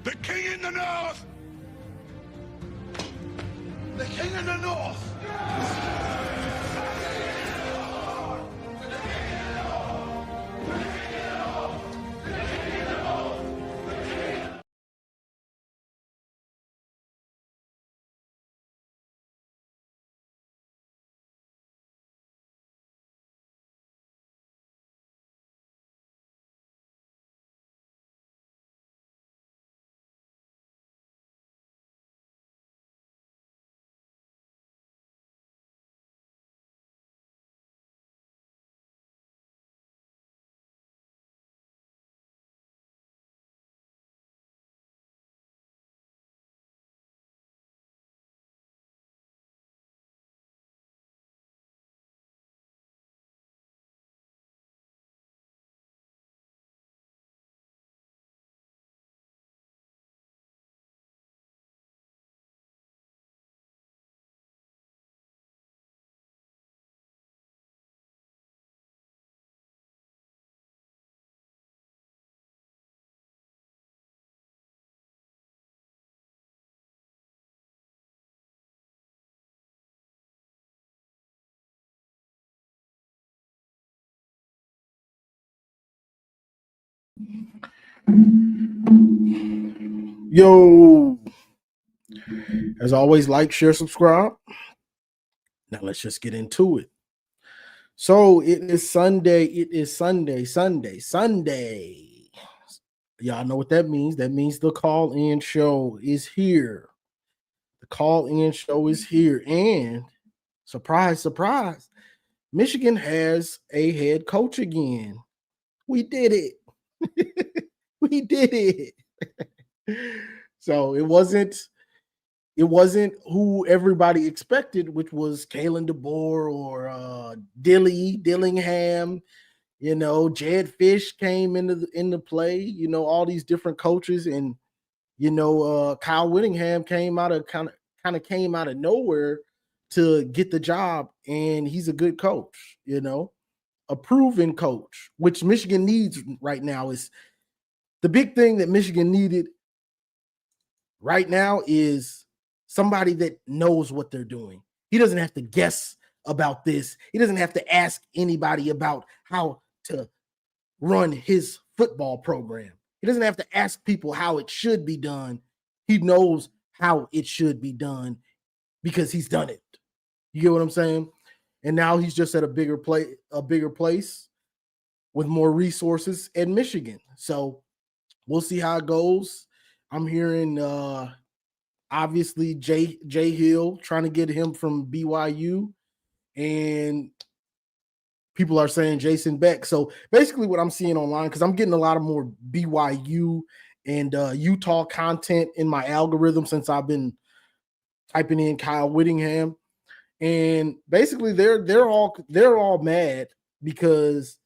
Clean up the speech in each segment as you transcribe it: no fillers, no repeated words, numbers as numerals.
The king in the north! The king in the north! Yo, as always, like, share, subscribe. Now let's just get into it. So it is Sunday. Sunday. Y'all know what that means. That means the call-in show is here. The call-in show is here. And surprise, surprise, Michigan has a head coach again. We did it. We did it. So it wasn't who everybody expected, which was Kalen DeBoer or Dillingham. You know, Jed Fish came into play. You know, all these different coaches, and Kyle Whittingham came out of kind of came out of nowhere to get the job, and he's a good coach. You know, a proven coach, which Michigan needs right now. Is the big thing that Michigan needed right now is somebody that knows what they're doing. He doesn't have to guess about this. He doesn't have to ask anybody about how to run his football program. He doesn't have to ask people how it should be done. He knows how it should be done because he's done it. You get what I'm saying? And now he's just at a bigger place with more resources in Michigan. So we'll see how it goes. I'm hearing obviously Jay Hill trying to get him from BYU, and people are saying Jason Beck. So basically what I'm seeing online, because I'm getting a lot of more BYU and Utah content in my algorithm since I've been typing in Kyle Whittingham, and basically they're all mad because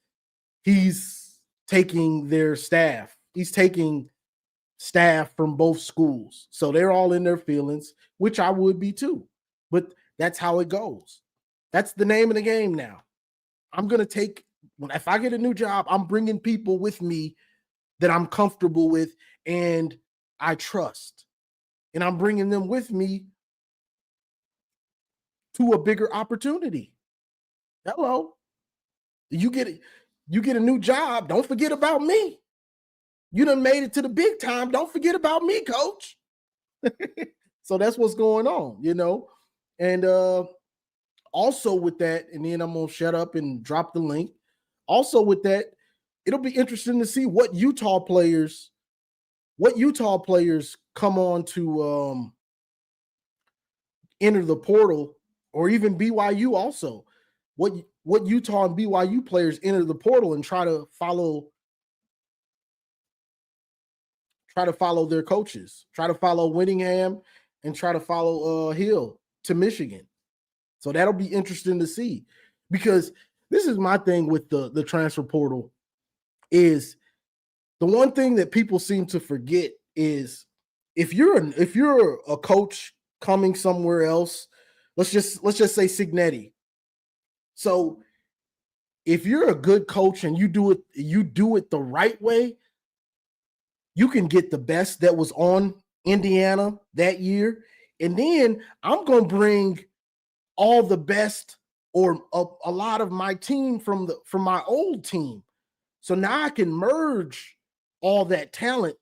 he's taking their staff. He's taking staff from both schools. So they're all in their feelings, which I would be too. But that's how it goes. That's the name of the game now. I'm going to if I get a new job, I'm bringing people with me that I'm comfortable with and I trust. And I'm bringing them with me to a bigger opportunity. Hello. You get a new job. Don't forget about me. You done made it to the big time. Don't forget about me, coach. So that's what's going on, you know. And also with that, and then I'm going to shut up and drop the link. Also with that, it'll be interesting to see what Utah players come on to enter the portal, or even BYU also. What Utah and BYU players enter the portal and try to follow their coaches, try to follow Whittingham, and try to follow Hill to Michigan. So that'll be interesting to see, because this is my thing with the transfer portal. Is the one thing that people seem to forget is if you're a coach coming somewhere else, let's just say Signetti. So if you're a good coach and you do it the right way, you can get the best that was on Indiana that year. And then I'm going to bring all the best or a lot of my team from my old team. So now I can merge all that talent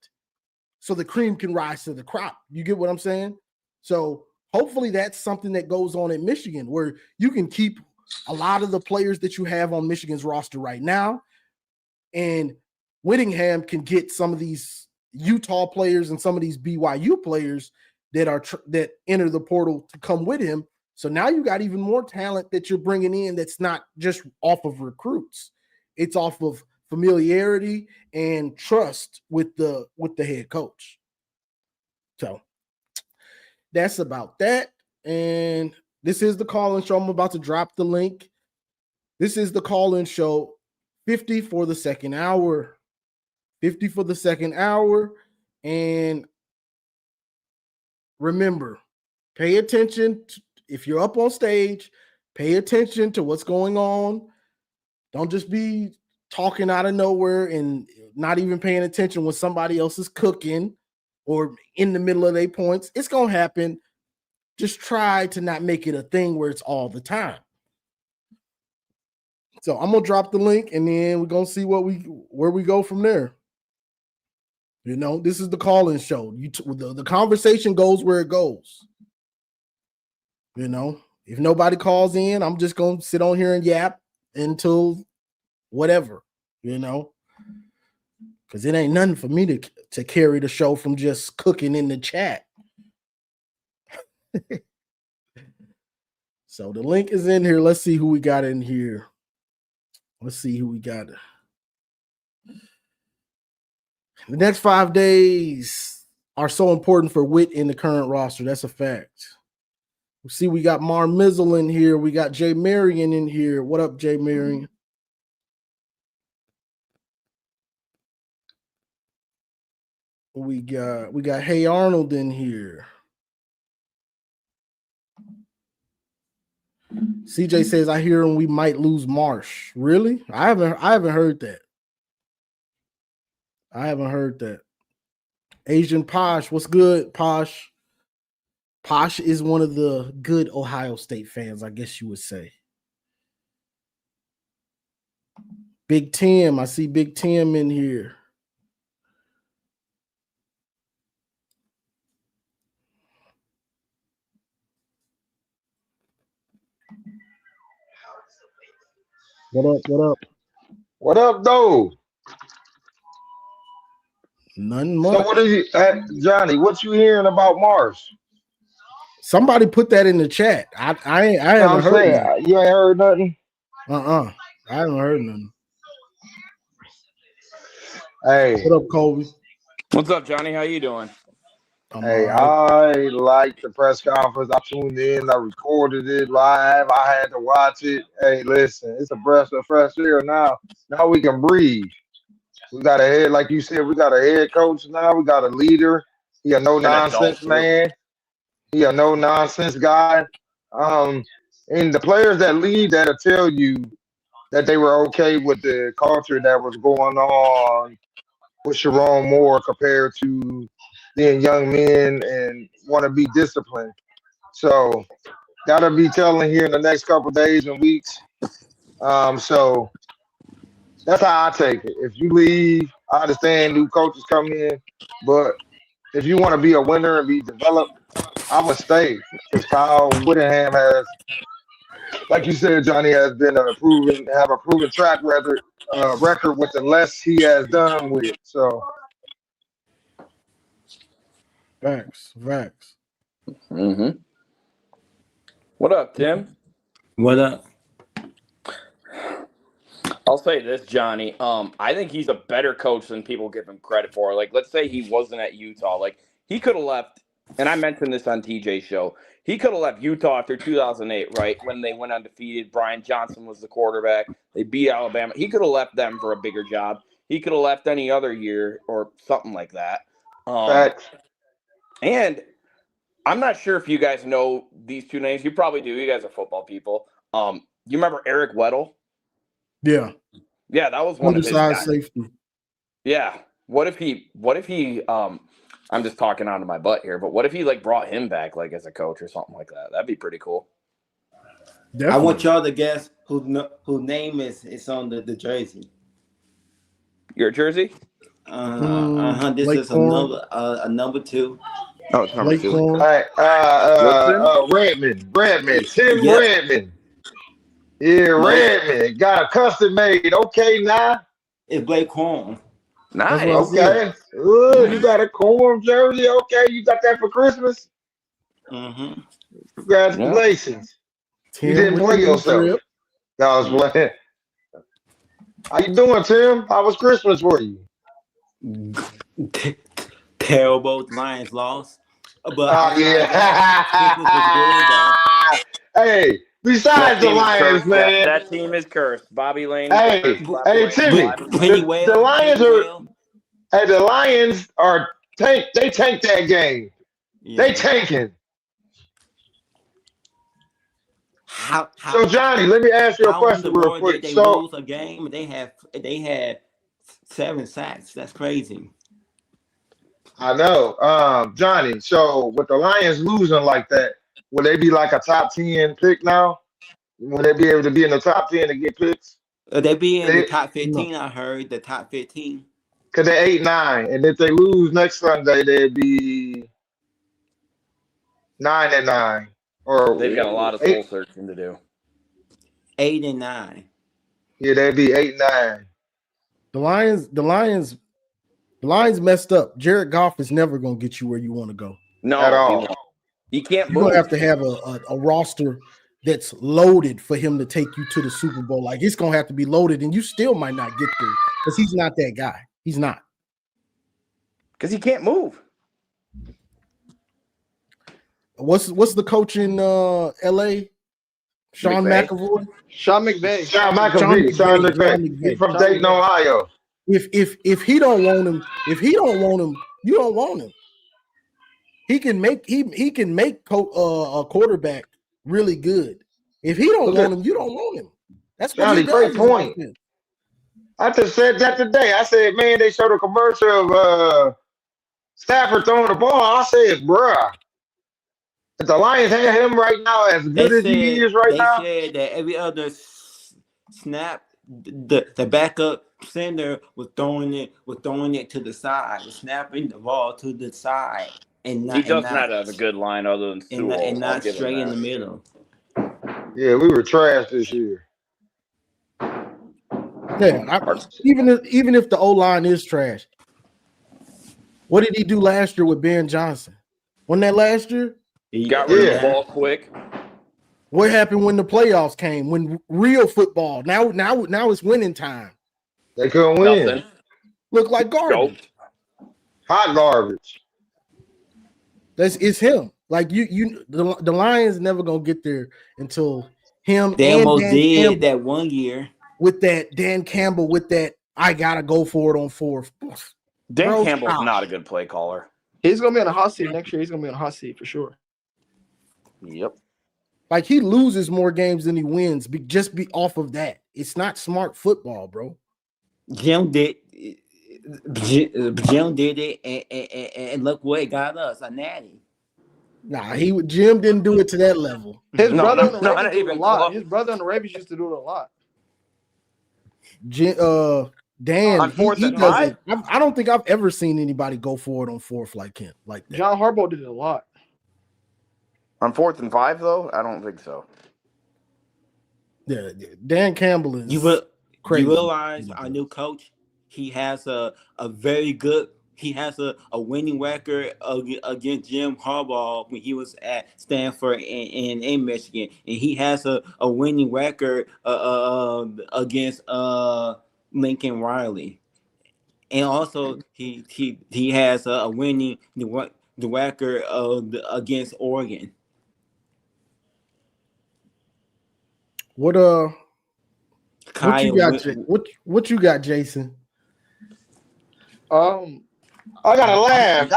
so the cream can rise to the crop. You get what I'm saying? So hopefully that's something that goes on at Michigan, where you can keep a lot of the players that you have on Michigan's roster right now, and Whittingham can get some of these Utah players and some of these BYU players that enter the portal to come with him. So now you got even more talent that you're bringing in that's not just off of recruits. It's off of familiarity and trust with the head coach. So that's about that. And this is the call-in show. I'm about to drop the link. This is the call-in show, 50 for the second hour. 50 for the second hour. And remember, pay attention. If you're up on stage, pay attention to what's going on. Don't just be talking out of nowhere and not even paying attention when somebody else is cooking or in the middle of their points. It's going to happen. Just try to not make it a thing where it's all the time. So I'm going to drop the link, and then we're going to see where we go from there. You know, this is the call-in show. The conversation goes where it goes. You know, if nobody calls in, I'm just going to sit on here and yap until whatever, you know, because it ain't nothing for me to carry the show from just cooking in the chat. So the link is in here. Let's see who we got in here. Let's see who we got. The next 5 days are so important for Witt in the current roster. That's a fact. We see we got Mar Mizzle in here. We got Jay Marion in here. What up, Jay Marion? We got Hey Arnold in here. CJ says, I hear we might lose Marsh. Really? I haven't heard that. I haven't heard that. Asian Posh, what's good, Posh? Posh is one of the good Ohio State fans, I guess you would say. Big Tim, I see Big Tim in here. What up? What up? What up, though? Nothing much. So what are you, Johnny? What you hearing about Mars? Somebody put that in the chat. I haven't heard that. You ain't heard nothing. I haven't heard nothing. Hey, what up, Kobe? What's up, Johnny? How you doing? Hey, I like the press conference. I tuned in. I recorded it live. I had to watch it. Hey, listen, it's a breath of fresh air now. Now we can breathe. We got a head, like you said, we got a head coach now. We got a leader. He a no-nonsense man. He a no-nonsense guy. And the players that lead that'll tell you that they were okay with the culture that was going on with Sharon Moore compared to being young men and want to be disciplined. So that'll be telling here in the next couple of days and weeks. So that's how I take it. If you leave, I understand new coaches come in, but if you want to be a winner and be developed, I would stay. Because Kyle Whittingham has, like you said, Johnny, has been a proven track record with the less he has done with it. So facts. Mm-hmm. What up, Tim? What up? I'll say this, Johnny. I think he's a better coach than people give him credit for. Like, let's say he wasn't at Utah. Like, he could have left, and I mentioned this on TJ's show. He could have left Utah after 2008, right, when they went undefeated. Brian Johnson was the quarterback. They beat Alabama. He could have left them for a bigger job. He could have left any other year or something like that. And I'm not sure if you guys know these two names. You probably do. You guys are football people. You remember Eric Weddle? Yeah. Yeah, that was one of his guys. Safety. Yeah. What if he? I'm just talking out of my butt here, but what if he like brought him back like as a coach or something like that? That'd be pretty cool. Definitely. I want y'all to guess whose name is on the jersey. Your jersey? This is a number 2. Oh, it's number 2. All right, Redmond, Tim Redmond. Yeah, Redmond got a custom made. Okay, now it's Blake Corn. Nice. Okay, you got a Corn jersey. Okay, you got that for Christmas. Mm-hmm. Congratulations. Tim, you didn't play yourself. No, I was playing. How you doing, Tim? How was Christmas for you? Terrible. The Lions lost. But hey, besides the Lions, man. That team is cursed. Bobby Lane. Hey, Timmy. The Lions are. Hey, the Lions are they tanked that game. Yeah. They tanking. So Johnny, let me ask you a question real quick. They lose a game. They had 7 sacks. That's crazy. I know, Johnny. So with the Lions losing like that, will they be like a top 10 pick now? Will they be able to be in the top 10 to get picks? They be in the top 15. I heard the top 15. Cause they're 8-9, and if they lose next Sunday, they'd be 9-9. Or they've got a lot of soul searching to do. 8-9. Yeah, they'd be 8-9. The Lions messed up. Jared Goff is never gonna get you where you want to go. No, at all. He can't. You're gonna have to have a roster that's loaded for him to take you to the Super Bowl. Like it's gonna have to be loaded, and you still might not get there because he's not that guy. He's not. Because he can't move. What's the coach in LA? Sean McVay. Sean McVay. Sean McVay. He's from Dayton, Ohio. If he don't want him, you don't want him. He can make a quarterback really good. If he don't want him, you don't want him. That's what Johnny, great point. I just said that today. I said, man, they showed a commercial of Stafford throwing the ball. I said, bruh, if the Lions have him right now as good as he is right now. They said that every other snap, the backup center was throwing it to the side, was snapping the ball to the side, and not, he doesn't have a good line other than Sewell, and not straight in the middle. Yeah, we were trash this year. Yeah, even if the O-line is trash, what did he do last year with Ben Johnson? Wasn't that last year? He got rid of the ball quick. What happened when the playoffs came? When real football, now it's winning time. They couldn't win. Nothing. Look like garbage. Nope. Hot garbage. It's him. Like the Lions never gonna get there until him. They and almost Dan did Campbell, that one year with that Dan Campbell with that. I gotta go for it on 4th. Dan Campbell's not a good play caller. He's gonna be on a hot seat next year. He's gonna be on a hot seat for sure. Yep. Like he loses more games than he wins. Just be off of that. It's not smart football, bro. Jim did it, and look what it got us, a natty. Nah, Jim didn't do it to that level. His brother on the Ravens did it a lot. His brother on the Ravens used to do it a lot. Dan, on 4th he and doesn't. I don't think I've ever seen anybody go for it on 4th like him, like that. John Harbaugh did it a lot. On 4th and 5, though, I don't think so. Yeah, Dan Campbell is. Crazy. You realize our new coach, he has a very good. He has a winning record against Jim Harbaugh when he was at Stanford and in Michigan, and he has a winning record against Lincoln Riley, and also he has a winning the record against Oregon. What you got? What you got, Jason? I gotta laugh.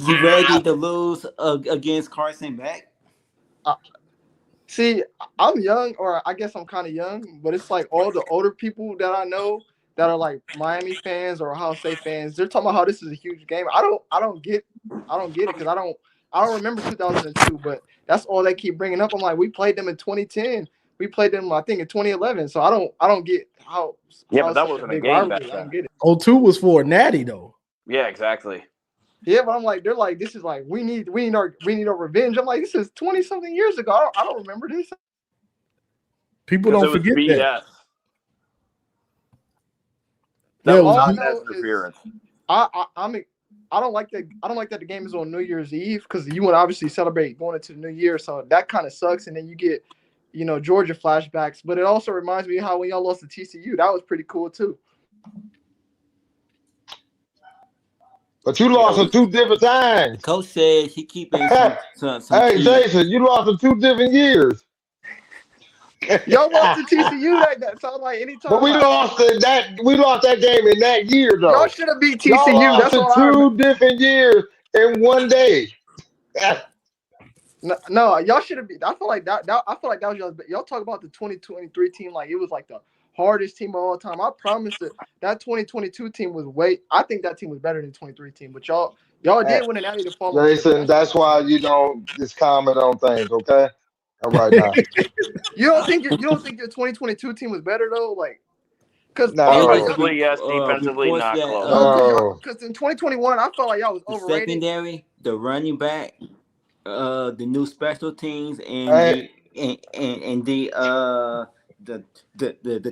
You ready to lose against Carson Beck? See, I'm young, or I guess I'm kind of young, but it's like all the older people that I know, that are like Miami fans or Ohio State fans, they're talking about how this is a huge game. I don't get it because I don't remember 2002, but that's all they keep bringing up. I'm like, we played them in 2010. We played them, I think, in 2011. So I don't get how but that such wasn't a big game back rivalry. I then. don't get it. 02 was for a natty though. Yeah, exactly. Yeah, but I'm like, they're like, this is like we need our revenge. I'm like, this is 20 something years ago. I don't remember this. People don't forget BS. that. That Yeah, was all I not know interference. I don't like that. I don't like that the game is on New Year's Eve because you want to obviously celebrate going into the New Year. So that kind of sucks. And then you get, Georgia flashbacks. But it also reminds me of how when y'all lost to TCU, that was pretty cool too. But you lost them 2 different times. Coach said he keeping some Hey, keys. Jason, you lost them 2 different years. Y'all lost to TCU that sounds like anytime. But we lost that game in that year though. Y'all should have beat TCU. Y'all lost That's all I remember. 2 different years in one day. No, y'all should have beat. I feel like that was y'all talk about the 2023 team like it was like the hardest team of all time. I promise that 2022 team was I think that team was better than the 23 team. But y'all did win an Natty to fall. Jason, that's why you don't just comment on things, okay? All right now. You don't think your 2022 team was better though? Like, because offensively, yes, defensively, not close. Because in 2021, I felt like y'all was overrated. Secondary, the running back, the new special teams, and the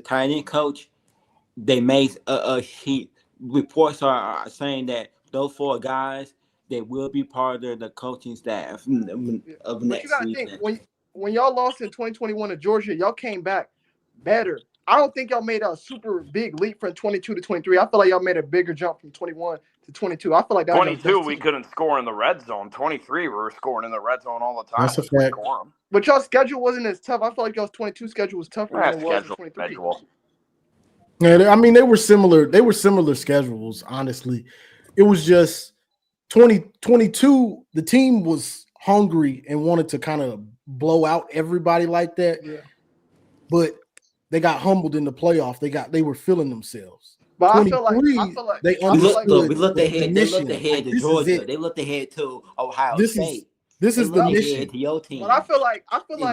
tight end coach. They made reports are saying that those 4 guys they will be part of the coaching staff of next season. You gotta think when y'all lost in 2021 to Georgia, y'all came back better. I don't think y'all made a super big leap from 22 to 23. I feel like y'all made a bigger jump from 21 to 22. I feel like that 22 we couldn't score in the red zone. 23 we were scoring in the red zone all the time. That's a fact. But y'all's schedule wasn't as tough. I feel like y'all's 22 schedule was tougher than it was 23. Schedule. Yeah, I mean they were similar. They were similar schedules. Honestly, it was just 2022. The team was hungry and wanted to kind of blow out everybody like that. Yeah. But they got humbled in the playoff. They were feeling themselves. But I feel like they looked ahead. They looked ahead to Georgia. They looked ahead to Ohio State. This is the mission to your team. But I feel like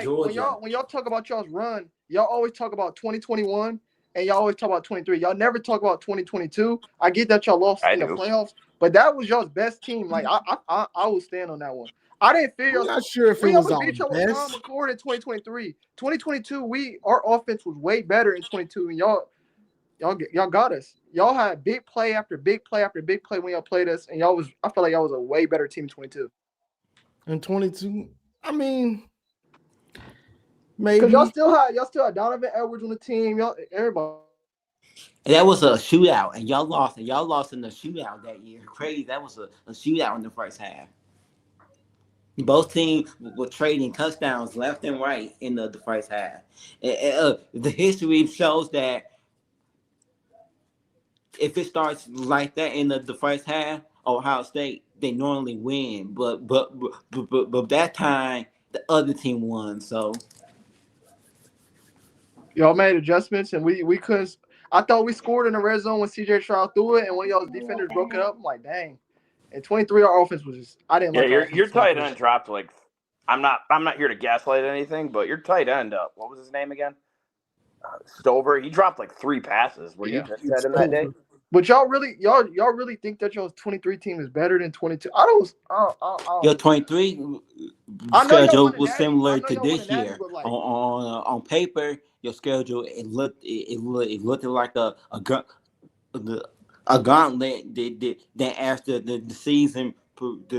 when y'all talk about y'all's run, y'all always talk about 2021 and y'all always talk about 23. Y'all never talk about 2022. I get that y'all lost in the playoffs, but that was y'all's best team. Like I will stand on that one. I didn't feel. I'm not sure if it was our best. In 2023, 2022, our offense was way better in 22, and y'all got us. Y'all had big play after big play after big play when y'all played us, and I felt like y'all was a way better team in 22. In 22, I mean, maybe because y'all still had Donovan Edwards on the team. Everybody. And that was a shootout, and y'all lost. And y'all lost in the shootout that year. Crazy. That was a shootout in the first half. Both teams were trading touchdowns left and right in the first half. The history shows that if it starts like that in the first half, Ohio State they normally win. But that time the other team won. So y'all made adjustments, and we couldn't. I thought we scored in the red zone when CJ Stroud threw it, and when y'all's defenders broke it up. I'm like, dang. And 23, our offense was just. I didn't. Yeah, your tight end dropped like. I'm not here to gaslight anything, but your tight end up. What was his name again? Stover. He dropped like 3 passes. Were you just said in that day? But y'all really think that y'all's 23 team is better than 22? I don't. Your 23 schedule was similar to this year. Like, on paper, your schedule it looked like a gauntlet that after the season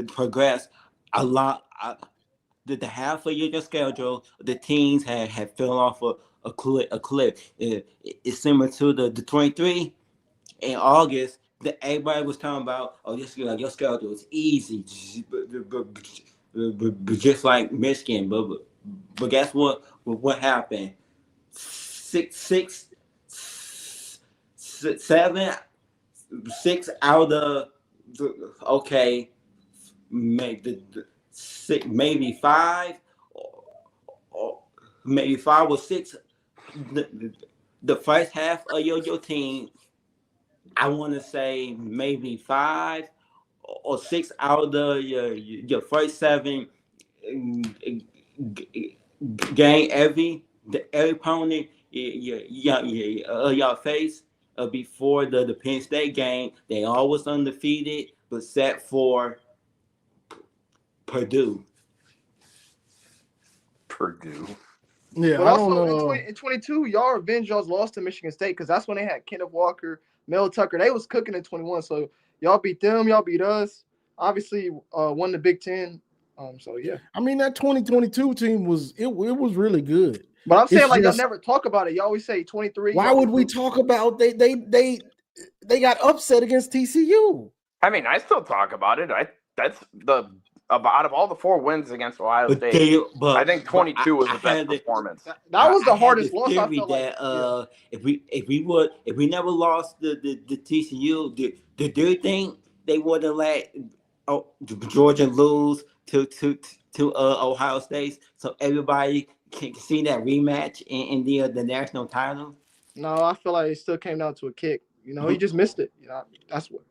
progressed a lot. The half of your schedule, the teams had fell off a cliff. It's similar to the 23 in August. That everybody was talking about. Oh, your schedule is easy, just like Michigan. But guess what? What happened? 6 out of maybe 5 or 6. The first half of your team I want to say maybe 5 or 6 out of your first 7 game every opponent y'all face before the Penn State game. They always undefeated, but set for Purdue. Yeah, But I don't also know. in 22, y'all revenge y'all's loss to Michigan State because that's when they had Kenneth Walker, Mel Tucker. They was cooking in 21. So y'all beat them, y'all beat us. Obviously, won the Big Ten. So yeah. I mean, that 2022 team was it was really good. But I'm saying It's like y'all just, never talk about it. Y'all always say 23. why y'all would we beat- talk about they got upset against TCU? I mean, I still talk about it. That's the out of all the 4 wins against Ohio But State, but I think 22 was the best had performance. That was the I had hardest this loss. I theory felt like. that Yeah. if we never lost the TCU, do you think they would have let Georgia lose to Ohio State so everybody can see that rematch in the national title? No, I feel like it still came down to a kick. You know, he just missed it. You know, that's what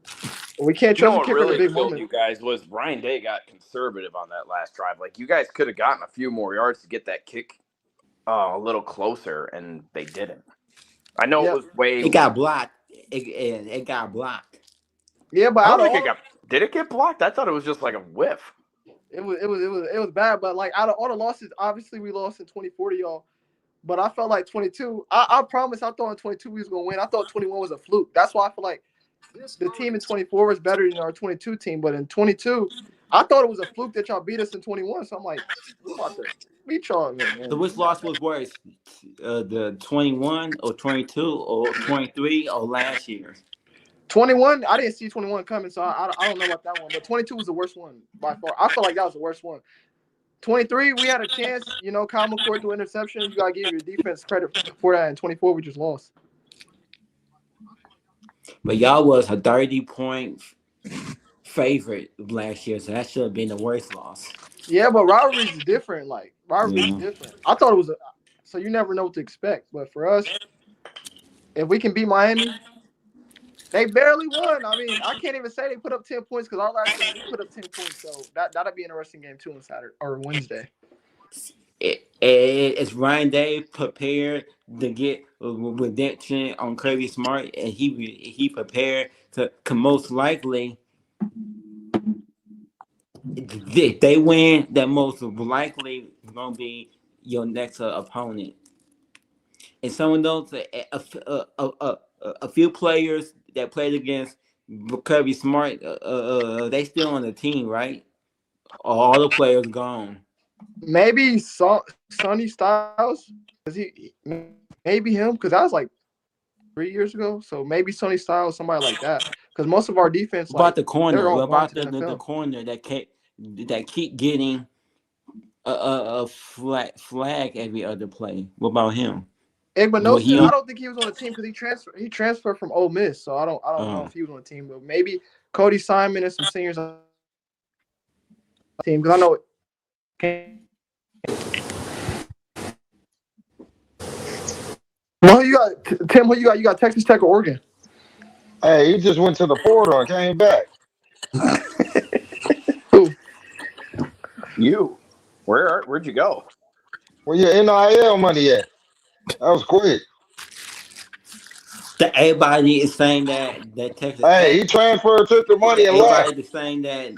we can't You know trust a what kicker in a really big killed moment. you guys was Ryan Day got conservative on that last drive. Like, you guys could have gotten a few more yards to get that kick a little closer, and they didn't. I know Yeah, it was way. It got blocked. It got blocked. yeah, but I out don't of think it all, got. Did it get blocked? I thought it was just like a whiff. it was bad. But like out of all the losses, obviously we lost in 2040, y'all. But I felt like 22. I promise. I thought in 22 we was gonna win. I thought 21 was a fluke. That's why I feel like the team in 24 was better than our 22 team. But in 22, I thought it was a fluke that y'all beat us in 21. So I'm like, we about to beat y'all. So which loss was worse, the 21 or 22 or 23 or last year? 21, I didn't see 21 coming, so I don't know about that one. But 22 was the worst one by far. I feel like that was the worst one. 23, we had a chance. You know, Kyle McCord threw interception. You gotta give your defense credit for that. And 24, we just lost. But y'all was a 30-point favorite last year, so that should have been the worst loss. Yeah, but rivalries is different. Like rivalries is Yeah. different. I thought it was so you never know what to expect. But for us, if we can beat Miami, they barely won. I mean, I can't even say they put up 10 points because our last game we put up 10 points. So that'll be an interesting game too on Saturday or Wednesday. Is Ryan Day prepared to get redemption on Kirby Smart, and he prepared to most likely if they win, that most likely gonna be your next opponent. And some of those a few players that played against Kirby Smart, they still on the team, right? All the players gone. Maybe Sonny Styles, because maybe him, because that was like 3 years ago. So maybe Sonny Styles, somebody like that. Because most of our defense, What about like the corner? they're What all gone about to the the NFL. corner that keep getting a flag every other play? What about him? What Igbinosun, he I on? don't think he was on the team because he transferred from Ole Miss. So I don't know if he was on the team, but maybe Cody Simon and some seniors on the team because I know. Well, who you got Tim? Who you got? You got Texas Tech or Oregon? Hey, he just went to the portal and came back. Who? You, where'd you go? Where your NIL money at? That was quick. Everybody is saying that Texas Hey, Tech. he transferred, took the money, and left. Everybody is saying that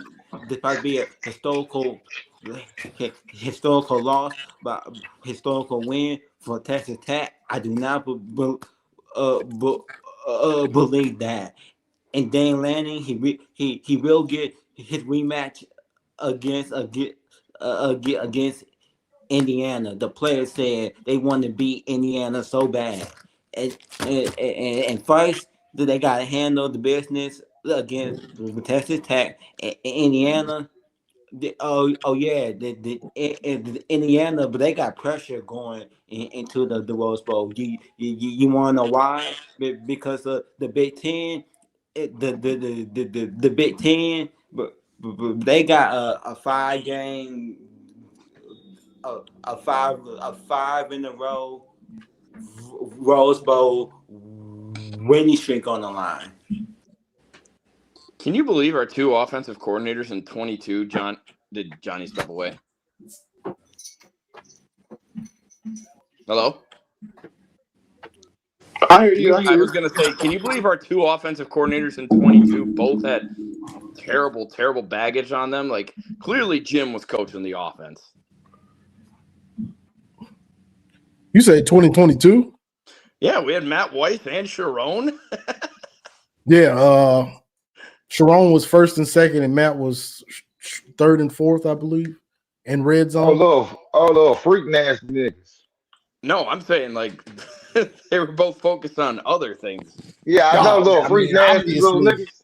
this might be a historical loss, but historical win for Texas Tech. I do not believe that. And Dan Lanning, he will get his rematch against Indiana. The players said they want to beat Indiana so bad, and first they got to handle the business against Texas Tech and Indiana. Oh yeah, Indiana, but they got pressure going into the Rose Bowl. You want to know why? Because of the Big Ten, the Big Ten, but they got a 5 game, a five in a row Rose Bowl winning streak on the line. Can you believe our two offensive coordinators in 22? Did Johnny step away? Hello? I hear you. I was going to say, can you believe our two offensive coordinators in 22 both had terrible, terrible baggage on them? Like, clearly Jim was coaching the offense. You say 2022? Yeah, we had Matt Weiss and Sharon. Yeah, Sharon was first and second, and Matt was third and fourth, I believe, in red zone. Little freak nasty niggas. No, I'm saying like they were both focused on other things. Yeah, I know little freak nasty little niggas.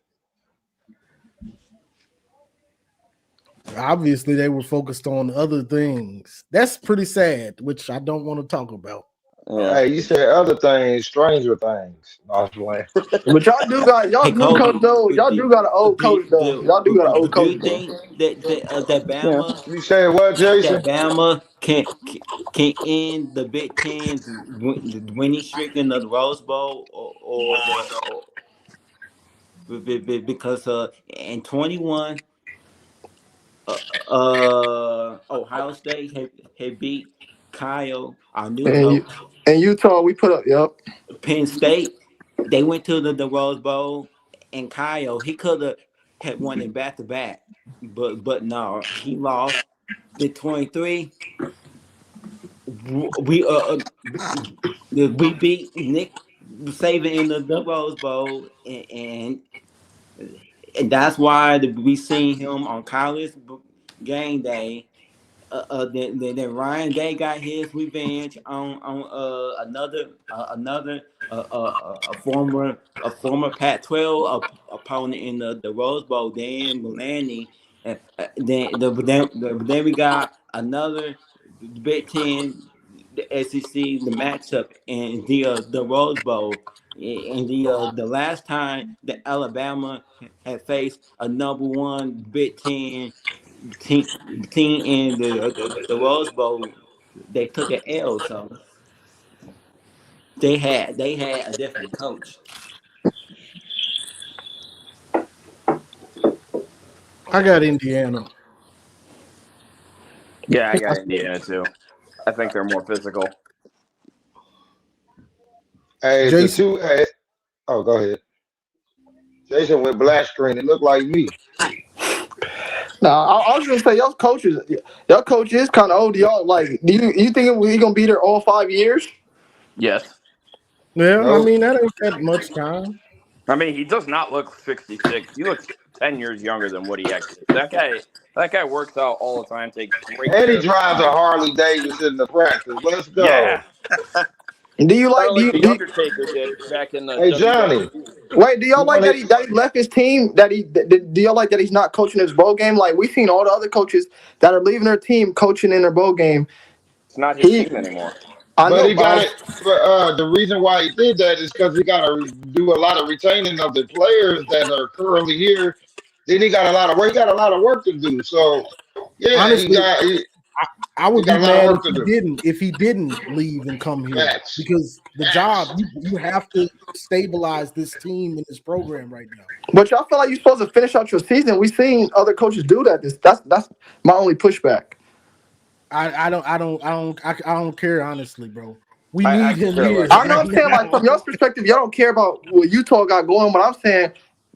Obviously, they were focused on other things. That's pretty sad, which I don't want to talk about. Yeah. Hey, you said other things, stranger things. No, I'm playing. But y'all do got coach though. Y'all do got an old coach though. Y'all do got an old coach. Do you think that Bama? You said what, Jason? That Bama can end the Big Ten's winning streak in the Rose Bowl, because in 21, Ohio State had beat Kyle, our new coach. And Utah, we put up. Yep. Penn State, they went to the Rose Bowl, and Kyle, he could have had won it back to back, but no, he lost. The 23, we beat Nick Saban in the Rose Bowl, and that's why we seen him on college game day. Then Ryan Day got his revenge on another former Pac-12 opponent in the Rose Bowl, Dan Mulaney. Then we got another Big Ten, the SEC, the matchup in the Rose Bowl. And the last time that Alabama had faced a number one Big Ten team in the Rose Bowl, they took an L. So they had a different coach. I got Indiana. Yeah, I got Indiana too. I think they're more physical. Hey, Jason. go ahead. Jason went black screen. It looked like me. Nah, I was gonna say y'all coach is kind of old. Y'all like, do you think he gonna be there all 5 years? Yes. Yeah, No. I mean that ain't that much time. I mean, he does not look 66. He looks 10 years younger than what he actually is. That guy works out all the time, takes great And he care. drives a Harley Davidson in the practice. Let's go. Yeah. Do you like? The Undertaker did back in the Hey, Johnny. Wait, do y'all like that he left his team? Do y'all like that he's not coaching his bowl game? Like we've seen all the other coaches that are leaving their team coaching in their bowl game. It's not his team anymore. I know, But he got it. But the reason why he did that is because he got to do a lot of retaining of the players that are currently here. Then he got a lot of work. He got a lot of work to do. So yeah, honestly, I would be mad if he didn't leave and come here because the job you have to stabilize this team and this program right now. But y'all feel like you're supposed to finish out your season. We've seen other coaches do that. That's my only pushback. I don't care honestly, bro. We need him here. I know I'm saying like from your perspective, y'all don't care about what Utah got going, but I'm saying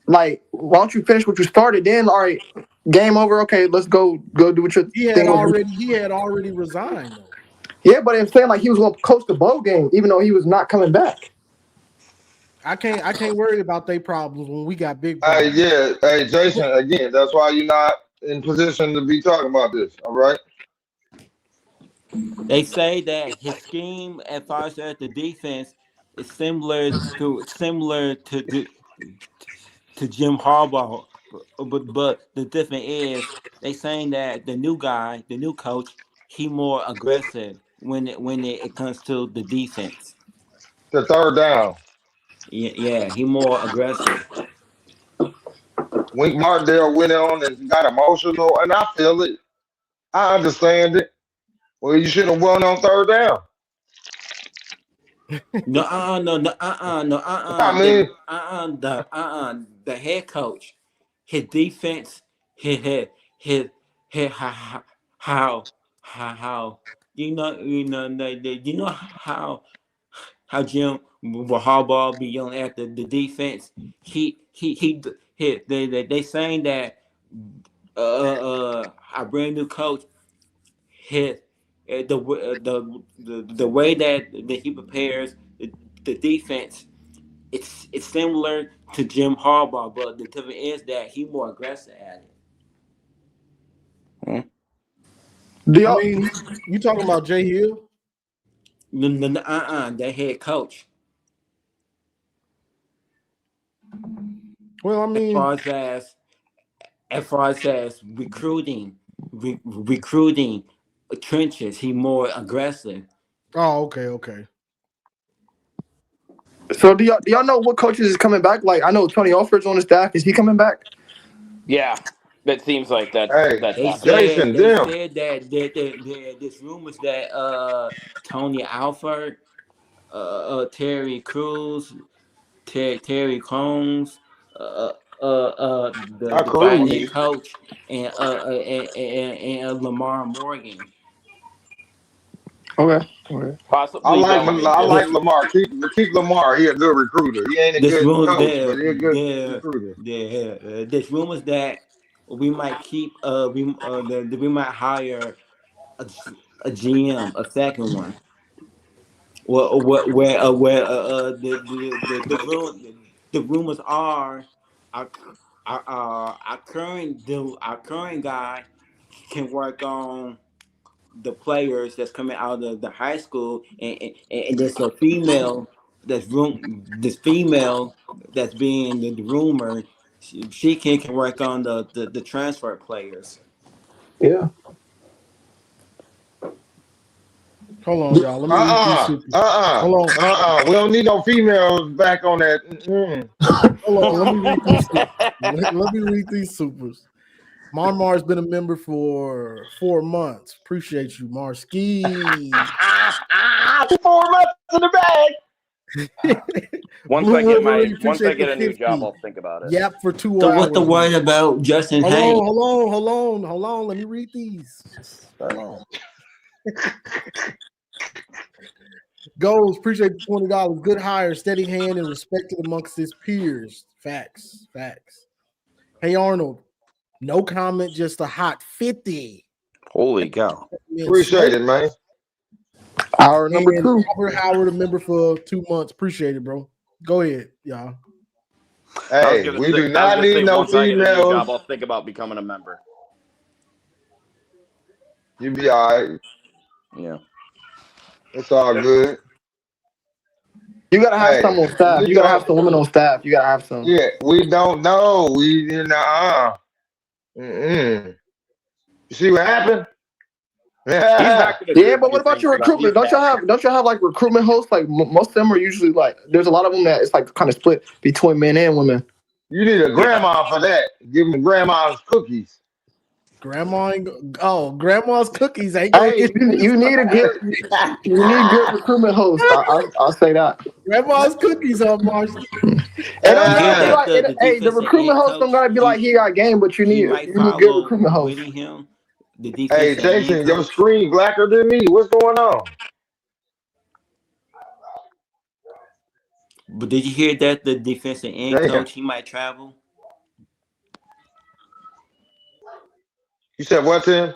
like why don't you finish what you started? Then all right, game over. Okay, let's go do what your He had already resigned though. Yeah, but I'm saying like he was going to coach the bowl game, even though he was not coming back. I can't worry about their problems when we got big problems. Hey, Jason, again, that's why you're not in position to be talking about this. All right. They say that his scheme, as far as the defense, is similar to Jim Harbaugh, but the difference is they saying that the new coach, he more aggressive when it comes to the defense. The third down. Yeah, he more aggressive. Wink Martindale went on and got emotional, and I feel it. I understand it. Well, you should have won on third down. No. I mean, The head coach, his defense, his how you know how Jim Harbaugh be yelling at the defense. They saying that our brand new coach hit the way that he prepares the defense. It's similar to Jim Harbaugh, but the difference is that he's more aggressive at it. Do I y'all? mean, you talking about Jay Hill? The head coach. Well, I As mean, far as recruiting trenches, he more aggressive. oh, okay. So do y'all know what coaches is coming back? Like I know Tony Alford's on the staff. Is he coming back? Yeah, it seems like Hey, that's They happening. said Jason, they damn. said that there's rumors that Tony Alford, Terry Crews, Terry Combs, I the tight cruise. end coach, and Lamar Morgan. Okay. Possibly going I into like This Lamar. Keep Lamar. He a good recruiter. He ain't a this good room coach, but he a good there recruiter. there's rumors that we might keep we might hire a, a GM, a second one. Well, where the rumors are our our current guy can work on the players that's coming out of the high school, and there's a female this female that's being the rumor. She can work on the transfer players. Yeah. Hold on, y'all. Let me read these super. Hold on, We don't need no females back on that. hold on. Let me read these. Let me read these supers. Marmar's been a member for 4 months. Appreciate you, Marski. 4 months in the bag. once Blue I get Wolverine, once I appreciate get the a new job, 50. I'll think about it. Yap for 2 So what's the hours. word about Justin Hayes? Hold on. Let me read these. Just hold on. Goals, appreciate the $20. Good hire, steady hand, and respected amongst his peers. Facts. Hey, Arnold, no comment, just a hot 50. Holy cow! Appreciate it, man. Hour number And 2. Albert Howard, a member for 2 months. Appreciate it, bro. Go ahead, y'all. Hey, we do I was not gonna say need no once I get a new females. job, I'll think about becoming a member. You be all right. Yeah. It's all good. You gotta have Hey, some on staff. we You gotta have don't. some women on staff. You gotta have some. Yeah, we don't know. Mm-mm. You see what happened? He's Yeah. not going to Yeah, do but what about anything your for them. He's recruitment? bad. Don't y'all have like recruitment hosts? Like most of them are usually like there's a lot of them that it's like kind of split between men and women. You need a Yeah. grandma for that. Give them grandma's cookies. Grandma's cookies ain't gonna Hey, get you. you need a good you need good recruitment hosts. I'll say that. Grandma's cookies on Mars. It Did don't you hear gotta be that like the hey, the defensive recruitment end host don't coach gotta be like he got game, but he might you need good follow recruitment hosts. Whittingham, the Hey, defensive end Jason, your coach. screen blacker than me. What's going on? But did you hear that the defensive end Damn. coach he might travel? You said what, Tim?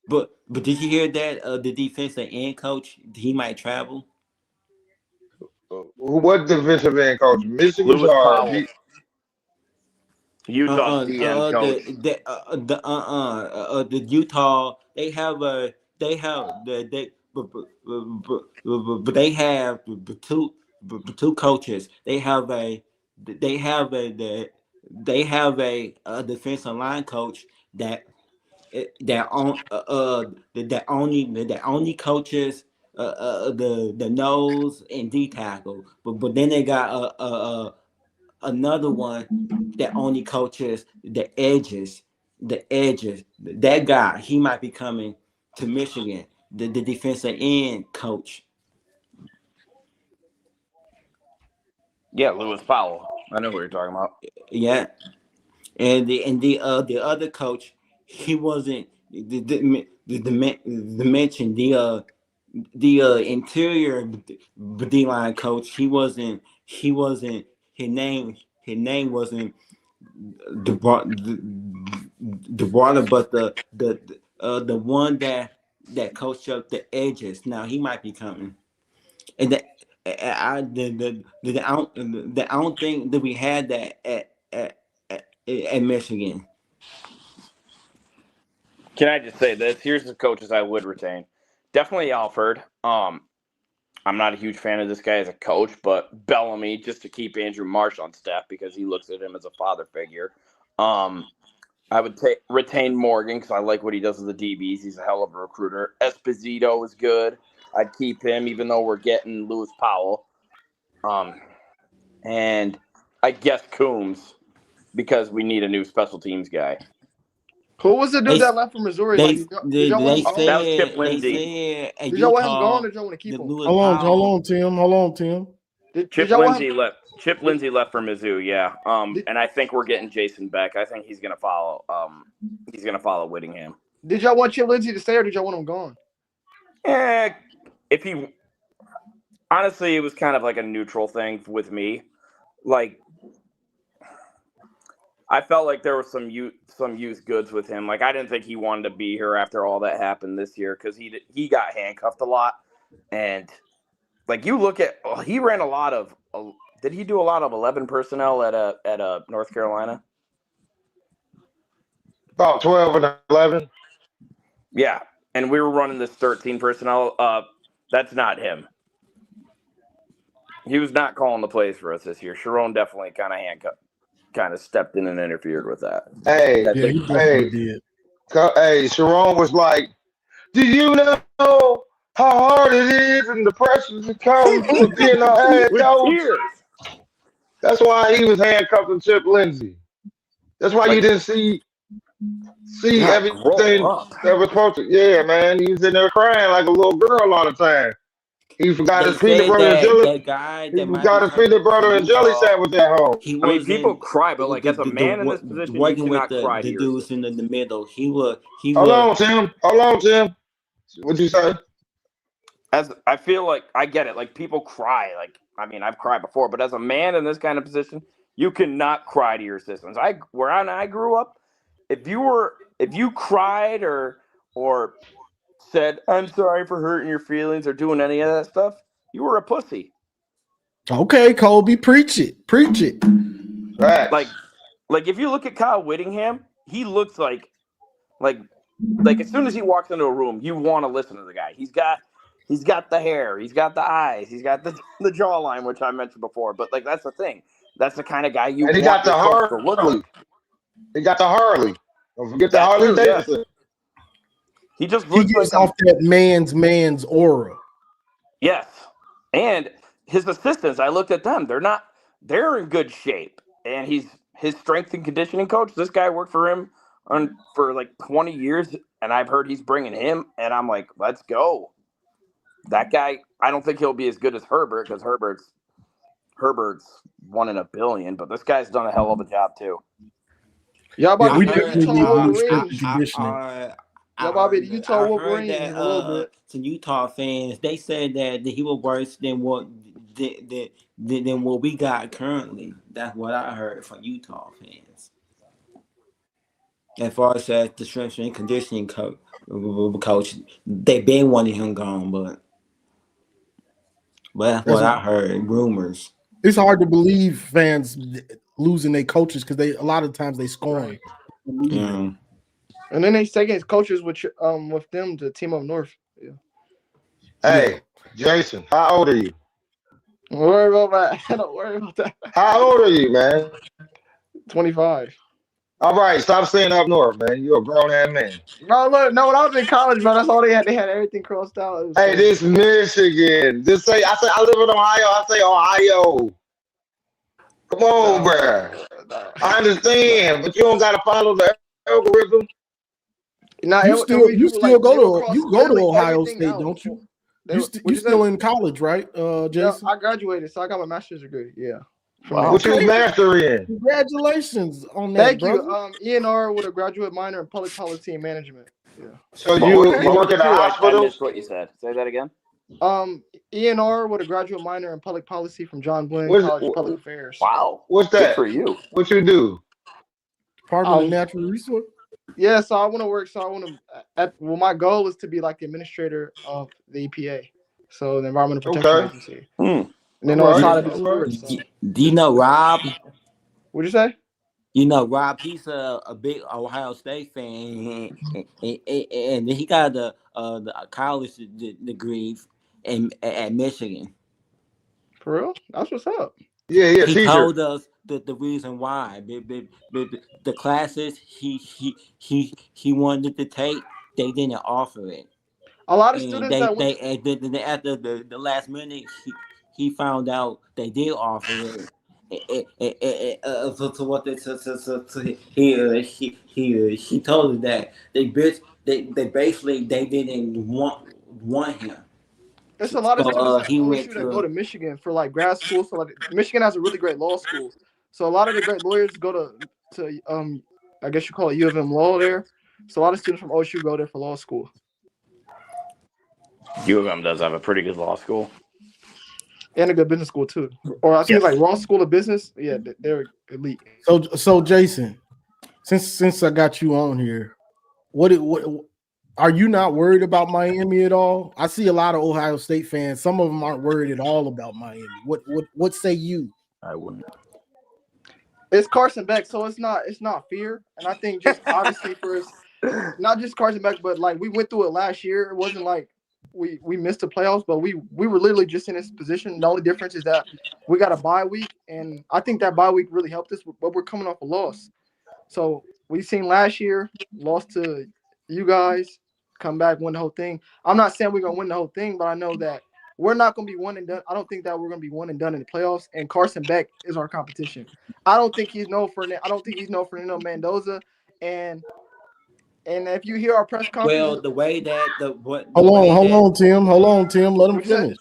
But did you hear that the defensive end coach he might travel? What defensive end coach? Michigan Lewis or Powell, Utah's DN coach. The Utah they have but they have two coaches. They have they have a defensive line coach that that only coaches the nose and D tackle, but then they got another one that only coaches the edges. The edges. That guy, he might be coming to Michigan. The defensive end coach. Yeah, Lewis Powell. I know who you're talking about. Yeah. the other coach, he wasn't the mention the interior D line coach. He wasn't his name wasn't the water, but the one that coached up the edges. Now he might be coming, and I don't think that we had that at Michigan. Can I just say this? Here's the coaches I would retain. Definitely Alford. I'm not a huge fan of this guy as a coach, but Bellamy, just to keep Andrew Marsh on staff because he looks at him as a father figure. I would retain Morgan because I like what he does with the DBs. He's a hell of a recruiter. Esposito is good. I'd keep him even though we're getting Lewis Powell. And I guess Coombs because we need a new special teams guy. Who was the dude that left from Missouri? Did y'all want him that was Chip Lindsey. Did y'all want him gone or did y'all want to keep him? Hold on, Tim. Chip Lindsey left. Chip Lindsey left for Mizzou, yeah. And I think we're getting Jason Beck. I think he's gonna follow. He's gonna follow Whittingham. Did y'all want Chip Lindsey to stay or did y'all want him gone? If he honestly, it was kind of like a neutral thing with me. Like, I felt like there was some used goods with him. Like, I didn't think he wanted to be here after all that happened this year because he got handcuffed a lot. And, like, you look at – he ran a lot of – did he do a lot of 11 personnel at North Carolina? About 12 and 11. Yeah, and we were running this 13 personnel. That's not him. He was not calling the plays for us this year. Sharon definitely kind of stepped in and interfered with that. Hey, Sharon was like, "Do you know how hard it is and the pressure that comes with being a head coach?" That's why he was handcuffing Chip Lindsey. That's why you didn't see everything that was supposed to. Yeah, man, he was in there crying like a little girl all the time. He forgot his peanut butter and jelly. He forgot his peanut butter and jelly sandwich at home. I mean, people cry, but like as a man in this position, you cannot cry to the dudes in the middle. He Hold on, Tim. What'd you say? As I feel like I get it. Like people cry. Like I mean, I've cried before, but as a man in this kind of position, you cannot cry to your assistants. Where I grew up, if you cried or said, "I'm sorry for hurting your feelings" or doing any of that stuff, you were a pussy. Okay, Colby, preach it. Right. Like if you look at Kyle Whittingham, he looks like as soon as he walks into a room, you want to listen to the guy. He's got the hair, he's got the eyes, he's got the jawline, which I mentioned before. But like that's the thing. That's the kind of guy you. And he got the Harley. He got the Harley. Don't forget the Harley Davidson. He just looks gives off that man's aura. Yes. And his assistants, I looked at them. They're in good shape. And he's his strength and conditioning coach. This guy worked for him for like 20 years. And I've heard he's bringing him. And I'm like, let's go. That guy, I don't think he'll be as good as Herbert because Herbert's 1 in a billion. But this guy's done a hell of a job too. Y'all about we to definitely need Wolverines. Y'all about to Utah Wolverines a little bit. Some Utah fans, they said that he was worse than what we got currently. That's what I heard from Utah fans. As far as the strength and conditioning coach, they been wanting him gone, but that's what I heard. Rumors. It's hard to believe fans losing their coaches because a lot of times they scoring. Yeah. And then they taking coaches with them to team up north. Yeah. Hey, Jason, how old are you? Don't worry about that. Don't worry about that. How old are you, man? 25. All right, stop saying up north, man. You're a grown ass man. No, look, when I was in college, man, that's all they had. They had everything crossed out. Hey, this Michigan. I say I live in Ohio. I say Ohio. Come on, bruh. I understand, but you don't gotta follow the algorithm. Nah, you still go to Ohio State, don't you? You still in college, right, Jason? Yeah, I graduated, so I got my master's degree. Yeah. from Wow. What you Okay. master in? Congratulations on that, Thank brother. you. ENR with a graduate minor in public policy and management. Yeah. So What you was, you what was work the in the two? I missed hospitals? what you said. Say that again. ENR with a graduate minor in public policy from John Glenn What's College of Public Affairs. Wow. what's Good that? for you. What you do? Department of Um, Natural Resource. yeah, so I want to work. So I want to. Well, my goal is to be like the administrator of the EPA, so the Environmental Protection Okay. Agency, Hmm. and then All on the right. side of the All right. steward. So, Do you know Rob? what'd you say? You know Rob. He's a big Ohio State fan, and he got the college degree at Michigan. For real? That's what's up. Yeah, yeah, He teacher. told us the reason why the classes he wanted to take, they didn't offer it, A lot of and students that went. then after the last minute he found out they did offer it. So what they so he told us that they basically they didn't want him. There's a lot of So students at he went OSU that go to to Michigan for like grad school. So like Michigan has a really great law school. So a lot of the great lawyers go to I guess you call it U of M Law there. So a lot of students from OSU go there for law school. U of M does have a pretty good law school. And a good business school too. Or I think Yes. it's like Ross School of Business. Yeah, they're elite. So Jason, since I got you on here, what are you not worried about Miami at all? I see a lot of Ohio State fans. Some of them aren't worried at all about Miami. What say you? I wouldn't. It's Carson Beck, so it's not fear. And I think just obviously for us, not just Carson Beck, but like we went through it last year. It wasn't like we missed the playoffs, but we were literally just in this position. The only difference is that we got a bye week, and I think that bye week really helped us, but we're coming off a loss. So we seen last year, lost to you guys, come back, win the whole thing. I'm not saying we're gonna win the whole thing, but I know that we're not gonna be one and done. I don't think that we're gonna be one and done in the playoffs. And Carson Beck is our competition. I don't think he's known for Fernando Mendoza. And if you hear our press conference, well the way that Hold on, Tim. Let him finish.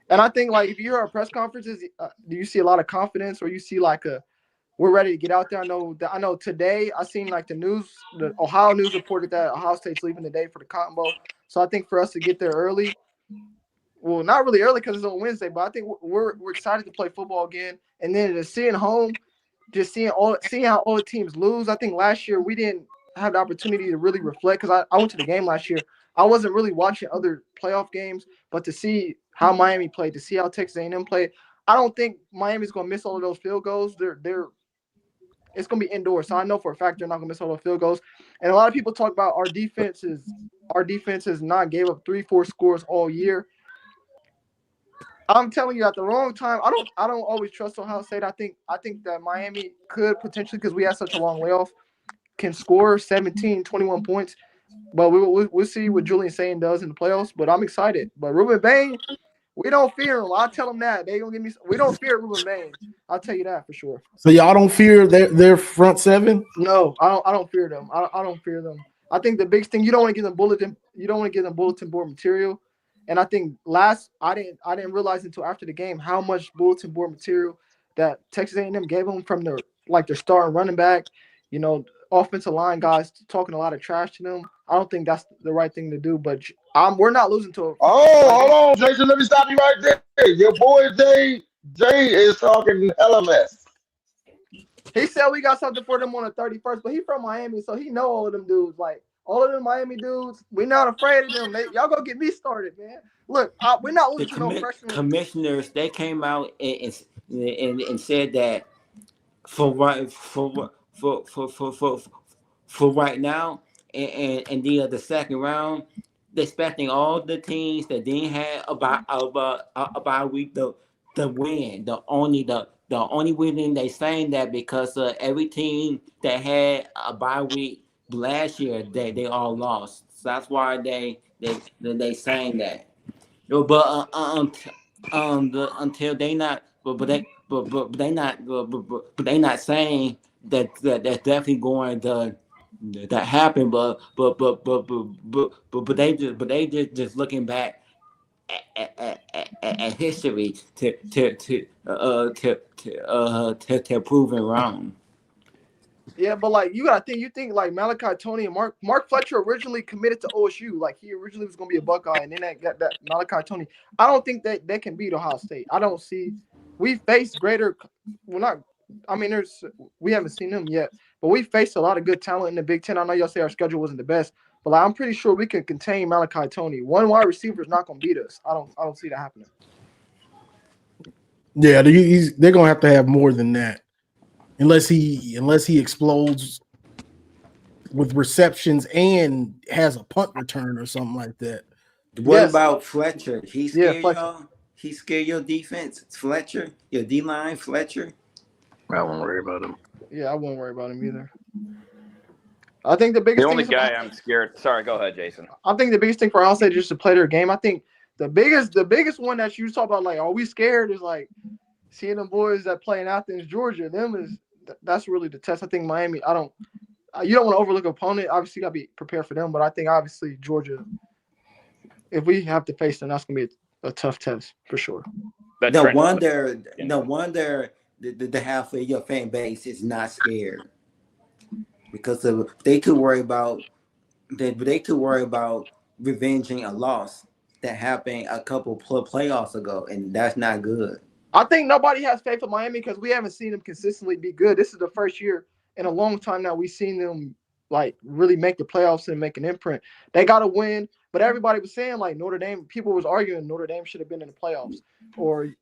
and I think like if you hear our press conferences, do you see a lot of confidence, or you see like we're ready to get out there? I know today I seen like the Ohio News reported that Ohio State's leaving today for the Cotton Bowl. So I think for us to get there early, well, not really early because it's on Wednesday, but I think we're excited to play football again. And then to see it home, just seeing how all the teams lose. I think last year we didn't have the opportunity to really reflect because I went to the game last year. I wasn't really watching other playoff games, but to see how Miami played, to see how Texas A&M played, I don't think Miami's going to miss all of those field goals. It's going to be indoors, so I know for a fact they're not going to miss all those field goals. And a lot of people talk about our defense has not gave up 3-4 scores all year. I'm telling you, at the wrong time, I don't always trust Ohio State. I think that Miami could potentially, because we had such a long layoff, can score 17, 21 points. But we'll see what Julian Sayin does in the playoffs. But I'm excited. But Ruben Bain, we don't fear him. I'll tell him that. They gonna give me. We don't fear Ruben Bain. I'll tell you that for sure. So y'all don't fear their front seven? No, I don't fear them. I don't fear them. I think the biggest thing, you don't want to give them bulletin board material. And I think I didn't realize until after the game how much bulletin board material that Texas A&M gave them from their starting running back, offensive line guys talking a lot of trash to them. I don't think that's the right thing to do. But we're not losing to. Hold on, Jason. Let me stop you right there. Your boy Jay is talking LMS. He said we got something for them on the 31st, but he from Miami, so he know all of them dudes. Like all of them Miami dudes, we not afraid of them. Y'all go get me started, man. Look, we're not losing to no freshmen. Commissioners, they came out and said that for right now and the second round, they're expecting all the teams that didn't have about week to win. The only reason they saying that because every team that had a bye week last year, they all lost. So that's why they saying that. But until they not, but they not saying that that's definitely going to that happen. But they just looking back a history to prove it wrong. Yeah, but like you think like Malachi Tony and Mark Fletcher originally committed to OSU. Like he originally was gonna be a Buckeye, and then that got that Malachi Tony. I don't think that they can beat Ohio State. I don't see. We faced greater. Well, not. I mean, we haven't seen them yet, but we faced a lot of good talent in the Big Ten. I know y'all say our schedule wasn't the best, but like, I'm pretty sure we can contain Malachi Tony. One wide receiver is not gonna beat us. I don't see that happening. Yeah, they're gonna have to have more than that, unless he explodes with receptions and has a punt return or something like that. What Yes. about Fletcher? He Yeah, scared Fletcher. y'all? He scared your defense? Fletcher? Your D-line, Fletcher? I won't worry about him. Yeah, I wouldn't worry about him either. I think the biggest The only thing guy I'm scared. Sorry, go ahead, Jason. I think the biggest thing for Ohio State is just to play their game. I think the biggest one that you talk about, like, are we scared, is like seeing them boys that play in Athens, Georgia. That's really the test. I think Miami. You don't want to overlook an opponent. Obviously, you got to be prepared for them. But I think obviously Georgia, if we have to face them, that's gonna be a tough test for sure. No wonder the half of your fan base is not scared, because they could worry about revenging a loss that happened a couple playoffs ago, and that's not good. I think nobody has faith in Miami because we haven't seen them consistently be good. This is the first year in a long time now we've seen them like really make the playoffs and make an imprint. They got to win, but everybody was saying like Notre Dame. People was arguing Notre Dame should have been in the playoffs, or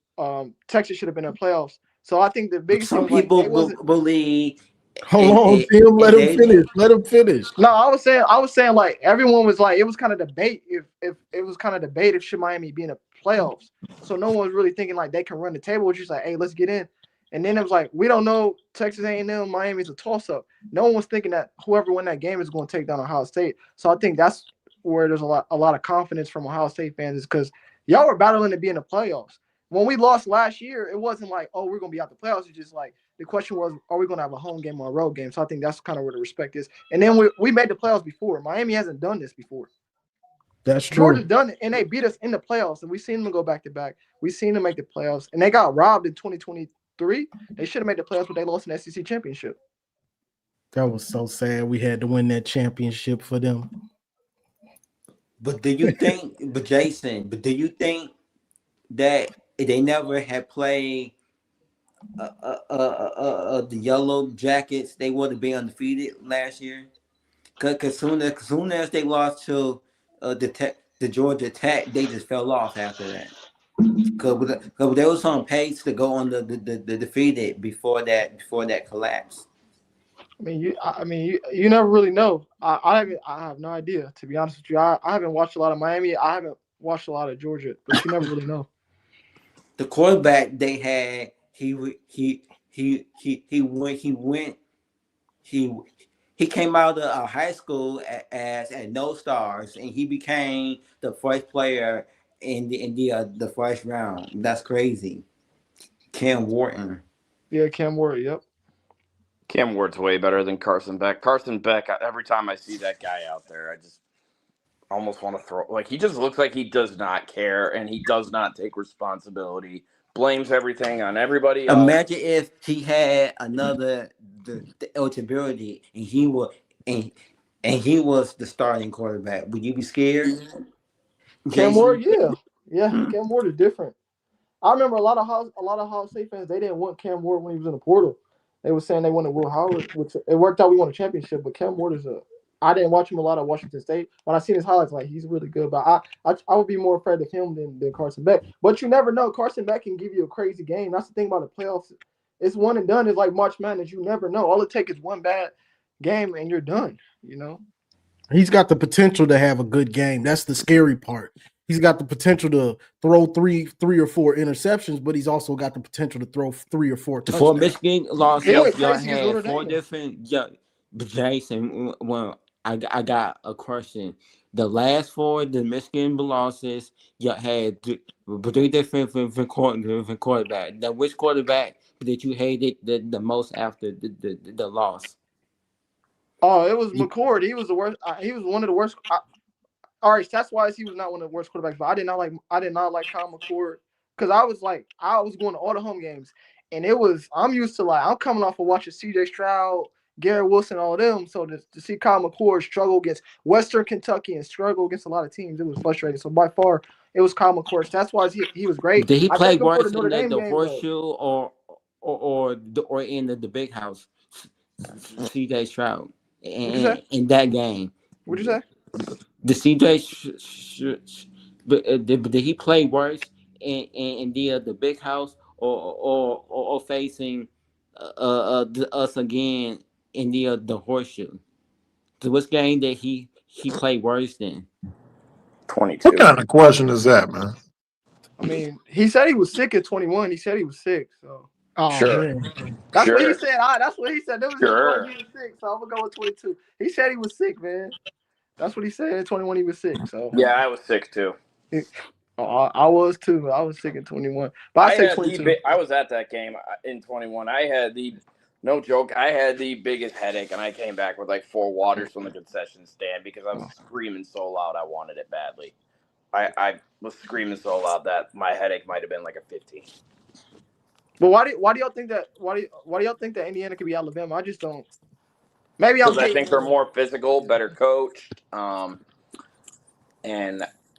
Texas should have been in the playoffs. So I think the biggest Some thing people believe. Hold on, Tim. Let him finish. Let him finish. No, I was saying like everyone was like, it was kind of debate if it was kind of debate if should Miami be in the playoffs. So no one was really thinking like they can run the table. It's just like, hey, let's get in. And then it was like, we don't know. Texas A&M, Miami's a toss-up. No one was thinking that whoever win that game is going to take down Ohio State. So I think that's where there's a lot of confidence from Ohio State fans, is because y'all were battling to be in the playoffs. When we lost last year, it wasn't like, oh, we're going to be out the playoffs. It's just like the question was, are we going to have a home game or a road game? So I think that's kind of where the respect is. And then we made the playoffs before. Miami hasn't done this before. That's true. Georgia's done it, and they beat us in the playoffs, and we've seen them go back-to-back. We've seen them make the playoffs, and they got robbed in 2023. They should have made the playoffs, but they lost an SEC championship. That was so sad. We had to win that championship for them. But do you think, do you think that if they never had played the Yellow Jackets, they would have been undefeated last year? Because soon as they lost to the Georgia Tech, they just fell off after that. Because they was on pace to go on the defeated before that collapse. I mean, you never really know. I have no idea, to be honest with you. I haven't watched a lot of Miami. I haven't watched a lot of Georgia, but you never really know. The quarterback they had, he came out of high school as no stars, and he became the first player in the first round. That's crazy. Cam Wharton. Yeah, Cam Ward. Yep. Cam Ward's way better than Carson Beck. Carson Beck, every time I see that guy out there, I just almost want to throw. Like, he just looks like he does not care, and he does not take responsibility. Blames everything on everybody else. Imagine if he had another the eligibility, and he was the starting quarterback. Would you be scared? Cam Ward, yeah. Cam Ward is different. I remember a lot of Ohio State fans, they didn't want Cam Ward when he was in the portal. They were saying they wanted Will Howard, which it worked out. We won a championship, but Cam Ward is I didn't watch him a lot at Washington State. When I seen his highlights, like, he's really good. But I would be more afraid of him than Carson Beck. But you never know. Carson Beck can give you a crazy game. That's the thing about the playoffs. It's one and done. It's like March Madness. You never know. All it takes is one bad game, and you're done, you know? He's got the potential to have a good game. That's the scary part. He's got the potential to throw three or four interceptions, but he's also got the potential to throw 3 or 4 touchdowns. Before Michigan lost, y'all had 4 Dame. different. Yeah, but Jason, well, I got a question. The last 4, the Michigan losses, y'all had 3 different quarterbacks. Now, which quarterback did you hate the most after the loss? Oh, it was McCord. He was the worst. He was one of the worst. all right, stats wise, he was not one of the worst quarterbacks, but I did not like Kyle McCord because I was going to all the home games, and I'm used to I'm coming off of watching C.J. Stroud, Garrett Wilson, all of them. So to see Kyle McCord struggle against Western Kentucky and struggle against a lot of teams, it was frustrating. So by far, it was Kyle McCord. Stats wise, he was great. Did he I play picked him for worse the in Notre Dame the game, but horseshoe or in the big house? C.J. Stroud what'd you say? in that game. What'd you say? The CJ, did he play worse in the big house or facing us again in the horseshoe? So which game did he play worse than? 22. What kind of question is that, man? I mean, he said he was sick at 21. He said he was sick, so. Oh Sure. man. That's Sure. what he said. That's what he said. That was his Sure. point. He was sick, so I'm gonna go with 22. He said he was sick, man. That's what he said. At 21, he was sick. So Yeah, I was sick too. I was too. I was sick at 21, but I said 22. I was at that game in 21. I had no joke. I had the biggest headache, and I came back with like 4 waters from the concession stand because I was screaming so loud. I wanted it badly. I was screaming so loud that my headache might have been like a 15. But why do y'all think that? Why do y'all think that Indiana could be Alabama? I just don't. Maybe I'm. Because I think they're more physical, better coached, and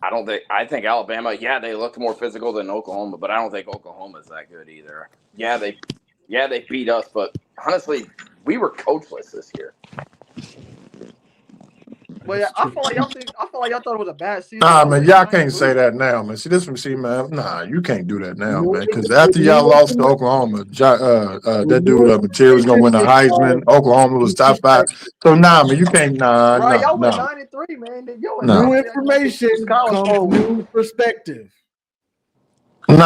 I think Alabama. Yeah, they look more physical than Oklahoma, but I don't think Oklahoma's that good either. Yeah, they beat us, but honestly, we were coachless this year. But yeah, I feel like y'all thought it was a bad season. Nah, man, y'all can't say that now, man. See, man. Nah, you can't do that now, man. Because after y'all lost to Oklahoma, that dude Material was gonna win the Heisman. Oklahoma was top 5. So nah, man, you can't. Right, y'all went Nah. 9-3, man. New information comes new perspective. Yes.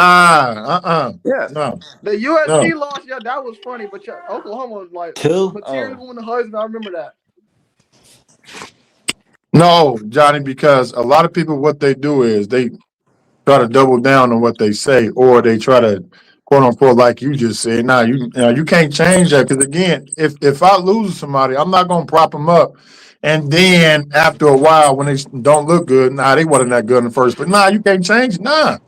No. The USC loss, yeah, that was funny, but Oklahoma was like 2. Material won the Heisman. I remember that. No, Johnny, because a lot of people, what they do is they try to double down on what they say, or they try to, quote unquote, like you just said. Nah, you can't change that because again, if I lose somebody, I'm not gonna prop them up, and then after a while, when they don't look good, they wasn't that good in the first place. Nah, you can't change. Nah,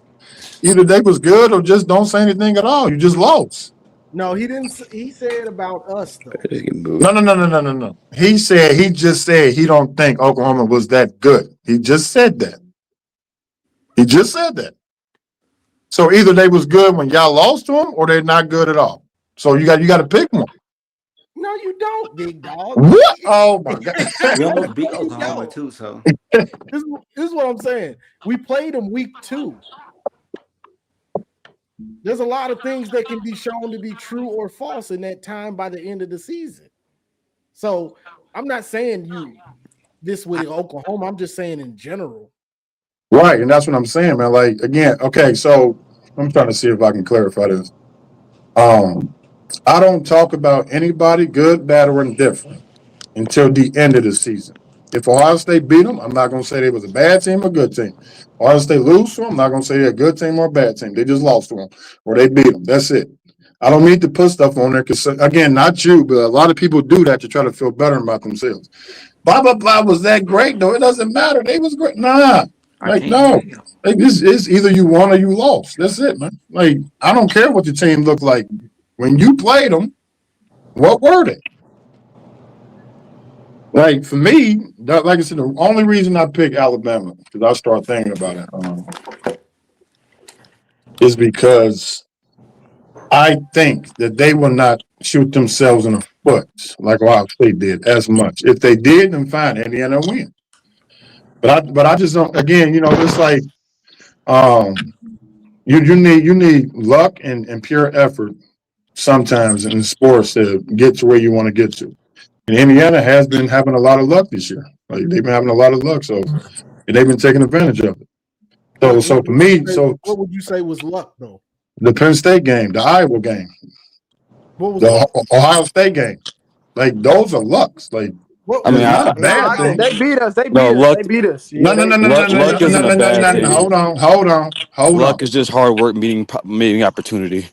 either they was good or just don't say anything at all. You just lost. No, he didn't. He said about us though. No. He just said he don't think Oklahoma was that good. He just said that. So either they was good when y'all lost to them, or they're not good at all. So you got to pick one. No, you don't, big dog. What? Oh my God! We almost beat Oklahoma too. So this is what I'm saying. We played them week 2. There's a lot of things that can be shown to be true or false in that time by the end of the season. So I'm not saying you this with Oklahoma. I'm just saying in general. Right, and that's what I'm saying, man. Like again, okay. So I'm trying to see if I can clarify this. I don't talk about anybody good, bad, or indifferent until the end of the season. If Ohio State beat them, I'm not going to say they was a bad team or good team. Ohio State lose to them, I'm not going to say they're a good team or a bad team. They just lost to them or they beat them. That's it. I don't need to put stuff on there because, again, not you, but a lot of people do that to try to feel better about themselves. Blah, blah, blah was that great? No, it doesn't matter. They was great. Nah. Like, no. Like, this is either you won or you lost. That's it, man. Like, I don't care what your team looked like. When you played them, what were they? Like, for me, like I said, the only reason I pick Alabama, because I start thinking about it, is because I think that they will not shoot themselves in the foot like Ohio State did as much. If they did, then fine, Indiana win. But I just don't. Again, it's like you need luck and pure effort sometimes in sports to get to where you want to get to. And Indiana has been having a lot of luck this year. Like they've been having a lot of luck, so they've been taking advantage of it. So for me, what would you say was luck though? The Penn State game, the Iowa game, the Ohio State game, like those are lucks. Like not a bad thing. They beat us. They beat us. No. Luck isn't a bad thing. Hold on. Luck is just hard work meeting opportunity.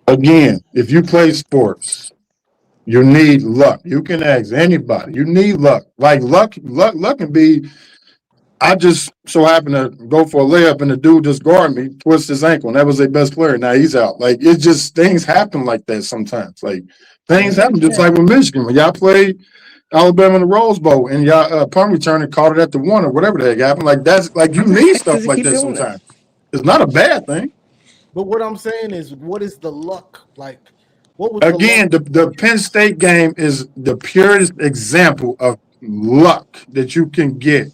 Again, if you play sports, you need luck. You can ask anybody. You need luck. Like luck can be I just so happened to go for a layup and the dude just guarded me, twist his ankle, and that was their best player. Now he's out. Like it just things happen like that sometimes. Like things happen just like with Michigan when y'all played Alabama in the Rose Bowl and y'all punt returner caught it at the one or whatever the heck happened. Like that's like you need stuff Texas like keep that doing sometimes. it. It's not a bad thing. But what I'm saying is, what is the luck like? What was the luck? Again, the Penn State game is the purest example of luck that you can get.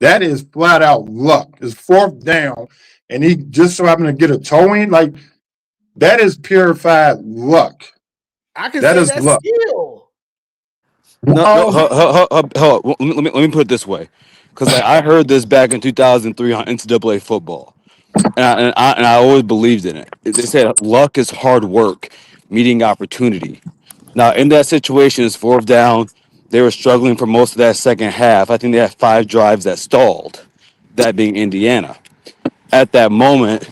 That is flat out luck. It's fourth down, and he just so happened to get a toe in. Like that is purified luck. I can That say is that's luck. skill. No, no, Um, let me put it this way, because like I heard this back in 2003 on NCAA football, and I always believed in it. They said luck is hard work meeting opportunity. Now in that situation, it's fourth down. They were struggling for most of that second half. I think they had 5 drives that stalled. That being Indiana. At that moment,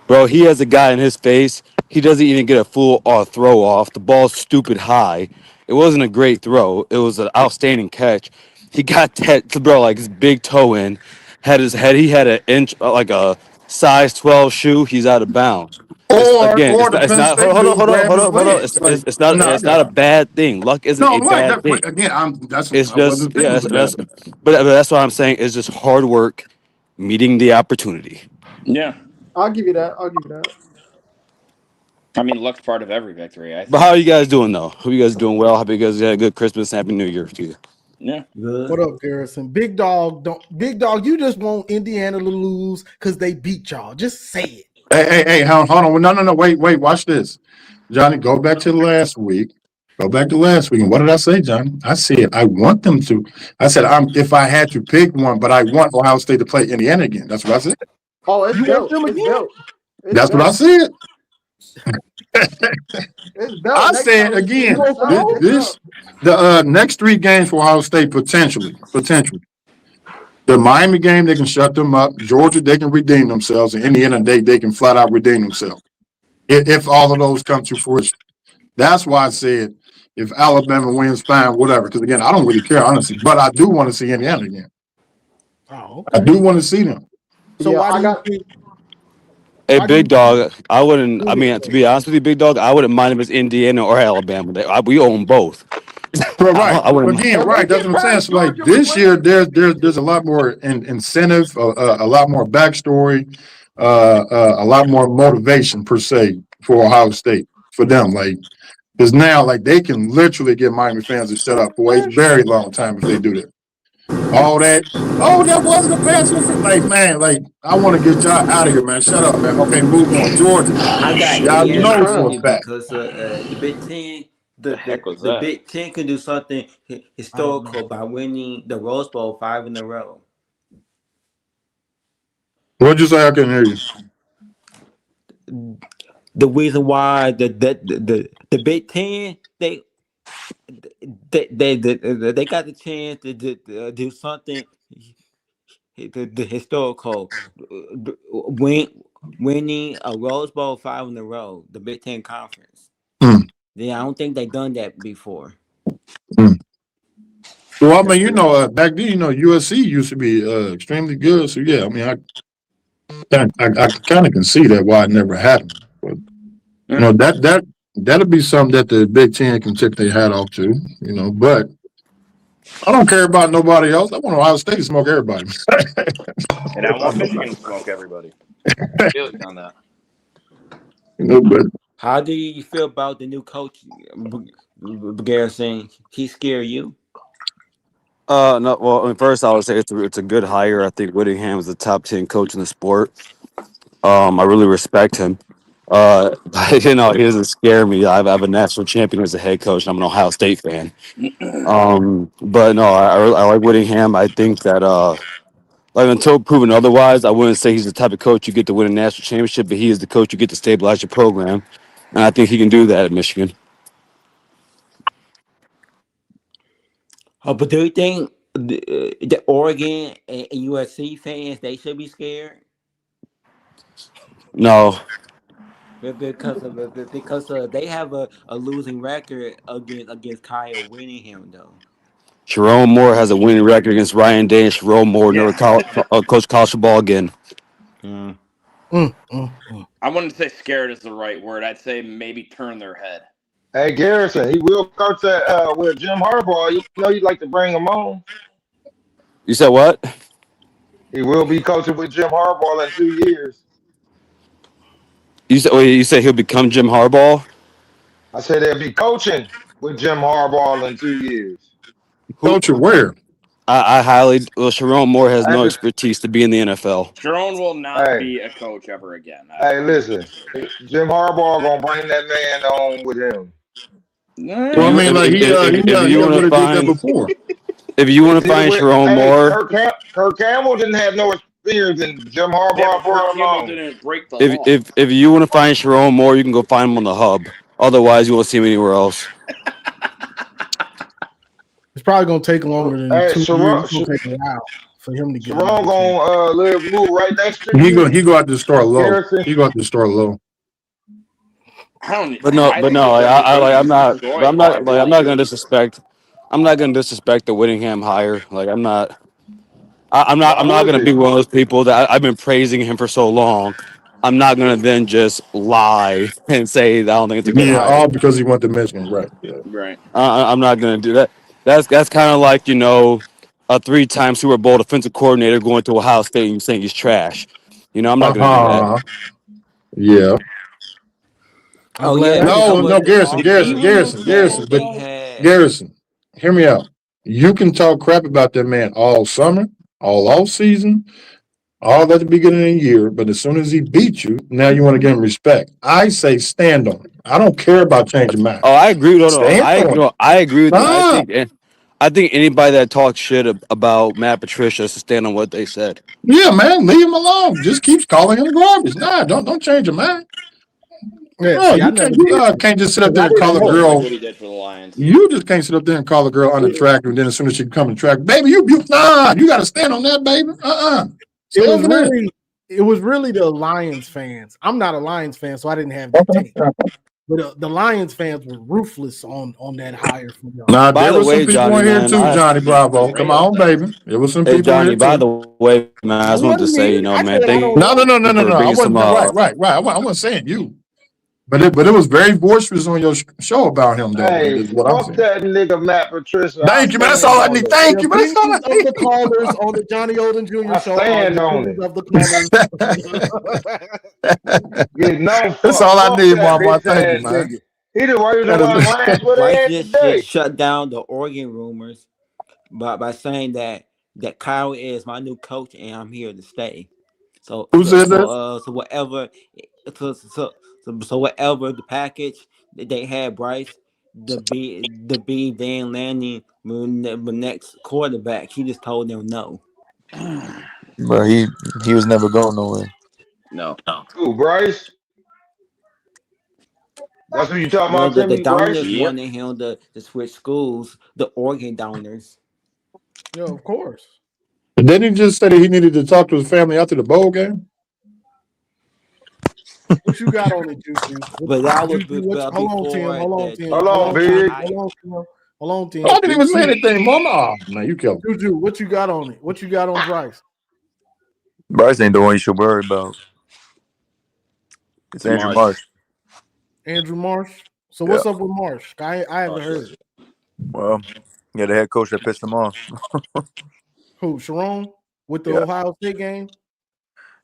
bro, he has a guy in his face. He doesn't even get a full throw off. The ball's stupid high. It wasn't a great throw. It was an outstanding catch. He got that, bro, like his big toe in. Had his head. He had an inch, like a size 12 shoe. He's out of bounds. It's again. or the It's Penn not. State Hold on. dude Hold on. grabbed Hold his on. Hold on. leg. Like, It's not. no, I It's got not a you. bad thing. Luck isn't No, a right. bad thing. Again, It's I wasn't just saying it yeah. was a bad thing. But that's what I'm saying. It's just hard work meeting the opportunity. Yeah. I'll give you that. I'll give you that. I mean, luck's part of every victory, I But how think. are you guys doing though? Hope you guys doing well. Hope you guys had a good Christmas and Happy New Year to you. Yeah. What Good. up, Garrison? Big dog, don't Big dog. You just want Indiana to lose because they beat y'all. Just say it. Hey, hold on. No. Wait. Watch this, Johnny. Go back to last week. Go back to last week. And what did I say, Johnny? I said I want them to. I said if I had to pick one, but I want Ohio State to play Indiana again. That's what I said. Oh, it's You want built. them It's again? built. It's That's what I built. said. It's built. I Next said time You again. want it's some up. more? It's up. The next 3 games for Ohio State potentially. The Miami game they can shut them up. Georgia they can redeem themselves, and Indiana they can flat out redeem themselves if all of those come to fruition. That's why I said if Alabama wins, fine, whatever. Because again, I don't really care honestly, but I do want to see Indiana again. Oh, I okay. do want to see them. So Yeah, why do I you got. think? Hey, Why do big you think? dog. I wouldn't. Go I ahead, mean, to bro. be honest with you, big dog, I wouldn't mind if it's Indiana or Alabama. We own both. But right I wouldn't. again, Don't right. make That's it what I'm saying. past So like Georgia with this year, Wayne. there's a lot more incentive, a lot more backstory, a lot more motivation per se for Ohio State for them. Like because now, like they can literally get Miami fans to shut up for a very long time if they do that. All that. Oh, that wasn't a pass interference. Like man, like I want to get y'all out of here, man. Shut up, man. Okay, move on. Georgia, I got y'all It's Indiana know over for time. a you fact. because the Big Ten, The heck was the that? Big Ten can do something I don't know. historical by winning the Rose Bowl 5 in a row. What'd you say? I couldn't hear you. The reason why the Big Ten they got the chance to do something the historical win, winning a Rose Bowl 5 in a row, the Big Ten Conference. Mm, Yeah, I don't think they done that before. mm. Well, I mean, back then, USC used to be extremely good. So yeah, I mean, I kind of can see that why it never happened. But Yeah. that'll be something that the Big Ten can tip their hat off to. But I don't care about nobody else. I want Ohio State to smoke everybody. And I want Michigan to smoke everybody. Feelings on that. But How do you feel about the new coach, Garrison? He scare you? No. Well, I mean, first I would say it's a good hire. I think Whittingham is the top 10 coach in the sport. I really respect him. But, he doesn't scare me. I have a national champion as a head coach, and I'm an Ohio State fan. But no, I like Whittingham. I think that like until proven otherwise, I wouldn't say he's the type of coach you get to win a national championship, but he is the coach you get to stabilize your program, and I think he can do that at Michigan. But do you think the Oregon and USC fans they should be scared? No, Because they have a losing record against Kyle Whittingham though. Jerome Moore has a winning record against Ryan Day, and Jerome Moore never coached college football again. Mm, mm. I wouldn't say scared is the right word. I'd say maybe turn their head. Hey, Garrison, he will coach at with Jim Harbaugh. You know, you'd like to bring him on. You said what? He will be coaching with Jim Harbaugh in 2 years. You said he'll become Jim Harbaugh? I said they'll be coaching with Jim Harbaugh in 2 years. Coaching where? I highly well. Jerome Moore has I no just, expertise to be in the NFL. Jerome will not hey, be a coach ever again. hey, listen, Jim Harbaugh gonna bring that man on with him. If Well, I you mean, like if you want would to have did that find before. if you want He to did it find with Jerome Moore, Kirk Campbell didn't have no experience, and Jim Yeah, Harbaugh but Kirk brought him Campbell on. didn't break the if law. if you want to find Jerome Moore, you can go find him on the hub. Otherwise, you won't see him anywhere else. It's probably gonna take longer than Hey, 2 years. It's gonna take a while for him to get Sharon another chance. gonna move right next to He you. go out to start low. Garrison. He go out to start low. But no, I but think no, he's gonna be like, I'm not. destroyed But I'm by not like I'm not White. gonna disrespect. I'm not gonna disrespect the Whittingham hire. Like I'm not. I'm not. Why I'm not would gonna be you? one of those people that I've been praising him for so long. I'm not gonna then just lie and say that I don't think it's a good Yeah, hire. all because he went to Michigan, right? Yeah. Right. I'm not gonna do that. That's kind of like a 3-time Super Bowl defensive coordinator going to Ohio State and saying he's trash. I'm not gonna do that. Yeah. I'm Oh glad yeah, I didn't No, come no, up with Garrison, all Did you Garrison, that. hear him Garrison, say Garrison. But they had. Garrison, hear me out. You can talk crap about that man all summer, all off season, all at the beginning of the year, but as soon as he beats you, now you want to give him respect. I say stand on it. I don't care about changing minds. Oh, I agree. No, no, Stand on it. I agree with you. Nah. I think anybody that talks shit about Matt Patricia should stand on what they said. Yeah, man, leave him alone. Just keeps calling him garbage. Nah, don't change your mind. Yeah, No, see, I you never can't. did that Can't just sit up because there I and didn't call a That's know. perfect girl. what he did for the Lions. You just can't sit up there and call a girl unattractive, and then as soon as she come attractive, baby, you nah, you got to stand on that, baby. It was Stand on really the Lions fans. I'm not a Lions fan, so I didn't have that take. But the Lions fans were ruthless on that hire from y'all. Nah, By there the were some way, people Johnny, in here man, too, Johnny Bravo. Come on, baby. There were some hey people Johnny. here By too. the way, man, I It just wanted to wasn't say, me. I man, said I thank don't No, no, know. no, no, you no, for no. I bringing some. wasn't right. I wasn't saying you, but it was very boisterous on your show about him, though. Hey, Is what I'm fuck saying. that nigga Matt Patricia. I Thank you, man. That's stand all I on need. it. Thank The you, man. That's all I opinions of the callers on the Johnny Olden Jr. I show are the stand on opinions it. of the callers. Yeah, no, That's fuck, all I fuck need, that Mama. bitch Thank you, ass man. nigga. He the reason That why is- Lions where they Bryce at today. just shut down the Oregon rumors by saying that Kyle is my new coach and I'm here to stay. So Who so said so that? uh so whatever so whatever the package that they had Bryce the be Dan Lanning the next quarterback, he just told them no. But he was never going nowhere. No. Who, Bryce? That's who you talking Well, about, the Timmy? Bryce? Downers Yep. wanted him to switch schools, the Oregon Downers. Yeah, of course. Didn't he just say that he needed to talk to his family after the bowl game? What you got on it, Juju? But that was Juju, hold on, Tim. before Hold on, the Tim. Hold Hold on, on, Patricia Tim. Big. hire. Hold on, Tim. Hold on, Tim. I didn't even say anything, Mama. Oh, man, you killed me. Juju, what you got on it? What you got on Bryce? Bryce ain't the one you should worry about. It's Andrew Marsh. Andrew Marsh. So Yeah. what's up with Marsh? I haven't heard. Well, yeah, the head coach that pissed him off. Who? Sharon with the Yeah. Ohio State game?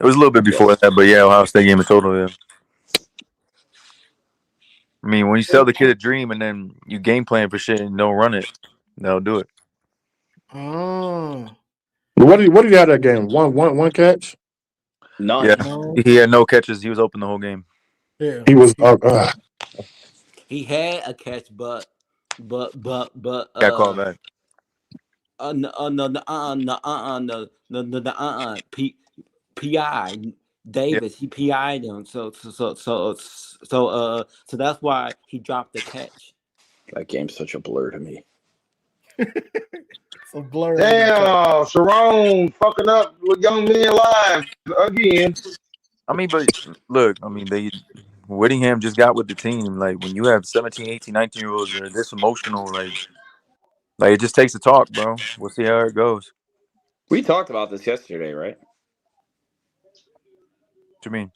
It was a little bit before that, but yeah, Ohio State game in total. Yeah. I mean, when you sell the kid a dream and then you game plan for shit and don't run it, they'll do it. Oh. What did he have that game? One catch? None. Yeah, No. he had no catches. He was open the whole game. Yeah. He was. He had a catch, but Got called back. PI Davis, he PI'd him, so that's why he dropped the catch. That game's such a blur to me. It's a blur. Damn, Sharon fucking up with young men lives again. I mean, but look, I mean, Whittingham just got with the team. Like, when you have 17, 18, 19-year-olds that are this emotional, like, Like it just takes a talk, bro. We'll see how it goes. We talked about this yesterday, right? What you mean?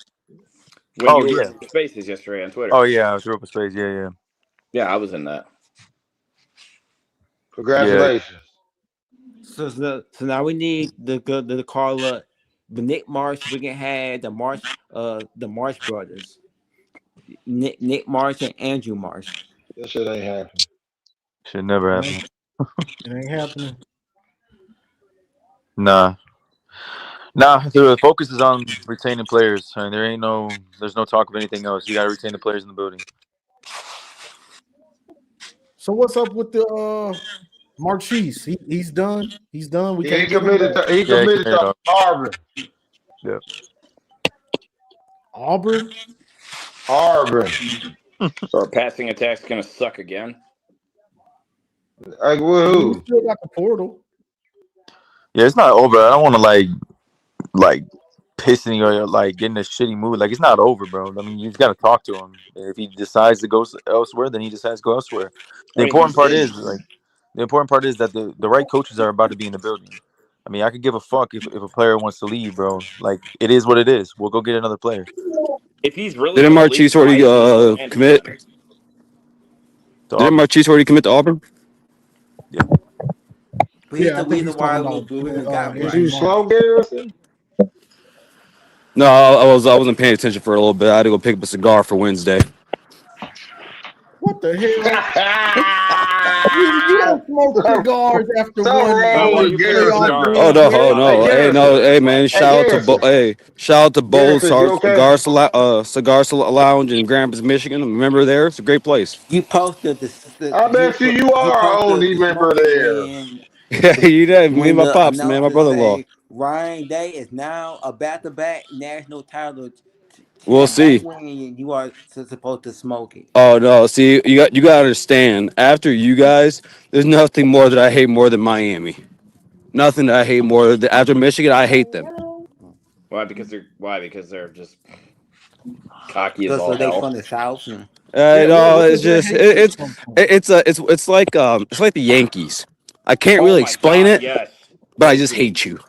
When Oh you were yeah. in Spaces yesterday on Twitter. Oh yeah. I threw up a space. Yeah. Yeah, I was in that. Congratulations. So now we need the call up the Nick Marsh. We can have the Marsh brothers, Nick Marsh and Andrew Marsh. That shit ain't happening. Should never It happen. ain't happening. Nah. The focus is on retaining players. I mean, there's no talk of anything else. You got to retain the players in the building. So what's up with the Marchese? He's done. He's done. We He can't get him committed back. to, he committed to Auburn. Yeah. Auburn. Or passing attack's gonna suck again. Like We who? still got the portal. Yeah, it's not over. I don't want to like pissing or like getting a shitty mood. Like it's not over, bro. I mean, you just got to talk to him. If he decides to go elsewhere, then he just has to go elsewhere. The important part is that the right coaches are about to be in the building. I mean, I could give a fuck if a player wants to leave, bro. Like it is what it is. We'll go get another player. If he's really Didn't gonna Marchese leave, already commit? Didn't Marchese already commit to Auburn? Yeah. He's I the think reason he's why talking we about, got Is Andrew you Marsh. slow, Garrison? No, I wasn't paying attention for a little bit. I had to go pick up a cigar for Wednesday. What the hell? You don't smoke cigars after Something wrong one with playoff Garrison, bro. win, Oh no, hey man, shout out to Bowles Garrison, you okay? Cigar Lounge in Grand Rapids, Michigan. I'm a member there. It's a great place. You posted I bet you are only member there. You know, me and my the pops, man, my announcers brother-in-law. say Ryan Day is now a back-to-back national title. We'll And see. that's when you are supposed to smoke it. Oh no, see, you got to understand. After you guys, there's nothing more that I hate more than Miami. Nothing that I hate more than after Michigan. I hate them. Why? Because they're just cocky as all So they hell. from the South. No, where it's does just that hate come from? it's like the Yankees. I can't really explain it, Yes. but I just hate you.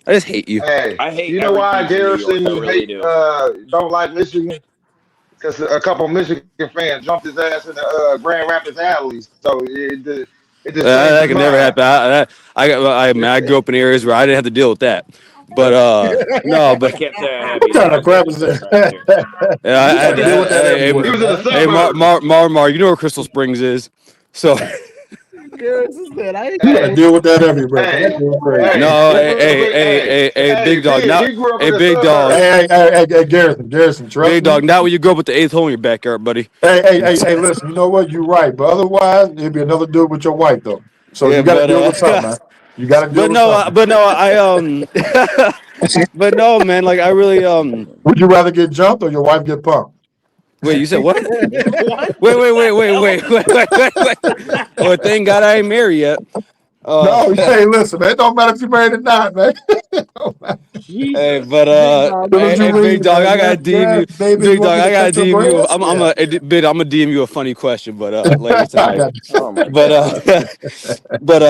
I just hate you. Hey, I hate you know why every team from New York, Garrison I really do. don't like Michigan? Because a couple Michigan fans jumped his ass in the Grand Rapids alleys, so it just changed That his could never mind. happen. I grew up in areas where I didn't have to deal with that. But no, I but can't say I have What either. kind of crap is that? yeah, You got to deal with that everywhere. He was in the hey, suburbs. Mar, you know where Crystal Springs is, so. Garrison said, I ain't You got to deal with that everywhere. Hey, That's real crazy. No, hey, big dog. Now, he grew up hey, in the big dog. suburbs. Hey, Garrison, trust Big me. dog. Not when you grow up with the eighth hole in your backyard, buddy. Hey, listen, you know what? You're right, but otherwise, it'd be another dude with your wife, though. So Yeah, you got to but, deal with something, man. You got to deal with something. but no, man. Like I really Would you rather get jumped or your wife get pumped? Wait, you said what? What? Wait. Well, thank God I ain't married yet. No, hey, listen, man. It don't matter if you're married or not, man. Hey, but Hey, big dog, I gotta DM you. baby, Big dog, I gotta cut your DM you. grass? I'm gonna DM you a funny question, but later tonight. Oh my But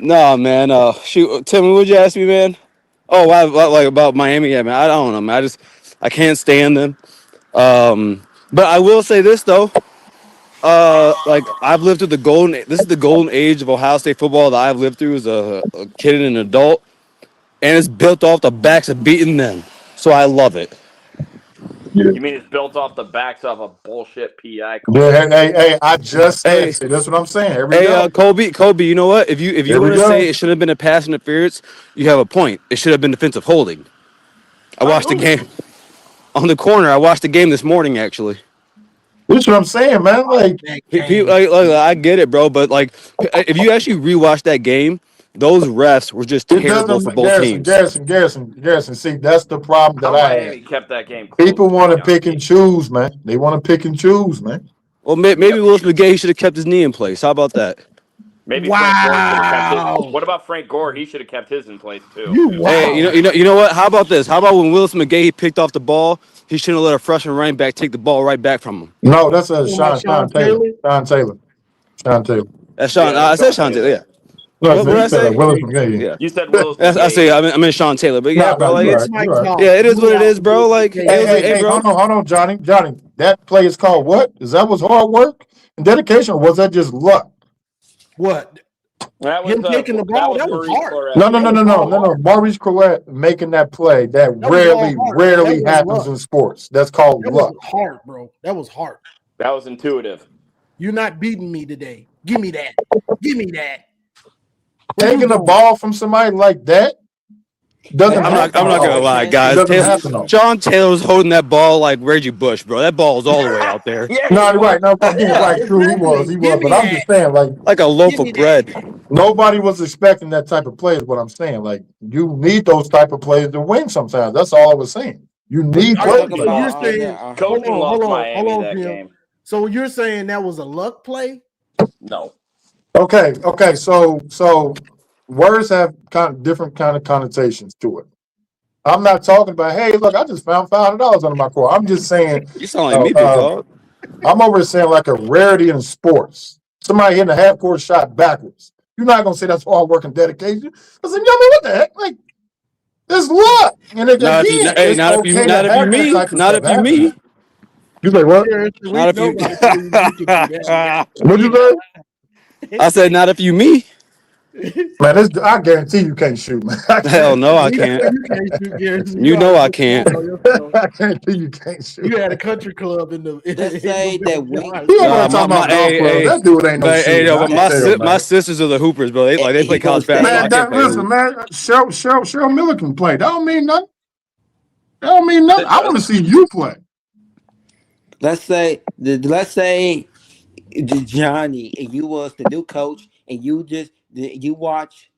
nah, man. Shoot, Tim, what'd you ask me, man? Oh, like about Miami? Yeah, man. I don't know, man. I can't stand them. But I will say this though. Like I've lived through this is the golden age of Ohio State football that I've lived through as a kid and an adult, and it's built off the backs of beating them. So I love it. You mean it's built off the backs of a bullshit PI call? Yeah, hey, I just said, see, that's what I'm saying. Here we go. Kobe, you know what? If you want to say it should have been a pass interference, you have a point. It should have been defensive holding. I watched the game on the corner. I watched the game this morning, actually. That's what I'm saying, man. Like, I get it, bro. But like, if you actually rewatch that game, those refs were just terrible for both teams. Garrison. See, that's the problem that I Miami have. kept that game close. People want to pick and choose, man. They want to pick and choose, man. Well, maybe Willis McGahee should have kept his knee in place. How about that? Maybe Frank Gore should have kept his. What about Frank Gore? He should have kept his in place too. Hey, you know what? How about this? How about when Willis McGahee picked off the ball, he shouldn't have let a freshman running back take the ball right back from him. No, that's Sean Taylor. Sean Taylor. That's Sean. Yeah, I said Sean Sean Taylor. Taylor. Yeah. No, What so did you I said say? Willis McGahee. Yeah. You said Willis I say McGahee. I mean Sean Taylor, but yeah, No, bro. no, Like you're That's right. it's Mike You're right. Jones. yeah, it is You what it out is, bro. Willis Like McGahee. Hey, hey, hey, hey, hey, bro. hold on, Johnny. Johnny, that play is called what? Is that was hard work and dedication, or was that just luck? What? That was Him taking the that ball, was that was Maurice hard. Claret. No, no, That no, Yeah. was no, no, all no, no. hard. Maurice Collette making that play that That was all rarely, hard, bro. That rarely wasn't happens luck. in sports. That's called That was luck. hard, bro. That was hard. That was intuitive. You're not beating me today. Give me that. Give me that. Where you Taking the going? ball from somebody like that doesn't That's happen I'm not gonna often. lie, It guys. doesn't happen often. Sean Taylor's holding that ball like Reggie Bush, bro. That ball is all the way out there, Yeah, No, he you're was. right. No, yeah, Yeah, right. True, he exactly. was. Give me But I'm that. just saying, like, like a loaf Give me of that. bread. nobody was expecting that type of play. Is what I'm saying. Like, you need those type of plays to win. Sometimes that's all I was saying. You need Are, plays talk like so that. you're about saying, Coaching hold lost on, Miami that Jim. game. So you're saying that was a luck play? No. Okay, okay. So words have kind of different kind of connotations to it. I'm not talking about, hey, look, I just found $500 under my car. I'm just saying, You sound like uh, me, big uh, dog. I'm over here saying like a rarity in sports. Somebody hitting a half court shot backwards. You're not gonna say that's hard work and dedication. I said, yo, man, what the heck? Like, it's luck. And again, Not if you, hey, it's okay to not if you have that me, type of not stuff if you happen. me, You say what? Yeah, we not if know you. not if you can do that. What'd you say? I said not if you me. Man, I guarantee you can't shoot, man. I Hell no, I We know can't. you can't shoot, Garrison. You You know how know to I put the can't. on yourself. I guarantee you can't shoot. You had a country club in the Let's in say the that Wink. He over backyard. there talking about golf Hey, clubs. hey, That dude ain't no but hey, shooter. no, I but can tell, my man. sisters are the hoopers, bro. They play He gonna college basketball. say I Man, can't that play listen, hoop. man. Cheryl Miller can play. That don't mean nothing. That don't mean nothing. It I want to does. see you play. let's say Johnny and you was the new coach and you watch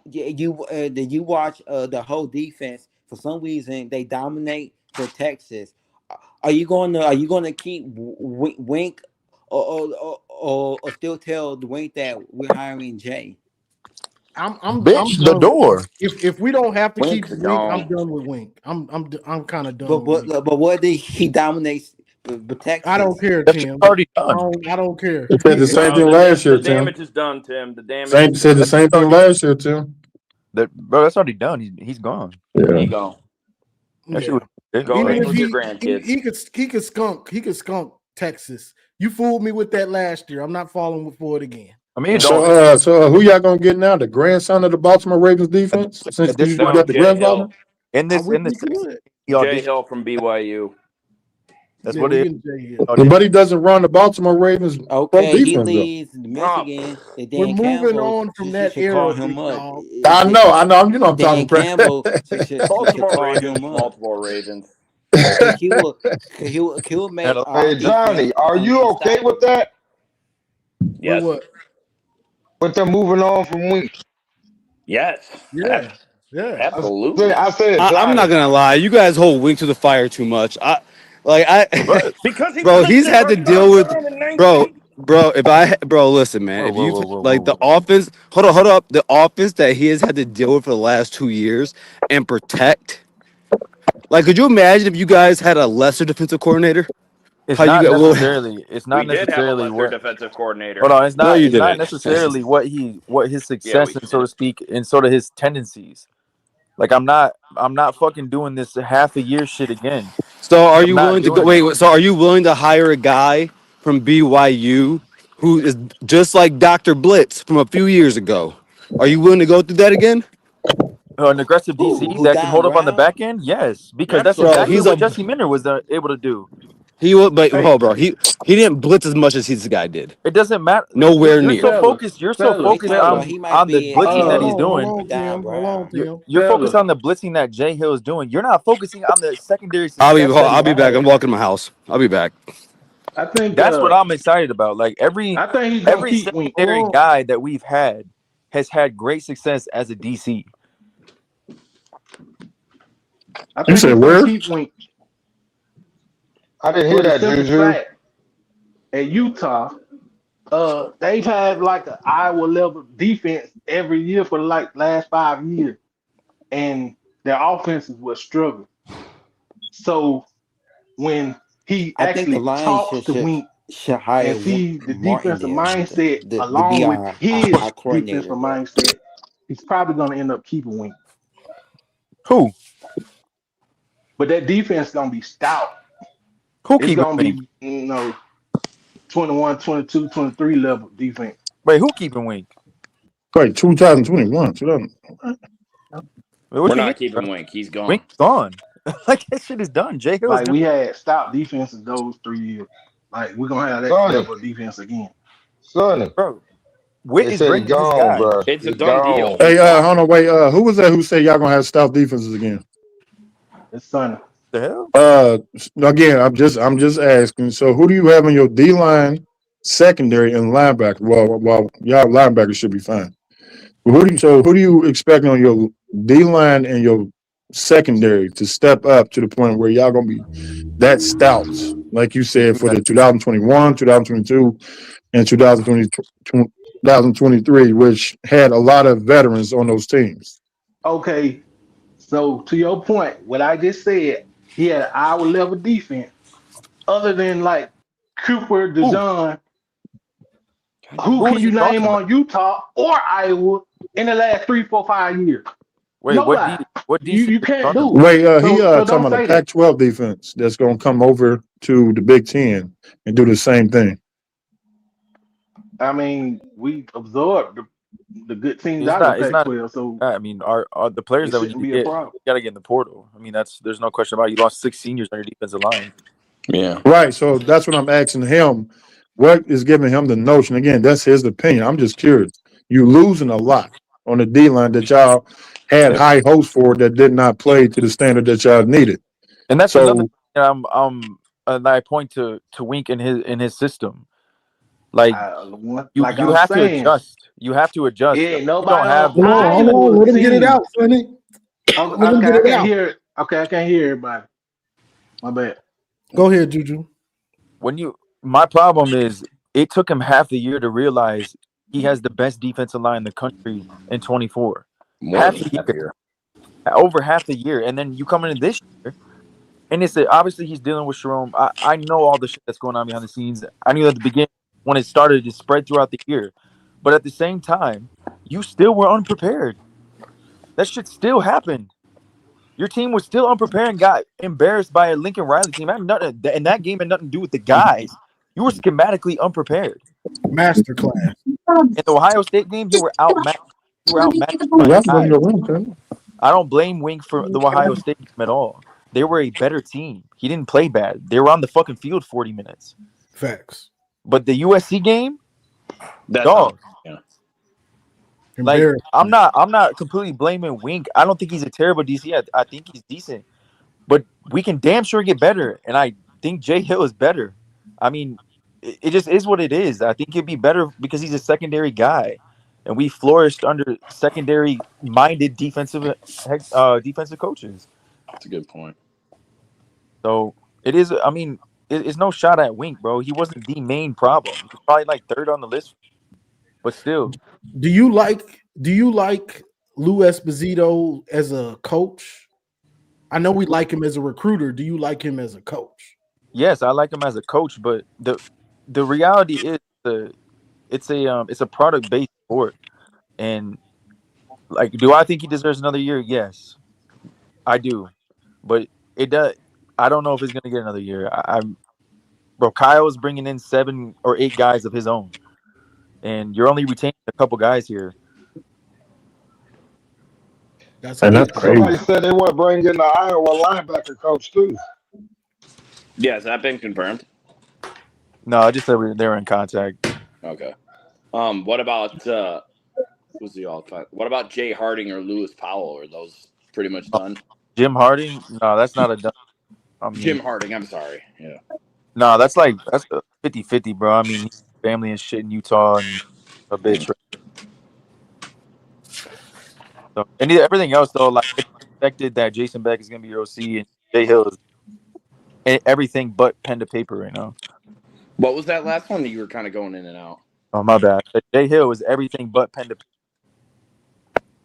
you watch the whole defense. For some reason, they dominate the Texas. Are you gonna keep Wink or still tell the Wink that we're hiring Jay? I'm Bitch, the done with door. if we don't have to keep Wink's Wink, I'm gone. done with Wink. I'm kind of But done with but Wink. but what did he dominates the I don't Texas? care, That shit's Tim. already done. I don't care. They said the same No, thing last the year, Tim. damage is done, Tim. The damage Same is said the done. That same shit's thing already last year, Tim. bro. That's already done. He's gone. Yeah, he Yeah. gone. That shit Yeah. was Go Even hang if with your grandkids. he could skunk Texas. You fooled me with that last year. I'm not falling for it again. I mean, it So, don't. who y'all gonna get now? The grandson of the Baltimore Ravens At defense, since at this you That point, was got the Jay grandfather. Hill. in I this wish in we this could. he Jay auditioned. Hill from BYU. That's Yeah, what we it is. can say here. Audition. But he doesn't run the Baltimore Ravens pro Okay, he defense though. leaves Oh, Michigan. And We're Dan moving Campbell on from that should call era, him big up. dog. I know. You know I'm Dan talking Campbell should Baltimore call Ravens, him up Baltimore Ravens. because he will make Hello. our Hey, defense Johnny, are you okay with unstoppable. that? With Yes. what? With them moving on from Wink? Yes. Yeah, yeah. Absolutely. I said I'm not Johnny. gonna lie. You guys hold Wink to the fire too much. What? Because he Bro, he's lasted had for to deal with, 2019. listen, man. Whoa, If whoa, you whoa, whoa, whoa, like the whoa. offense, hold up, the offense that he has had to deal with for the last 2 years and protect. Like, could you imagine if you guys had a lesser defensive coordinator? It's How you not got? Well, necessarily. It's not We did have a necessarily lesser what. defensive Hold coordinator. on. no, you It's not didn't. necessarily what his Yeah, success we and so did. to speak and sort of his tendencies. Like I'm not fucking doing this half a year shit again. So, are I'm you not willing to go? doing it. Wait. So, are you willing to hire a guy from BYU who is just like Dr. Blitz from a few years ago? Are you willing to go through that again? An aggressive DC Who that can Don hold up on the Brown? back end, yes, because that's Bro, exactly Absolutely. what Jesse Minter was able to do. he was, but Hey, bro, he didn't blitz as much as this guy did. It doesn't matter. You're, Nowhere you're so near. focused. You're so We focused talking about on he might on the be blitzing that he's Hold doing. on, Don Tim. Hold on, Brown. Tim. You're focused on the blitzing that Jay Hill is doing. You're not focusing on the secondary success that he I'll be back. has. I'm walking to my house. I'll be back. I think That's what I'm excited about. Like I think he's gonna every keep Wink. secondary Hold on. guy that we've had has had great success as a DC. I You think said he's gonna where? keep Wink I didn't hear for the that, simple Juju. fact at Utah, they've had like an Iowa level defense every year for like last 5 years, and their offenses were struggling. So when he I think the actually Lions talks to should Wink Shahaya and see the Martin defensive there, mindset to be along with his our defensive coordinator there. mindset, he's probably going to end up keeping Wink. Who? But that defense is going to be stout. Who It's keeping going to Wink? be, 21, 22, 23 level defense. Wait, who keeping Wink? Wait, 2021. 2000. Wait, what We're you mean, not keeping bro? Wink. He's gone. Wink's gone. Like that shit is done. Jay Hill's Like gonna. we had stout defenses those 3 years. Like we're going to have that Sonny, level of defense again. Sonny. Bro, Witt They is said he bringing his gone, guy. bro. It's a He done deal. gone. Hey, hold on, wait. Who was that who said y'all gonna have stout defenses again? It's Sonny. The hell? Again, I'm just asking. So, who do you have in your D line, secondary, and linebacker? Well, y'all linebackers should be fine. But who do you expect on your D line and your secondary to step up to the point where y'all gonna be that stout, like you said, for the 2021, 2022, and 2023, which had a lot of veterans on those teams? Okay, so to your point, what I just said, he had our level defense. Other than like Cooper, DeJohn, who Who can is you he talking name about? on Utah or Iowa in the last 3, 4, 5 years? Wait, Nobody. what DC You are you can't talking do about? it. Wait, he So talking don't about say a that. Pac-12 defense that's gonna come over to the Big Ten and do the same thing. I mean, we absorbed the good teams It's out of the not. It's not. Pac-12, so I mean, are the players it that we need shouldn't to be a get? You problem. got to get in the portal. I mean, there's no question about it. You lost 6 seniors on your defensive line. Yeah. Right. So that's what I'm asking him. What is giving him the notion? Again, that's his opinion. I'm just curious. You losing a lot on the D line that y'all had Yep. high hopes for that did not play to the standard that y'all needed. And that's another So thing that I point to Wink in his system. Like Like you I'm have to saying, adjust. You have to adjust. yeah, You don't nobody have on the Hold on. Iowa Let him get it team. out, Sonny. Let him Okay, get I it can't out. hear it. Okay, I can't hear everybody. My bad. Go ahead, Juju. My problem is it took him half the year to realize he has the best defensive line in the country in 24. More Half than the half year, here. over half the year, and then you come in this year, and it's obviously he's dealing with Jerome. I know all the shit that's going on behind the scenes. I knew at the beginning when it started to spread throughout the year, but at the same time, you still were unprepared. That shit still happened. Your team was still unprepared and got embarrassed by a Lincoln Riley team. And that game had nothing to do with the guys. You were schematically unprepared. Masterclass. In the Ohio State game, you were outmatched. You were outmatched by that's what guys. you're doing. I don't blame Wink for the Ohio State game at all. They were a better team. He didn't play bad. They were on the fucking field 40 minutes. Facts. But the USC game, That's dog. yeah. Like Embarrassing. I'm not completely blaming Wink. I don't think he's a terrible DC. I think he's decent. But we can damn sure get better. And I think Jay Hill is better. I mean, it just is what it is. I think he'd be better because he's a secondary guy. And we flourished under secondary minded defensive coaches. That's a good point. So it is. I mean, it's no shot at Wink, bro. He wasn't the main problem. He's probably like third on the list, but still. Do you like Lou Esposito as a coach? I know we like him as a recruiter. Do you like him as a coach? Yes, I like him as a coach, but the reality is it's a product based sport, and like, do I think he deserves another year? Yes, I do, but it does. I don't know if he's gonna get another year. Bro, Kyle is bringing in 7 or 8 guys of his own, and you're only retaining a couple guys here. That's crazy. Somebody said they want to bring in the Iowa linebacker coach too. Yeah, has that been confirmed? No, I just said they were in contact. Okay. What about who's the all time? What about Jay Harding or Lewis Powell? Are those pretty much done? Jim Harding? No, that's not a done. I mean, Jim Harding, I'm sorry. Yeah. No, that's a 50-50, bro. I mean, family and shit in Utah and a bitch. So, and everything else though, like it's expected that Jason Beck is gonna be your OC and Jay Hill is everything but pen to paper right now. What was that last one that you were kind of going in and out? Oh my bad. Jay Hill is everything but pen to paper.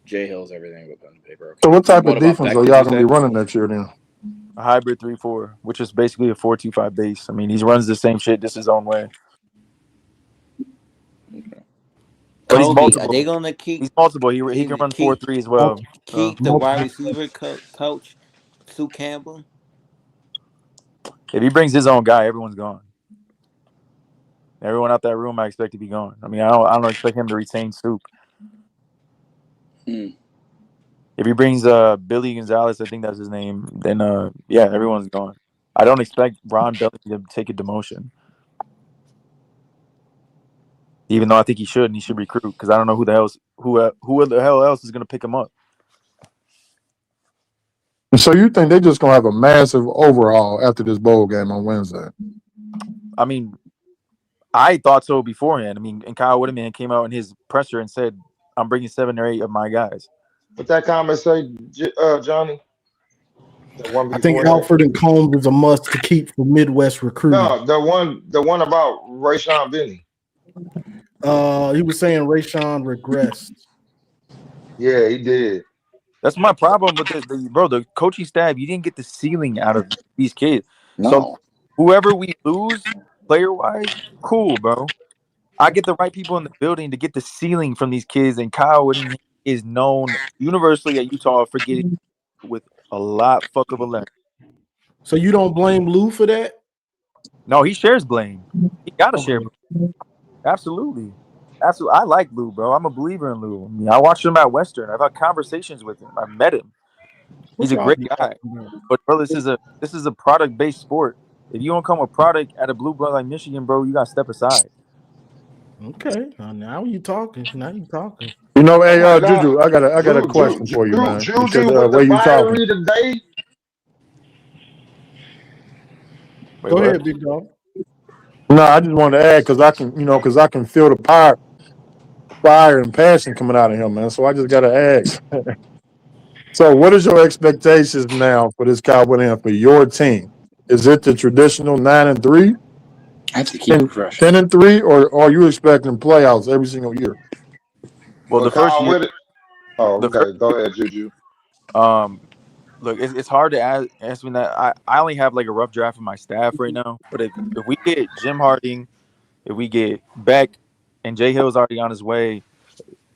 Jay Hill's everything but pen to paper. Okay. So what type What of about defense Beck, are did y'all you gonna say? be running next year then? A hybrid 3-4, which is basically a 4-2-5 base. I mean, he runs the same shit, just his own way. But he's Kobe, are multiple. they gonna keep He's multiple. He can run 4-3 as well. keep the wide receiver coach Sue Campbell? If he brings his own guy, everyone's gone. Everyone out that room, I expect to be gone. I mean, I don't expect him to retain Soup. If he brings Billy Gonzalez, I think that's his name, then yeah, everyone's gone. I don't expect Ron Belly to take a demotion. Even though I think he should, and he should recruit, because I don't know who the hell else is going to pick him up. So you think they're just gonna have a massive overhaul after this bowl game on Wednesday? I mean, I thought so beforehand. I mean, and Kyle Whitman came out in his presser and said, "I'm bringing 7 or 8 of my guys." What that comment say, Johnny? The one I think before that? Alfred and Combs is a must to keep for Midwest recruiting. No, the one about Rayshawn Benny. He was saying Rayshawn regressed. Yeah, he did. That's my problem with the coaching staff. You didn't get the ceiling out of these kids. No. So whoever we lose, player wise, cool, bro. I get the right people in the building to get the ceiling from these kids, and Kyle Whittingham is known universally at Utah for getting with a lot fuck of a length. So you don't blame Lou for that? No, he shares blame. He gotta share blame. Absolutely. I like Lou, bro. I'm a believer in Lou. I mean, I watched him at Western. I've had conversations with him. I met him. He's a great guy. But bro, this is a product-based sport. If you don't come with product at a blue blood like Michigan, bro, you gotta step aside. Okay, now you talking. You know, hey, Juju, I got a question for you, man. Juju Because with way the you talking. Rivalry today. Wait, Go what? ahead, big dog. No, I just wanted to add because I can feel the fire and passion coming out of him, man. So I just got to ask. So, what is your expectations now for this Kyle Whittingham for your team? Is it the traditional 9-3, I have to keep it fresh. 10-3, or are you expecting playoffs every single year? Well, the first year. Oh, okay. Go ahead, Juju. Look, it's hard to ask me that. I only have like a rough draft of my staff right now. But if we get Jim Harding, if we get Beck, and Jay Hill's already on his way,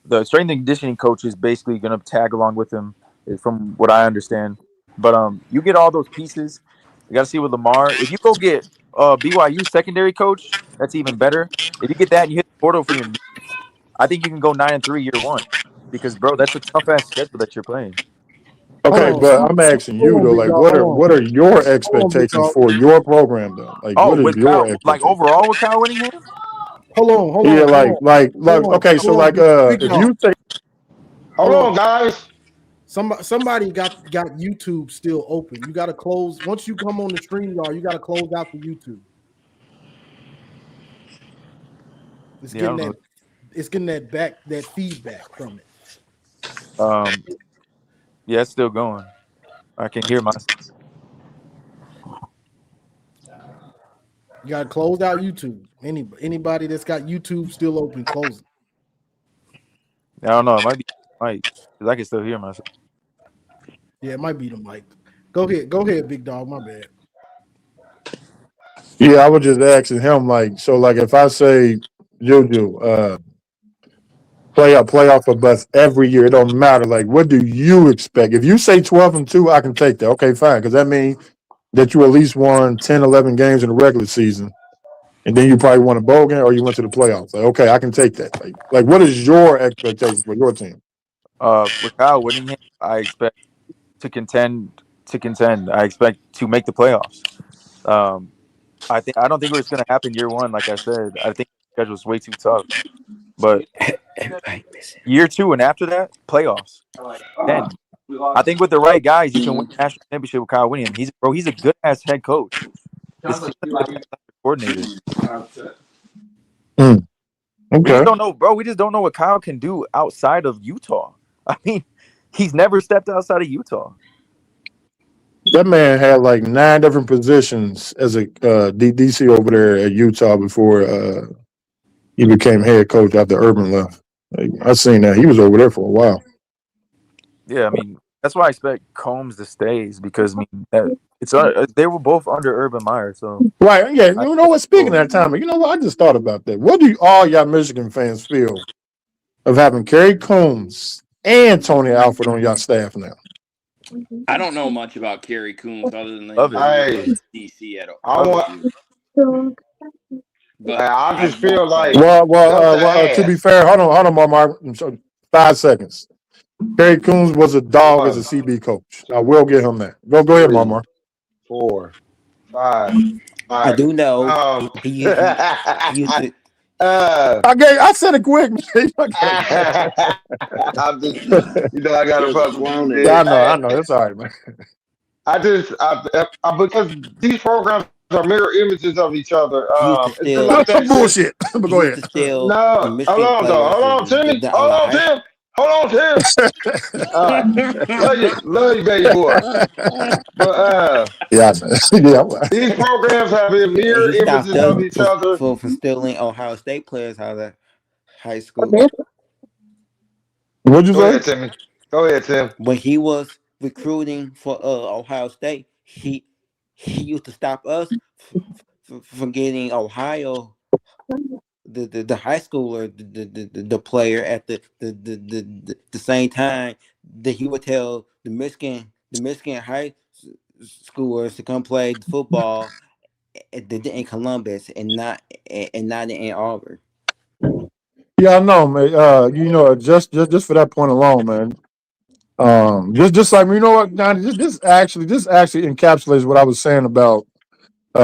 the strength and conditioning coach is basically going to tag along with him, from what I understand. But you get all those pieces. You got to see with Lamar. If you go get BYU secondary coach, that's even better. If you get that and you hit the portal for your, I think you can go 9-3 year one, because bro, that's a tough ass schedule that you're playing. Okay, but I'm asking you though, like, what are your expectations for your program though? Like, what is with your Kyle, expectation? like overall with Kyle Whittingham? Hold on. Yeah, like, okay, so like, if you say, hold on, guys. Somebody got YouTube still open. You got to close once you come on the stream, y'all. You got to close out the YouTube. It's getting that feedback from it. Yeah, it's still going. I can hear myself. You got to close out YouTube. Anybody that's got YouTube still open, close it. I don't know. It might be mic, because I can still hear myself. Yeah, it might be the mic. Go ahead, big dog. My bad. yeah, I was just asking him, like, so like if I say Juju, playoff for bust every year, it don't matter. Like, what do you expect? If you say 12-2, I can take that. Okay, fine, because that means that you at least won 10, 11 games in the regular season, and then you probably won a bowl game or you went to the playoffs. Like, okay, I can take that. Like what is your expectation for your team? With Kyle Whittingham, I expect to contend. I expect to make the playoffs. I don't think it's going to happen year one. Like I said, I think the schedule is way too tough. But year two and after that, playoffs. Then I think with the right guys, you can win the national championship with Kyle Whittingham. He's a good ass head coach. This team is a good coordinator. Okay. We just don't know, bro. We just don't know what Kyle can do outside of Utah. I mean, he's never stepped outside of Utah. That man had like 9 different positions as a DC over there at Utah before he became head coach after Urban left. Like, I seen that. He was over there for a while. Yeah, I mean, that's why I expect Combs to stay, is because I mean It's they were both under Urban Meyer, so Right. Yeah. I You know what? Speaking of well, that time, you know what? I just thought about that. What do all y'all Michigan fans feel of having Kerry Coombs and Tony Alford on y'all staff now? I don't know much about Kerry Coombs other than love it. he was Hey, DC at I want. OSU. But I just feel like To be ask. fair, hold on, Mark. 5 seconds. Kerry Coombs was a dog as a 1, CB coach. I will give him that. Go ahead, 3, Mark. 4, 5. All I right. do know he used to. uh, I said it quick. I'm just, I got to fuck with you, I man. know. It's all right, man. Because these programs are mirror images of each other. He used to It's been steal. like that since. Bullshit. But He go used ahead. to steal the No, hold Michigan on, though. players. Hold on, Timmy. Hold on, Tim. Hold on, Tim. All right. Love you, baby boy. But Yeah, yeah. these programs have been And mirror he stopped images of us each other. for stealing Ohio State players out of high school. What'd you Go say? ahead, Timmy. Go ahead, Tim. When he was recruiting for Ohio State, he used to stop us from getting Ohio the high schooler the player at the same time that he would tell the Michigan high schoolers to come play football in Columbus and not in Ann Arbor. Yeah, I know, man. Just for that point alone, man. Just like you know what, Donnie, this actually encapsulates what I was saying about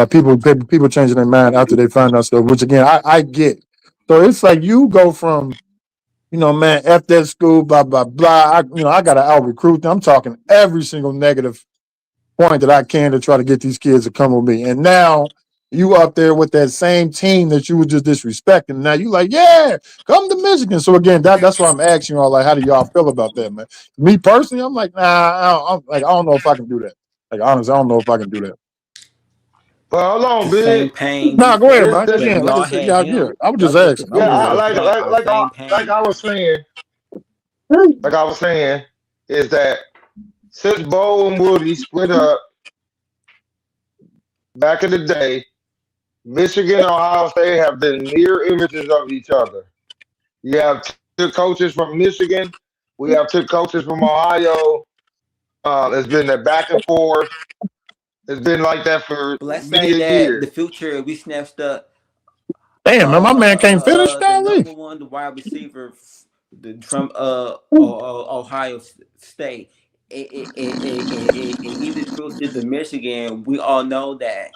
people changing their mind after they find out stuff. Which again, I get. So it's like you go from man, F that school, blah blah blah. I got to out recruit them. I'm talking every single negative point that I can to try to get these kids to come with me. And now you up there with that same team that you were just disrespecting. Now you like, yeah, come to Michigan. So again, that's why I'm asking y'all, like, how do y'all feel about that, man? Me personally, I'm like, nah, I don't know if I can do that. Like, honestly, I don't know if I can do that. But hold The on, same big. pain Nah, we go ahead, felt This, man. this, when Again, like I y'all said, had yeah, yeah. him. I was just Y'all get to asking. yeah, feel our like same I pain. was saying, is that since Bo and Woody split up back in the day, Michigan and Ohio State have been mirror images of each other. You have two coaches from Michigan. We have two coaches from Ohio. It's been a back and forth. It's been like that for But let's many say a that the year. future we snatched up Damn, man, my man can't finish. the Golly. number one wide receiver from Ohio State. And he recruited the Michigan. We all know that.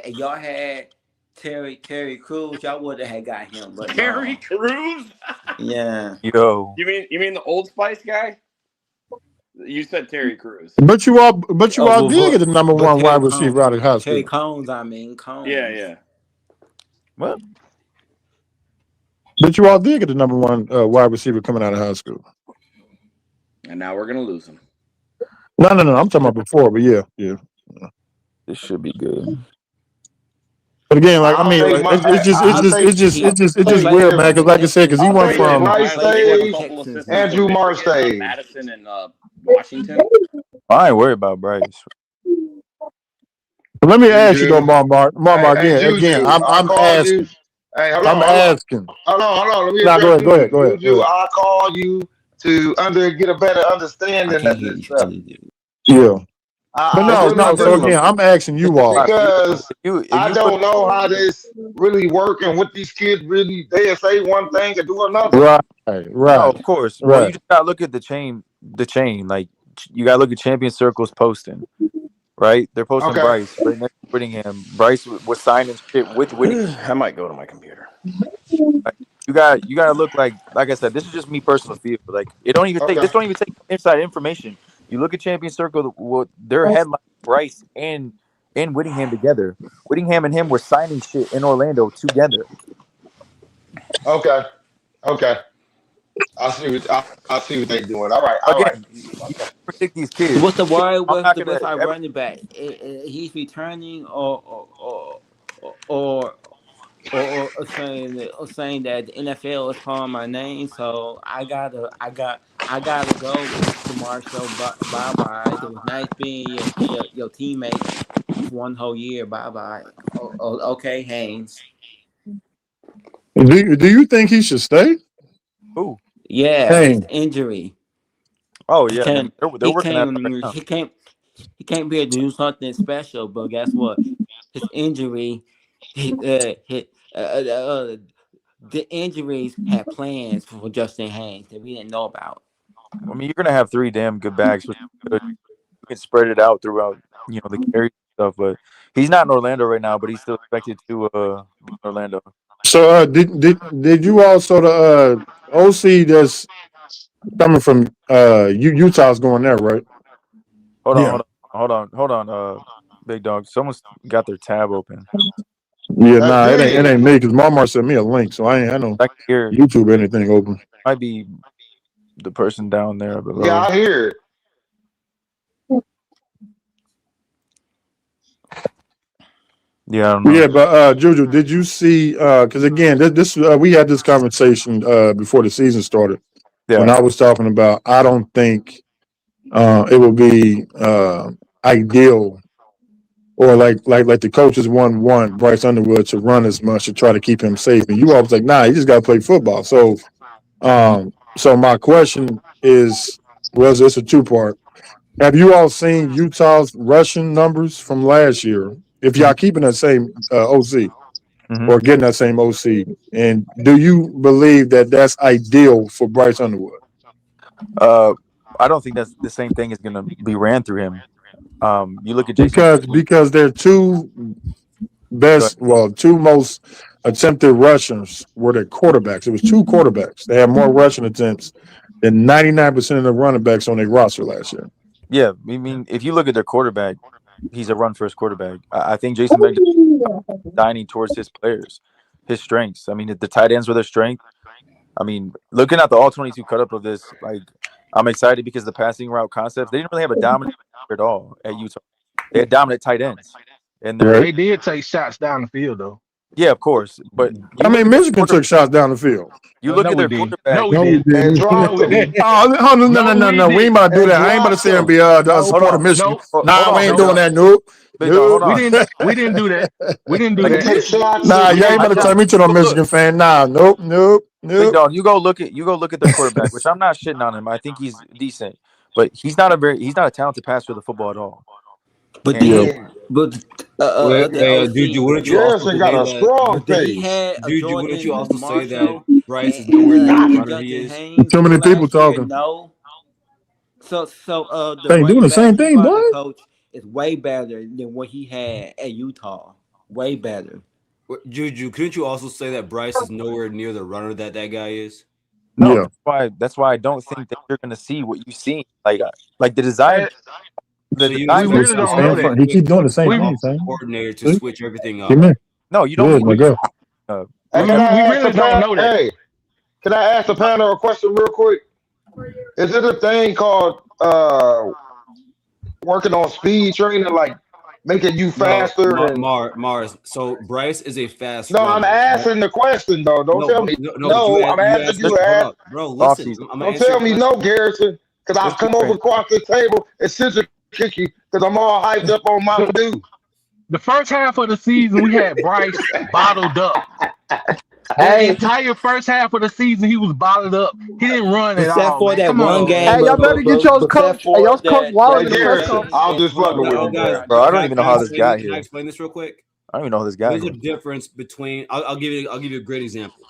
And y'all had Terry Crews. Y'all would have had got him, but Terry no. Crews? Yeah. yo, You mean the Old Spice guy? You said Terry Crews. But you all did get the number But one wide receiver out of high Terry school. Combs. Yeah, Combs. yeah. what? But you all did get the number one wide receiver coming out of high school. And now we're gonna lose him. No. I'm talking about before, but yeah. This should be good. But again, like I I mean, think like, my, I think it's He just played weird, for man. Because like I said, because he I went think from he Bryce played for the stays, Couple Texans assistants now. from Andrew Marr Michigan, stays. Madison and Washington. I ain't worried about Bryce. But let me ask you though, Juju. Marmar, Hey, again, Juju, I'm I I'm call you. asking, Hey, I'm asking. hold on. Let me Now address go ahead, Juju. go ahead. Juju, I call you to get a better I understanding can't of hear this you, stuff. Stanley. Yeah, but I This is really no. not So do again, difficult. I'm asking It's you all. not. because If I you put don't know how this really work and what these kids really they say one thing and do another. Right, no, right, of course. Well, you right. just gotta look at the chain. The chain, like you gotta look at Champion Circles posting. Right, they're posting Okay. Bryce right next to Whittingham. Bryce was signing shit with Whittingham. I might go to my computer. Like, you gotta look like I said. This is just me personal feel. Like it don't even take Okay. this don't even take inside information. You look at Champion Circle, what their headline Bryce and Whittingham together. Whittingham and him were signing shit in Orlando together. Okay. Okay. I see what they doing. All right. All right. Again, you predict these So kids. what's the word I'm with not the gonna West Side ever. running back? He's returning or saying that the NFL is calling my name. So I got I gotta go to Marshall. Bye bye. It was nice being your teammate for one whole year. Bye bye. Okay, Haynes. Do you think he should stay? Who? Yeah, his Hey, injury. Oh He yeah, I mean can't. they're He working at it right can't. now. He can't. He can't be able to do something special. But guess what? His injury. He, the injuries had plans for Justin Haynes that we didn't know about. I mean, you're gonna have three damn good backs, which is good. You can spread it out throughout, the carry stuff. But he's not in Orlando right now, but he's still expected to be in Orlando. so did you also the OC that's coming from Utah's going there, right? Hold on, Yeah. hold on, hold on. Big dog. Someone's got their tab open. Yeah, That's nah, it big. ain't me because Marmar sent me a link, so I know I can hear it. YouTube or anything open. Might be the person down there Yeah, below. I hear it. Yeah, I don't know. Yeah, but Juju, did you see? Because again, this we had this conversation before the season started when Yeah. I was talking about I don't think it would be ideal or like the coaches want Bryce Underwood to run as much to try to keep him safe, and you always like, nah, you just got to play football. So my question is, was this a two-part? Have you all seen Utah's rushing numbers from last year? If y'all keeping that same OC Mm-hmm. or getting that same OC, and do you believe that that's ideal for Bryce Underwood? I don't think that's the same thing is gonna be ran through him. You look at Jason. Because they're two two most attempted rushers were their quarterbacks. It was two quarterbacks. They had more rushing attempts than 99% of the running backs on their roster last year. Yeah, I mean, if you look at their quarterback, he's a run first quarterback. I think Jason Beck dining towards his players, his strengths. I mean, the tight ends were their strength. I mean, looking at the all 22 cut up of this, like, I'm excited because the passing route concepts, they didn't really have a dominant at all at Utah. They had dominant tight ends. And they're They did take shots down the field though. yeah, of course. But I mean, Michigan took shots down the field. You look No, at we their didn't. quarterback. No, we No, we didn't. And didn't. No, dropped we them. didn't. Oh, no, No, we We ain't didn't. about to do And that. I ain't about to dropped sit here and them. be a No, Hold supporter of on. Michigan. No, Nah, Hold we on, ain't big doing dog. that. Nope. Big dog, hold we on. didn't. We didn't do that. We didn't do Like, they that. took shots Nah, you ain't again. about to I turn me to no look, Michigan fan. Nah, nope. big dog, you go look at their quarterback, which I'm not shitting on him. I think he's decent, but he's not a talented passer of the football at all. But And did Yeah. he? And But Wait, the Juju, OC. wouldn't you also Garrison got say a that strong But did he case. had a Juju? Wouldn't you Jordan also say that Marshall Bryce is nowhere near the and runner he Justin is? Haynes Too many people last year? talking. No. So the They ain't doing running the back same he thing, brought boy. the coach is way better than what he had at Utah. Way better. Juju, couldn't you also say that Bryce is nowhere near the runner that guy is? no, Yeah. that's why I don't think that you're gonna see what you've seen. Like the design, And the So you we design. expect really the don't know Same offensive that. thing. He keep doing the same We thing. offensive Same. coordinator to See? switch everything Give up. me. No, you don't Good, need my to. girl. Hey, We, can I we ask really the don't panel? know that. Hey, can I ask the panel a question real quick? Is it a thing called working on speed training, like making you No, faster? And Mars. So Bryce is a fast no, I'm runner, right? asking the question though. Don't No, tell but me no, but no. I'm you asking asked. you. Hold Ask. up, bro. Off Listen, season. I'm gonna Don't answer your tell me no, question. Garrison, because This I'll come over training. across the table and scissor kick you because I'm all hyped up on The, Mountain Dew. the first half of the season, we had Bryce bottled up. The Hey, entire first half of the season, he was bottled up. He didn't run at Except all, for man. that Come on, one man. game, hey, y'all better get y'all's except coach. Hey, for y'all's coach Hey, wilding that in the press Garrison, game. I'm conference. just Hold fucking on, with Oh, you, guys, bro. Bro, I can don't I, even can know I how this explain got this? Can I here. explain this real quick? I don't even know how this got There's a here. difference between. I'll give you a great example.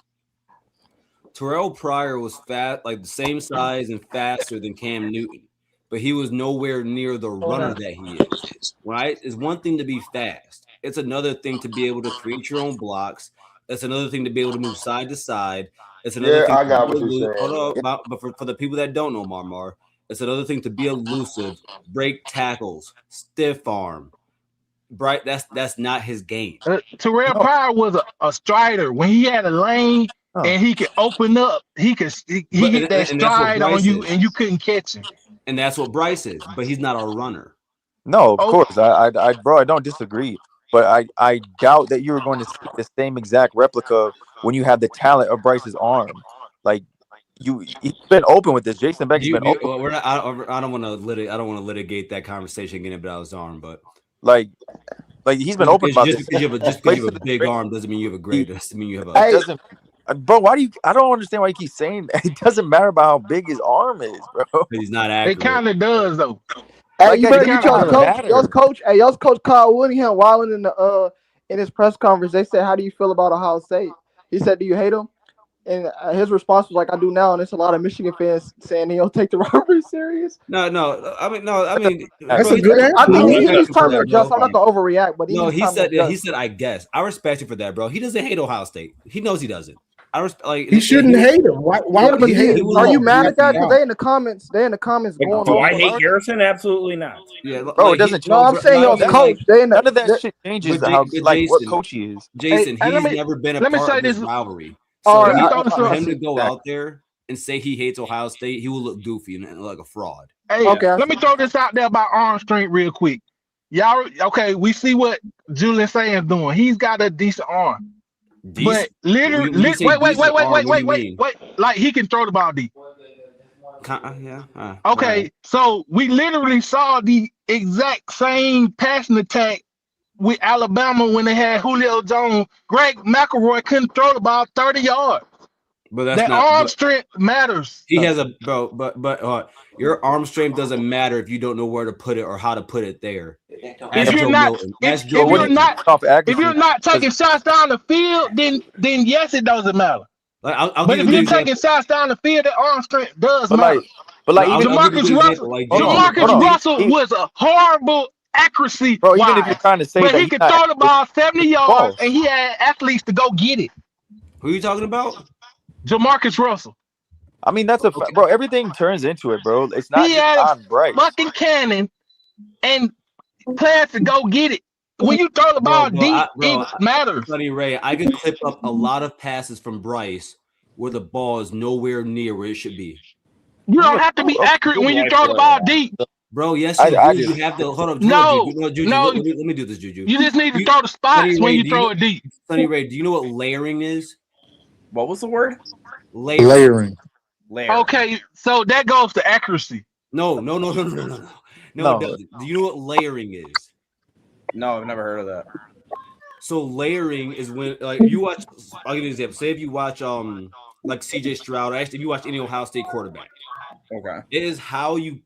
Terrell Pryor was fat, like the same size and faster than Cam Newton, but he was nowhere near the runner that he is. Right? It's one thing to be fast. It's another thing to be able to create your own blocks. It's another thing to be able to move side to side. It's another Yeah, thing I to got be what you're elusive. saying, Hold bro. up, but for the people that don't know Marmar, it's another thing to be elusive, break tackles, stiff arm. Bright, that's not his game. Terrell No, Pryor was a strider. When he had a lane no, and he could open up, he But hit that and that's what stride on Bryce you is. and you couldn't catch him. And that's what Bryce is, but he's not a runner. no. Of Oh, course, bro, I don't disagree, but I doubt that you were going to see the same exact replica when you have the talent of Bryce's arm. Like he's been open with this. Jason Beck has been open. We're not, I don't want to litigate that conversation getting about his arm, but Like he's been open about just this. because you have a big arm doesn't mean you have a great. Doesn't mean you have a. It doesn't, bro. Why do you? I don't understand why you keep saying that. It doesn't matter about how big his arm is, bro. He's not accurate. It kind of does though. Hey, Like, you it better kinda get y'all's doesn't coach. matter. Y'all's coach. Hey, y'all's coach Kyle Willingham wilding in his press conference. They said, "How do you feel about Ohio State?" He said, "Do you hate him?" And his response was like, "I do now." And it's a lot of Michigan fans saying he'll take the rivalry serious. No. I mean, That's bro, a good I answer. think I he respect needs him time for to that, adjust. bro. I'm not gonna overreact, but No, he needs time to adjust. he said, I guess. I respect him for that, bro. He doesn't hate Ohio State. He knows he doesn't. I respect. Like He shouldn't hate him. Why would But he hate he him? will are you look mad at that? goofy. Because they in the comments. They in the comments Like, going do off. I hate Garrison? Absolutely not. Yeah, Bro, it doesn't. No, I'm saying y'all's I mean, coach. They in None of the. that shit changes but how what Jason, coach he is. Jason, Hey, he's never been a let me part say of this this. rivalry. All So Let me right, throw this for up. him to go out there and say he hates Ohio State, he will look goofy and like a fraud. Hey, okay. let me throw this out there about arm strength real quick. Y'all, okay? We see what Julian Sanders doing. He's got a decent arm, but literally, When you say wait, decent arm, what do you mean? like he can throw the ball deep. Yeah. Okay, so we literally saw the exact same passing attack with Alabama when they had Julio Jones. Greg McElroy couldn't throw the ball 30 yards. But that's That not. arm strength matters. He has a bro, but your arm strength doesn't matter if you don't know where to put it or how to put it there. If you're not, if you're not, if you're not taking shots down the field, then yes, it doesn't matter. Like, I'll But give if you a you're good taking example. shots down the field, that arm strength does But matter. I'll give you a Jamarcus good Russell, example. Like Jamarcus Russell was a horrible accuracy Bro, even if you're trying to say but that he could throw the ball 70 yards and he had athletes to go get it. Who are you talking about? Jamarcus Russell. I mean, that's bro. Everything turns into it, bro. It's not He just had on a Bryce. fucking cannon and players to go get it. When you throw the ball deep, it matters. Sonny Ray, I could clip up a lot of passes from Bryce where the ball is nowhere near where it should be. You don't have to be accurate when you throw the ball deep. Bro, yes, you do. You have to hold up. Juju, let me do this, Juju. You just need to throw the spots when you throw it deep. Sonny Ray, do you know what layering is? What was the word? Layering. Okay, so that goes to accuracy. No, it doesn't. Do you know what layering is? No, I've never heard of that. So layering is when, like, you watch. I'll give you an example. Say if you watch, like CJ Stroud, or actually if you watch any Ohio State quarterback. Okay. It is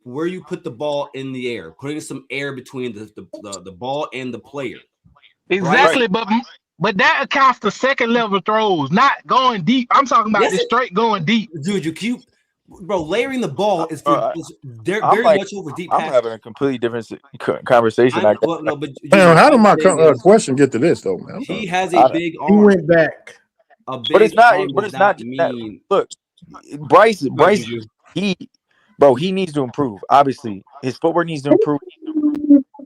where you put the ball in the air, putting some air between the ball and the player. Exactly, right. But that accounts to second level throws, not going deep. I'm talking about the straight going deep. Dude, you keep, bro, layering the ball is very much over deep. I'm having a completely different conversation. How did my question get to this though, man? He has a big arm. He went back. But it's not. But it's not. Look, Bryce. He needs to improve. Obviously, his footwork needs to improve.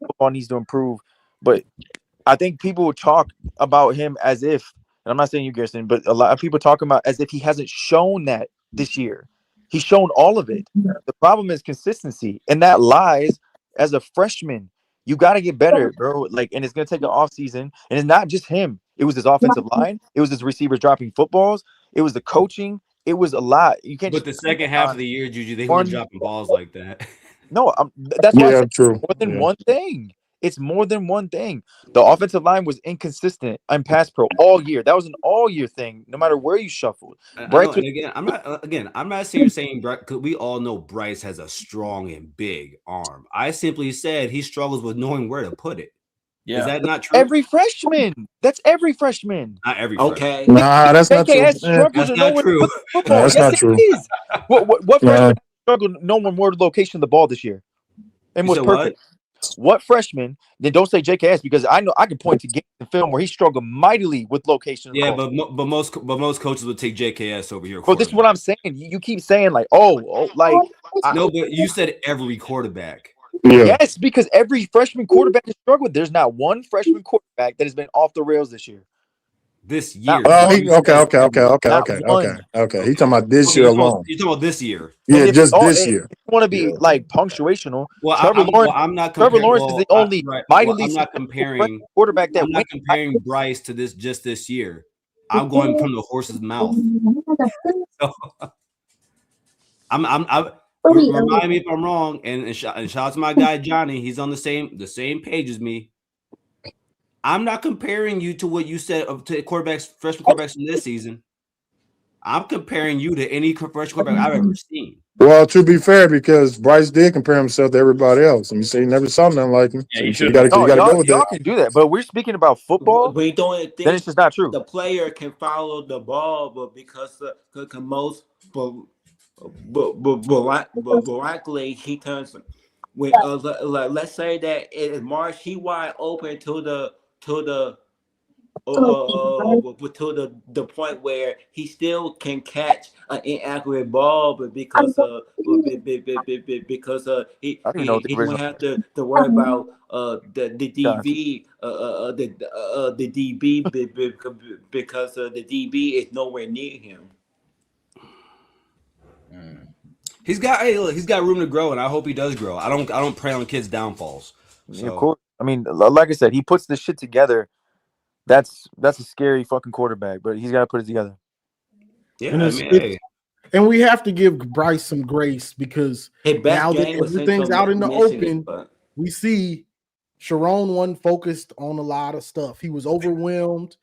Football needs to improve. But I think people talk about him as if, and I'm not saying you, Garrison, but a lot of people talk about as if he hasn't shown that this year. He's shown all of it. The problem is consistency, and that lies as a freshman. You got to get better, bro. Like, and it's gonna take an off season, and it's not just him. It was his offensive line. It was his receivers dropping footballs. It was the coaching. It was a lot. You can't. But the second half of the year, Juju, they weren't dropping balls like that. No, that's why I said true. More than one thing. It's more than one thing. The offensive line was inconsistent and pass pro all year. That was an all-year thing, no matter where you shuffled. Bryce I'm not saying Bryce, because we all know Bryce has a strong and big arm. I simply said he struggles with knowing where to put it. Yeah. Is that not true? Every freshman. That's every freshman. Not every okay. freshman. Nah, that's not true. That's not true. That's not true. What freshman struggled knowing where the location of the ball this year? And was perfect. What freshman? Then don't say JKS because I know I can point to games in film where he struggled mightily with location. Yeah, but most coaches would take JKS over here. But this is what I'm saying. You keep saying like, like no, but you said every quarterback. Yeah. Yes, because every freshman quarterback has struggled. There's not one freshman quarterback that has been off the rails this year. This year. Okay. He talking about this year alone. You're talking about this year. Yeah, just this year. If you want to be like punctuational. Well, I'm not. Trevor Lawrence is the only mightily I'm not comparing quarterback that. I'm not comparing Bryce to this year. I'm going from the horse's mouth. Remind me if I'm wrong. And shout out to my guy Johnny. He's on the same page as me. I'm not comparing you to what you said to freshman quarterbacks in this season. I'm comparing you to any freshman quarterback I've ever seen. Well, to be fair, because Bryce did compare himself to everybody else, and you say he never saw nothing like him. Yeah, So you you should. got to No, go with y'all that. can do that, but we're speaking about football. We don't Then think it's just not true. the player can follow the ball, but because most, but likely he turns. When let's say that it March, he wide open to the to the point where he still can catch an inaccurate ball, but because he I don't even know what the won't original. have to worry about the Gotcha. DB the DB because the DB is nowhere near him. He's got room to grow, and I hope he does grow. I don't prey on kids' downfalls. So. Of course. I mean, like I said, he puts this shit together. That's a scary fucking quarterback, but he's got to put it together. Yeah, and, and we have to give Bryce some grace because now that everything's out in the open, we see Sharon wasn't focused on a lot of stuff. He was overwhelmed,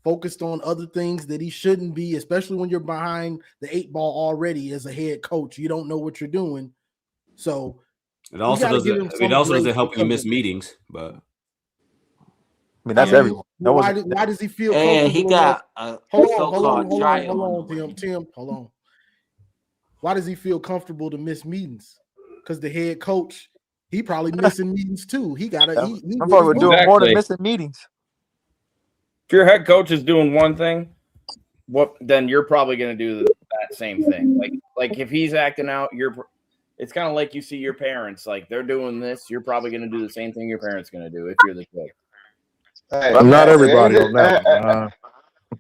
focused on other things that he shouldn't be, especially when you're behind the 8 ball already as a head coach. You don't know what you're doing. So it also doesn't help you miss meetings, but I mean, that's everyone. Why does he feel comfortable? And he got hold on, Tim. Hold on. Why does he feel comfortable to miss meetings? Because the head coach, he probably missing meetings too. He got to. I'm probably doing more than missing meetings. If your head coach is doing one thing, then you're probably going to do that same thing. Like if he's acting out, it's kind of like you see your parents, like they're doing this, you're probably going to do the same thing your parents going to do if you're the kid. Hey, not everybody on that.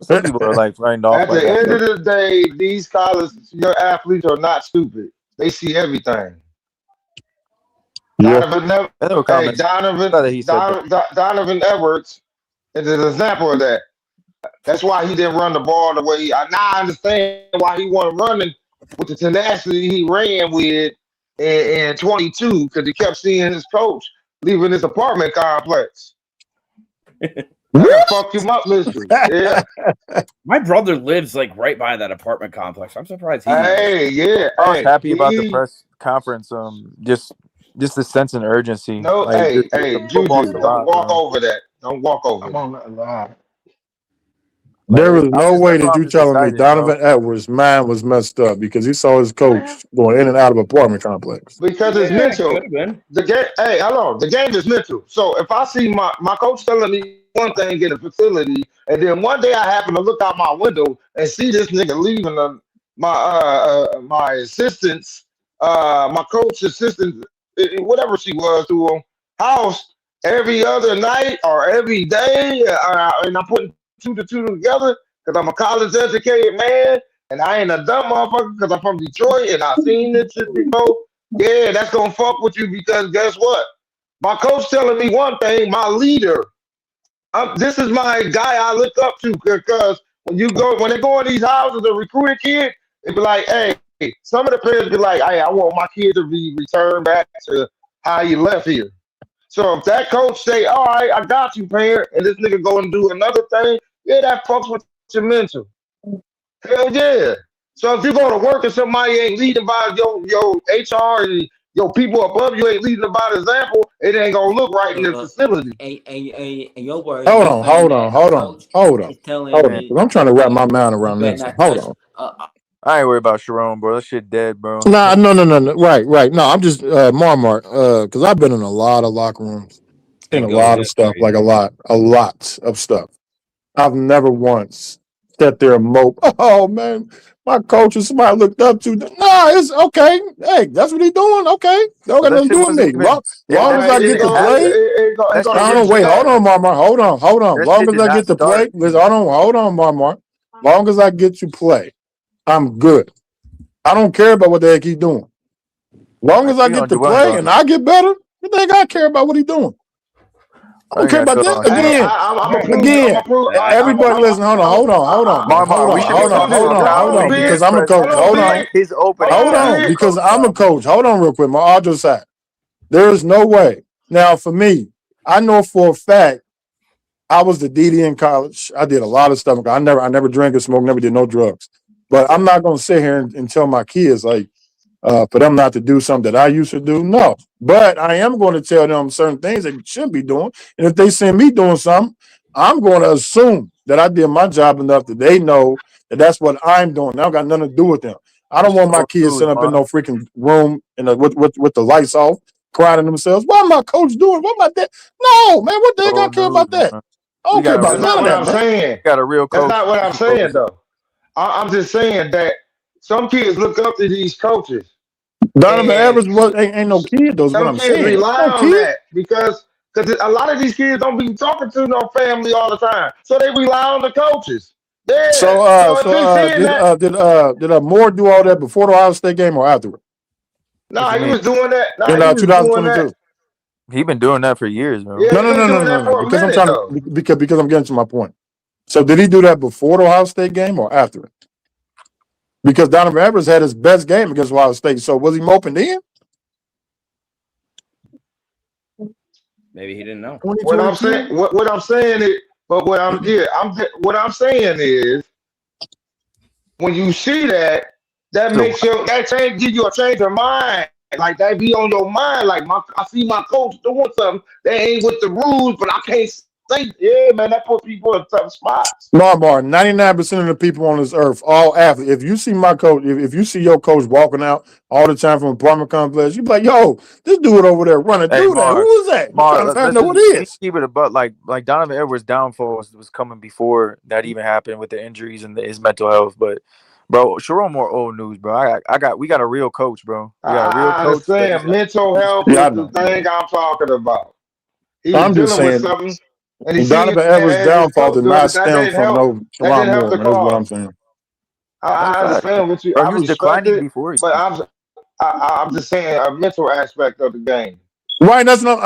Some people are like right off. At the end of the day, these college young athletes are not stupid. They see everything. Yeah. Donovan Edwards is an example of that. That's why he didn't run the ball the way now I understand why he wasn't running with the tenacity he ran with in 22 because he kept seeing his coach leaving his apartment complex. Fuck him up, listen. Yeah. My brother lives like right by that apartment complex. I'm surprised. I was happy about the press conference. Just the sense and urgency. No, like, Juju, don't walk over that. Don't walk over. I'm on that line. There was no way that you telling me Donovan Edwards' mind was messed up because he saw his coach going in and out of apartment complex. Because it's mental. The game, the game is mental. So if I see my coach telling me one thing in the facility, and then one day I happen to look out my window and see this nigga leaving my assistants, my coach assistant, whatever she was, to him house every other night or every day, and I'm putting 2 to 2 together because I'm a college educated man and I ain't a dumb motherfucker because I'm from Detroit and I've seen this shit before. Yeah, that's gonna fuck with you because guess what? My coach telling me one thing, my leader. This is my guy I look up to because when they go in these houses and recruit a kid, they be like, hey, some of the parents be like, hey, I want my kid to be returned back to how you left here. So if that coach say, all right, I got you, parent, and this nigga go and do another thing, yeah, that fucks with your mental. Hell yeah. So if you go to work and somebody ain't leading by your HR and your people above you ain't leading by the example, it ain't gonna look right in the facility. And your word. Hold on. I'm trying to wrap my mind around this. Hold on. I ain't worried about Sharon, bro. That shit dead, bro. Nah, no. Right. No, I'm just Marmar, because I've been in a lot of locker rooms, seen a lot of stuff, like a lot of stuff. I've never once sat there and mope. Oh man, my coach is somebody I looked up to. Nah, it's okay. Hey, that's what he's doing. Okay, don't got nothing to do with me. Long as I get to play. Wait, hold on, Marmar. Hold on. Long as I get to play. Hold on, Marmar. Long as I get to play, I'm good. I don't care about what the heck he's doing. Long as I get to play and I get better, you think I care about what he's doing? I don't care about that. Hey, Again, I'm again, approve. everybody listen, hold on, man. Marmar, we should be talking about Hold on, Dominique's because I'm a press coach. conference, Hold on. like his opening. Hold on, because I'm a coach. Hold on real quick, my audio side. There is no way. Now, for me, I know for a fact I was the DD in college. I did a lot of stuff. I never drank or smoked, never did no drugs. But I'm not gonna sit here and tell my kids like for them not to do something that I used to do. No. But I am going to tell them certain things they shouldn't be doing. And if they see me doing something, I'm going to assume that I did my job enough that they know that that's what I'm doing. That got nothing to do with them. I don't want my kids sitting up in no freaking room with the lights off, crying to themselves. What my coach doing? What about that? No, man. What they got to care about that? I don't care about none of that. That's not what I'm saying. Got a real coach. That's not what I'm saying, though. I'm just saying that some kids look up to these coaches. Donovan Edwards ain't no kid, though, is what I'm saying. Some kids rely on that because a lot of these kids don't be talking to no family all the time. So they rely on the coaches. Yeah. Did Moore do all that before the Ohio State game or afterward? No, he was doing that. In 2022. He's been doing that for years, bro. Yeah, No. Because I'm trying to because I'm getting to my point. So did he do that before the Ohio State game or after it? Because Donovan Edwards had his best game against Ohio State. So was he moping then? Maybe he didn't know. What I'm saying is, what I'm saying is, when you see that makes that give you a change of mind. Like that be on your mind. Like I see my coach doing something that ain't with the rules, but I can't say, yeah, man, that puts people in tough spots. Marmar, 99% of the people on this earth, all athletes. If you see my coach, if you see your coach walking out all the time from apartment complex, you be like, yo, this dude over there running through that. Who is that? I'm trying to know what it is. Keep it about like Donovan Edwards' downfall was coming before that even happened with the injuries and his mental health. But bro, Sharon Moore old news, bro. We got a real coach, bro. We got a real coach. I understand mental health is the thing I'm talking about. I'm just saying. And Donovan Edwards' downfall did not stem from no Sharon Moore. That's what I'm saying. I understand what you. I was declining before, but I'm just saying a mental aspect of the game. Right, that's what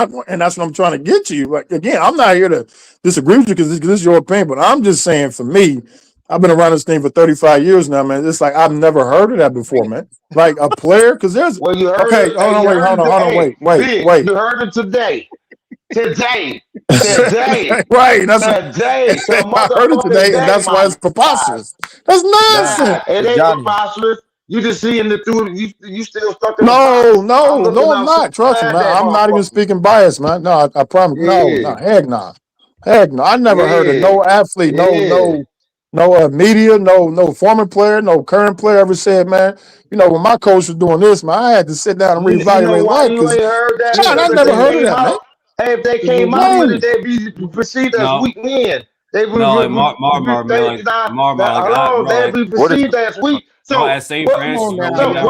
I'm trying to get to you. Like again, I'm not here to disagree with you because this is your opinion, but I'm just saying for me, I've been around this thing for 35 years now, man. It's like I've never heard of that before, man. Like a player, because there's you heard okay. Hold on, wait. You heard it today. Today. Right. That's today. I heard it today, and that's why it's preposterous. That's nonsense. It ain't preposterous. You just seeing the through. You still stuck in No, I'm not. Trust me, man. I'm not even speaking bias, man. No, I promise. No, heck no. I never heard of no athlete, no media, no former player, no current player ever said, man, when my coach was doing this, man, I had to sit down and reevaluate life. You ain't heard that? I never heard of that, man. Hey, if they came out with it, they'd be perceived as weak men. They would they'd be perceived as weak. So where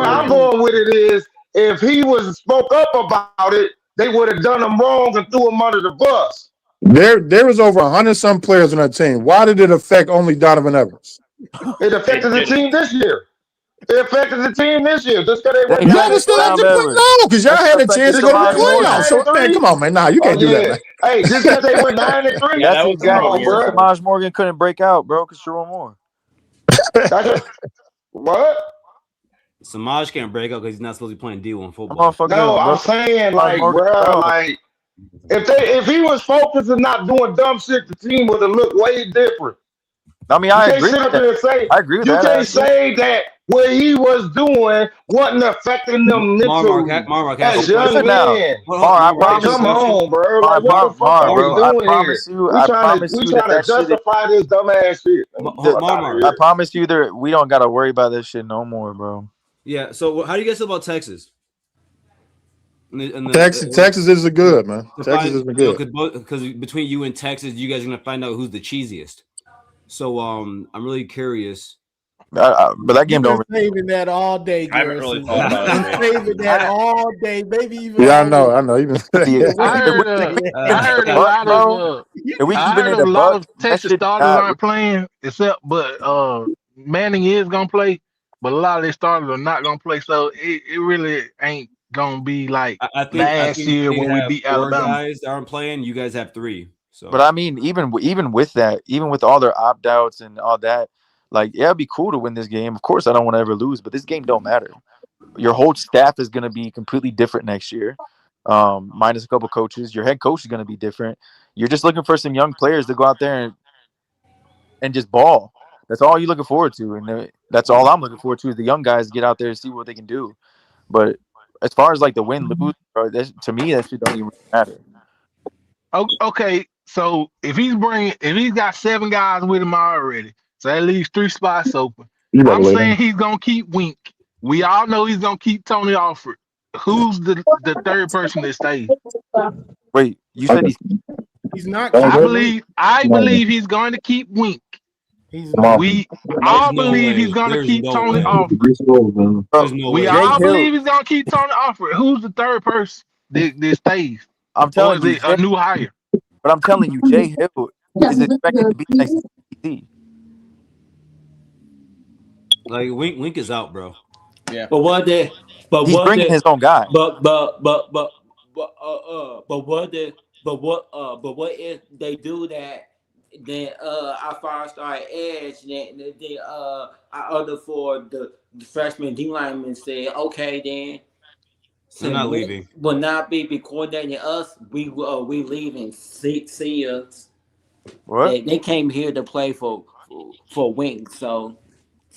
I'm going with it is, if he was spoke up about it, they would have done him wrong and threw him under the bus. There was over 100-some players on that team. Why did it affect only Donovan Edwards? It affected the team this year. Just because they went. No, because y'all had a chance to go to the playoffs. So, man, come on, man. Nah, you can't do that, man. Hey, just because they went 9-3. That's exactly why Samaj Morgan couldn't break out, bro, because Sharon Moore. What? Samaj can't break out because he's not supposed to be playing D1 football. I'm saying, if he was focused and not doing dumb shit, the team would have looked way different. I mean, I agree with that. I agree with that. You can't say that what he was doing wasn't affecting them mentally. As young men. Come on, bro. Like, what the fuck are we doing here? We trying to justify this dumbass shit. I promise you that we don't got to worry about this shit no more, bro. Yeah, so how do you guys feel about Texas? Texas is good, man. Texas is good. Because between you and Texas, you guys are going to find out who's the cheesiest. So I'm really curious. But that game don't. Saving that all day. Garrison. I haven't really thought about it. Saving that all day, maybe even. Yeah, I know. Even I heard a lot of Texas starters aren't playing, but Manning is gonna play. But a lot of their starters are not gonna play, so it really ain't gonna be like I think last year they when we have beat 4 Alabama. guys that aren't playing. You guys have 3. So, But I mean, even with that, even with all their opt outs and all that, like, yeah, it'd be cool to win this game. Of course, I don't want to ever lose, but this game don't matter. Your whole staff is going to be completely different next year, minus a couple coaches. Your head coach is going to be different. You're just looking for some young players to go out there and just ball. That's all you're looking forward to, and that's all I'm looking forward to is the young guys to get out there and see what they can do. But as far as like the win lose, bro, to me that shit don't even matter. Okay, so if he's got 7 guys with him already, so that leaves 3 spots open. I'm saying he's gonna keep Wink. We all know he's gonna keep Tony Alford. Who's the third person that stays? Wait, you said he's not. I believe he's going to keep Wink. We all believe he's going to keep Tony Alford. We all believe he's going to keep Tony Alford. Who's the third person that stays? I'm telling you, a new hire. But I'm telling you, Jay Hill is expected to be next DC. like Wink is out, bro. Yeah. But He's bringing his own guy. But what if they do that? Then our 5-star edge, then our other 4 the freshman D linemen say, okay, then They're not leaving. Will not be coordinating us. We leaving. See ya. What? They came here to play for Wink, so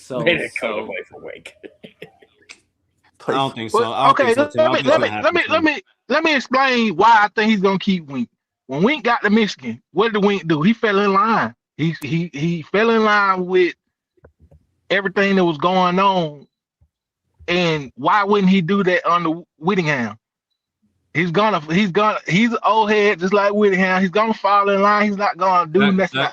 They didn't come to play for Wink. I don't think so. Well, okay, let me explain why I think he's gonna keep Wink. When Wink got to Michigan, what did Wink do? He fell in line. He fell in line with everything that was going on. And why wouldn't he do that under Whittingham? He's an old head just like Whittingham. He's gonna fall in line. He's not gonna do nothing.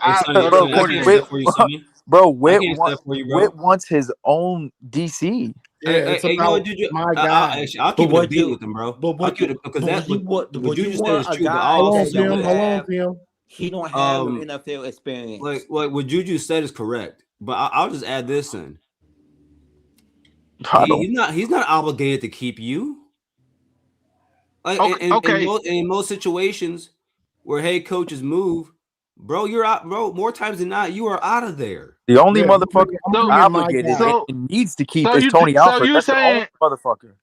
Bro, Whit wants his own DC. Yeah, it's about my guy. I'll keep it a beat with him, bro. What you just said is true. He don't have NFL experience. Like what Juju said is correct, but I'll just add this in. He's not obligated to keep you. Like in most situations where head coaches move, bro, you're out, bro. More times than not, you are out of there. The only motherfucker obligated and needs to keep is Tony Alford. That's the only motherfucker.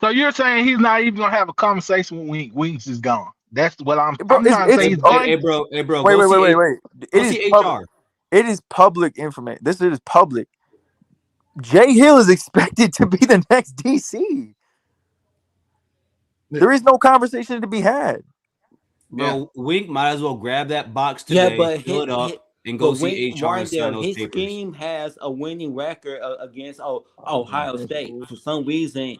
So you're saying he's not even gonna have a conversation with Wink? Winks is gone. That's what I'm trying to say. Hey, bro. Wait. It is public information. This is public. Jay Hill is expected to be the next DC. There is no conversation to be had. Bro, Wink might as well grab that box today, fill it up, and go see HR and sign those papers. His team has a winning record against Ohio State. For some reason,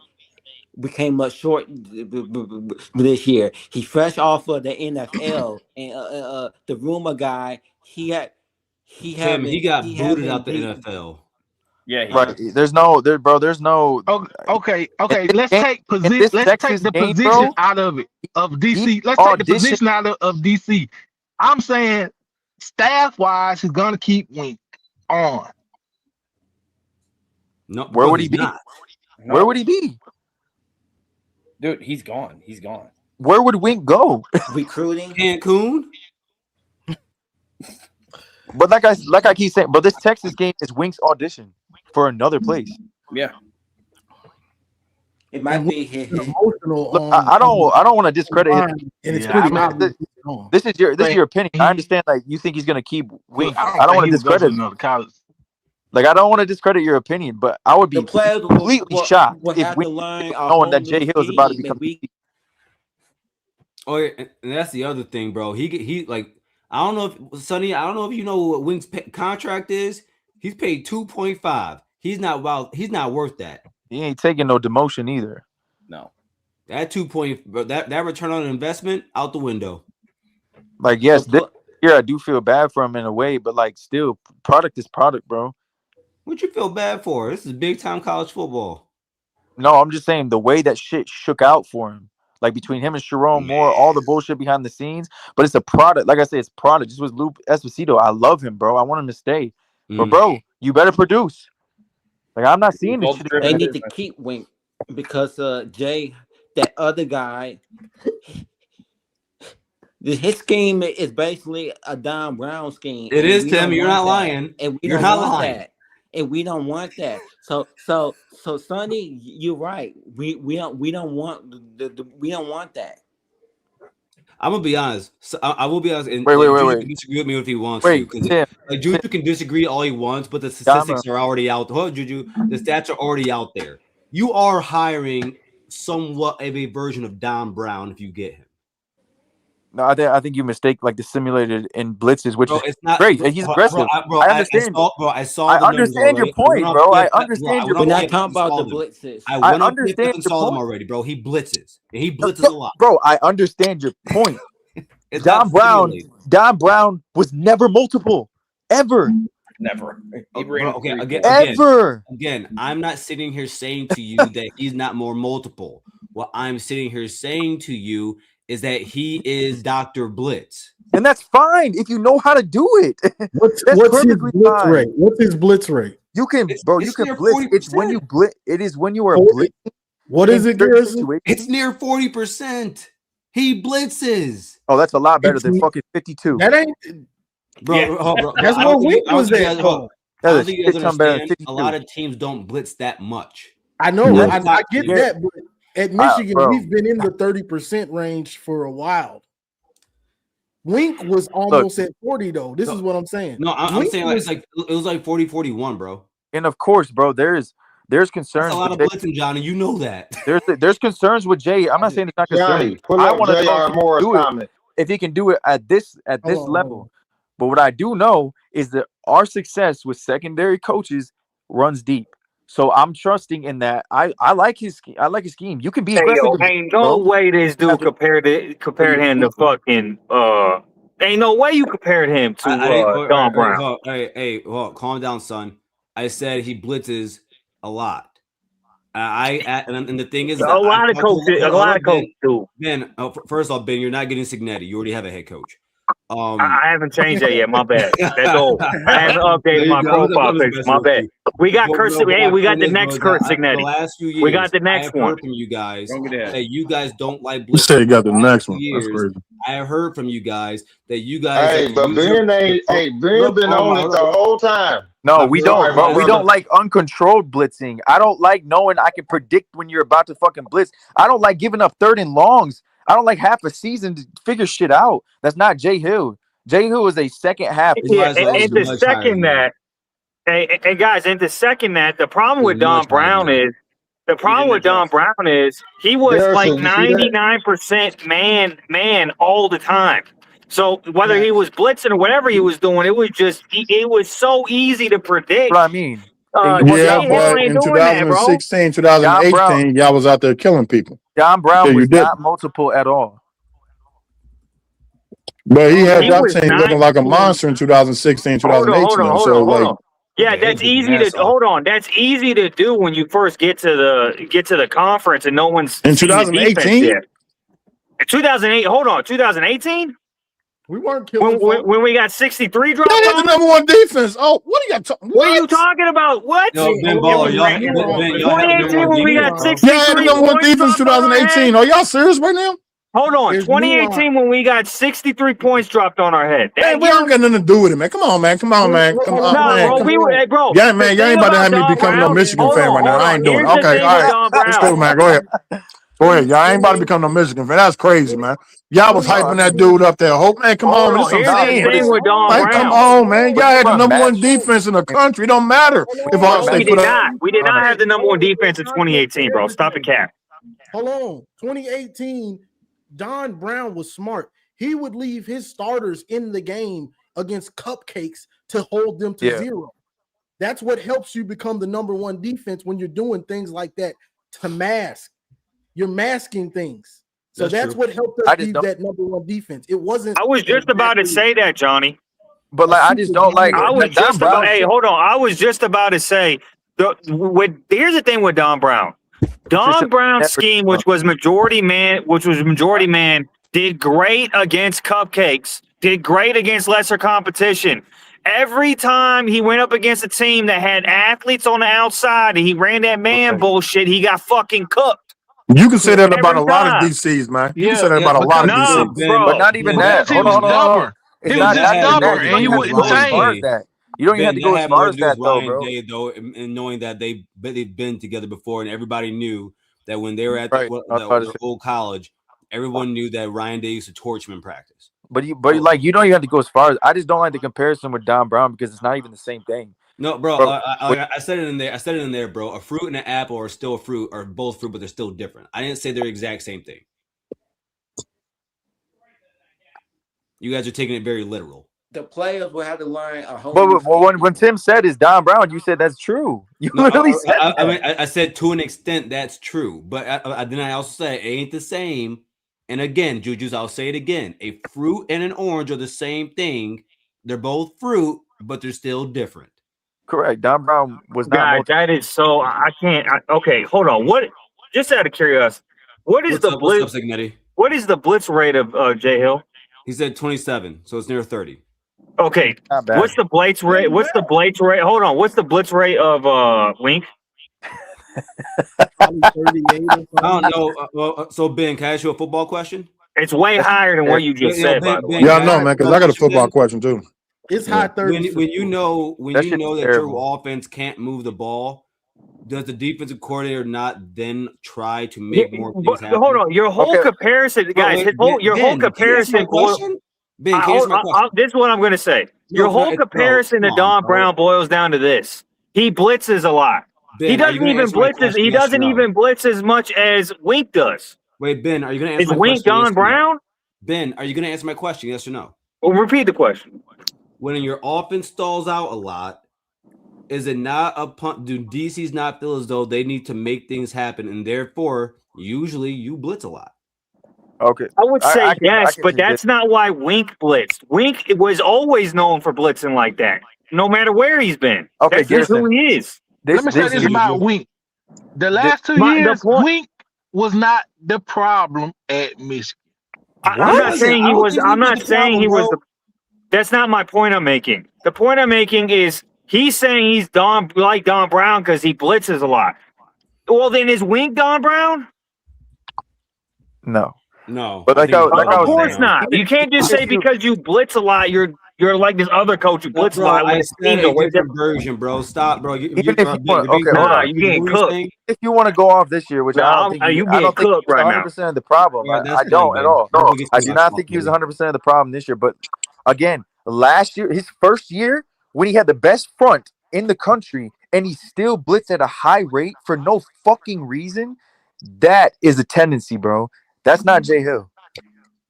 we came up short this year. He's fresh off of the NFL, and the rumor guy, he got booted out the NFL. Yeah, right. There's no. Okay. Let's take the position out of it of DC. Let's take the position out of DC. I'm saying staff wise, he's gonna keep Wink on. No, where would he be? Where would he be? Dude, he's gone. Where would Wink go? Recruiting Cancun. But like I keep saying, but this Texas game is Wink's audition for another place. Yeah. It might be emotional. Look, I don't want to discredit him. And it's pretty this is your opinion. I understand. Like you think he's gonna keep Wink. I don't want to discredit him. Like I don't want to discredit your opinion, but I would be completely shocked if Wink knowing that Jay Hill is about to become. Oh, and that's the other thing, bro. He like I don't know if Sonny. I don't know if you know what Wink's contract is. He's paid 2.5. He's not worth that. He ain't taking no demotion either. No. That 2 bro, that return on investment out the window. Like yes, this year I do feel bad for him in a way, but like still, product is product, bro. What you feel bad for? This is big time college football. No, I'm just saying the way that shit shook out for him. Like between him and Sharon Moore, all the bullshit behind the scenes. But it's a product. Like I said, it's product. Just with Luke Esposito, I love him, bro. I want him to stay. But bro, you better produce. Like I'm not seeing this shit. They need to keep Wink. because Jay, that other guy, his scheme is basically a Don Brown scheme. It And is, we Tim. don't You're want not that. lying. And we You're don't not want lying. that. And we don't want that. So Sonny, you're right. We don't want we don't want that. I'm gonna be honest. So I will be honest. And Wait, Juju wait. can disagree with me if he wants Wait, to, because Tim. like Juju can disagree all he wants, but the Don statistics are already out. Hold on, Juju. The stats are already out there. You are hiring somewhat of a version of Don Brown if you get him. No, I think you mistake like the simulated in blitzes, which Bro, is it's not great. bro, He's bro, aggressive. bro, I understand. I saw I the numbers understand your already. point, bro. I understand your We're not point. talking about the blitzes. I I went on understand PFF and your saw them point. already, bro. He blitzes. And he blitzes a lot. Bro, I understand your point. It's Don not Brown was never multiple. Ever. Never. Oh, bro, okay, again, I'm not sitting here saying to you that he's not more multiple. What I'm sitting here saying to you is that he is Dr. Blitz. And that's fine if you know how to do it. What's his perfectly blitz fine. rate? What's his blitz rate? You can, It's you can near blitz. 40%. It's when you blitz. It is when you are 40? blitzing. What is it, Garrison? It's near 40%. He blitzes. Oh, that's a lot better than fucking 52. That ain't, Bro, Yeah. that's where Wink was at. though. I don't think you guys Shit ton better than understand. 52. A lot of teams don't blitz that much. I know, Right. I get Yeah. that, but at Michigan, bro. we've been in the 30% range for a while. Wink was almost at 40, though. This is what I'm saying. No, I'm Wink saying was- it was like 40-41, bro. And of course, bro, there's concerns. That's a lot of with blitzing, Johnny. You know that. there's concerns with Jay. I'm not saying it's not Johnny, concerns. pull I up want to J.R. Moore's do it comment. if he can do it at this Hold on. level. But what I do know is that our success with secondary coaches runs deep. So I'm trusting in that. I like his scheme. You can be aggressive. Ain't no way this dude compared him to fucking ain't no way you compared him to Don Brown. Hey, calm down, son. I said he blitzes a lot. And the thing is, A lot of coaches do. Ben, first off, Ben, you're not getting Signetti. You already have a head coach. I haven't changed that yet. My bad. That's old. I haven't updated my profile picture. My bad. We got Kurt. Hey, we got the next Kurt Signetti. The last few years, we got the next I have one. heard from you guys that you guys don't like You said you got the next one. years. That's crazy. I have heard from you guys that you guys. Hey, but Ben been on it the whole time. No, we don't, bro. We don't like uncontrolled blitzing. I don't like knowing I can predict when you're about to fucking blitz. I don't like giving up 3rd and longs. I don't like half a season to figure shit out. That's not Jay Hill. Jay Hill is a second half. Yeah, and the second that, and guys, and the second that, the problem with Don Brown is he was like 99% man all the time. So whether he was blitzing or whatever he was doing, it was so easy to predict. What I mean. Yeah, but in 2016, 2018, y'all was out there killing people. John Brown was not multiple at all. But he had that team looking like a monster in 2016, 2018. Hold on. Yeah, that's easy to hold on. That's easy to do when you first get to the conference and no one's in 2018. In 2008, hold on, 2018. We weren't killing when we got 63 dropped. That is the number one defense. Oh, what are you talking? What are you talking about? What? Yo, Ben Baller, y'all when we got 63. Y'all had the number one defense 2018. Are y'all serious right now? Hold on, 2018 when we got 63 points dropped on our head. Hey, we don't got nothing to do with it, man. Come on, man. Come on, man. Come on, man. Bro, we were, hey, bro. Yeah, man. Y'all ain't about to have me become no Michigan fan right now. I ain't doing it. Okay, all right. Let's go, man. Go ahead. Go ahead. Y'all ain't about to become no Michigan fan. That's crazy, man. Y'all was hyping that dude up there. Hope, man. Come on, man. Here's the thing with Don Brown. Come on, man. Y'all had the number one defense in the country. It don't matter if all we did not. We did not have the number one defense in 2018, bro. Stop the cap. Hold on. 2018. Don Brown was smart. He would leave his starters in the game against cupcakes to hold them to 0. That's what helps you become the number one defense when you're doing things like that to mask. You're masking things. So that's what helped us be that number one defense. It wasn't. I was just about to say that, Johnny. But like, I just don't like. I was just about. Hey, hold on. I was just about to say. Here's the thing with Don Brown. Don Brown's scheme, which was majority man, did great against cupcakes, did great against lesser competition. Every time he went up against a team that had athletes on the outside and he ran that man bullshit, he got fucking cooked. You can say that about Every a lot of time. DCs, man. You can Yeah, say that about a lot of No, DCs. Ben, bro. But not even because that. he was Hold on. stubborn. It's He not was just even stubborn, that. You and don't he even have to wouldn't go as far as change. that. You don't even have Ben, to go that as had far more to as do with that, though, Ryan bro. Day, though, and knowing that they've been together before, and everybody knew that when they were at Right. the old college, everyone knew that Ryan Day used to torch him in practice. But you don't even have to go as far as. I just don't like the comparison with Don Brown because it's not even the same thing. No, bro, Bro, I said it in there. I said it in there, bro. A fruit and an apple are still a fruit, are both fruit, but they're still different. I didn't say they're the exact same thing. You guys are taking it very literal. The players will have to learn a whole But new scheme. when Tim said is Don Brown, you said that's true. You No, literally said that. I mean, I said to an extent that's true, but then I also said it ain't the same. And again, Juju's, I'll say it again: a fruit and an orange are the same thing. They're both fruit, but they're still different. Correct. Don Brown was not. Guys, that is so. I can't. Okay, hold on. What? Just out of curiosity, what is the blitz? What's up, Signetti? What is the blitz rate of J Hill? He said 27, so it's near 30. Okay, Not bad. what's the blitz rate? What's the blitz rate? Hold on. What's the blitz rate of Wink? Probably 38 or something. I don't know. So Ben, can I ask you a football question? It's way higher than what you just said. By the way. Yeah, I know, man, because I got a football question too. It's high 30. When you know That shit's that terrible. your offense can't move the ball, does the defensive coordinator not then try to make more things happen? Hold on. Your whole comparison, guys. Your whole comparison. Ben, can you answer my question? This is what I'm going to say. Your whole comparison to Don Brown boils down to this: he blitzes a lot. Ben, He doesn't even blitz. He doesn't even blitz as much as Wink does. Wait, Ben, are you going to answer Is my Wink question? Don Yes or no? Brown? Ben, are you going to answer my question? Yes or no? Well, repeat the question. When your offense stalls out a lot, is it not a punt? Do DCs not feel as though they need to make things happen, and therefore, usually you blitz a lot? Okay. I would say I yes, can but see that's not why Wink blitzed. Wink was always known for blitzing like that, no matter where he's been. Okay, That's just who he is. Let me say this about Wink. The last 2 years, Wink was not the problem at Michigan. I'm not saying he was. I'm not saying he was. That's not my point I'm making. The point I'm making is he's saying he's Don Brown because he blitzes a lot. Well, then is Wink Don Brown? No. But of course not. You can't just say because you blitz a lot, you're like this other coach who blitz a lot. I said a different version, bro. Stop, bro. Even if you want, okay, you getting cooked. If you want to go off this year, which I don't think you I don't getting think cooked right now. 100% of the problem. I don't at all. I do not think he was 100% of the problem this year. But again, last year, his first year, when he had the best front in the country, and he still blitzed at a high rate for no fucking reason, that is a tendency, bro. That's not Jay Hill.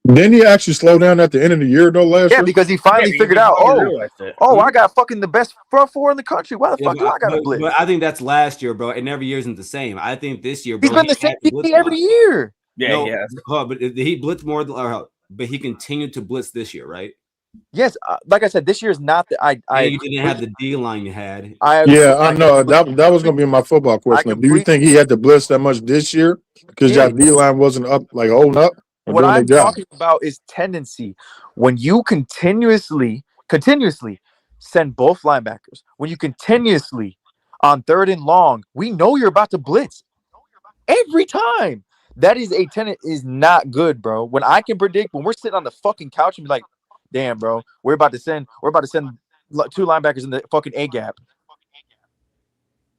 Didn't he actually slow down at the end of the year though last year? Yeah, because he finally figured out, I got fucking the best front four in the country. Why the fuck do I got to blitz? But I think that's last year, bro. And every year isn't the same. I think this year, bro, he's been the same DC every year. But he blitzed more, but he continued to blitz this year, right? Yes, like I said, this year's not the you didn't have the D line you had. I know that was going to be my football question. Do you think he had to blitz that much this year because that D line wasn't up, like holding up? What I'm talking about is tendency. When you continuously send both linebackers, when you continuously on 3rd and long, we know you're about to blitz every time. That is a tenant is not good, bro. When I can predict, when we're sitting on the fucking couch and be like, damn, bro, we're about to send 2 linebackers in the fucking A gap.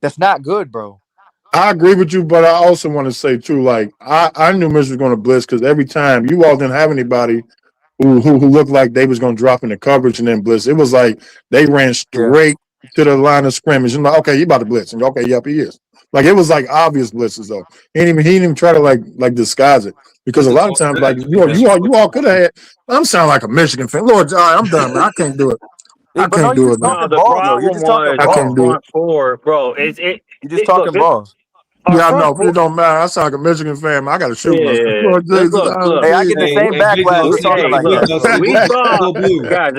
That's not good, bro. I agree with you, but I also want to say too, like I knew Michigan was going to blitz because every time you all didn't have anybody who looked like they was going to drop in the coverage and then blitz. It was like they ran straight to the line of scrimmage. And like, okay, you about to blitz, and okay, yep, he is. Like it was like obvious blitzes though. He didn't even try to like disguise it because a lot of times like you all could have had. I'm sounding like a Michigan fan. Lord, all right, I'm done, man. I can't do it. I can't do it. No, the problem was front four, bro. You're just talking balls. Yeah, I know. It don't matter. I sound like a Michigan fan. Man. I got to shoot myself. Look. Hey, I get the same backlash. We're talking like that. We saw, guys,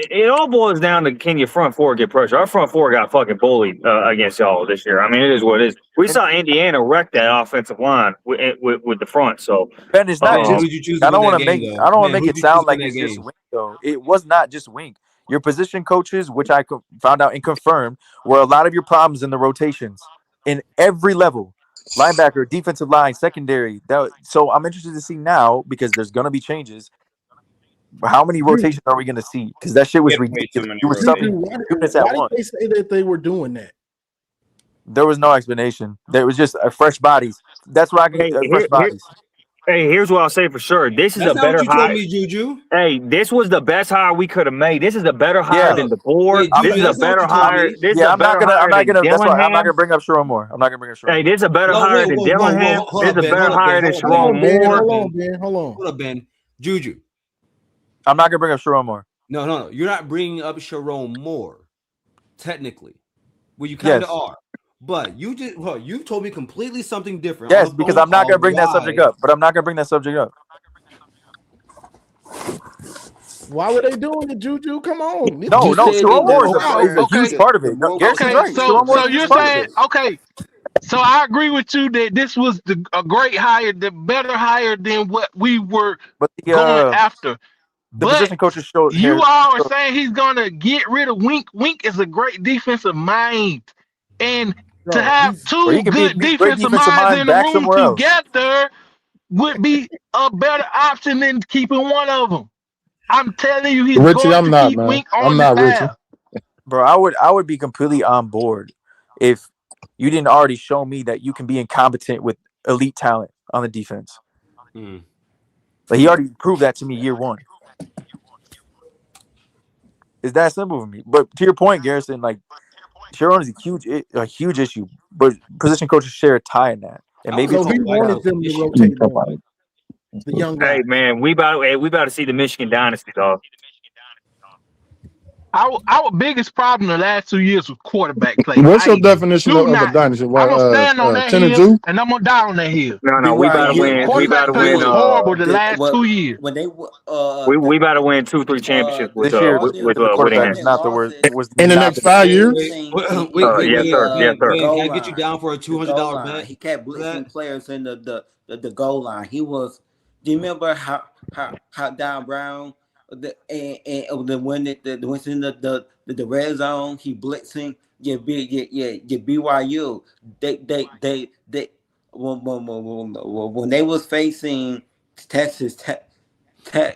it all boils down to can your front four get pressure? Our front four got fucking bullied against y'all this year. I mean, it is what it is. We saw Indiana wreck that offensive line with the front. So Ben, it's not just. I don't want to make it sound like it's just Wink though. It was not just Wink. Your position coaches, which I found out and confirmed, were a lot of your problems in the rotations in every level. Linebacker, defensive line, secondary. So I'm interested to see now, because there's going to be changes. How many rotations are we going to see? Because that shit was ridiculous. You were subbing units at Why once. did they say that they were doing that? There was no explanation. There was just fresh bodies. That's why I get fresh bodies. Hey, here's what I'll say for sure. This is That's a not what better you told hire. me, Juju. Hey, this was the best hire we could have made. This is a better hire Yeah. than the board. Wait, This Juju, is a that's not what better you told hire. me. This is Yeah, a I'm not better gonna. hire I'm not than gonna. That's why I'm not Dillingham. gonna bring up Sharon Moore. I'm not gonna bring up Sharon Hey, Moore. this is a better No, hire whoa, than whoa, whoa, Dillingham. whoa, hold This up, is a Ben. better Hold up, hire Ben. than Hold Sharon up, Ben. Moore. Hold on, Ben. Hold on. Hold up, Ben. Juju. I'm not gonna bring up Sharon Moore. No. You're not bringing up Sharon Moore. Technically, well, you kind of Yes. are. But you told me completely something different. Yes, on a because phone I'm not call. gonna bring that Why? subject up. But I'm not gonna bring that subject up. Why were they doing it, Juju? Come on. No, You said Sharon that Moore is a the huge Okay. part of the it. No, more Garrison's Okay. right. Sharon Moore So is a huge you're part of saying it. okay. So I agree with you that this was a great hire, the better hire than what we were But going after. the But position coaches showed you here. all are saying he's gonna get rid of Wink. Wink is a great defensive mind, and to Bro, have he's Or he two could be good great defensive defensive minds mind in the back room somewhere else. together would be a better option than keeping one of them. I'm telling you, he's Richie, going I'm to not, keep man. Wink I'm on the not Richie. staff. Bro, I would be completely on board if you didn't already show me that you can be incompetent with elite talent on the defense. Like, he already proved that to me year one. It's that simple for me. But to your point, Garrison, like, Sharon is a huge issue, but position coaches share a tie in that, and maybe so it's he wanted them to rotate on the young guy. Hey, man, we about to see the Michigan dynasty, dog. Our biggest problem the last 2 years was quarterback play. What's your definition of a dynasty? I'm gonna stand on that 10 and hill, 2? and I'm gonna die on that hill. No, we about to win. We about Quarterback to play win. was horrible the last what 2 years. when they We about to win 2-3 championships this year. with The quarterback Whittingham. is not the worst. Was In the not next the 5 He years? blitzing Wait, Yes, sir. Yes, sir. Ben, goal can I get you line. down for a The goal $200 line. bet? He kept for that? blitzing players in the goal line. He was. Do you remember how Don Brown when in the red zone, he blitzing your BYU. They when they was facing Texas Tech in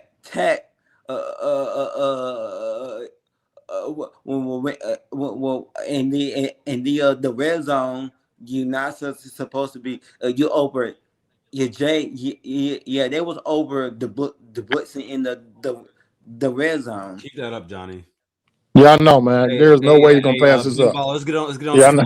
the red zone, you're not supposed to be you over they was over the blitzing in the red zone. Keep that up, Johnny. Yeah, I know, man. There's no way you're gonna pass this Ben up. Ball, let's get on. Yeah, I know.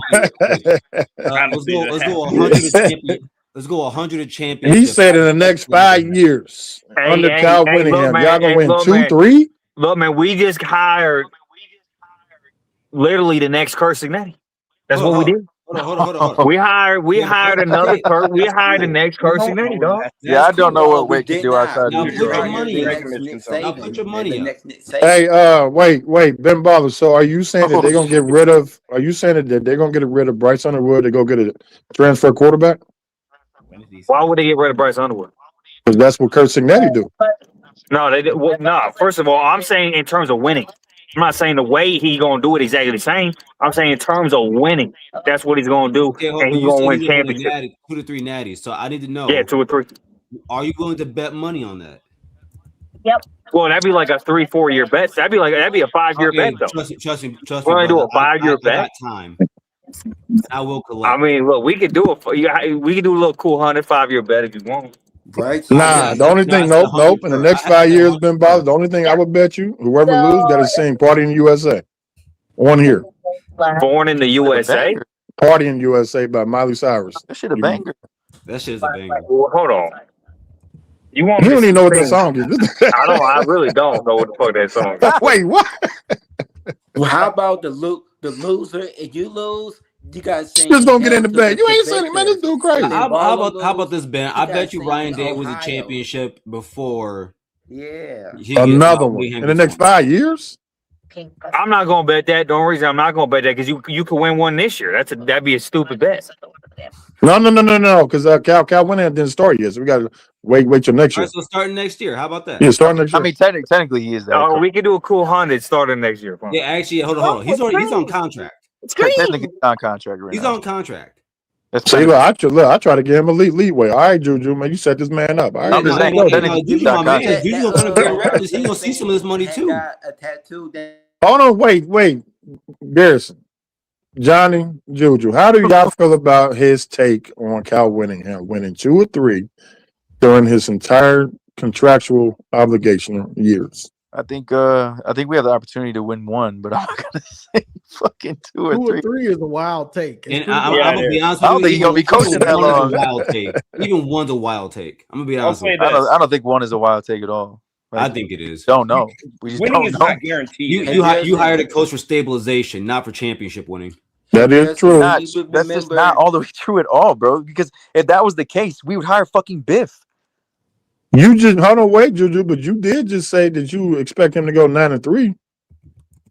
Let's go 100 champion. Let's go 100 championships. He said in the next 5 years under Kyle Whittingham, y'all gonna win 2, 3. Look, man, we just hired literally the next Kurt Signetti. That's what we did. Hold on. We hired another Kurt. We hired the next Kurt Signetti, dog. Yeah, I don't know what Wade can do outside Now of put your New money York. in. Now put your money up. Hey, wait, Ben Baller. So are you saying that they're gonna get rid of? Are you saying that they're gonna get rid of Bryce Underwood to go get a transfer quarterback? Why would they get rid of Bryce Underwood? Because that's what Kurt Signetti do. No, they did. Well, no. First of all, I'm saying in terms of winning. I'm not saying the way he gonna do it exactly the same. I'm saying in terms of winning, that's what he's gonna do, Okay, and he's gonna win championships. 2 to 3 natties. So I need to know. Yeah, 2 or 3. Are you willing to bet money on that? Yep. Well, that'd be like a 3-4 year bet. That'd be a 5-year bet though. Trust me. We're gonna do a 5-year bet. I got time. I will collect. I mean, look, we could do we could do a little cool 5-year bet if you want. Right. Nah, the only thing, nope. In the next 5 years, Ben Baller, the only thing I would bet you, whoever loses, got to sing "Party in the USA" on here. Born in the USA. "Party in USA" by Miley Cyrus. That shit a banger. That shit is a banger. Well, hold on. You want? You don't even know what the song is. I really don't know what the fuck that song is. Wait, what? Well, how about the loser? If you lose, you guys just don't get in the bed. You ain't saying it, man. This dude crazy. How about this, Ben? I bet you Ryan Day was a championship before. Yeah. Another one in the next 5 years. I'm not gonna bet that. The only reason I'm not gonna bet that because you could win one this year. That'd be a stupid bet. No. Because Cal Whittingham didn't start yet, so we got to wait till next All year. right, so starting next year. How about that? Yeah, starting next I year. mean, technically, he is that. Oh, we could do a cool 100 starting next year. Yeah, actually, hold on. He's on contract. Technically, he's on contract right He's now. on contract. That's See, look, I try to give him a leeway. All right, Juju, man, you set this man up. All right, I'm just saying, Juju, my man, Juju gonna get around this. He's gonna see some of this money too. Got a tattoo. Hold on, wait, Garrison, Johnny, Juju. How do y'all feel about his take on Cal Whittingham winning 2 or 3 during his entire contractual obligation years? I think we have the opportunity to win 1, but I'm not gonna say fucking 2 or 3. 2 or 3 is a wild take. And I'm gonna be honest with you. I don't think he's gonna be coaching that long. Wild take. Even 1's a wild take. I'm gonna be honest with you. I don't think 1 is a wild take at all. I think it is. Don't know. We just Winning don't is know. not guaranteed. You hired a coach for stabilization, not for championship winning. That is true. That's just not all the way true at all, bro. Because if that was the case, we would hire fucking Biff. You just hold on, wait, Juju, but you did just say that you expect him to go 9-3.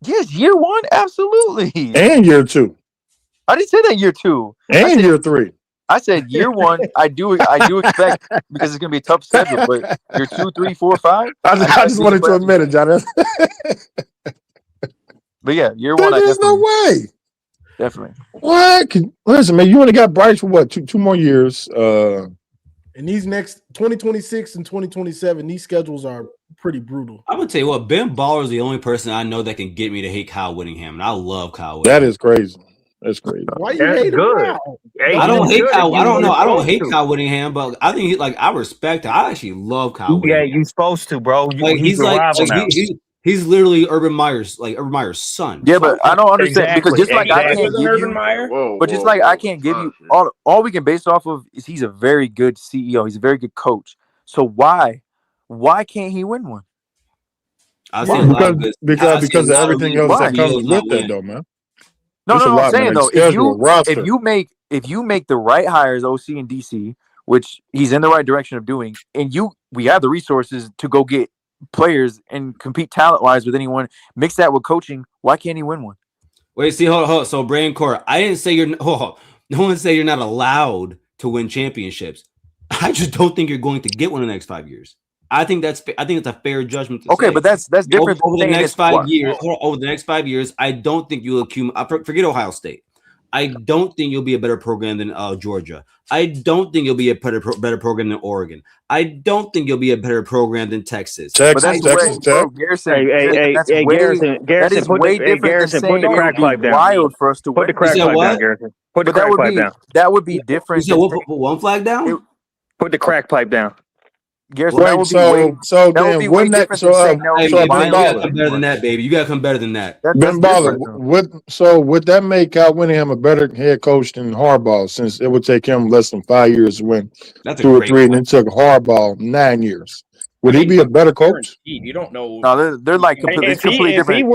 Yes, year 1, absolutely. And year 2. I didn't say that year 2. And year 3. I said year 1. I do expect because it's gonna be a tough schedule, but year 2, 3, 4, 5. I just wanted to admit it, John. But yeah, year 1. There's no way. Definitely. What? Listen, man, you only got Bryce for what? Two more years. And these next 2026 and 2027, these schedules are pretty brutal. I'm gonna tell you what, Ben Baller is the only person I know that can get me to hate Kyle Whittingham, and I love Kyle Whittingham. That is crazy. That's crazy. Why you hate him now? I don't hate Kyle. I don't know. I don't hate Kyle Whittingham, but I think I respect him. I actually love Kyle Whittingham. Yeah, you're supposed to, bro. He's he's literally Urban Meyer's son. Yeah, but I don't understand because just like I can't give Urban you, Meyer. but just like I can't give you all we can base off of is he's a very good CEO. He's a very good coach. So why can't he win one? Because of everything else that comes with that, though, man. No, I'm saying though, if you make the right hires, OC and DC, which he's in the right direction of doing, and we have the resources to go get players and compete talent-wise with anyone, mix that with coaching, why can't he win one? Wait, see, hold on. So, Brian Core, I didn't say no one said you're not allowed to win championships. I just don't think you're going to get one in the next 5 years. I think it's a fair judgment. To okay, say. But that's different. Over the next 5 years. Over the next 5 years, I don't think you'll accumulate. Forget Ohio State. I don't think you'll be a better program than Georgia. I don't think you'll be a better program than Oregon. I don't think you'll be a better program than Texas. Garrison, Garrison, put the crack pipe down. Wild for us to put the crack pipe down, Garrison. Put the crack pipe down. That would be different. You said put one flag down? Put the crack pipe down. Garrison, you gotta come better than that, baby. You gotta come better than that. Ben Baller, would that make Kyle Whittingham a better head coach than Harbaugh, since it would take him less than 5 years to win 2 or 3, and it took Harbaugh 9 years? Would he be a better coach? You don't know. No, they're like completely different.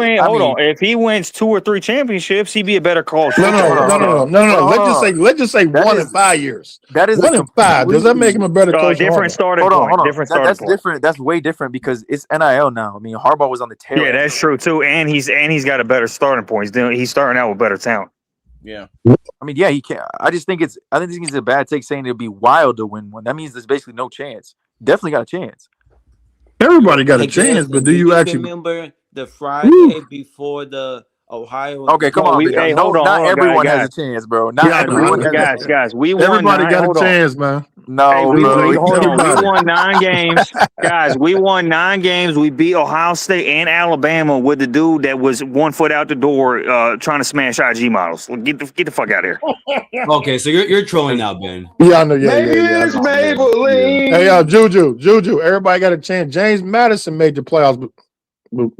If he wins 2 or 3 championships, he'd be a better coach. No. Let's just say 1 in 5 years. That is 1 in 5. Does that make him a better coach? Different starting point. Different starting point. Different. That's way different because it's NIL now. I mean, Harbaugh was on the tail. Yeah, that's true too. And he's got a better starting point. He's starting out with better talent. Yeah. I mean, yeah, he can't. I think it's a bad take saying it'll be wild to win one. That means there's basically no chance. Definitely got a chance. Everybody got a chance, but do you actually remember the Friday before the Ohio? Okay, come on. Not everyone has a chance, bro. Not everyone. Guys, we won. Everybody got a chance, man. No, we won 9 games, guys. We won 9 games. We beat Ohio State and Alabama with the dude that was 1 foot out the door, trying to smash IG models. Get the fuck out of here. Okay, so you're trolling now, Ben. Yeah, I know. Yeah. It's Maybelline. Hey, Juju. Everybody got a chance. James Madison made the playoffs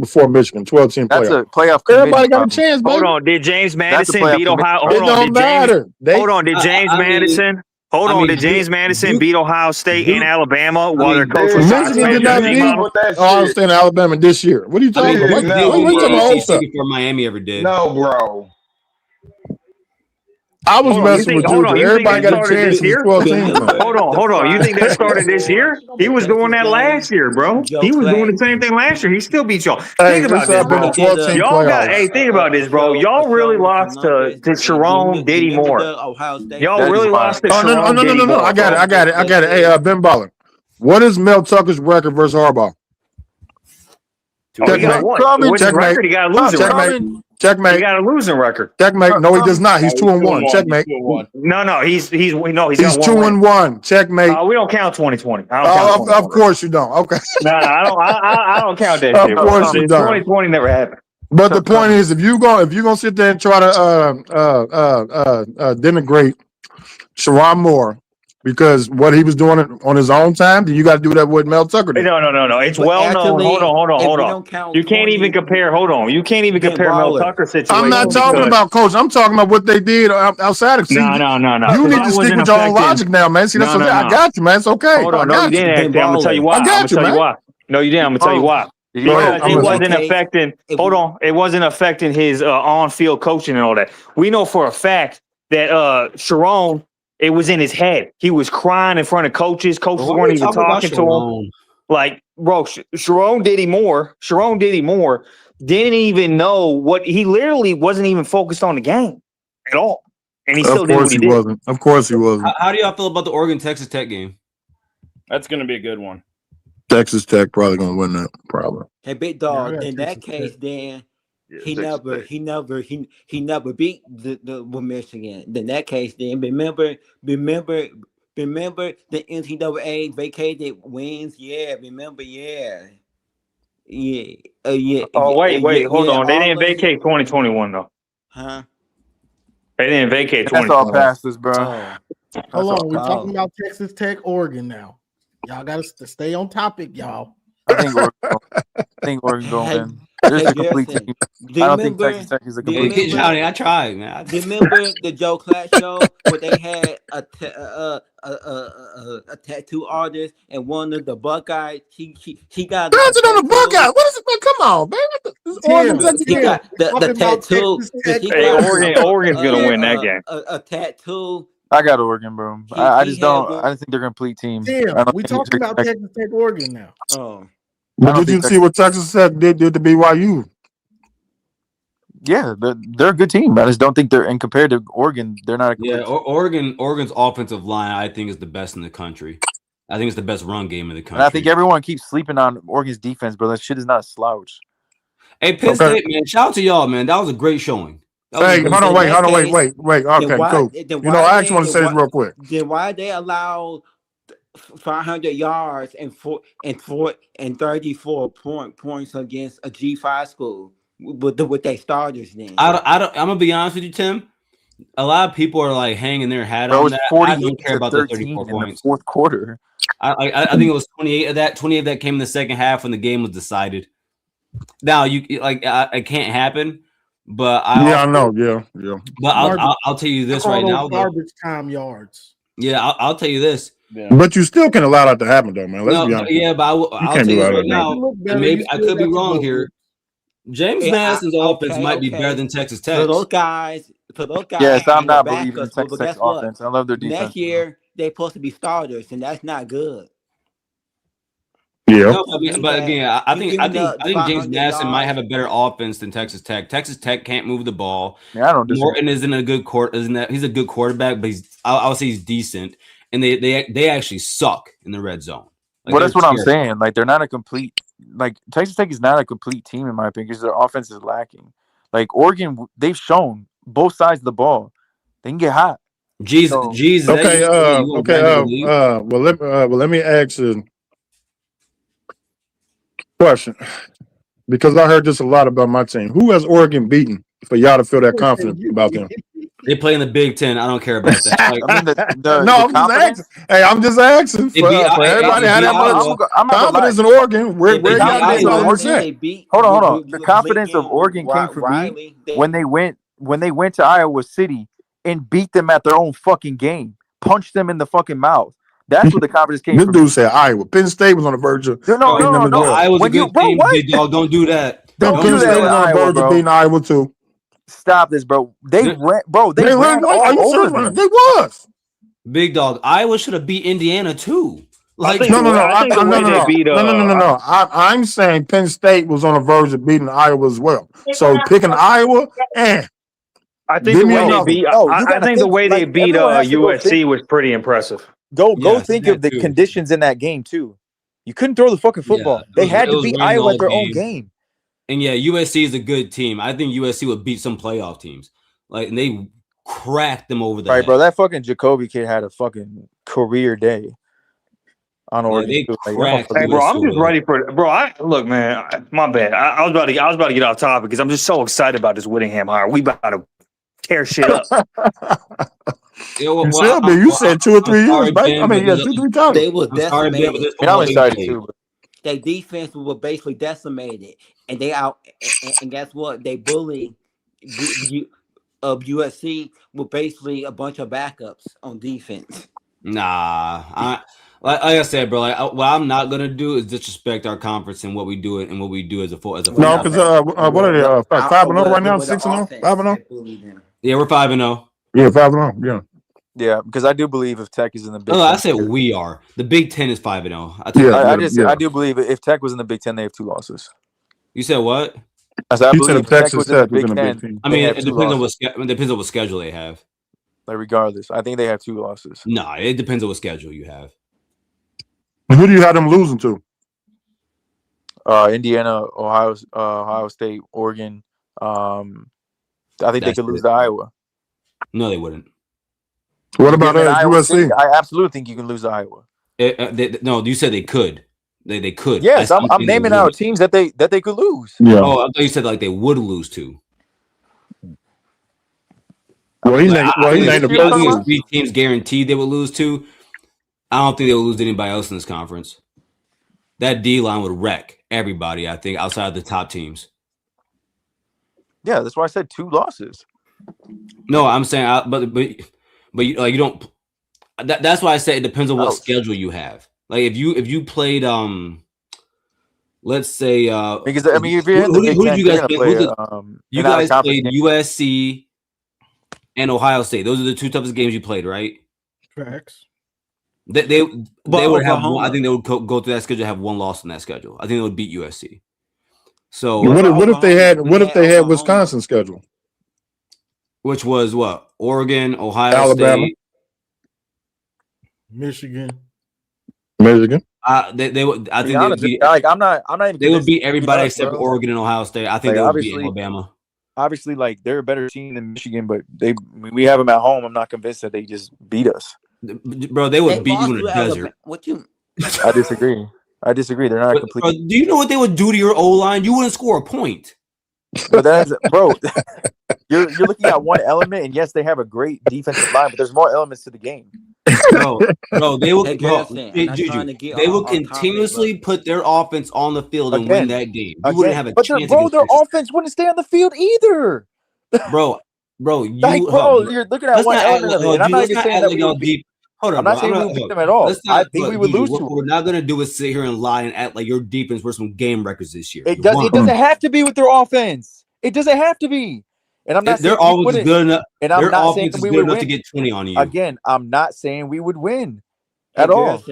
before Michigan, 12-team playoff. That's a playoff. Everybody got a chance, baby. Hold on. Did James Madison beat Ohio? It don't matter. Did James Madison? Hold on, did James Madison beat Ohio State and Alabama while their coach was Michigan did not beat Ohio State and Alabama this year? What are you talking about? What Miami ever did? No, bro. I was Hold on, messing with you, but you think everybody that got a started chance this in the year? 12 teams now. Hold on. You think that started this year? He was doing that last year, bro. He was doing the same thing last year. He still beat y'all. Hey, Think it's about this, up in the bro. 12-team playoffs. Think about this, bro. Y'all really lost to Sharon Diddy Moore. Y'all That is really wild. lost to Oh, Sharon Diddy no. Moore. I got it. Hey, Ben Baller. What is Mel Tucker's record versus Harbaugh? Oh, he got one. With his record, he got a losing record. Checkmate. He got a losing record. Checkmate. No, he does not. He's 2-1. Checkmate. No, he's He's got one 2-1. Checkmate. We don't count 2020. I don't count 2020. Of course you don't. Okay. No, I don't count that shit. Of course you don't. 2020 never happened. But the point is, if you're gonna sit there and try to denigrate Sharon Moore because what he was doing on his own time, then you got to do that with Mel Tucker did. No. It's well known. Hold on. You can't even compare. Hold on. You can't even compare Mel Tucker's situation. I'm not talking about coach. I'm talking about what they did outside of season. No. You need to stick with your own logic now, man. See, that's what I got you, man. It's okay. Hold on. No, you didn't. I'm gonna tell you why. No, you didn't. I'm gonna tell you why. It wasn't affecting. Hold on. It wasn't affecting his on-field coaching and all that. We know for a fact that Sharon, it was in his head. He was crying in front of coaches. Coaches weren't even talking to him. Like, bro, Sharon Diddy Moore didn't even know what he literally wasn't even focused on the game at all. And he still did what he did. Of course he wasn't. How do y'all feel about the Oregon-Texas Tech game? That's going to be a good one. Texas Tech probably going to win that, probably. Hey, big dog. In that case, then he never beat the Michigan. In that case, then remember the NCAA vacated wins. Yeah, remember, yeah. Oh wait, hold on. They didn't vacate 2021 though. Huh? They didn't vacate 2021. That's all passes, bro. Hold on, we're talking about Texas Tech, Oregon now. Y'all got to stay on topic, y'all. I think Oregon going to win. There's a complete team. I don't think Texas Tech is a complete team. Johnny, I tried, man. Remember the Joe Clash show where they had a tattoo artist and one of the Buckeyes. He got That's on the Buckeyes. What is it, man? Come on, man. He got the tattoo. Oregon's gonna win that game. A tattoo. I got Oregon, bro. I just don't. I think they're a complete team. We talking about Texas Tech, Oregon now. Oh. But did you see what Texas Tech did to BYU? Yeah, they're a good team. I just don't think they're, and compared to Oregon, they're not. Oregon's offensive line, I think, is the best in the country. I think it's the best run game in the country. And I think everyone keeps sleeping on Oregon's defense, bro. That shit is not a slouch. Hey, Penn State, man, shout out to y'all, man. That was a great showing. Hey, hold on, wait. Okay, cool. I actually want to say this real quick. Then why they allow 500 yards and 34 points against a G5 school with their starters? Then I'm gonna be honest with you, Tim. A lot of people are like hanging their hat on that. I don't care about the 34 points. In the fourth quarter. I think it was 28 of that. 28 that came in the second half when the game was decided. Now it can't happen. But I know. But I'll tell you this right now. Garbage time yards. Yeah, I'll tell you this. Yeah. But you still can allow that to happen, though, man. Let's be honest. Yeah, but I'll tell you right now. Maybe I could be wrong here. James Madison's offense might be better than Texas Tech. For those guys. Yes, I'm not believing in Texas Tech's offense. I love their defense. Next year they're supposed to be starters, and that's not good. Yeah, no, but again, I think James Madison might have a better offense than Texas Tech. Texas Tech can't move the ball. Yeah, I don't disagree. Morton isn't a good he's a good quarterback, but I would say he's decent. And they actually suck in the red zone. Well, that's what I'm saying. Like, they're not a complete. Like, Texas Tech is not a complete team in my opinion because their offense is lacking. Like Oregon, they've shown both sides of the ball they can get hot. Jesus. Okay. Well, let me ask you. Question, because I heard this a lot about my team. Who has Oregon beaten for y'all to feel that confident about them? They play in the Big Ten. I don't care about that. I'm just asking for everybody had that much confidence in Oregon. Hold on. The confidence of Oregon came from me when they went to Iowa City and beat them at their own fucking game, punched them in the fucking mouth. That's where the confidence came from. This dude said Iowa. Penn State was on the verge of no. Iowa's a good team. Big dog, don't do that. Penn State was on the verge of beating Iowa too. Stop this, bro. They ran, bro. They ran Are all you over serious? them. They was. Big dog. Iowa should have beat Indiana too. Like I think the way they beat no. I'm saying Penn State was on the verge of beating Iowa as well. So picking Iowa, I think the way they beat. I think the way they beat USC was pretty impressive. Go think of the conditions in that game too. You couldn't throw the fucking football. They had to beat Iowa at their own game. And yeah, USC is a good team. I think USC would beat some playoff teams. Like, and they cracked them over the head. Bro. That fucking Jacoby kid had a fucking career day. I don't know. They cracked. Hey, bro, I'm just ready for it. Bro, look, man, my bad. I was about to get off topic because I'm just so excited about this Whittingham hire. We about to tear shit up. You said 2 or 3 years, right? I mean, 2-3 times. They was decimated. I'm excited too. Their defense was basically decimated, and and guess what? They bullied USC with basically a bunch of backups on defense. Nah, like I said, bro. What I'm not gonna do is disrespect our conference and what we do it and what we do as a no, because what are they? 5-0 right now? 6-0? 5-0? Yeah, we're 5-0. Yeah, 5-0. Yeah. Yeah, because I do believe if Tech is in the Big Ten. I said we are. The Big Ten is 5-0. I do believe if Tech was in the Big Ten, they have 2 losses. You said what? I said I believe if Texas was in the Big Ten. I mean, it depends on what schedule they have. Like regardless, I think they have 2 losses. No, it depends on what schedule you have. Who do you have them losing to? Indiana, Ohio State, Oregon. I think they could lose to Iowa. No, they wouldn't. What about USC? State, I absolutely think you can lose to Iowa. No, you said they could. They could. Yes, I'm naming out teams that they could lose. Yeah. Oh, I thought you said like they would lose to. Well, he's named the first 3 teams guaranteed they would lose to. I don't think they would lose to anybody else in this conference. That D line would wreck everybody. I think outside of the top teams. Yeah, that's why I said 2 losses. No, I'm saying, but you don't. That's why I said it depends on what schedule you have. Like if you played let's say because I mean if you're in the Big Ten, you guys play? You guys played USC and Ohio State. Those are the 2 toughest games you played, right? Facts. They would have. I think they would go through that schedule and have 1 loss in that schedule. I think they would beat USC. So what if they had Wisconsin schedule, which was what? Oregon, Ohio Alabama, State, Michigan. They would. I think honest, I'm not even. They would beat everybody except for Oregon and Ohio State. I think they would beat Alabama. Obviously, like they're a better team than Michigan, but we have them at home. I'm not convinced that they just beat us. Bro, they would beat you in the desert. I disagree. They're not complete. Bro, do you know what they would do to your O-line? You wouldn't score a point. But that's bro. You're looking at one element, and yes, they have a great defensive line, but there's more elements to the game. Bro, they will. They will continuously put their offense on the field and win that game. You wouldn't have a chance. Their offense wouldn't stay on the field either. Bro, you're looking at one element of it. And I'm not even saying that we would beat. Hold on, I'm not saying we would beat them at all. I think we would lose to them. What we're not going to do is sit here and lie and act like your defense were some game records this year. It doesn't have to be with their offense. It doesn't have to be. And I'm not saying their offense is good enough. And I'm not saying we would win to get 20 on you. Again, I'm not saying we would win at all.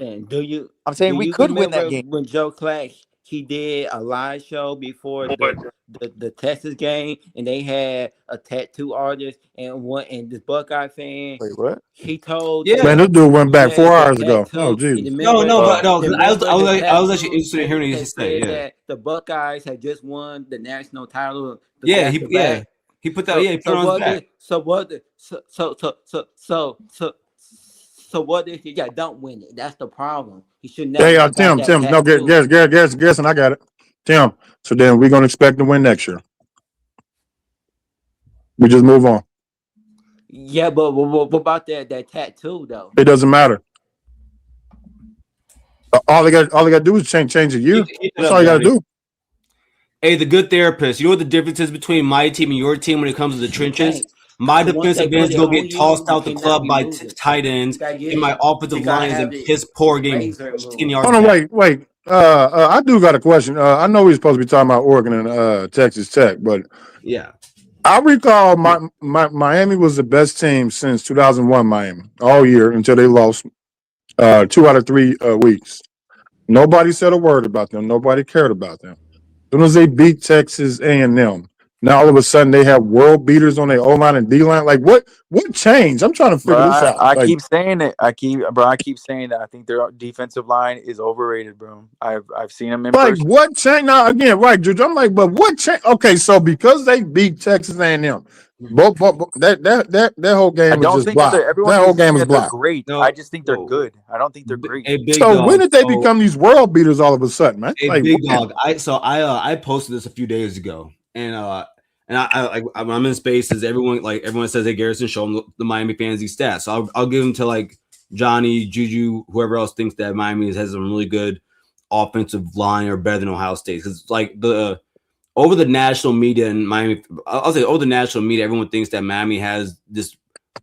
I'm saying we could win that game. When Joe Clash he did a live show before the Texas game, and they had a tattoo artist and this Buckeye fan. Wait, what? He told man, this dude went back 4 hours ago. Oh, Jesus. No. I was actually interested in hearing what he said. Yeah, the Buckeyes had just won the national title. He put that. Yeah, he put it on his back. So what if you don't win it? That's the problem. He should never. Hey, Tim. No, guess, and I got it. Tim. So then we're gonna expect to win next year. We just move on. Yeah, but what about that tattoo though? It doesn't matter. All they got to do is change a year. That's all you got to do. Hey, the good therapist. You know what the difference is between my team and your team when it comes to the trenches? My defensive ends go get tossed out the club by tight ends, and my offensive line is in piss poor game. 10 yards. Hold on, wait. I do got a question. I know we're supposed to be talking about Oregon and Texas Tech, but yeah, I recall my Miami was the best team since 2001. Miami all year until they lost 2 out of 3 weeks. Nobody said a word about them. Nobody cared about them. As soon as they beat Texas A&M, now all of a sudden they have world beaters on their O line and D line. Like what changed? I'm trying to Bro, figure this out. I Like keep saying it. I keep saying that. I think their defensive line is overrated, bro. I've seen them in person. what changed? Now again, right, Juju? I'm like, but what changed? Okay, so because they beat Texas A&M, that whole I game was don't just think that blocked. everyone's That whole just game saying was that they're blocked. great. I No, just think they're good. I don't think they're great. a big So when dog. did they So become these world beaters all of a sudden, man? a Like big when? dog. I posted this a few days ago, and when I'm in spaces, everyone says, "Hey, Garrison, show them the Miami fans these stats." So I'll give them to like Johnny, Juju, whoever else thinks that Miami has some really good offensive line or better than Ohio State, because like over the national media in Miami, I'll say over the national media, everyone thinks that Miami has this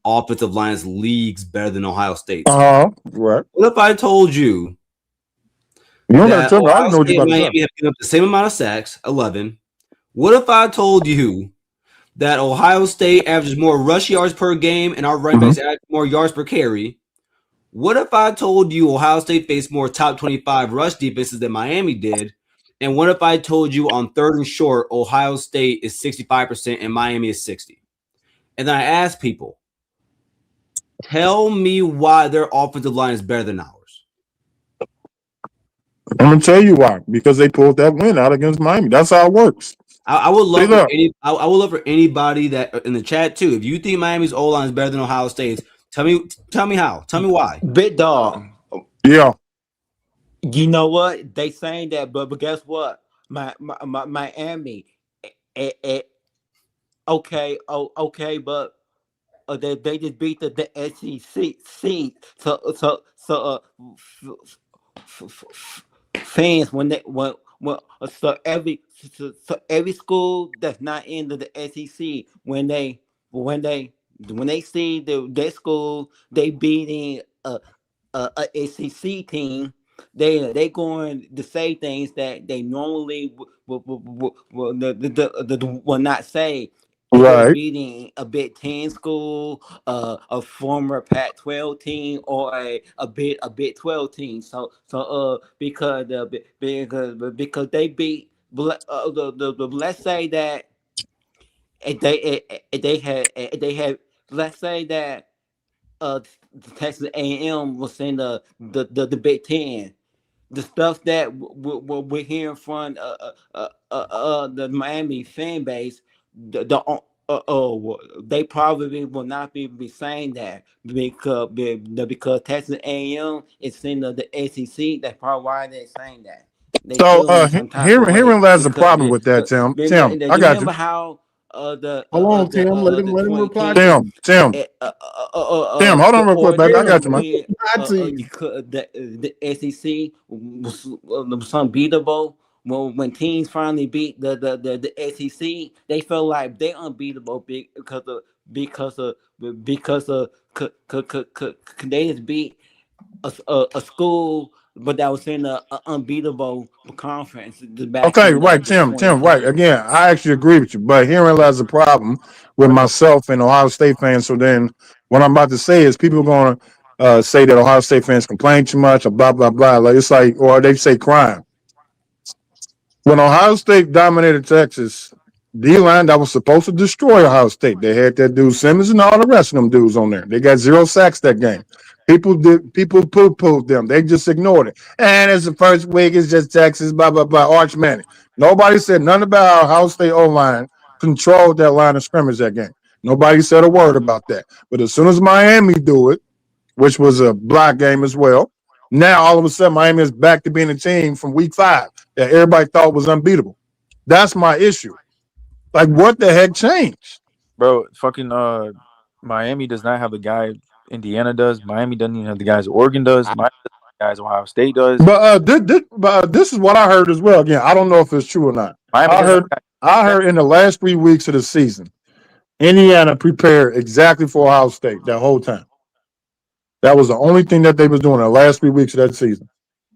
offensive line's leagues better than Ohio State's. Right. What if I told you You don't gotta that tell me. I Ohio already know what State you're and about to Miami say. have given up the same amount of sacks, 11? What if I told you that Ohio State averages more rush yards per game and our running backs average more yards per carry? What if I told you Ohio State faced more top 25 rush defenses than Miami did? And what if I told you on 3rd and short, Ohio State is 65% and Miami is 60%? And then I asked people, tell me why their offensive line is better than ours. I'm gonna tell you why. Because they pulled that win out against Miami. That's how it works. I would love See, for look. I would love for anybody that in the chat too. If you think Miami's O line is better than Ohio State's, tell me how. Tell me why. Big dog. Yeah. You know what? They saying that, but guess what? Miami. Okay, but they just beat the SEC. Fans so every school that's not in the SEC when they see their school they beating a SEC team, they going to say things that they normally will not say if they're Right. beating a Big Ten school, a former Pac-12 team, or a Big 12 team. Because they beat let's say that they had let's say that uh Texas A&M was in the Big Ten. The stuff that we're hearing from the Miami fan base, they probably will not be saying that because Texas A&M is in the SEC. That's probably why they're saying that. They So feeling some type of way herein lies the because problem with that, Tim. Tim, I you got you. remember how the Hold on, Tim. the Let him Twin reply. Kings Tim, hold on real quick, baby. I ordered got you, man. with I see. the SEC was unbeatable. When teams finally beat the SEC, they felt like they unbeatable because of they just beat a school, but that was in a unbeatable conference back Okay, in right, the Tim, right. 2010. Again, I actually agree with you, but herein lies the problem with myself and Ohio State fans. So then what I'm about to say is people are gonna say that Ohio State fans complain too much or blah blah blah. Like it's like, or they say crime. When Ohio State dominated Texas, D-line that was supposed to destroy Ohio State. They had that dude Simmons and all the rest of them dudes on there. They got 0 sacks that game. People poo-pooed them. They just ignored it. And it's the first week, it's just Texas, blah, blah, blah, Arch Manning. Nobody said nothing about how Ohio State O-line controlled that line of scrimmage that game. Nobody said a word about that. But as soon as Miami do it, which was a block game as well, now all of a sudden Miami is back to being a team from week 5 that everybody thought was unbeatable. That's my issue. Like, what the heck changed? Bro, fucking Miami does not have the guy Indiana does. Miami doesn't even have the guys Oregon does. Miami doesn't have the guys Ohio State does. But this is what I heard as well. Again, I don't know if it's true or not. Miami doesn't have I heard in the last 3 weeks of the season, Indiana prepared exactly for Ohio State that whole time. That was the only thing that they was doing in the last 3 weeks of that season.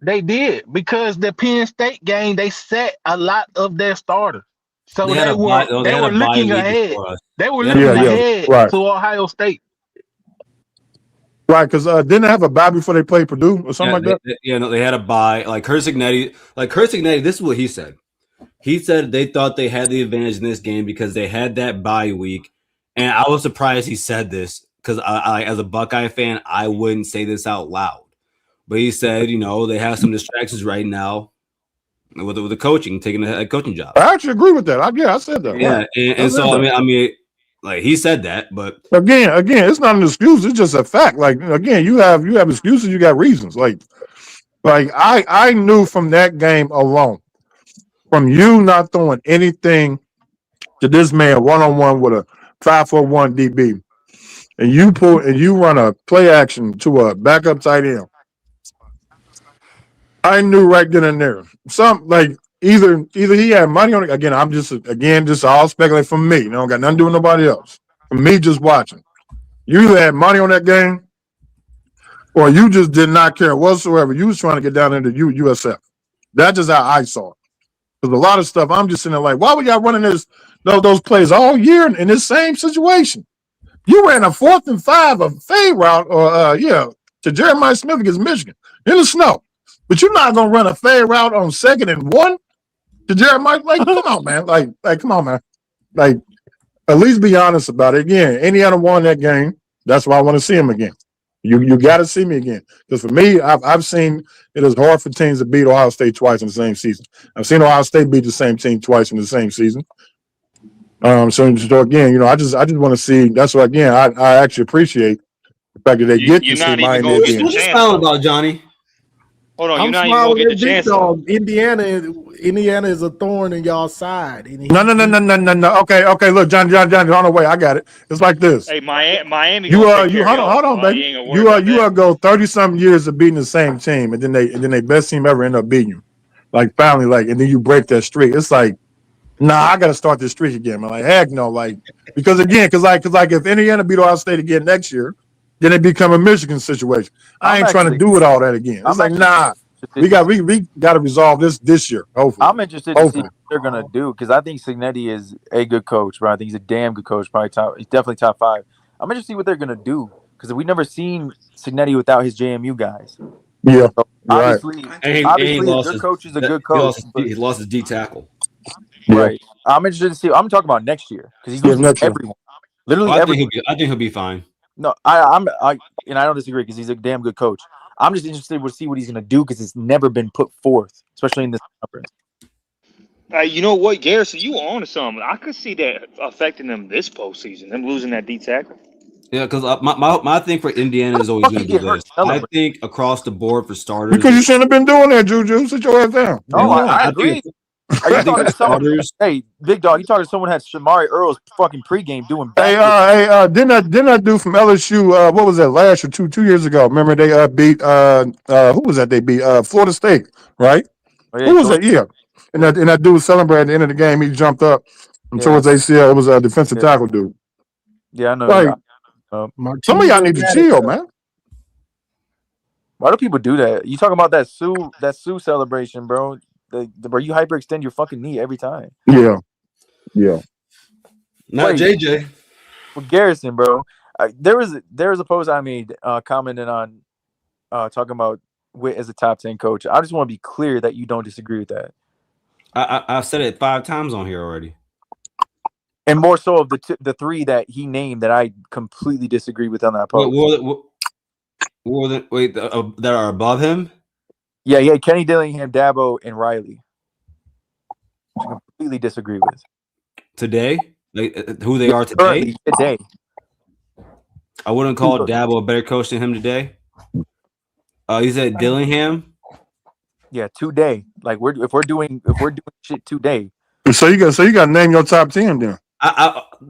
They did because the Penn State game they set a lot of their starters. So They had a bye. They they had were a bye looking week ahead. before us. They were They had a looking bye. ahead right, to Ohio State. right. Because didn't they have a bye before they played Purdue or something Yeah, like that? they had a bye. Like Kursignetti, this is what he said. He said they thought they had the advantage in this game because they had that bye week. And I was surprised he said this because I, as a Buckeye fan, I wouldn't say this out loud. But he said, they have some distractions right now with the coaching, taking a head coaching job. I actually agree with that. I said that. Yeah, Right. and so I mean, like he said that, but Again, it's not an excuse. It's just a fact. Like again, you have excuses. You got reasons. Like I knew from that game alone, from you not throwing anything to this man one-on-one with a 5'1" DB, and you run a play action to a backup tight end. I knew right then and there. Some like either he had money on it. Again, I'm just all speculating from me. Got nothing to do with nobody else. From me just watching. You either had money on that game, or you just did not care whatsoever. You was trying to get down into USF. That's just how I saw it. Because a lot of stuff, I'm just sitting there like, why were y'all running those plays all year in this same situation? You ran a 4th and 5, a fade route, or to Jeremiah Smith against Michigan in the snow. But you're not gonna run a fade route on 2nd and 1 to Jeremiah. Like, come on, man. Like, come on, man. Like, at least be honest about it. Again, Indiana won that game. That's why I want to see him again. You got to see me again. Because for me, I've seen it is hard for teams to beat Ohio State twice in the same season. I've seen Ohio State beat the same team twice in the same season. So again, I just want to see. That's why again, I actually appreciate the fact that they get to see Miami again. What you smiling about, Johnny? Hold on, I'm you're not even gonna get the chance. Indiana is a thorn in y'all's side. No. Okay. Look, John, on the way. I got it. It's like this. Hey, Miami. You hold on, baby. You go 30-something years of beating the same team, and then they best team ever end up beating you. Like finally, and then you break that streak. It's like, nah, I got to start this streak again. I'm like, heck no, because if Indiana beat Ohio State again next year, then it become a Michigan situation. I ain't trying to do it all that again. It's like, nah, we got to resolve this year. Hopefully, I'm interested to see what they're gonna do because I think Cignetti is a good coach, bro. I think he's a damn good coach. He's definitely top 5. I'm interested to see what they're gonna do because we've never seen Cignetti without his JMU guys. Yeah, so obviously, their coach is a good coach. He lost his D tackle. Right. I'm interested to see. I'm talking about next year because he's losing everyone. Literally, I think he'll be fine. No, I don't disagree because he's a damn good coach. I'm just interested to see what he's going to do because it's never been put forth, especially in this conference. You know what, Garrison, you on to something. I could see that affecting them this postseason, them losing that D tackle. Yeah, because my thing for Indiana is always going to be this. I think across the board for starters. Because you shouldn't have been doing that, Juju. Sit your ass down. No, I agree. Are you talking to someone? Hey, big dog, you talking to someone who had Shamari Earl's fucking pregame doing bad. Didn't that dude from LSU? What was that last year? 2 years ago? Remember they beat who was that? They beat Florida State, right? Oh, yeah, who was that? Yeah, and that dude was celebrating at the end of the game. He jumped up towards ACL. It was a defensive tackle dude. Yeah, I know. Like, some of y'all need to chill, man. Why do people do that? You talking about that Sue celebration, bro? Where you hyperextend your fucking knee every time. Yeah. Not JJ. With Garrison, bro. There was a post I made commenting on talking about Witt as a top 10 coach. I just want to be clear that you don't disagree with that. I've said it 5 times on here already. And more so of the 3 that he named that I completely disagree with on that post. That are above him? Yeah, Kenny Dillingham, Dabo, and Riley. I completely disagree with. Today? Like who they are today? Today. I wouldn't call Dabo a better coach than him today. You said Dillingham? Yeah, today. Like if we're doing shit today. So you got to name your top 10 then.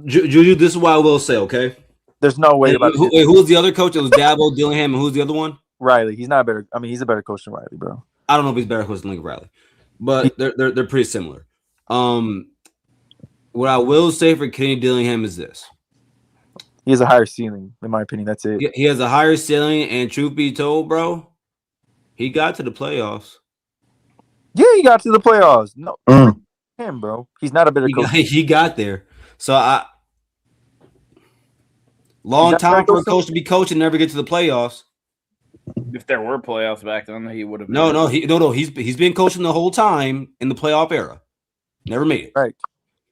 Juju, this is what I will say, okay? There's no way about it. Who's the other coach? It was Dabo, Dillingham, and who's the other one? Riley. He's not a better. I mean, he's a better coach than Riley, bro. I don't know if he's better coach than Lincoln Riley, but they're pretty similar. What I will say for Kenny Dillingham is this: he has a higher ceiling, in my opinion. That's it. He has a higher ceiling, and truth be told, bro, he got to the playoffs. Yeah, he got to the playoffs. No, him, bro. He's not a better coach. He got there. So long He's not a better time for a coach. coach to be coaching and never get to the playoffs. If there were playoffs back then, he would have. No. He's been coaching the whole time in the playoff era. Never made it. Right.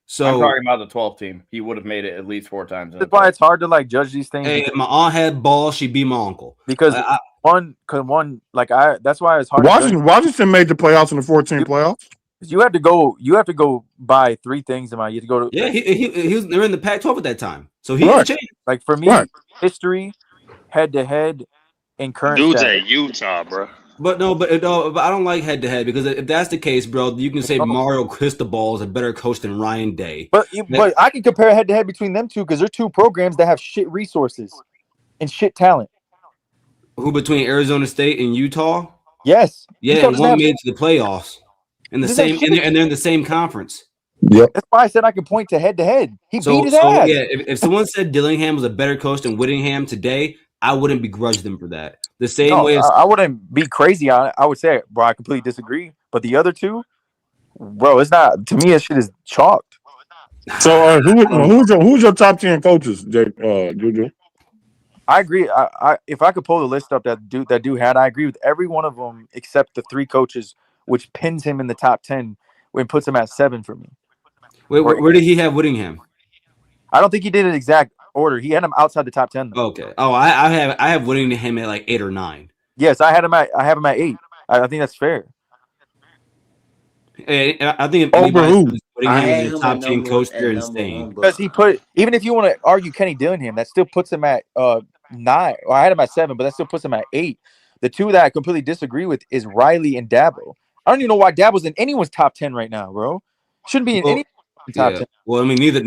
So I'm So talking about the 12 team. He would have made it at least 4 times. that's why it's hard to like judge these things. hey, because, my aunt had balls. She beat my uncle. because that's why it's hard. Washington made the playoffs in the 14 playoffs. You have to go by 3 things. You have to go to He was. They were in the Pac-12 at that time, so he Right. had changed. like for me, Right. history, head to head, and current. Dude's status. at Utah, bro. But I don't like head to head because if that's the case, bro, you can say Mario Cristobal is a better coach than Ryan Day. But I can compare head to head between them two because they're 2 programs that have shit resources and shit talent. Who between Arizona State and Utah? Yes. Yeah, Utah and doesn't one have- made it to the playoffs in the Doesn't same, have shit. and they're in the same conference. Yep. That's why I said I can point to head. He beat his So ass. yeah, if someone said Dillingham was a better coach than Whittingham today, I wouldn't begrudge them for that. The same way as I wouldn't be crazy on it. I would say, bro, I completely disagree. But the other 2, bro, it's not. To me, that shit is chalked. So who's your top 10 coaches, Juju? I agree. I if I could pull the list up that dude had, I agree with every one of them except the 3 coaches, which pins him in the top 10 and puts him at 7 for me. wait, where did he have Whittingham? I don't think he did an exact order. He had him outside the top 10. Though. Okay. Oh, I have Whittingham at like 8 or 9. Yes, I have him at 8. I think that's fair. And I think if Over who? Whittingham had is a him top at 10 number- coach, at they're number insane. one, Because he put, even if you want to argue Kenny Dillingham, that still puts him at 9. Or I had him at 7, but that still puts him at 8. The 2 that I completely disagree with is Riley and Dabo. I don't even know why Dabo's in anyone's top 10 right now, bro. Shouldn't be in any top 10. Well, I mean, neither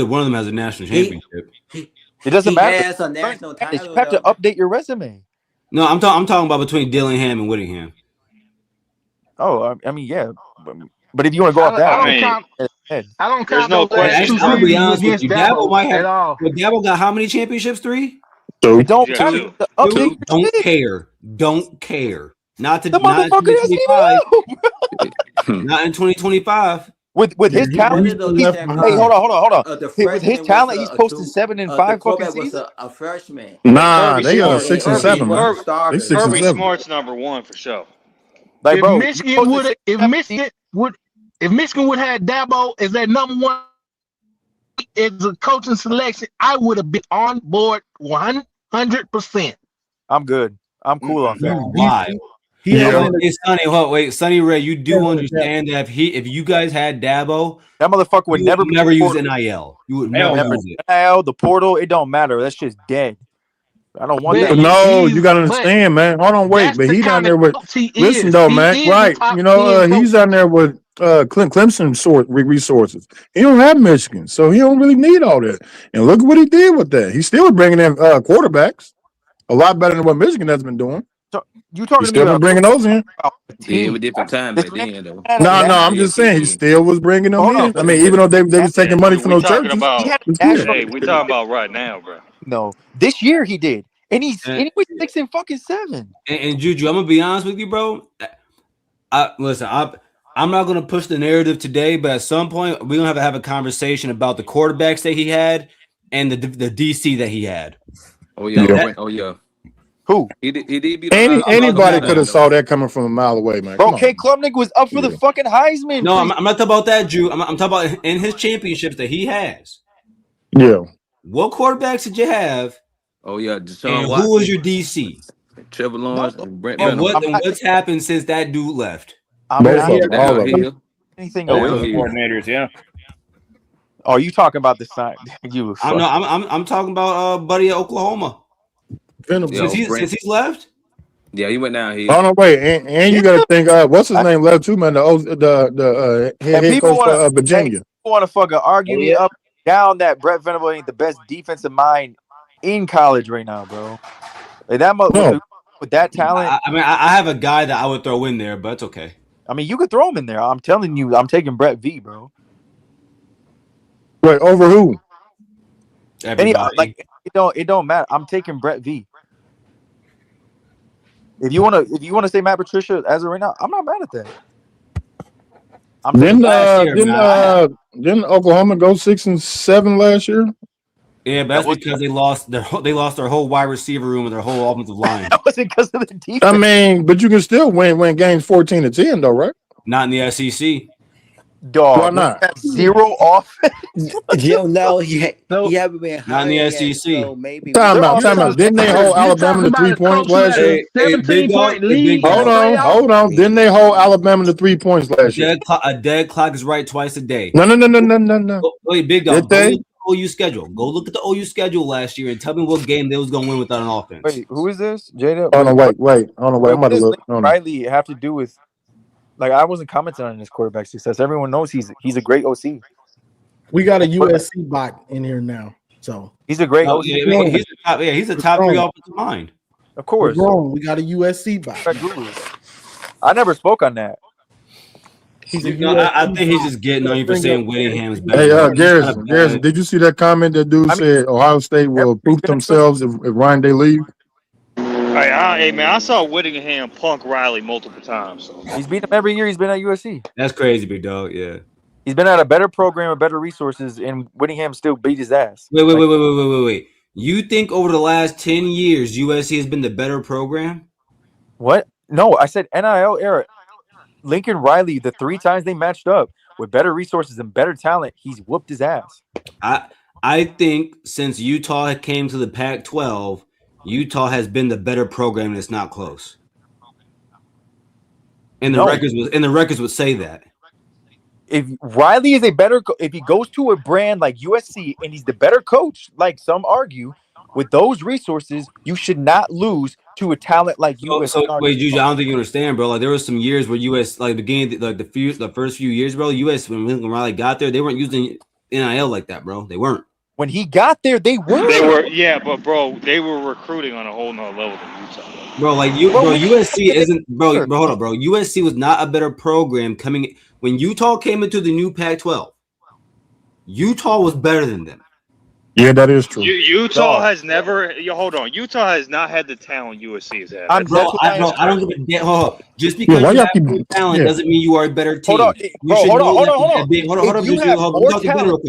one of them has a national championship. It doesn't He matter. has a national title. You have to update your resume. No, I'm talking about between Dillingham and Whittingham. Oh, I mean, yeah. But if you want to go off that, I don't There's count no those last question. 2 I'll be seasons honest with against you. Dabo might have. at all. Well, Dabo got how many championships? 3. it don't Yeah, matter. too. The update. Don't care. Not The not in motherfucker doesn't even 2025. know. Not in 2025. With his talent, Hey, hold on. The With freshman his talent, was he's posting 7 and 5 the fucking quarterback was seasons. a freshman. Nah, Kirby they got a Smart. 6 and Kirby 7, man. Smart. They 6 and Kirby 7. Smart's number 1 for sure. Like, If bro, Michigan would have had Dabo as their number 1 as a coaching selection, I would have been on board 100%. I'm good. I'm cool on that. Why? Yeah. Hey, Sonny Ray, you do understand that if you guys had Dabo, That motherfucker would you never would never be use portal. NIL. You would Hell never no. use it. NIL, the portal, it don't matter. That shit's dead. I don't want But that. No, he's- you gotta understand, man. Hold on, wait. That's But the he down kind there of with. coach he Listen is. though, He man. is a Right? top You know, 10 he's coach. down there with Clemson resources. He don't have Michigan, so he don't really need all that. And look what he did with that. He still bringing in quarterbacks, a lot better than what Michigan has been doing. So, you He's talking to me still been about bringing those in. Yeah, it was different time This back man then, though. had a No, national- I'm just saying he still was bringing them Hold on. in. I mean, even though they was taking money from We those talking churches. about. He had a It's good. national. Hey, we talking about right now, bro. No, this year he did, and he's And- was 6 and fucking 7. And Juju, I'm gonna be honest with you, bro. I'm not gonna push the narrative today, but at some point we're gonna have a conversation about the quarterbacks that he had and the DC that he had. Oh yeah, Yeah. oh yeah. Who? He did beat Ohio State. Anybody could have saw that coming from a mile away, man. Bro, Come on. Kate Klubnik was up for the Yeah. fucking Heisman. No, I'm not talking about that, Drew. I'm talking about in his championships that he has. Yeah. What quarterbacks did you have? Oh yeah, And Deshaun who Watson, was your DC? Trevor Lawrence, and Brent And Venables. what's happened since that dude left? I'm Both not of them, all of them. Downhill. anything Oh, else. downhill. Coordinators, yeah. Oh, you talking about the sign? You. I'm talking about buddy at Oklahoma. Venables. Yo, Since he's left. Yeah, he went downhill. Oh no, wait, and you got to think. What's his name left too, man? The head people coach wanna- of Virginia. Want to fucking argue me up down that Brett Venables ain't the best defensive mind in college right now, bro. Like that No. with that talent. I have a guy that I would throw in there, but it's okay. I mean, you could throw him in there. I'm telling you, I'm taking Brett V, bro. Wait, over who? Everybody. Like it don't matter. I'm taking Brett V. If you wanna say Matt Patricia as of right now, I'm not mad at that. I'm saying last year, man. Didn't Oklahoma go 6-7 last year? Yeah, but that's because they lost their whole wide receiver room and their whole offensive line. that wasn't because of the defense. I mean, but you can still win games 14-10 though, right? Not in the SEC. Dog, why not? Have zero offense. Jim, no, he haven't been Not in the hired SEC. yet, so maybe Time out. Didn't they hold Alabama to 3 points last year? 17-point lead. Hold on. Didn't they hold Alabama to 3 points last year? A dead clock is right twice a day. No. Wait, big dog. Did they? Go look at the OU schedule. Go look at the OU schedule last year and tell me what game they was going to win without an offense. Wait, who is this? Jada? Hold on, wait. I'm about to look. Riley have to do with? Like, I wasn't commenting on his quarterback success. Everyone knows he's a great OC. We got a USC bot in here now, so he's a great OC. He's a top 3 offensive mind. Of course. We got a USC bot. I never spoke on that. I think he's just getting on you for saying Whittingham's better. Hey, Garrison, did you see that comment that dude said Ohio State will proof themselves if Ryan Day leave? Hey, man, I saw Whittingham punk Riley multiple times. So. He's beat him every year he's been at USC. That's crazy, big dog. Yeah. He's been at a better program with better resources, and Whittingham still beat his ass. Wait. You think over the last 10 years, USC has been the better program? What? No, I said NIL era. Lincoln Riley, the 3 times they matched up with better resources and better talent, he's whooped his ass. I think since Utah came to the Pac-12, Utah has been the better program, and it's not close. And the records would say that. If Riley is if he goes to a brand like USC and he's the better coach, like some argue, with those resources, you should not lose to a talent like USC. So wait, Juju, I don't think you understand, bro. Like there were some years where US, like the first few years, bro. US when Lincoln Riley got there, they weren't using NIL like that, bro. They weren't. When he got there, they were. Yeah, but bro, they were recruiting on a whole nother level than Utah. Bro, USC isn't, bro. Hold on, bro. USC was not a better program coming when Utah came into the new Pac-12. Utah was better than them. Yeah, that is true. Utah has never. Hold on. Utah has not had the talent USC has had. I don't give a damn. Hold on. Just because you have more talent doesn't mean you are a better team. Hold on. Let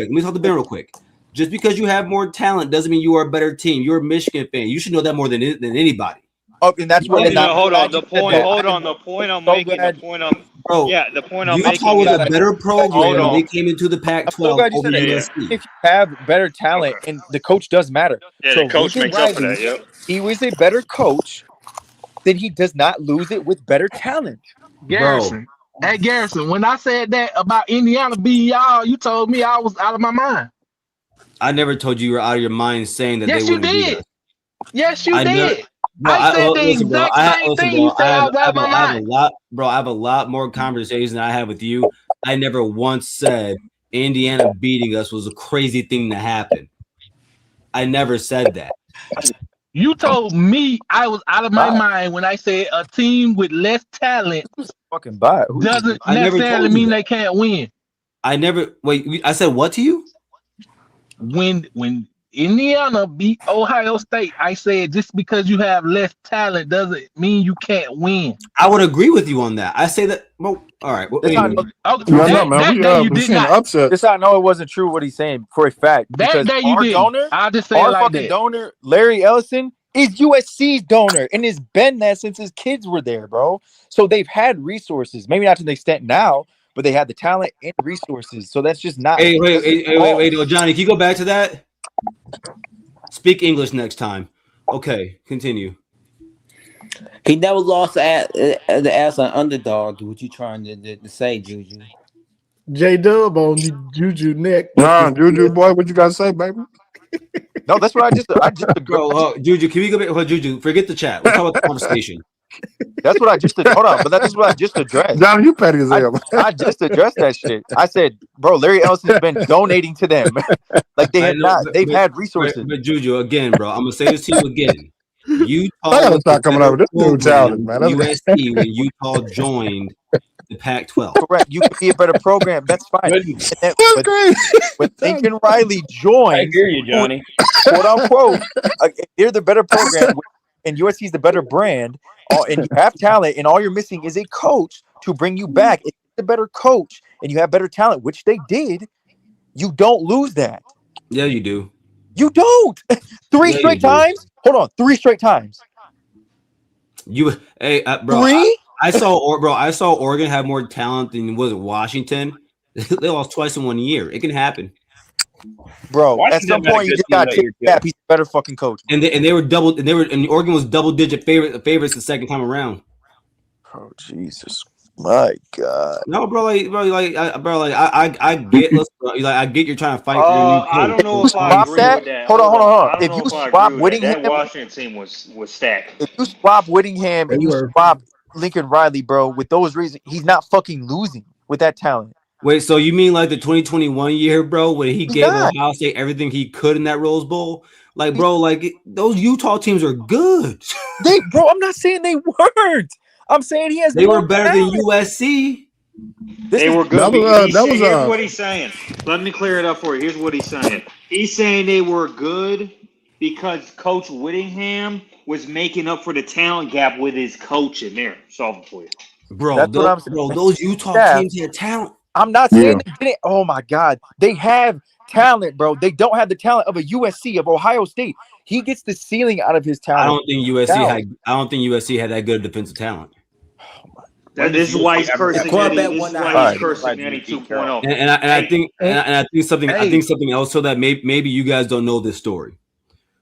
me talk to Ben real quick. Just because you have more talent doesn't mean you are a better team. You're a Michigan fan. You should know that more than anybody. Oh, and that's what. Hold on. The point I'm making. The point I'm making. Utah was a better program when they came into the Pac-12 over USC. If you have better talent, and the coach does matter. Yeah, the coach makes up for that. Yep. He was a better coach, then he does not lose it with better talent. Garrison. Hey, Garrison, when I said that about Indiana beating y'all, you told me I was out of my mind. I never told you were out of your mind saying that they wouldn't beat us. Yes, you did. I said the exact same thing. You said I was out of my mind. I have a lot more conversations than I have with you. I never once said Indiana beating us was a crazy thing to happen. I never said that. You told me I was out of my mind when I said a team with less talent fucking bot doesn't necessarily mean they can't win. I said what to you? When Indiana beat Ohio State, I said just because you have less talent doesn't mean you can't win. I would agree with you on that. I say that. Well, all right. Well, That's how I know it wasn't true what he's saying for a fact. That day you did. I'll just say it like that. Donor, Larry Ellison, is USC's donor and has been that since his kids were there, bro. So they've had resources, maybe not to the extent now, but they had the talent and resources. So that's just not. Wait, Johnny, can you go back to that? Speak English next time. Okay, continue. He never lost as an underdog. What you trying to say, Juju? J-Dub on Juju neck. Nah, Juju boy, what you got to say, baby? No, that's what I just Bro, Juju, can we go back? Juju, forget the chat. Let's talk about the conversation. That's what I just hold on, but that's what I just addressed. John, you petty as hell. I just addressed that shit. I said, bro, Larry Ellison's been donating to them. Like they have not. They've had resources. But Juju, again, bro, I'm gonna say this to you again. Utah I gotta start coming over this new talent, man. USC when Utah joined the Pac-12. Correct. You could be a better program. That's fine. When Lincoln Riley joined, I hear you, Johnny. Quote unquote, they're the better program, and USC's the better brand. And you have talent, and all you're missing is a coach to bring you back. the better coach and you have better talent, which they did, you don't lose that. Yeah, you do. You don't. Three Yeah, you straight do. times. Hold on, 3 straight times. Bro. 3. I saw Oregon have more talent than was it Washington. They lost twice in 1 year. It can happen. Bro, at Washington some had a point you good just team gotta that take year, too. that. He's a better fucking coach. And Oregon was favorites the second time around. Oh Jesus, my God. No, bro, I get, I get you're trying to fight for your new I coach. don't know if I Swap agree that. with that. Hold on. I don't If know you if I swap agree with that. That Whittingham, Washington team was stacked. if you swap Whittingham and you swap Lincoln Riley, bro, with those reasons, he's not fucking losing with that talent. Wait, so you mean like the 2021 year, bro, when he He's gave not. Ohio State everything he could in that Rose Bowl? Like, bro, those Utah teams are good. Bro, I'm not saying they weren't. I'm saying he has They more were better talent. than USC. They were good. That was Here's what he's saying. Let me clear it up for you. Here's what he's saying. He's saying they were good because Coach Whittingham was making up for the talent gap with his coaching. There, solve it for you. Bro, those Utah teams had talent. I'm not saying they didn't. Oh my God, they have talent, bro. They don't have the talent of a USC, of Ohio State. He gets the ceiling out of his talent. I don't think USC had that good defensive talent. This is why he's cursing. This is why he's cursing Eddie 2.0. And I think something else, so that maybe you guys don't know this story.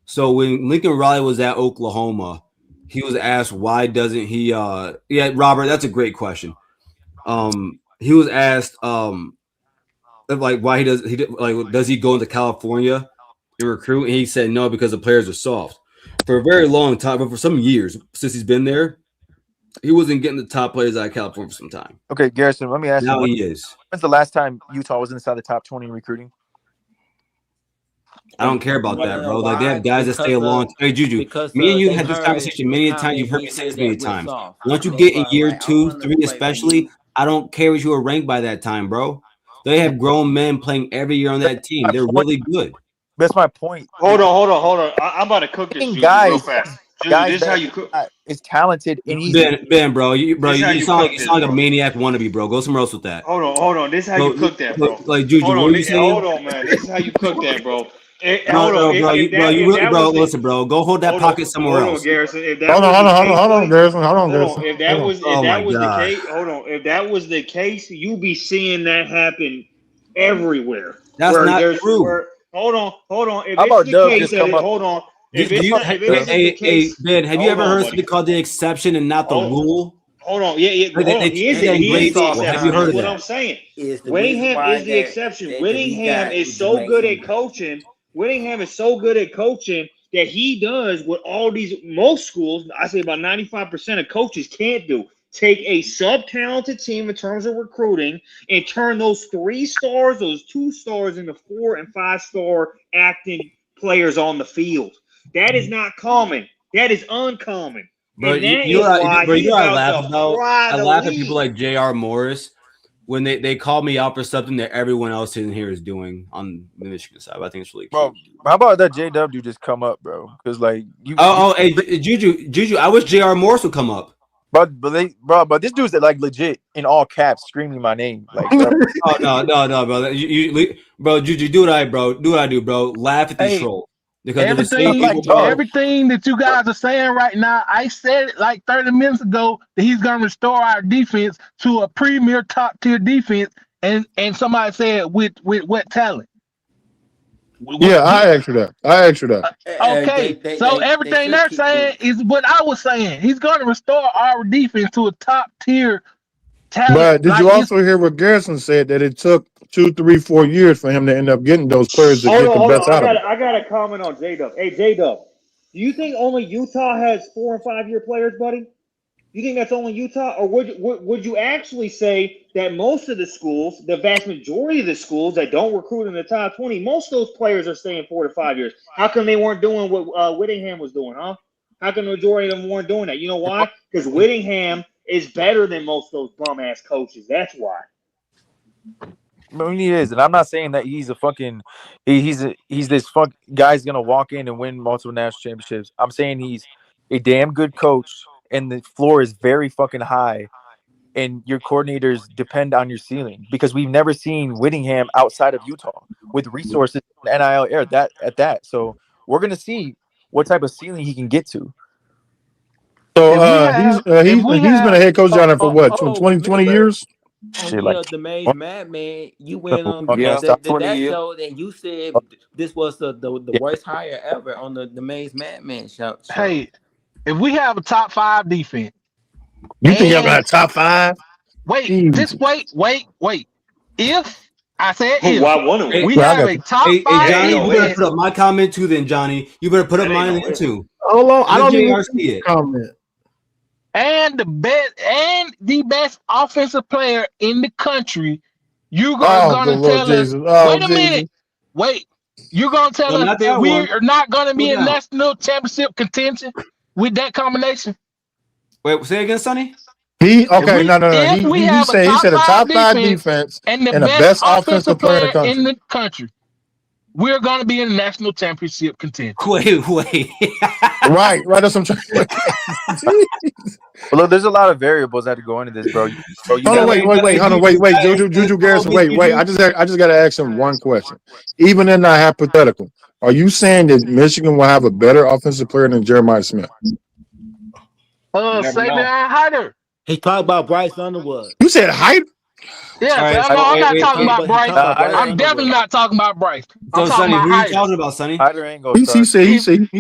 So when Lincoln Riley was at Oklahoma, he was asked why doesn't he Robert, that's a great question. He was asked why does he go into California and recruit, and he said no, because the players are soft. For a very long time, but for some years since he's been there, he wasn't getting the top players out of California for some time. Okay, Garrison, let me ask you. Now he is. When's the last time Utah was inside the top 20 in recruiting? I don't care about that, bro. Like, they have guys that stay along. Hey, Juju, me and you had this conversation many times. You've heard me say this many times. Once you get in year 2, 3, especially, I don't care what you were ranked by that time, bro. They have grown men playing every year on that team. They're really good. That's my point. Hold on. I'm about to cook this Juju real fast. Juju, this is how you cook. Is talented and he's Ben, bro. You sound like a maniac wannabe, bro. Go somewhere else with that. Hold on. This is how you cook that, bro. Like Juju, what are you saying? Hold on, man. This is how you cook that, bro. Listen, bro. Go hold that pocket somewhere else. Hold on, Garrison. Hold on, Garrison. If that was the case, if that was the case, you be seeing that happen everywhere. That's not true. Hold on. If How about Dub just case, come up? hold on. Hey, Ben, have you ever heard something called the exception and not the rule? Hold on. He is the exception. Have you heard of what that? I'm saying. Whittingham is the exception. Whittingham is so good at coaching. Whittingham is so good at coaching that he does what most schools, I say about 95% of coaches can't do. Take a sub-talented team in terms of recruiting and turn those 3 stars, those 2 stars into 4 and 5-star acting players on the field. That is not common. That is uncommon. Bro, you know I laugh about? I laugh at people like J.R. Morris when they call me out for something that everyone else in here is doing on the Michigan side. I think it's really bro. How about that J-Dub dude just come up, bro? Because like hey, Juju, I wish J.R. Morris would come up. But this dude's like legit in all caps screaming my name. Like, no, bro. Bro, Juju, do what I do, bro. Laugh at these trolls. Because everything that you guys are saying right now, I said it like 30 minutes ago that he's gonna restore our defense to a premier top tier defense, and somebody said with what talent? Yeah, I asked you that. Okay, so everything they're saying is what I was saying. He's gonna restore our defense to a top tier talent. But did you also hear what Garrison said, that it took 2, 3, 4 years for him to end up getting those players to get the best out of it? I got a comment on J-Dub. Hey, J-Dub, do you think only Utah has 4 and 5 year players, buddy? You think that's only Utah? Or would you actually say that most of the schools, the vast majority of the schools that don't recruit in the top 20, most of those players are staying 4 to 5 years? How come they weren't doing what Whittingham was doing, huh? How come the majority of them weren't doing that? You know why? Because Whittingham is better than most of those bum-ass coaches. That's why. I mean, he is, and I'm not saying that he's a fucking he's this guy's gonna walk in and win multiple national championships. I'm saying he's a damn good coach, and the floor is very fucking high. and your coordinators depend on your ceiling, because we've never seen Whittingham outside of Utah with resources and NIL air at that. So we're gonna see what type of ceiling he can get to. So if we he's been a have head coach down there for what, 20 remember years? on Shit, like the Maze Madman, you went on Yeah, that 20 years. show and you said this was the yeah. worst hire ever on the Maze Madman show. hey, if we have a top 5 defense, You think y'all got a and top 5? wait, Jesus. just wait. If I said Who? if Why one of Hey, them? we Well, I have got a you. top Hey, 5 Johnny, no you better defense, put up my comment too, then Johnny. You better put up That ain't mine no then if. too. Hold on, I Let don't even JR see see the it. comment. and the best offensive player in the country, you are Oh, gonna good Lord tell us, Jesus. Oh, wait a minute, Jesus. wait, you're gonna tell No, us not that that one. we are not gonna Slow be in down. national championship contention with that combination? Wait, say again, Sonny. Okay, no. If we He have a top said a 5 top 5 defense defense and the and the best best offensive offensive player in the player in country. the country, we're gonna be in the national championship contention. Wait. Right. That's what I'm trying. Well, look, there's a lot of variables that have to go into this, bro. You Hold on, got wait. Hold on, wait. Juju Garrison, wait. I just got to ask him one question. Even in that hypothetical, are you saying that Michigan will have a better offensive player than Jeremiah Smith? You never know. Savion Hyder. He talked about Bryce Underwood. You said height? Yeah, All right, so no, I'm not He talking about talking Bryce. about Bryce I'm definitely Underwood. not talking about Bryce. I'm So talking Sonny, about who are you Hyder. talking about, Sonny? Hyder ain't gonna He start.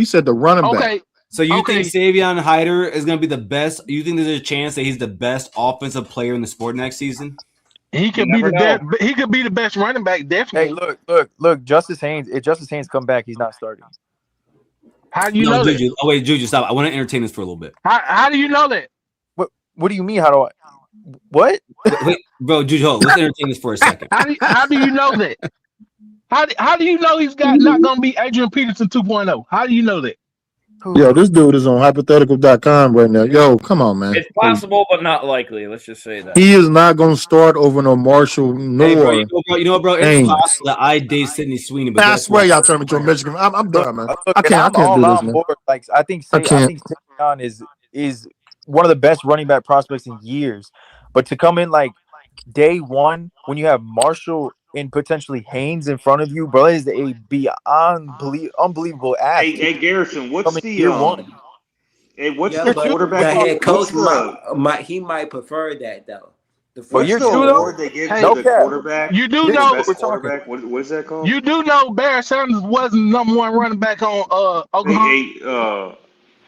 said the running back. Okay, So you think okay. Savion Hyder is going to be the best? You think there's a chance that he's the best offensive player in the sport next season? He could You be never the know. best. He could be the best running back, Hey, definitely. look. Justice Haynes. If Justice Haynes come back, he's not starting. How do you No, know that? Juju. Oh wait, Juju, stop. I want to entertain this for a little bit. How do you know that? What do you mean? How do I? What? Wait, bro, Juju, let's entertain this for a second. How do you know that? How do you know he's not going to be Adrian Peterson 2.0? How do you know that? Yo, this dude is on hypothetical.com right now. Yo, come on, man. It's possible, but not likely. Let's just say that. He is not going to start over no Marshall nor. Hey, bro, you know what, bro? It's Haynes. possible that I date Sidney Sweeney, but I guess swear what? y'all turn me to a Michigan. I'm done, man. Look, I can't all do this, on man. board. Like I think I can't. Savion is one of the best running back prospects in years. But to come in like day one when you have Marshall and potentially Haynes in front of you, bro, is a beyond unbelievable ask. Hey, Garrison, what's the year one? what's Yeah, the but quarterback? the head What's coach the he might prefer that though. what's year the two, though? award they give No to the cap. quarterback? You do The know. best we're talking. quarterback. What is that called? You do know Barry Sanders wasn't number one running back on Oklahoma.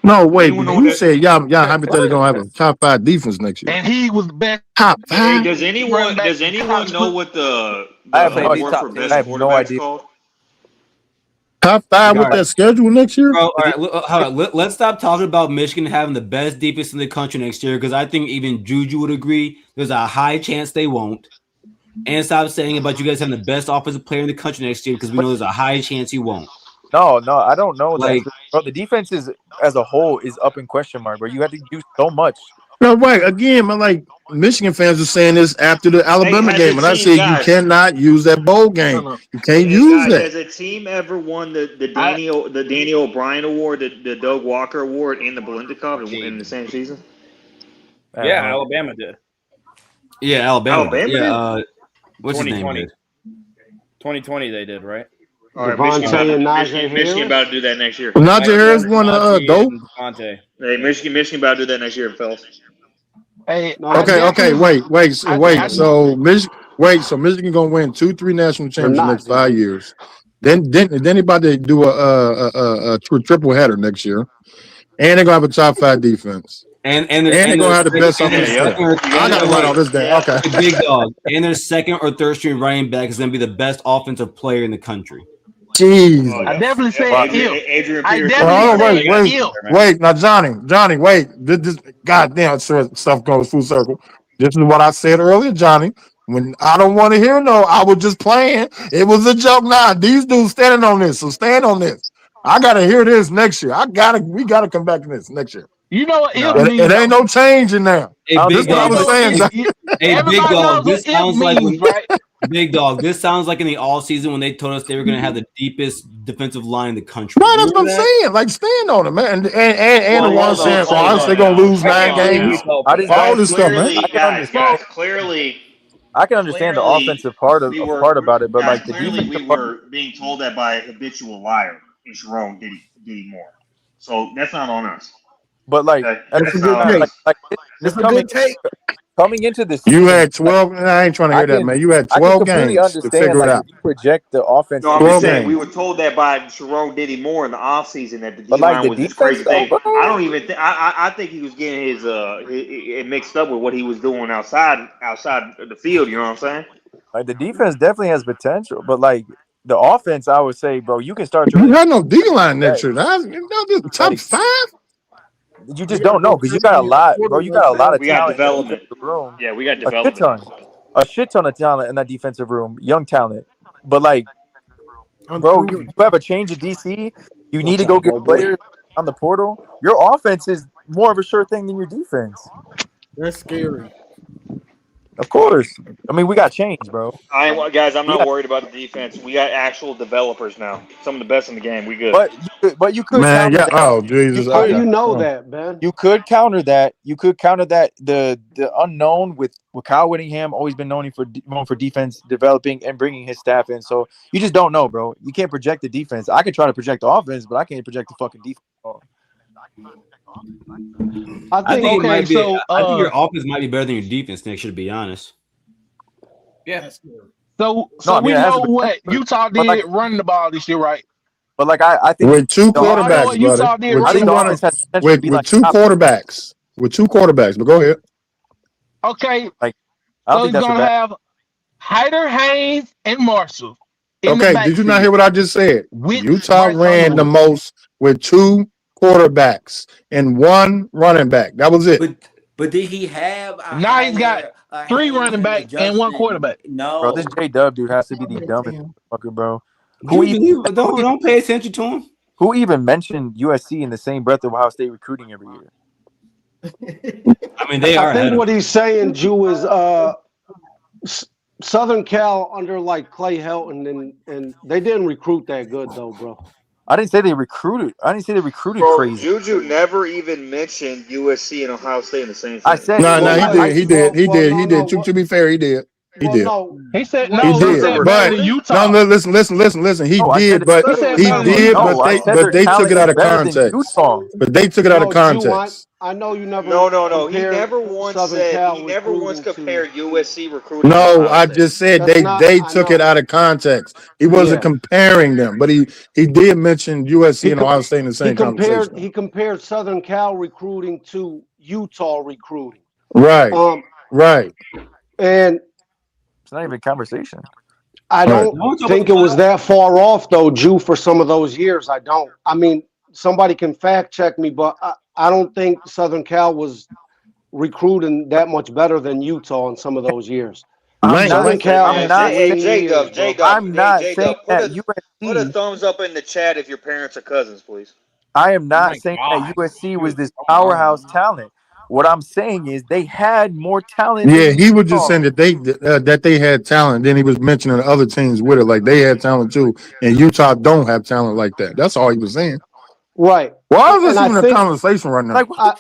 No, wait. Anyone know You that? said y'all hypothetically going to have a top 5 defense next year. And he was the best. Top 5? Hey, does anyone running back in college know what the I have no award idea. for I best have no quarterback's idea. called? Top 5 with All right. that schedule next year? Bro, all right, let's stop talking about Michigan having the best defense in the country next year, because I think even Juju would agree there's a high chance they won't. And stop saying about you guys having the best offensive player in the country next year, because we know there's a high chance you won't. No, I don't know Like, that. Bro, the defense is as a whole is up in question mark, bro. You have to do so much. No, right. Again, man, like Michigan fans are saying this after the Alabama Hey, game, and I said you cannot use that bowl game. No. You can't Hey, use guys, that. has a team ever won the Danny O'Brien Award, the Doug Walker Award, and the Belinda Cup in the same season? Yeah, Alabama did. Yeah, Alabama did. did? Yeah, what's his name? 2020. Did? 2020 they did, right? All right, Devontae and Najee Michigan Harris? about to do that next year. Najee Harris won dope. Devontae. Hey, Michigan about to do that next year, fellas. Hey, Okay. Wait. So Michigan gonna win 2-3 national championships not, next 5 years. Then they about to do a triple header next year, and they're gonna have a top 5 defense, and they're gonna have the best offensive player. I gotta write all this down. Okay, big dog. And their second or third string running back is gonna be the best offensive player in the country. Jeez. I definitely said Adrian I Peterson. definitely said Wait. Now, Johnny, wait. This goddamn stuff goes full circle. This is what I said earlier, Johnny. When I don't want to hear I was just playing. It was a joke. Nah, these dudes standing on this, so stand on this. I gotta hear this next year. We gotta come back to this next year. You know what it ain't no change in there. Hey, This is what I was saying. Hey, big dog. This sounds like right? Big dog. This sounds like in the all season when they told us they were going to have the deepest defensive line in the country. Right, that's what I'm saying. Like, stand on it, man. And the one saying, hold honestly, they're on gonna now. lose Hang 9 on games. now. I just All don't. this stuff, man. Clearly, guys, clearly, I can understand the offensive part about it, but guys, like the clearly we defensive part. were being told that by a habitual liar in Sharon Diddy Moore. So that's not on us. But like Okay? at the That's same not on time, us. like this That's a good take. coming into the You season, had 12. I ain't trying to hear that, man. You had I can 12 completely games to understand figure it like if out. you project the offense No, I'm into just 12 the saying we games. were told that by Sharon Diddy Moore in the offseason that the D but like line the was this defense crazy though, thing. bro. I don't even think I think he was getting his it mixed up with what he was doing outside of the field. You know what I'm saying? Like the defense definitely has potential, but like the offense, I would say, bro, you can start your You list had no D line next today. year. Just top Like 5. you They just got to don't go know because you crazy got a in the lot, bro. portal You like got a lot that. of We got talent in that development. defensive room, Yeah, we got a shit development. ton, a shit ton of talent in that defensive room, young talent. But like, bro, you Unproven. have a change of DC. You need Watch to go out, get boy. players on the portal. Your offense is more of a sure thing than your defense. That's scary. Of course. I mean, we got change, bro. Guys, I'm We not got, worried about the defense. We got actual developers now. Some of the best in the game. We good. but you could Man, counter yeah. that. Oh, You Jesus. How do could you know Oh. that, Ben? you could counter that. You could counter that the unknown with Kyle Whittingham always been known for defense developing and bringing his staff in. So you just don't know, bro. You can't project the defense. I could try to project the offense, but I can't project the fucking defense. I think it okay, might be. so I think your offense might be better than your defense next year, to be honest. Yeah. That's scary. So No, I mean we it has know a what potential, Utah but like did running the ball this year, right? I think With 2 We all know quarterbacks, what buddy. Utah did With I running two think the the running ball. offense has potential to with be with like two top. quarterbacks. With 2 quarterbacks. But go ahead. Okay, Like I don't so think he's that's a gonna bad. have Hyder, Haynes, and Marshall in the Okay, did you not hear backfield what I just said? with Utah Bryce ran the Underwood. most with 2 quarterbacks and 1 running back. That was it. But did he have a Now he's got Hyder, a 3 Haynes, running and a back and 1 Justin? quarterback. Bro, this No. J-Dub dude has to be the Damn. dumbest fucker, bro. Do you believe? Don't pay attention to him. Who even mentioned USC in the same breath of Ohio State recruiting every year? I mean, they I are think ahead of what he's saying, Jew, is Southern Cal under like Clay Helton, and they didn't recruit that good though, bro. I didn't say they recruited. I didn't say they recruited Bro, crazy. Juju never even mentioned USC and Ohio State in the same I sentence. said No, Well, he what? did. He did. He Well, did. no, He no. did. To be fair, he did. He Well, did. no. He said What He no. He did. said Southern better But than no, Utah. listen. He No, I said did, the but He Southern said was he better than better. did, Utah. No, I said but their they took talent it is out of better than context. Utah. But they took it out of No, Jew, context. I know you never No. He compared never once Southern said Cal he never once recruiting to. compared USC recruiting to No, Ohio I State. just said That's not. they I took it know. out of context. He wasn't Yeah. comparing them, but he did mention USC He and com- Ohio State in the same conversation. he compared Southern Cal recruiting to Utah recruiting. Right, right. And It's not even a conversation. I Right. don't think it was that far off though, Jew, for some of those years. I don't. I mean, somebody can fact check me, but I don't think Southern Cal was recruiting that much better than Utah in some of those years. Southern Cal Man, had some winning years, bro. I'm not saying Put that a USC. thumbs up in the chat if your parents are cousins, please. I am Oh not my saying that God. USC was Shoot. this Come powerhouse on. talent. What I'm saying is they had more talent Yeah, than he was just Utah. saying that they had talent. Then he was mentioning other teams with it, like they had talent too, and Utah don't have talent like that. That's all he was saying. Right. Why is And this even a conversation right now?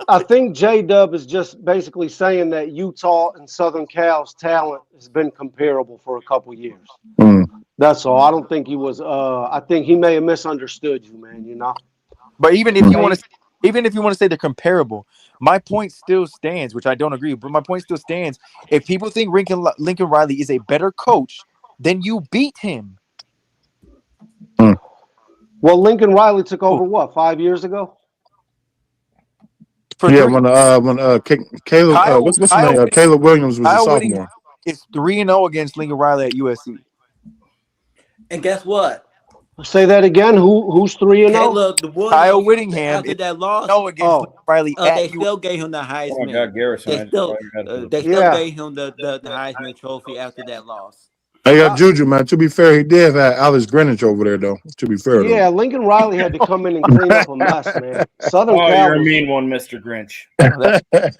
I think J-Dub is just basically saying that Utah and Southern Cal's talent has been comparable for a couple years. That's all. I don't think he was. I think he may have misunderstood you, man. You know. But even if you want to say they're comparable, my point still stands, which I don't agree. But my point still stands. If people think Lincoln Riley is a better coach, then you beat him. Well, Lincoln Riley took over what 5 years ago? When Caleb, what's his name? Caleb Williams was a Kyle sophomore. Is 3-0 against Lincoln Riley at USC. And guess what? Say that again. Who's 3-0? Caleb, the Williams, Kyle Whittingham after is that loss, 3-0 against Lincoln Riley at they USC. still gave him the Heisman. Oh my God, Garrison. They still gave him the Heisman Trophy after that loss. Hey, Juju, man. To be fair, he did have Alex Greenwich over there, though. To be fair, Yeah, Lincoln Riley had to come in and clean up a mess, man. Southern Oh, Cal you're a was mean one, Mr. Grinch.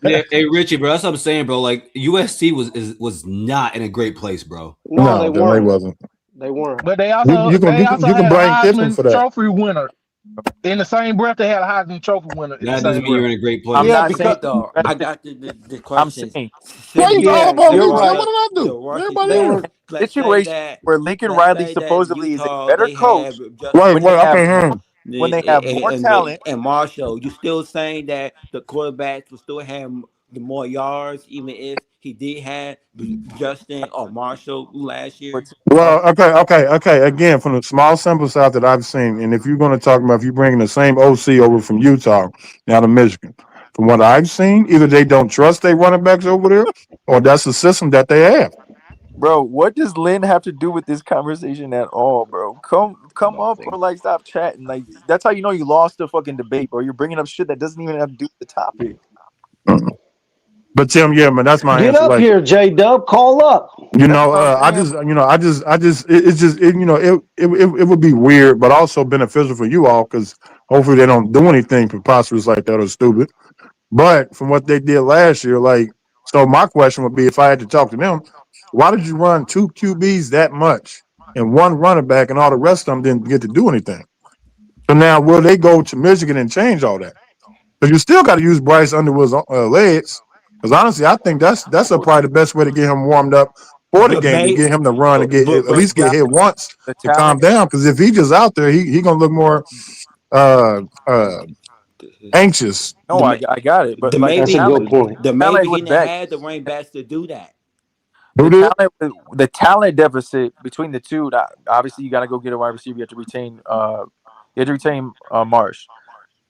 Yeah, hey Richie, bro, that's what I'm saying, bro. Like USC was not in a great place, bro. no, they they weren't. wasn't. They weren't. But they You, also you can they you can also you can had a blame Kiffin for Heisman that. Trophy winner. In the same breath, they had a Heisman Trophy winner in the That doesn't same mean you're breath. in a great I'm place. Yeah, not because saying though. I got the I'm questions. saying Why you all The up on you're me? What right. did I the do? rookie Everybody They in class. were. here. situation where Lincoln Let's Riley say that supposedly is a Utah better they coach have Wait, Justin when they I have can't hear more him. when they have more talent. and Marshall. You still saying that the quarterbacks will still have the more yards, even if he did have Justin or Marshall last year? Well, okay. Again, from the small sample size that I've seen, and if you're going to talk about if you're bringing the same OC over from Utah now to Michigan, from what I've seen, either they don't trust their running backs over there, or that's the system that they have. Bro, what does Lynn have to do with this conversation at all, bro? Come up or like stop chatting. Like that's how you know you lost the fucking debate, bro. You're bringing up shit that doesn't even have to do with the topic. But Tim, yeah, man, that's my Get answer. up Like, here, J Dub. Call up. you That's know, what I'm saying. it's just, it would be weird, but also beneficial for you all because hopefully they don't do anything preposterous like that or stupid. But from what they did last year, like, so my question would be if I had to talk to them, why did you run two QBs that much and one running back and all the rest of them didn't get to do anything? So now, will they go to Michigan and change all that? Because you still got to use Bryce Underwood's legs. Because honestly, I think that's probably the best way to get him warmed up for the But game to may get him to run and get at but least get hit once The to calm talent. down. Because if he just out there, he gonna look more uh, uh, anxious. No, I got it. But the like That's a good maybe point. the talent maybe he was didn't back. have the running backs to do that. Who did? The talent deficit between the two. Obviously, you got to go get a wide receiver. You have to retain. Marsh.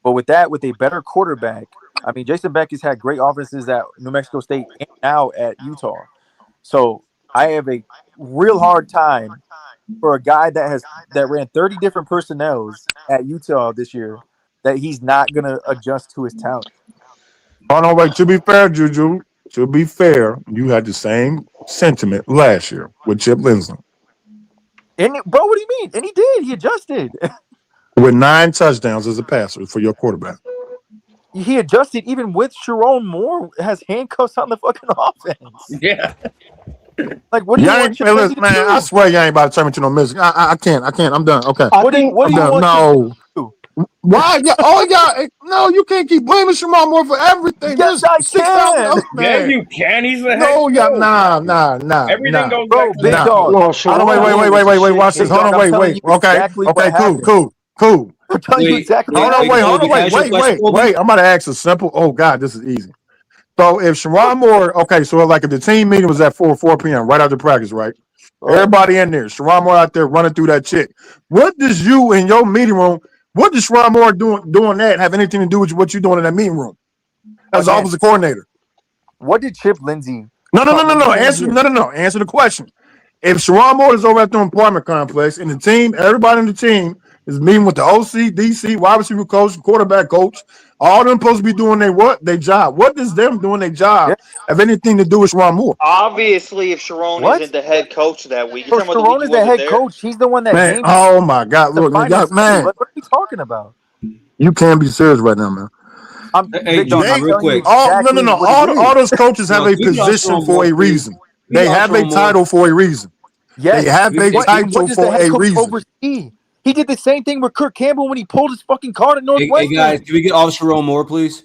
But with a better quarterback, I mean, Jason Beck has had great offenses at New Mexico State and now at Utah. So I have a real hard time for a guy that ran 30 different personnels at Utah this year that he's not gonna adjust to his talent. Oh no, wait. To be fair, Juju. To be fair, you had the same sentiment last year with Chip Lindsey And bro, what do you mean? And he did. He adjusted. with 9 touchdowns as a passer for your quarterback. He adjusted even with Sharon Moore has handcuffs on the fucking offense. Yeah. Like, what do you want Chip Lindsey Listen, to man. I do? swear you ain't about to turn me to no Michigan. I can't. I'm done. Okay, I What do you think what I'm do you done. want Chip Lindsey No. to Why? Yeah. Oh, y'all. No, you can't keep blaming Shamar Moore for do? everything. Yes, There's I 6,000 can. other Yeah, man. you can. He's the head No, yeah, coach. Everything nah. goes back Bro, to the big head Nah. dog. coach. no. I don't Sharon Moore was a wait. shit Watch this. Big kid. Hold dog, on, I'm telling wait. you Okay. exactly what happened. Cool. I'm telling you exactly what Hold on, Big happened. dog, can I ask you a question, Colby? wait. I'm about to ask a simple. Oh God, this is easy. So if Sharon Moore, okay, so like if the team meeting was at 4 p.m. right after practice, right? Right. Everybody in there, Sharon Moore out there running through that chick. What does you in your meeting room? What does Sharon Moore doing that have anything to do with what you're doing in that meeting room as the Again, offensive coordinator? what did Chip Lindsey No. when he came here? Answer the question. If Sharon Moore is over at the apartment complex and the team, everybody in the team is meeting with the OC, DC, wide receiver coach, quarterback coach, all them supposed to be doing their job. What does them doing their Yeah. job have anything to do with Sharon Moore? Obviously, if Sharon What? isn't the head coach that week, you're Bro, talking about the week Sharon he is the wasn't head there. coach. He's the one that Man, named oh my God. the Look, finals team. man, Like, what are we talking about? you can't be serious right now, man. I'm Hey, big dog. Juju, I'm They real telling you quick. all no, exactly what it all is. those coaches have No, a can we get off position Sharon for Moore, a please? reason. We get They off have a Sharon Moore. title for a reason. They Yes. have a Hey, What title does the for head a coach reason. oversee? He did the same thing with Kirk Campbell when he pulled his fucking card at hey, guys, Northwestern. can we get off Sharon Moore, please?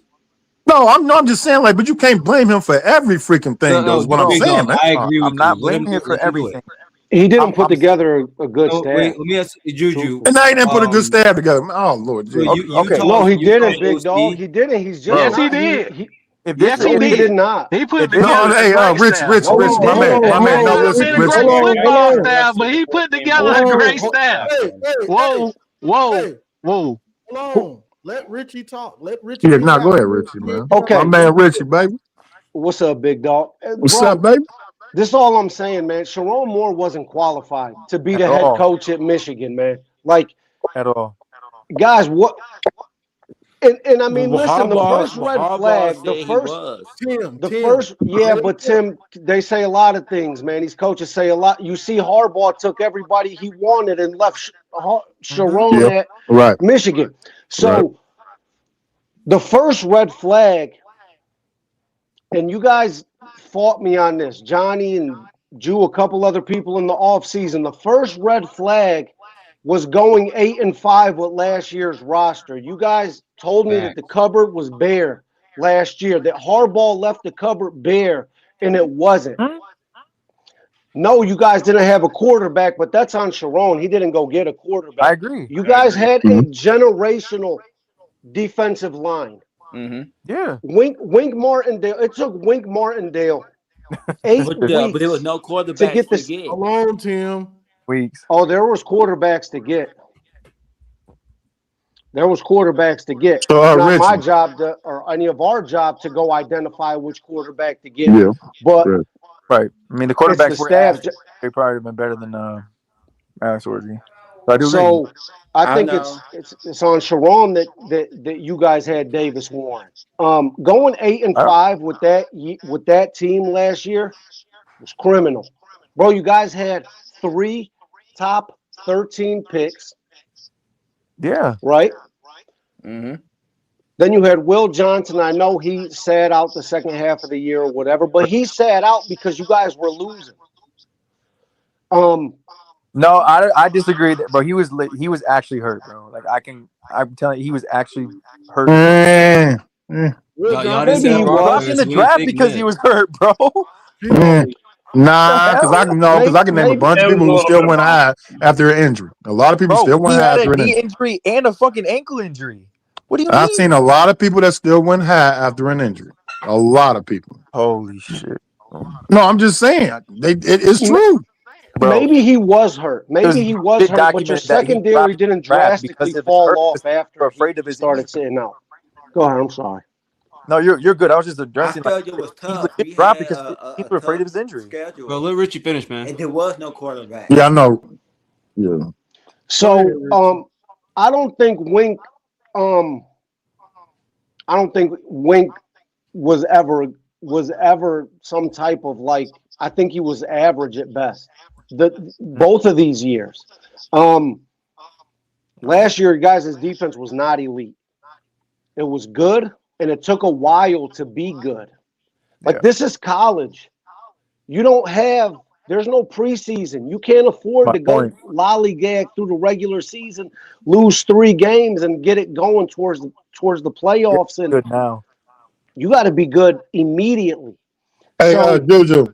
No, I'm just saying, like, but you can't blame him for every freaking thing, though, No, is what I'm big saying, dog. man. I agree I'm with you. not blaming him for Let him do it. everything. He didn't I'm, put I'm saying, together a good No, wait. staff. Let me ask Juju. And now he didn't put a good Um, stab together. Oh Lord, so Jesus. okay. No, he Utah's didn't, big dog. OC, He didn't. He's just Yes, Bro. he not. did. If this Yes, is he No, he did. did not. He if put this No, together a hey, great staff. No, he My man, didn't. It may no, not have listen, been a Rich. great football Hold staff, but he put together a great staff. Whoa, whoa, Hey, whoa. hold on. Let Richie talk. Let Richie Yeah, get it nah, go out. ahead, Richie, man. My Okay, man, Richie, baby. what's up, big dog? What's up, Bro, baby? this is all I'm saying, man. Sharon Moore wasn't qualified to be at the head all, coach at Michigan, man. Like, at all. guys, what And I mean, listen, the first red flag, but Tim, they say a lot of things, man. These coaches say a lot. You see, Harbaugh took everybody he wanted and left Sharon at Michigan. So the first red flag, and you guys fought me on this, Johnny and Jew, a couple other people in the offseason. The first red flag was going 8-5 with last year's roster. You guys told me that the cupboard was bare last year, that Harbaugh left the cupboard bare, and it wasn't. No, you guys didn't have a quarterback, but that's on Sharon. He didn't go get a quarterback. I agree. You guys had a generational defensive line. Yeah. Wink Martindale. It took Wink Martindale 8 weeks but there was no quarterback to get this. Alone, Tim. Weeks. Oh, there was quarterbacks to get. There was quarterbacks to get. So, it's not Richie, my job to, or any of our job to go identify which quarterback to get. Yeah. But right. I mean, the quarterbacks the were staff. they probably have been better than Alex Orgy. So I do So agree. I think it's on Sharon that you guys had Davis Warren. Going 8-5 with that team last year was criminal, bro. You guys had 3 top 13 picks. Yeah. Right. Then you had Will Johnson. I know he sat out the second half of the year or whatever, but he sat out because you guys were losing. No, I disagree. But he was actually hurt, bro. Like I'm telling you, he was actually hurt. Y'all didn't say he dropped in the draft because he was hurt, bro. Nah, because I can name a bunch of people who still went high after an injury. A lot of people still went high after an knee injury and a fucking ankle injury. What do you mean? I've seen a lot of people that still went high after an injury. A lot of people. Holy shit. No, I'm just saying. It's true. Bro. Maybe he was hurt. But your secondary didn't drastically fall off after afraid of his started sitting out. Go ahead. I'm sorry. No, you're good. I was just addressing. I felt it was tough. He dropped because people were afraid of his injury. Bro, let Richie finish, man. And there was no quarterback. Yeah, I know. Yeah. So, I don't think Wink was ever some type of like. I think he was average at best. Both of these years. Last year, guys' defense was not elite. It was good, and it took a while to be good. Like this is college. There's no preseason. You can't afford to go lollygag through the regular season, lose 3 games, and get it going towards the playoffs. And good now. You got to be good immediately. Hey, Juju.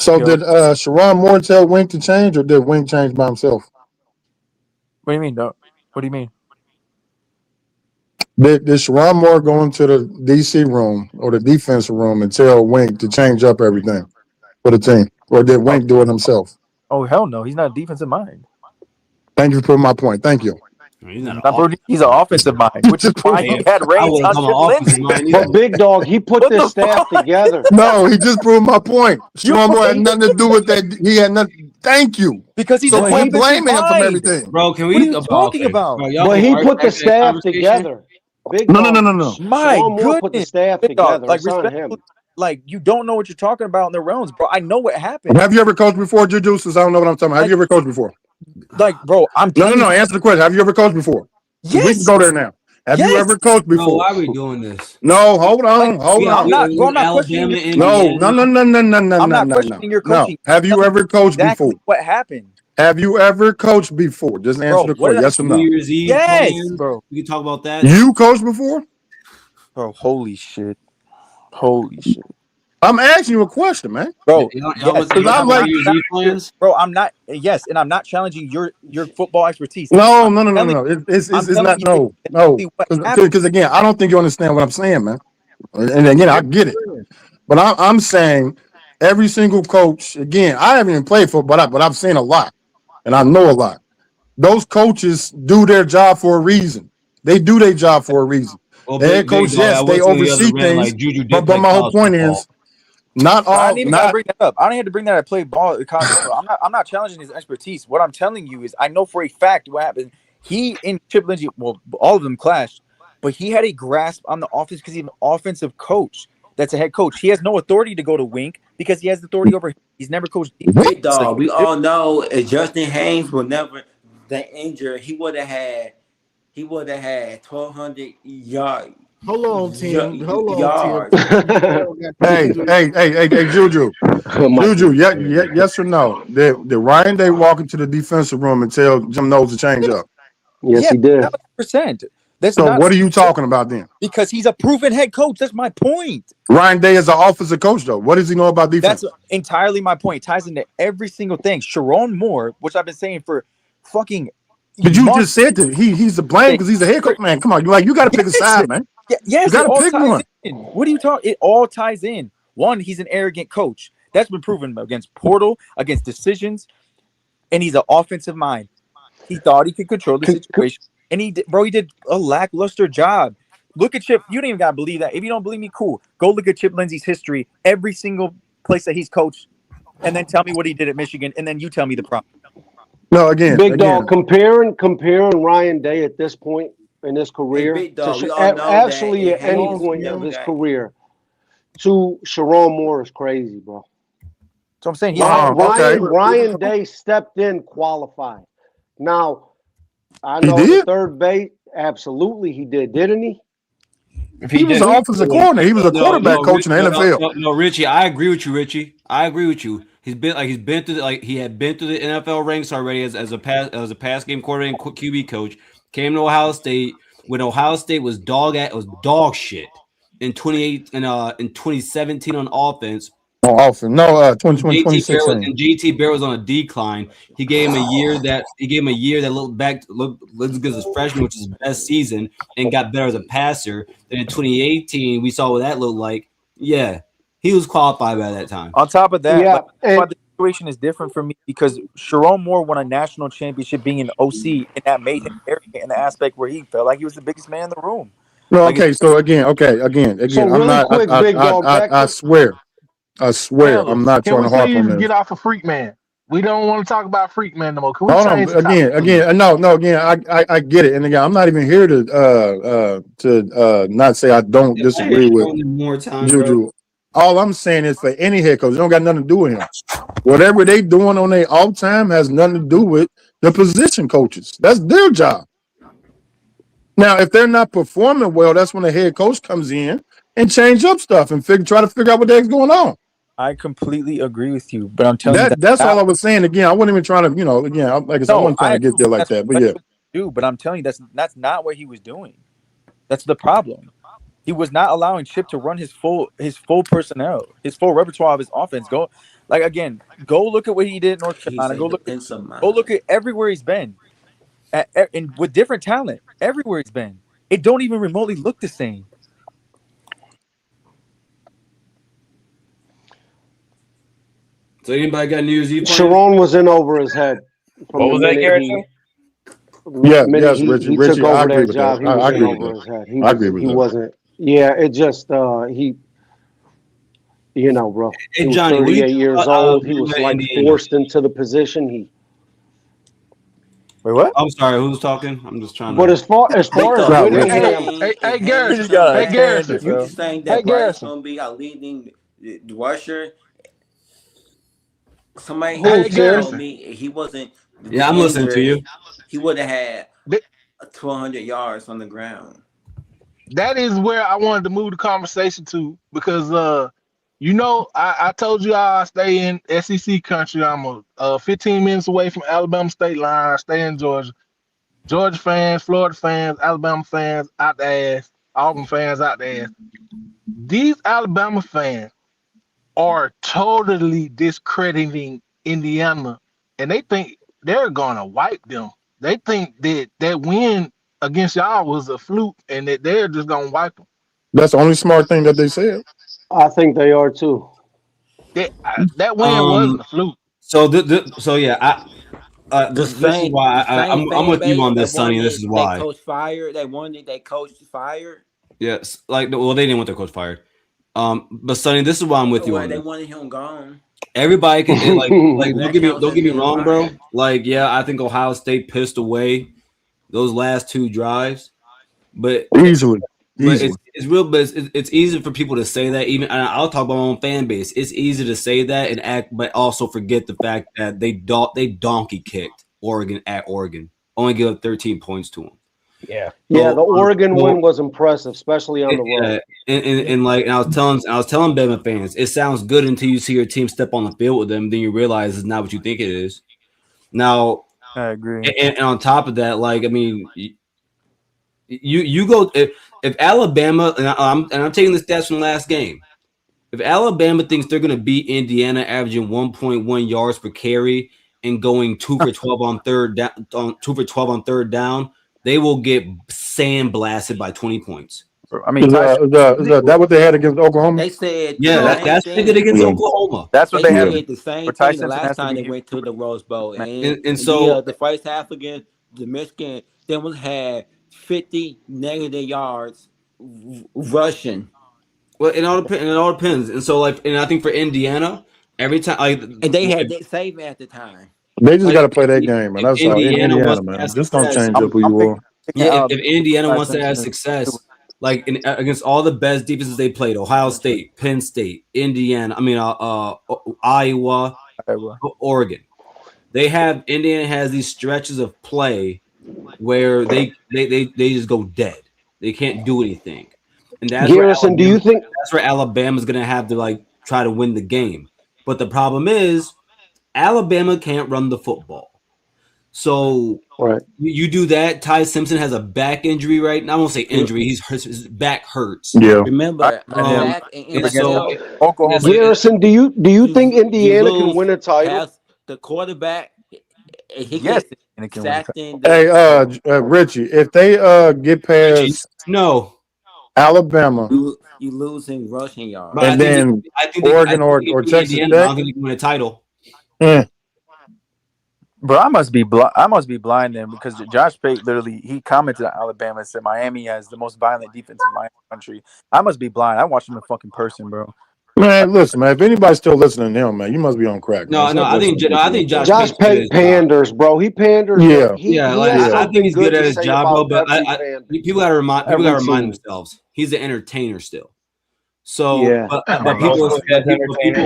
So did Sharon Moore tell Wink to change, or did Wink change by himself? What do you mean, Doc? What do you mean? Did Sharon Moore go into the DC room or the defensive room and tell Wink to change up everything for the team? Or did Wink do it himself? Oh, hell no. He's not a defensive mind. Thank you for putting my point. Thank you. He's an offensive mind, which is why he had reigns on Lindsay. But Big Dog, he put this staff together. No, he just proved my point. Sharon Moore had nothing to do with that. He had nothing. Thank you. Because he's quit blaming him from everything. Bro, can we? What are you talking about? But he put the staff together. No. My goodness. Put the staff together. Like, it's on him. Like, you don't know what you're talking about in the realms, bro. I know what happened. Have you ever coached before, Juju? Since I don't know what I'm talking about. Have you ever coached before? Like, bro, No. Answer the question. Have you ever coached before? Yes. We can go there now. Have you ever coached before? Bro, why are we doing this? No, hold on. I'm not questioning. No. I'm not questioning your coaching. No. Have you ever coached before? What happened? Have you ever coached before? Just answer the question. Yes or no? New Year's Eve. Yes, plans? bro. We can talk about that. You coached before? Bro, holy shit. Holy shit. I'm asking you a question, man. Bro, I'm like, bro, I'm not. Yes, and I'm not challenging your football expertise. No. It's not. No. Because again, I don't think you understand what I'm saying, man. And again, I get it, but I'm saying every single coach. Again, I haven't even played football, but I've seen a lot, and I know a lot. Those coaches do their job for a reason. They do their job for a reason. Well, the head coach, yes, they oversee things. But my whole point is. Not all. I didn't even bring that up. I don't have to bring that. I played ball at college. So I'm not challenging his expertise. What I'm telling you is, I know for a fact what happened. He and Chip Lindsey, well, all of them clashed, but he had a grasp on the offense because he's an offensive coach. That's a head coach. He has no authority to go to Wink because he has authority over. He's never coached defense. Big dog. We all know if Justin Haynes would never that injured, he would have had 1,200 yards. Hold on, Tim. Hold on, yards. Hey, Juju. Juju, yes or no? Did Ryan Day walk into the defensive room and tell Jim Knowles to change up? Yes, he did. 100%. So what are you talking about then? Because he's a proven head coach. That's my point. Ryan Day is an offensive coach, though. What does he know about defense? That's entirely my point. It ties into every single thing. Sharon Moore, which I've been saying for fucking. But you just said that he's to blame because he's a head coach, man. Come on, you got to pick a side, man. Yes, you got to pick one. What are you talking? It all ties in. One, he's an arrogant coach. That's been proven against Portal, against decisions, and he's an offensive mind. He thought he could control the situation, and he did a lackluster job. Look at Chip. You don't even gotta believe that. If you don't believe me, cool. Go look at Chip Lindsey's history, every single place that he's coached, and then tell me what he did at Michigan, and then you tell me the problem. No, again, Big dog. Comparing Ryan Day at this point in his career, actually at any point of his career, to Sharon Moore is crazy, bro. So I'm saying Ryan Day stepped in qualified. Now, I know the third base. Absolutely, he did, didn't he? He was an offensive coordinator. He was a quarterback coach in the NFL. No, Richie, I agree with you, Richie. I agree with you. He had been through the NFL ranks already as a pass game coordinator and QB coach. Came to Ohio State when Ohio State was dog shit in 2017 on offense. Oh, often. No, 2016. And JT Bear was on a decline. He gave him a year that looked good as a freshman, which is his best season, and got better as a passer. Then in 2018, we saw what that looked like. Yeah, he was qualified by that time. On top of that, the situation is different for me because Sharon Moore won a national championship being an OC, and that made him arrogant in the aspect where he felt like he was the biggest man in the room. No, okay. So again. So I'm not. Quick, I swear, I'm not trying to harp on this. Get off of Freak Man. We don't want to talk about Freak Man no more. Can we Hold change on, again. I get it, and again, I'm not even here to not say I don't disagree with Juju. All I'm saying is for any head coach, it don't got nothing to do with him. Whatever they doing on their off time has nothing to do with the position coaches. That's their job. Now, if they're not performing well, that's when the head coach comes in and change up stuff and try to figure out what the heck's going on. I completely agree with you, but I'm telling you that's all I was saying. Again, I wasn't even trying to, like I said, I wasn't trying to get there like that. But yeah, but I'm telling you, that's not what he was doing. That's the problem. He was not allowing Chip to run his full personnel, his full repertoire of his offense. Go look at what he did in North Carolina. Go look at everywhere he's been, and with different talent. Everywhere he's been, it don't even remotely look the same. So anybody got New Year's Eve? Sharon was in over his head. What was that, Garrison? Yes, Richie. Took over I agree that with job. that. I agree with that. I agree with that. He wasn't. Yeah, it just bro. Hey, He was Johnny, 38 years old. He was like forced into the position. Wait, what? I'm sorry, who's talking? I'm just trying to. But as far as Whittingham, hey Garrison, you saying that Bryce gonna be our leading rusher? Somebody told me he wasn't. Yeah, I'm listening to you. He would have had 1,200 yards on the ground. That is where I wanted to move the conversation to because I told you I stay in SEC country. I'm 15 minutes away from Alabama state line. I stay in Georgia. Georgia fans, Florida fans, Alabama fans out the ass, Auburn fans out the ass. These Alabama fans are totally discrediting Indiana, and they think they're gonna wipe them. They think that win against y'all was a fluke, and that they're just gonna wipe them. That's the only smart thing that they said. I think they are too. That win wasn't a fluke. This is why I'm with you on this, Sonny. This is why. They coach fired. They wanted their coach fired. Yes, they didn't want their coach fired. But Sonny, this is why I'm with you on They this. wanted him gone. Everybody can don't get me wrong, bro. I think Ohio State pissed away those last 2 drives. But Easily. it's easy for people to say that. Even I'll talk about my own fan base. It's easy to say that and act, but also forget the fact that they donkey kicked Oregon at Oregon. Only give up 13 points to them. Yeah, the Oregon win was impressive, especially on the road. And I was telling Bama fans, it sounds good until you see your team step on the field with them, then you realize it's not what you think it is. Now, I agree. And on top of that, like, I mean, you go if Alabama, and I'm taking the stats from the last game. If Alabama thinks they're going to beat Indiana, averaging 1.1 yards per carry and going 2 for 12 on third down, they will get sandblasted by 20 points. I mean, is that what they had against Oklahoma? They said, that's what they did against Oklahoma. That's what they had. The same thing the last time they went to the Rose Bowl, and so the first half against the Michigan, they had 50 negative yards rushing. Well, it all depends. And so, like, and I think for Indiana, every time, and they had that save at the time. They just got to play that game, man. That's all. Indiana, man. Just don't change up who you are. Yeah, if Indiana wants to have success, like against all the best defenses they played, Ohio State, Penn State, Indiana, Iowa, Oregon. Indiana has these stretches of play where they just go dead. They can't do anything. And that's Garrison, do you think that's where Alabama's going to have to like try to win the game? But the problem is Alabama can't run the football. So you do that. Ty Simpson has a back injury right now. I won't say injury. His back hurts. Yeah. Remember, Oklahoma. Garrison, do you think Indiana can win a title? The quarterback. Yes. Hey, Richie, if they get past Alabama, you losing rushing yards, and then Oregon or Texas Tech, I think win a title. Bro, I must be blind then, because Josh Pate he commented on Alabama and said Miami has the most violent defense in my country. I must be blind. I watched him in fucking person, bro. Man, listen, man. If anybody's still listening to him, man, you must be on crack. No, I think Josh Pate panders, bro. He panders. Yeah, I think he's good at his job, bro. But people gotta remind themselves he's an entertainer still. So, but people will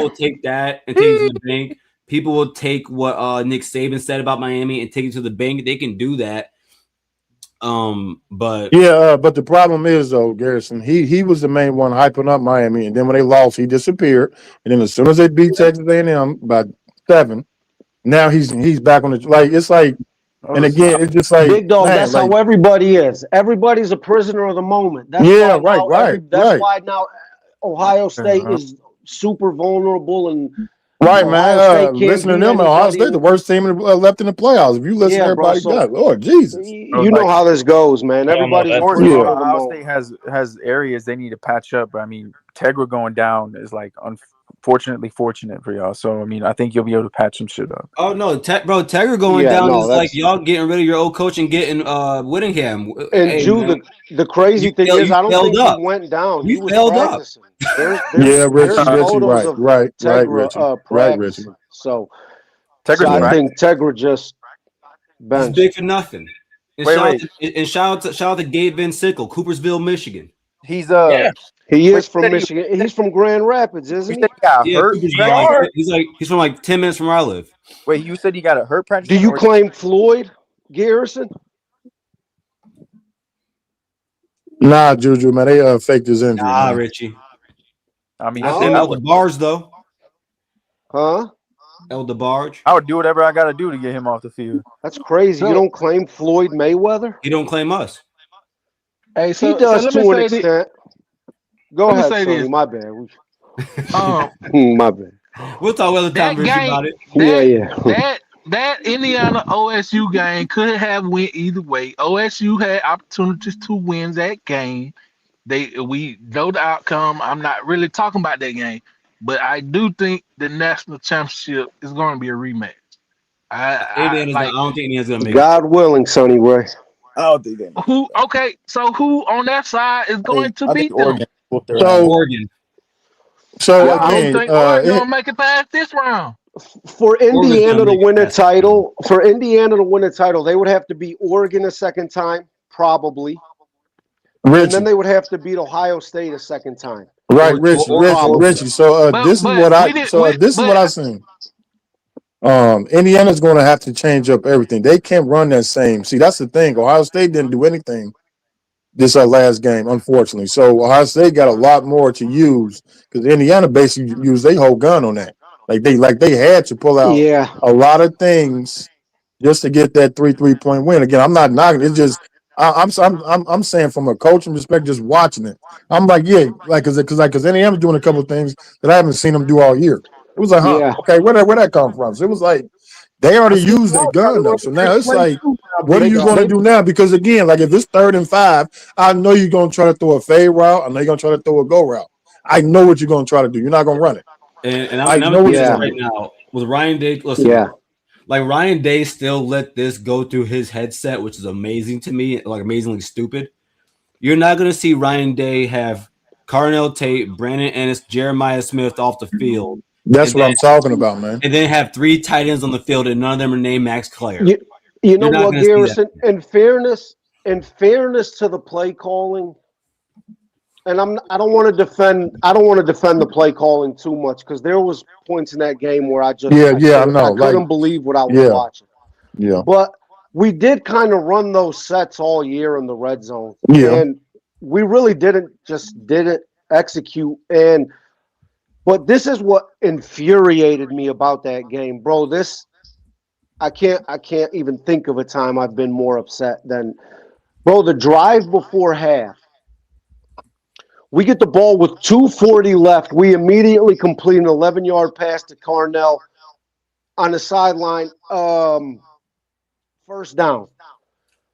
take that and take it to the bank. People will take what Nick Saban said about Miami and take it to the bank. They can do that. But the problem is though, Garrison, he was the main one hyping up Miami, and then when they lost, he disappeared. And then as soon as they beat Texas A&M by 7, now he's back on the it's like. And again, it's just like Big Dog. That's how everybody is. Everybody's a prisoner of the moment. That's why now Ohio State is super vulnerable and. Right, man. Listen to them. Ohio State, the worst team left in the playoffs. If you listen to everybody, Lord Jesus. You know how this goes, man. Everybody's Ohio State has areas they need to patch up. I mean, Tegra going down is like unfortunately fortunate for y'all. So I mean, I think you'll be able to patch some shit up. Oh no, Tegra going down is like y'all getting rid of your old coach and getting Whittingham. And Drew, the crazy thing is, I don't think he went down. He was practicing. There's photos of Tegra practicing. So I think Tegra just benched. It's big for nothing. And shout out to Gabe Van Sickle, Coopersville, Michigan. He's he is from Michigan. He's from Grand Rapids, isn't he? He's from like 10 minutes from where I live. Wait, you said he got a hurt practice? Do you claim Floyd Garrison? Nah, Juju, man, they faked his injury. Nah, Richie. I mean, El DeBarge though. Huh? El DeBarge. I would do whatever I got to do to get him off the field. That's crazy. You don't claim Floyd Mayweather? He don't claim us. Hey, he does to an extent. Go ahead, Sonny. My bad. My bad. We'll talk other time about it. That Indiana OSU game could have went either way. OSU had opportunities to win that game. We know the outcome. I'm not really talking about that game, but I do think the national championship is going to be a rematch. I don't think Indiana's going to make God willing, Sonny Ray. I don't think that. Okay, so who on that side is going to beat them? Oregon. So I don't think Oregon gonna make it past this round. For Oregon's Indiana gonna to make it win a past title, they would have to beat Oregon a second time, probably. And then Richie. they would have to beat Ohio State a second time. Right, Richie, Probably. Richie. So But this is what I seen. Indiana's going to have to change up everything. They can't run that same. See, that's the thing. Ohio State didn't do anything this last game, unfortunately. So Ohio State got a lot more to use because Indiana basically used their whole gun on that. They had to pull out Yeah. a lot of things just to get that 3-3-point win. Again, I'm not knocking. It's just I'm saying from a coaching perspective, just watching it. I'm like, yeah, because Indiana's doing a couple of things that I haven't seen them do all year. It was like, Yeah. okay, where that come from? So it was like they already used that gun though. So now it's like, what are you going to do now? Because again, like if it's 3rd and 5, I know you're going to try to throw a fade route. I know you're going to try to throw a go route. I know what you're going to try to do. You're not going to run it. And I I'm know gonna what say you're this going right to do. now with Ryan Day. Listen, Yeah. like Ryan Day still let this go through his headset, which is amazing to me, like amazingly stupid. You're not gonna see Ryan Day have Carnell Tate, Brandon Ennis, Jeremiah Smith off the field. That's what I'm talking about, man. And then have 3 tight ends on the field, and none of them are named Max Clare. You know You're not what, gonna see Garrison? that. In fairness to the play calling, and I don't want to defend the play calling too much because there was points in that game where I couldn't believe what I was watching. Yeah. But we did kind of run those sets all year in the red zone. Yeah. And we really didn't execute. But this is what infuriated me about that game, bro. I can't even think of a time I've been more upset than, bro, the drive before half. We get the ball with 2:40 left. We immediately complete an 11-yard pass to Carnell on the sideline. First down.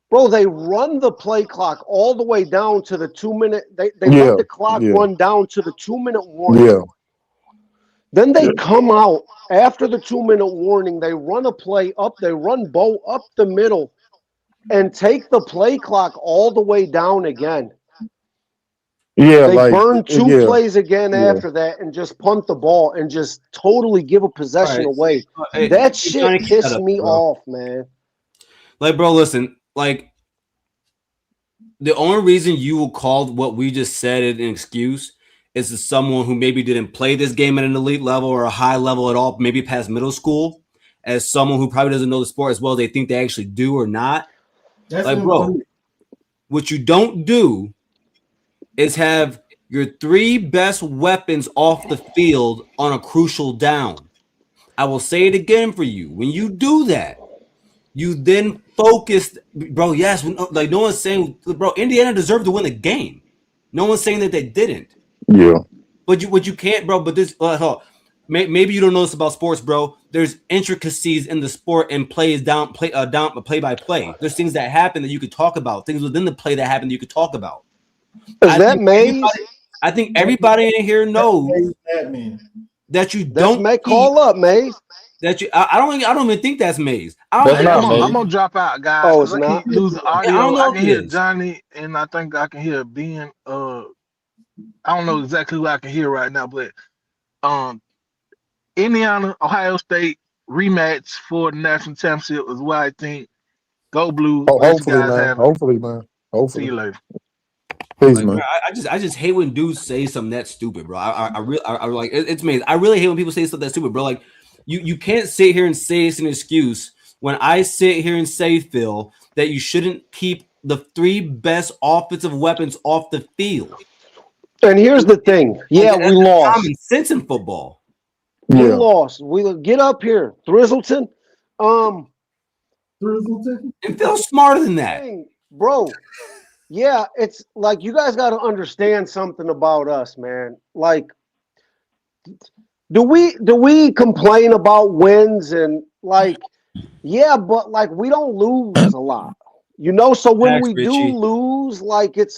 Bro, they run the play clock all the way down to the 2-minute. They let the clock run down to the 2-minute warning. Yeah. Then they come out after the 2-minute warning. They run a play up. They run Bo up the middle and take the play clock all the way down again. Yeah, they burn 2 plays again after that and just punt the ball and just totally give a possession away. That shit pissed me off, man. Like, bro, listen, like the only reason you will call what we just said an excuse is to someone who maybe didn't play this game at an elite level or a high level at all, maybe past middle school, as someone who probably doesn't know the sport as well as they think they actually do or not. That's like, bro, what you don't do is have your 3 best weapons off the field on a crucial down. I will say it again for you. When you do that, you then focus, bro. Yes, like no one's saying, bro, Indiana deserved to win the game. No one's saying that they didn't. Yeah. But you can't, bro. But this, maybe you don't know this about sports, bro. There's intricacies in the sport and plays play by play. There's things that happen that you could talk about. Things within the play that happen that you could talk about. I think everybody in here knows that you don't call up Maze. That you, I don't even think that's Maze. I'm gonna drop out, guys. Oh, it's I not. can't lose the audio. I don't know I if can it hear is. Johnny, and I think I can hear Ben. I don't know exactly who I can hear right now, but Indiana, Ohio State rematch for the national championship is what I think. Go Blue. Hopefully, man. Hopefully. See you later. Peace, like, man. bro, I just hate when dudes say something that stupid, bro. I like it's Maze. I really hate when people say something that stupid, bro. Like you can't sit here and say it's an excuse when I sit here and say, Phil, that you shouldn't keep the 3 best offensive weapons off the field. And here's the thing. Yeah, we lost. Common sense in football. We lost. We get up here. Thrizzleton. And Phil's smarter than that. Bro. Yeah, it's like you guys got to understand something about us, man. Like, do we complain about wins and like, yeah, but like we don't lose a lot, you know. So when we do lose, like it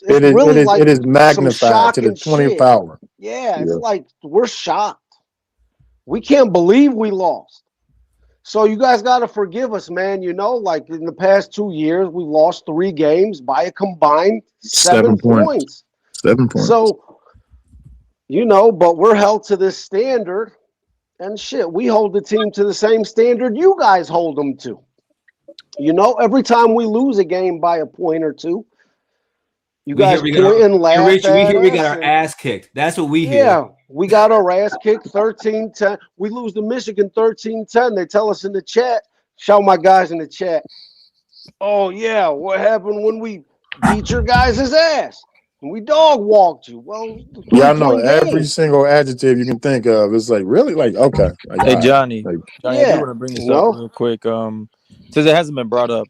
is magnified to the 20th power. Yeah, it's like we're shocked. We can't believe we lost. So you guys got to forgive us, man. You know, like in the past 2 years, we lost 3 games by a combined 7 points. 7 points. So, you know, but we're held to this standard. And shit, we hold the team to the same standard you guys hold them to. You know, every time we lose a game by a point or two, you guys point and laugh Richie, we at hear we got us. our ass kicked. That's what we hear. Yeah, we got our ass kicked 13-10. We lose to Michigan 13-10. They tell us in the chat, shout my guys in the chat. Oh, yeah, what happened when we beat your guys' ass? And we dog walked you. Well, yeah, I know every single adjective you can think of. It's like, really? Like, okay. Like, Hey, Johnny. like, Johnny, I do want to bring this up real quick. Since it hasn't been brought up,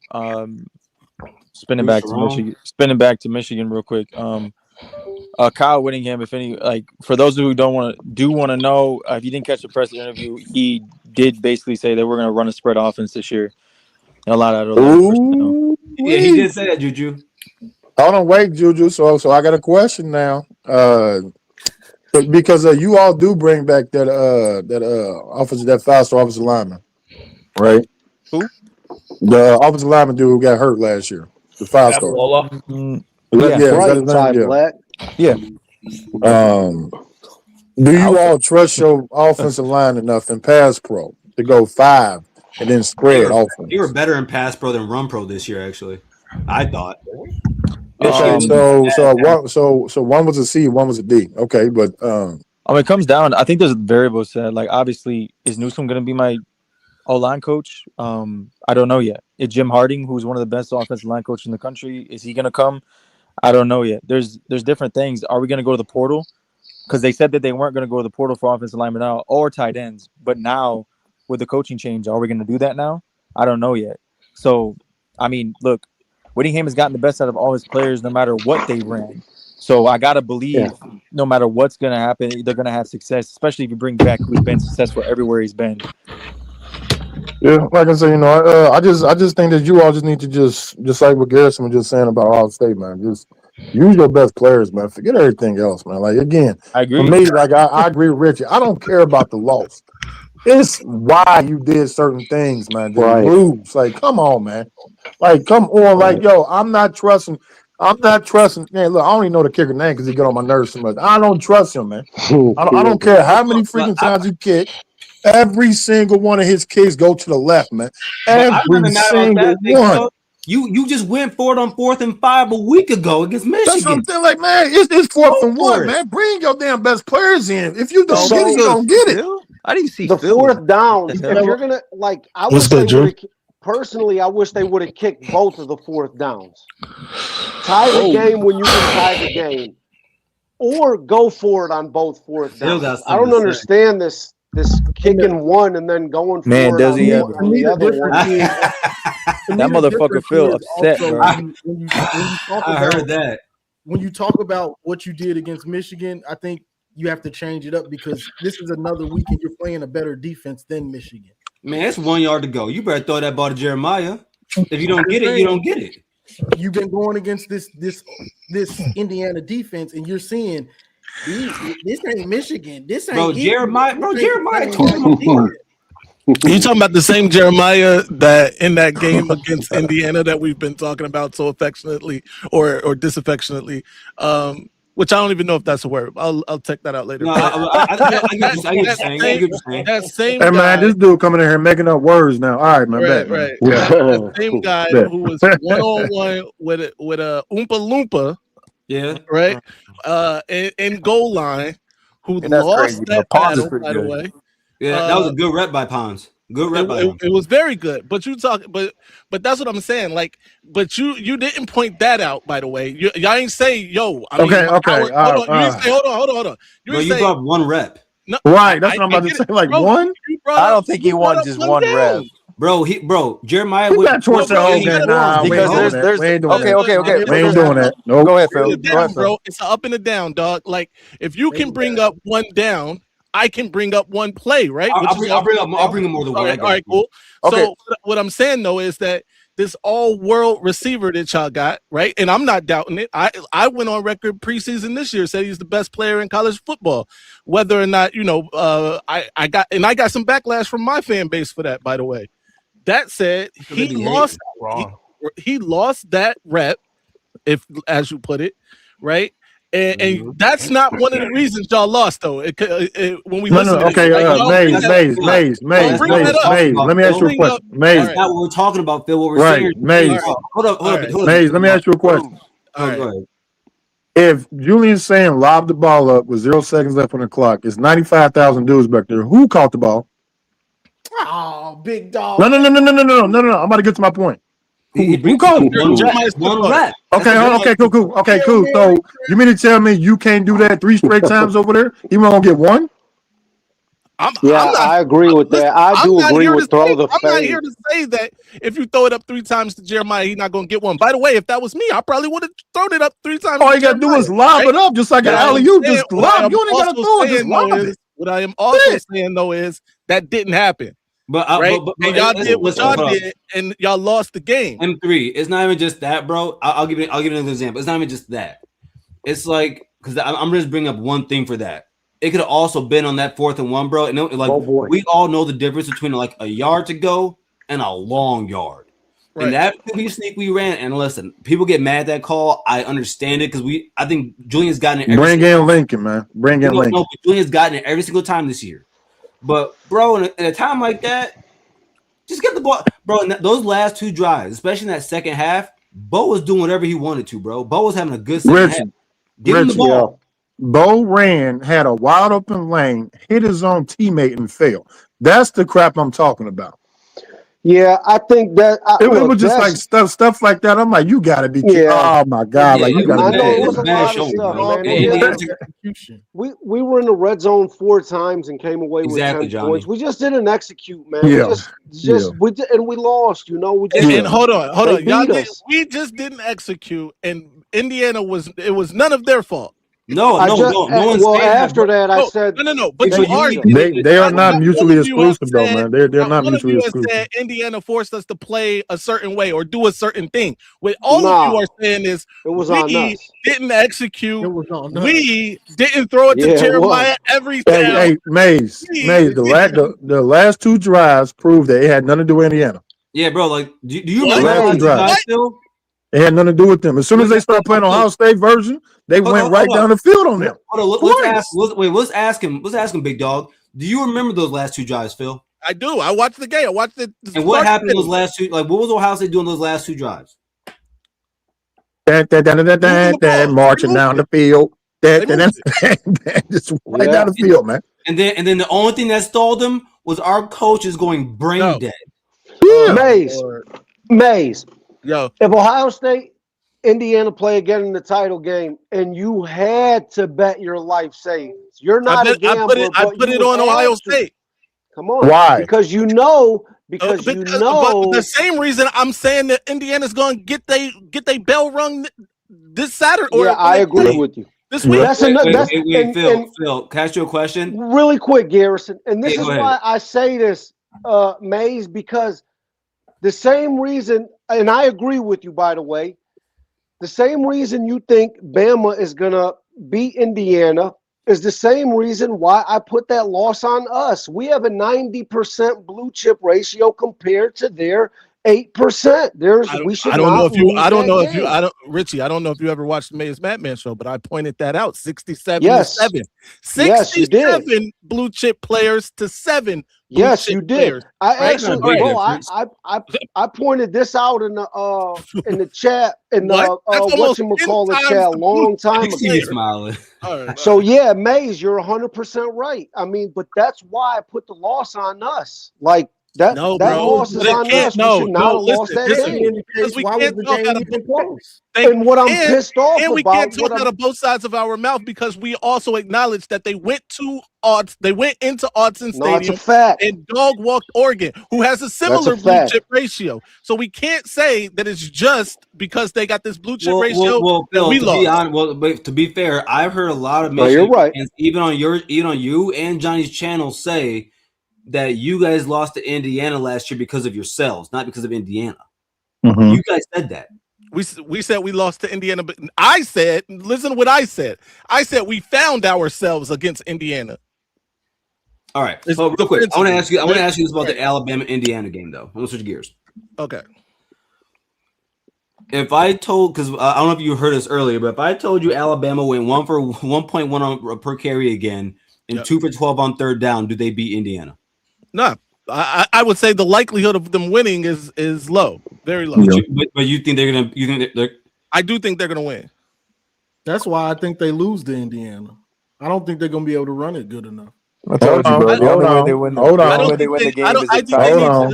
spinning back to Michigan real quick. Kyle Whittingham, if any, like for those who want to know, if you didn't catch the press interview, he did basically say that we're going to run a spread offense this year. And a lot out of personnel. Yeah, he did say that, Juju. Hold on, wait, Juju. So I got a question now. Because you all do bring back that offensive, that 5-star offensive lineman, right? Who? The offensive lineman dude who got hurt last year. The 5-star. Yeah. Do you all trust your offensive line enough in pass pro to go 5 and then spread offense? You were better in pass pro than run pro this year, actually. I thought. Okay, so one was a C, one was a D. Okay, but it comes down. I think there's variables that, like, obviously, is Newsome going to be my O-line coach? I don't know yet. Is Jim Harding, who's one of the best offensive line coaches in the country, is he going to come? I don't know yet. There's different things. Are we going to go to the portal? Because they said that they weren't going to go to the portal for offensive linemen now or tight ends. But now, with the coaching change, are we going to do that now? I don't know yet. So, I mean, look, Whittingham has gotten the best out of all his players no matter what they ran. So I got to believe no matter what's going to happen, they're going to have success, especially if you bring back who's been successful everywhere he's been. Yeah, like I say, I just think that you all just need to just like what Garrison was just saying about Ohio State, man. Just use your best players, man. Forget everything else, man. Like, again, I agree. For me, like I agree with Richie. I don't care about the loss. It's why you did certain things, man. The lose. Like, come on, man. Like, come on. Like, yo, I'm not trusting. Man, look, I don't even know the kicker name because he get on my nerves so much. I don't trust him, man. I don't care how many freaking times you kick. Every single one of his kicks go to the left, man. Every single one. You just went for it on 4th and 5 a week ago against Michigan. That's what I'm saying. Like, man, it's 4th and 1, man. Bring your damn best players in. If you don't get it, you don't get it. I didn't see the 4th down. If you're gonna I wish they would personally. I wish they would have kicked both of the 4th downs. Tie the game when you can tie the game, or go for it on both 4th downs. I don't understand this kicking one and then going for it. Does he ever? On the other one. That motherfucker feel upset, bro. I heard that. When you talk about what you did against Michigan, I think you have to change it up because this is another week and you're playing a better defense than Michigan. Man, it's 1 yard to go. You better throw that ball to Jeremiah. If you don't get it, you don't get it. You've been going against this Indiana defense, and you're seeing this ain't Michigan. This ain't Jeremiah. You talking about the same Jeremiah that in that game against Indiana that we've been talking about so affectionately or disaffectionately, which I don't even know if that's a word. I'll check that out later. No, I get that same hey, guy, man, this dude coming in here making up words now. All right, man. Right. The same guy who was 1-on-1 with a Oompa Loompa, right, in goal line, who lost that battle, by the way. Yeah, that was a good rep by Pons. Good rep by him. It was very good. But but that's what I'm saying. Like, but you didn't point that out, by the way. Y'all ain't say, yo. Okay. Hold on. You brought one rep. No, right. That's what I'm about to say. Like, one? I don't think he won just one rep. Bro, Jeremiah we got towards the whole game now. Because there's okay. We ain't doing that. Nope. Go ahead, Phil. Bro. It's an up and a down, dog. Like, if you can bring up one down, I can bring up one play, right? I'll bring up more than one. All right, cool. Okay. So what I'm saying though is that this all-world receiver that y'all got, right? And I'm not doubting it. I went on record preseason this year, said he's the best player in college football. Whether or not, I got some backlash from my fan base for that, by the way. That said, he lost that rep, if as you put it, right? And that's not one of the reasons y'all lost, though. When we No, listen no, to this, okay, like, Maze. Let me ask you a question. Maze. That's not what we're talking about, Phil. What we're Right, saying. Maze. Hold up. Maze, let me ask you a question. Go ahead. If Julian's saying lob the ball up with 0 seconds left on the clock, it's 95,000 dudes back there. Who caught the ball? Oh, big dog. No. I'm about to get to my point. Who called it? One rep. Okay, cool. So you mean to tell me you can't do that 3 straight times over there? You gonna get one? I agree with that. I do agree with throw the fade. I'm not here to say that if you throw it up 3 times to Jeremiah, he's not going to get one. By the way, if that was me, I probably would have thrown it up 3 times. All you got to do is lob it up, just like an alley-oop. Just lob. You ain't got to throw it. Just lob it. What I am also saying, though, is that didn't happen. But and y'all did what y'all did, and y'all lost the game. M3. It's not even just that, bro. I'll give you another example. It's not even just that. It's like, because I'm just bringing up one thing for that. It could have also been on that 4th and 1, bro. And we all know the difference between like a yard to go and a long yard. Right. And that QB sneak we ran. And listen, people get mad at that call. I understand it because I think Julian's gotten it. Bring in Lincoln, man. Bring in Lincoln. Julian's gotten it every single time this year. But bro, in a time like that, just get the ball, bro. And those last 2 drives, especially in that second half, Bo was doing whatever he wanted to, bro. Bo was having a good second half. Give him the ball. Bo ran, had a wide open lane, hit his own teammate and fell. That's the crap I'm talking about. Yeah, I think that it was just like stuff like that. I'm like, you got to be kidding. Oh my god, like you got to be it was a lot of stuff, man. We were in the red zone 4 times and came away with 10 points. We just didn't execute, man. We did, and we lost. You know, and hold on. We just didn't execute, and Indiana was none of their fault. No one's after that, I said no. But they are not mutually exclusive, though, man. They're not mutually exclusive. Said Indiana forced us to play a certain way or do a certain thing. What all of you are saying is we didn't execute. We didn't throw it to Jeremiah every time. Hey, Maze. The last 2 drives proved that it had nothing to do with Indiana. Yeah, bro. Like, do you remember the last 2 drives still? It had nothing to do with them. As soon as they started playing Ohio State version, they went right down the field on them. Let's ask him, big dog. Do you remember those last 2 drives, Phil? I do. I watched the game. I watched it. And what happened in those last 2? Like, what was Ohio State doing those last 2 drives? Marching down the field. Just right down the field, man. And then the only thing that stalled them was our coaches going brain dead. Maze. Yo, if Ohio State, Indiana play again in the title game, and you had to bet your life savings, you're not a gambler. I put it on Ohio State. Come on, why? Because you know. But the same reason I'm saying that Indiana's going to get they bell rung this Saturday. I agree with you. This week. Wait, Phil, can I ask you a question? Really quick, Garrison, and this is why I say this, Maze, because the same reason. And I agree with you, by the way. The same reason you think Bama is going to beat Indiana is the same reason why I put that loss on us. We have a 90% blue chip ratio compared to their 8%. Richie, I don't know if you ever watched the Mays Madman show, but I pointed that out. 67 yes. to 7. 67 blue chip players to 7. Yes, you did. Players. I pointed this out in the chat in the whatchamacallit chat a long time ago. So yeah, Maze, you're 100% right. I mean, but that's why I put the loss on us. Like that loss is on us. We should not have lost that game. Because we can't talk out of close. And what I'm pissed off about, we can't talk out of both sides of our mouth because we also acknowledge that they went into Autzen Stadium and dog walked Oregon, who has a similar blue chip ratio. So we can't say that it's just because they got this blue chip ratio that we lost. To be fair, I've heard a lot of Michigan fans, even on you and Johnny's channel, say that you guys lost to Indiana last year because of yourselves, not because of Indiana. Mm-hmm. You guys said that. We said we lost to Indiana, but I said, listen to what I said. I said we found ourselves against Indiana. All right. So real quick, I want to ask you this about the Alabama-Indiana game, though. I'm gonna switch gears. Okay. If I told, because I don't know if you heard this earlier, but if I told you Alabama went 1 for 1.1 on per carry again and 2 for 12 on third down, do they beat Indiana? No, I would say the likelihood of them winning is low, very low. But you think they're gonna? You think they're? I do think they're gonna win. That's why I think they lose to Indiana. I don't think they're gonna be able to run it good enough. I told you, bro. The only way they win the game is if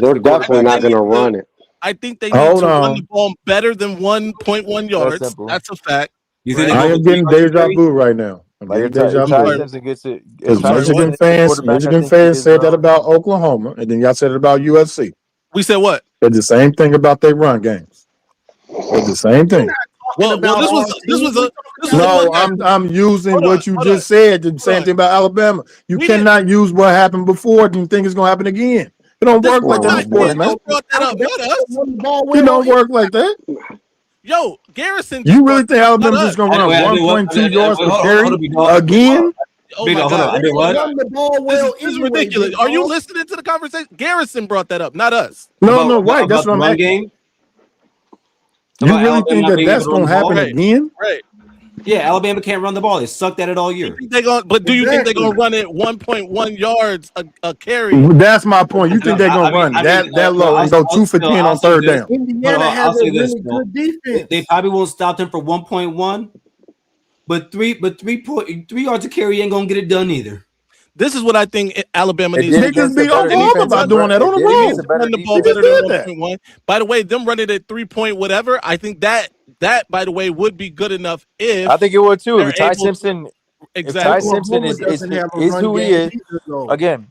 They're definitely not going to run it. I think they need to run the ball better than 1.1 yards. That's a fact. You think I am getting deja vu right now. I'm Like getting deja vu. Simpson gets it. Because Michigan fans said that about Oklahoma, and then y'all said it about USC. We said what? Said the same thing about their run games. Said the same thing. Well, this was no. I'm using what you just said. The same thing about Alabama. You cannot use what happened before and think it's gonna happen again. It don't work like that in sports, man. It don't work like that. Yo, Garrison. You really think Alabama's just gonna run 1.2 yards per carry again? Oh my God. This is ridiculous. Are you listening to the conversation? Garrison brought that up, not us. No, right. That's what I'm asking. You really think that that's going to happen again? Right. Yeah, Alabama can't run the ball. They sucked at it all year. But do you think they're going to run it 1.1 yards a carry? That's my point. You think they're going to run that low and go 2 for 10 on third down? Indiana has a really good defense. They probably won't stop them for 1.1, but 3 yards a carry ain't going to get it done either. This is what I think Alabama needs. Niggas beat Oklahoma by doing that on the road. Run the ball better than 1.1. By the way, them running at 3-point whatever, I think that by the way would be good enough if I think it would too. If Ty Simpson, exactly. If Ty Simpson is who he is, again,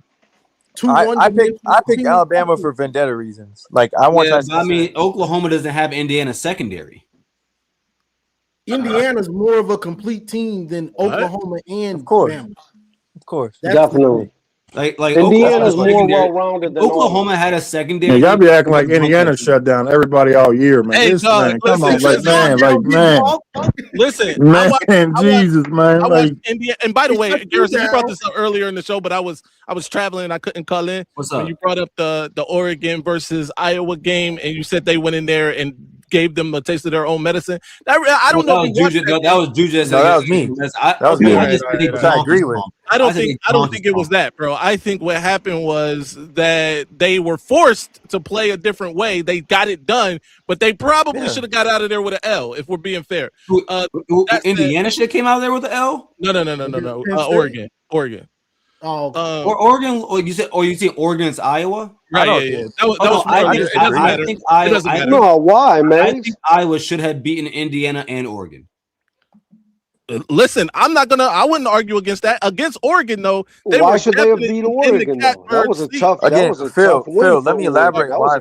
I picked Alabama for vendetta reasons. Like I want. I mean, Oklahoma doesn't have Indiana secondary. Indiana's more of a complete team than Oklahoma and Bama. Of course, definitely. Like Indiana's more well-rounded than Oklahoma had a secondary. Y'all be acting like Indiana shut down everybody all year, man. Hey, man, come on, man. Listen, man, Jesus, man. I watched India, and by the way, Garrison, you brought this up earlier in the show, but I was traveling, I couldn't call in. What's up? When you brought up the Oregon versus Iowa game, and you said they went in there and gave them a taste of their own medicine. I don't know. That was Juju. No, that was me. That was me. I agree with. I don't think it was that, bro. I think what happened was that they were forced to play a different way. They got it done, but they probably should have got out of there with an L, if we're being fair. Indiana should have came out of there with an L? No. Oregon. Oh, or Oregon, or you said Oregon's Iowa? Right, yeah. It doesn't matter. No, why, man? I think Iowa should have beaten Indiana and Oregon. Listen, I wouldn't argue against that. Against Oregon, though, why should they have beat Oregon? Though? That was a tough. Phil, let me elaborate why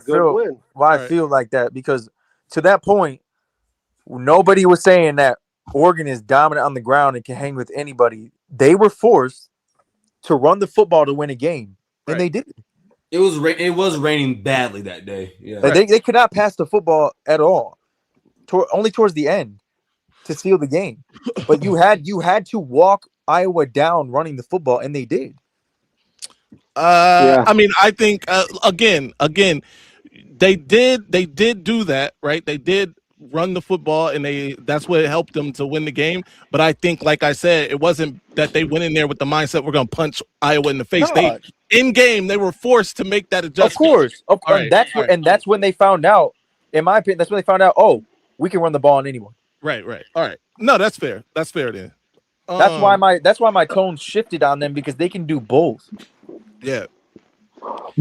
I feel like that, because to that point, nobody was saying that Oregon is dominant on the ground and can hang with anybody. They were forced to run the football to win a game, and they did. It was raining badly that day. Yeah, they could not pass the football at all, only towards the end to seal the game. But you had to walk Iowa down running the football, and they did. I mean, I think again, they did do that, right? They did run the football, and that's what helped them to win the game. But I think, like I said, it wasn't that they went in there with the mindset we're going to punch Iowa in the face. In game, they were forced to make that adjustment. Of course. That's when they found out. In my opinion, that's when they found out. Oh, we can run the ball on anyone. Right. All right. No, that's fair. That's fair then. That's why my tone shifted on them, because they can do both. Yeah.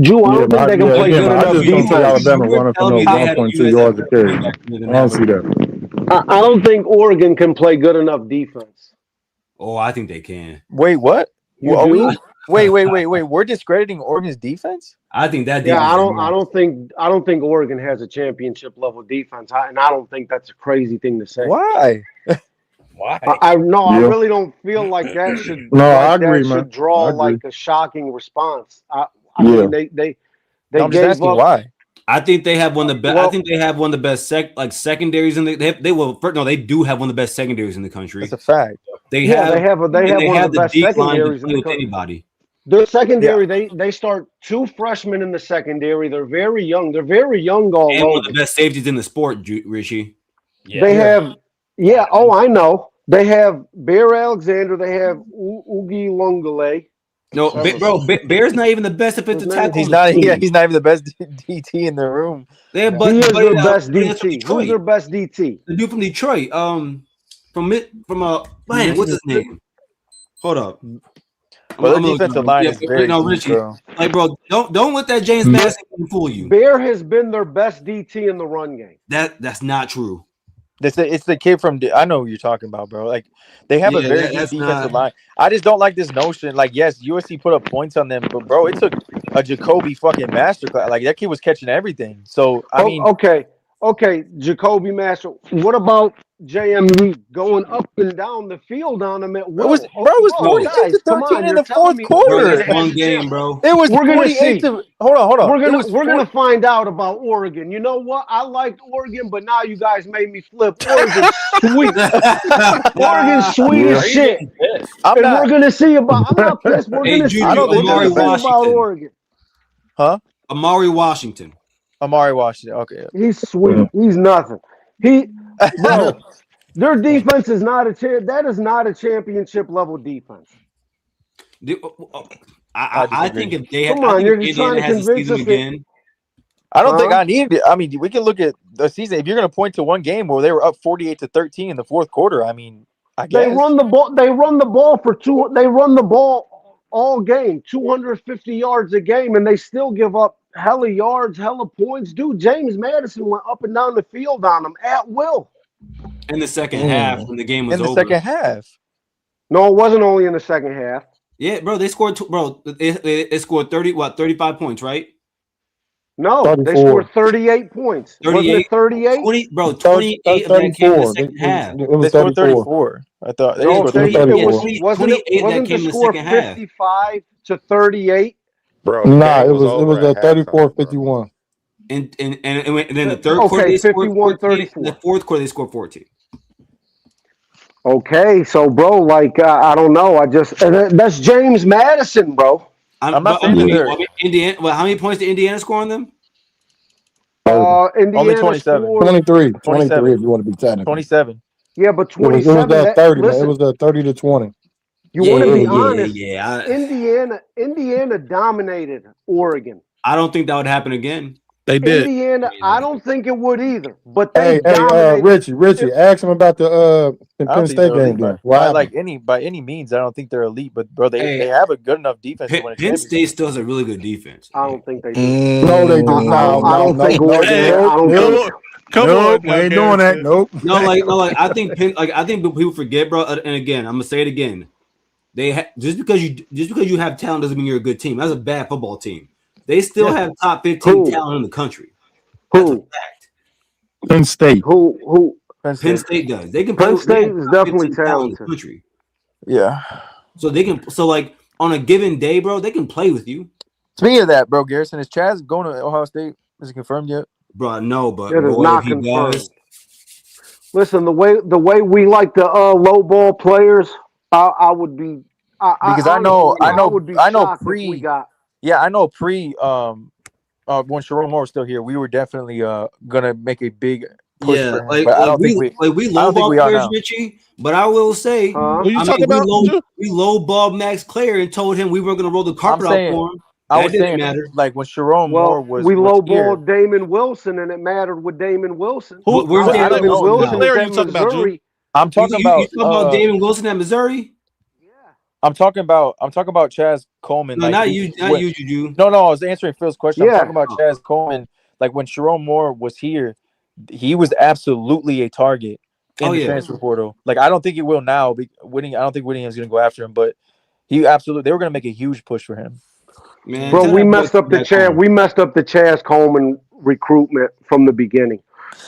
Drew, I don't think they can play good enough. I just don't see Alabama running for no 1.2 yards a carry. I don't see that. I don't think Oregon can play good enough defense. Oh, I think they can. Wait, what? You Wait. We're discrediting Oregon's defense? I think that. Yeah, I don't think Oregon has a championship level defense, and I don't think that's a crazy thing to say. Why? Why? I really don't feel like that should. No, I agree, man. Should draw like a shocking response. I mean, they I'm just asking why. I think they have one of the best. I think they have one of the best secondaries in the. They do have one of the best secondaries in the country. That's a fact. They have one of the best secondaries in the country. Anybody. Their secondary, they start 2 freshmen in the secondary. They're very young. They're very young all and over. one of the best safeties in the sport, Richie. They have, I know. They have Bear Alexander. They have Ugi Longole. No, Bear's not even the best defensive tackle. He's on the not. team. Yeah, he's not even the best DT in the room. Yeah, He is their best but that's from DT. Detroit. Who's their best DT? The dude from Detroit. Man, what's his name? Hold up. Well, the defensive line is very deep, Richie. bro. Like, bro, don't let that James Madison fool you. Bear has been their best DT in the run game. That's not true. It's the kid from. I know who you're talking about, bro. Like they have a very deep defensive line. I just don't like this notion. Like, yes, USC put up points on them, but bro, it took a Jacoby fucking masterclass. Like that kid was catching everything. So I mean, okay, Jacoby Master. What about JMU going up and down the field on them at will? It was 48-13 in the fourth quarter. That's one game, bro. It was We're gonna 48 see. to. Hold on. We're gonna find out about Oregon. You know what? I liked Oregon, but now you guys made me flip. Oregon's sweet. Oregon's sweet as shit. We're gonna see about. I'm not pissed. We're gonna see about Oregon. Huh? Amari Washington. Okay. He's sweet. He's nothing. Bro, their defense is not that is not a championship level defense. I think if they had, come on, you're Indiana trying to has a convince season us again. I don't think I need it. I mean, we can look at the season. If you're going to point to one game where they were up 48-13 in the fourth quarter, I mean, I guess they run the ball. They run the ball for two. They run the ball all game, 250 yards a game, and they still give up hella yards, hella points. Dude, James Madison went up and down the field on them at will. In the second half, when the game was over. In the second half. No, it wasn't only in the second half. Yeah, bro, they scored. They scored 35 points, right? No, 34. they scored 38 points. 38? Wasn't it 38? 28 of that came in the second half. They scored 34. I thought they scored 34. Wasn't the score 55 to 38? Bro, nah, it was a 34-51. And then the third quarter they scored 14. The fourth quarter they scored 14. Okay, so bro, like I don't know. That's James Madison, bro. I'm not saying Indiana. Well, how many points did Indiana score on them? Indiana only 27. 23 if you want to be technical. 27. Yeah, but 27. It was 30. Listen, it was 30-20. You want to be honest? Indiana dominated Oregon. I don't think that would happen again. They did. Indiana, I don't think it would either. But they Richie, ask him about the Penn State game. By any means, I don't think they're elite, but bro, they have a good enough defense. Penn State still has a really good defense. I don't think they do. No, they do. I don't think Oregon. Come on, we ain't doing that. Nope. No, I think people forget, bro. And again, I'm gonna say it again. Just because you have talent doesn't mean you're a good team. That's a bad football team. They still have top 15 talent in the country. That's a fact. Penn State. Who? Penn State does. They can. Penn State is definitely talented. In the country. Yeah. So they can. So like on a given day, bro, they can play with you. Speaking of that, bro, Garrison, is Chaz going to Ohio State? Is it confirmed yet? Bro, no, but it is not confirmed. Listen, the way we like to low ball players, I would be. Because I know pre. Yeah, I know pre when Sharon Moore was still here, we were definitely gonna make a big push for him. We low ball players, Richie. But I will say, we low ball Max Clare and told him we were gonna roll the carpet out for him. I was saying, like when Sharon Moore was we low here, balled Damon Wilson, and it mattered with Damon Wilson. Where's Damon Wilson? What are you talking about, Drew? I'm talking about Damon Wilson at Missouri. I'm talking about Chaz Coleman. No, not you, Juju. No, I was answering Phil's question. I'm talking about Chaz Coleman. Like when Sharon Moore was here, he was absolutely a target in the transfer portal. Like I don't think he will now. I don't think Whittingham's going to go after him, but they were going to make a huge push for him. Man, bro, we messed up the Chaz Coleman recruitment from the beginning.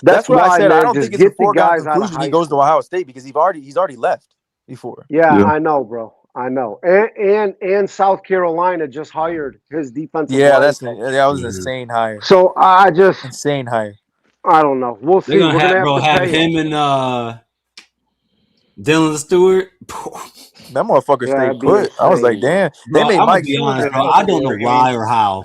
That's what I said. I don't think it's a foregone conclusion he goes to Ohio State because he's already left before. Yeah, I know, bro. I know, and South Carolina just hired his defensive. Yeah, that was an insane hire. So I just insane hire. I don't know. We'll see. They're gonna have him and Dylan Stewart. That motherfucker stayed put. I was like, damn. They made Mike. Honest, bro, I don't know why or how.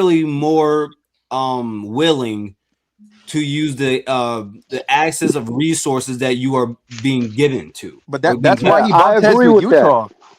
clearly more willing to use the access of resources that you are being given to. But that's why he I bought heads agree with with that. Utah.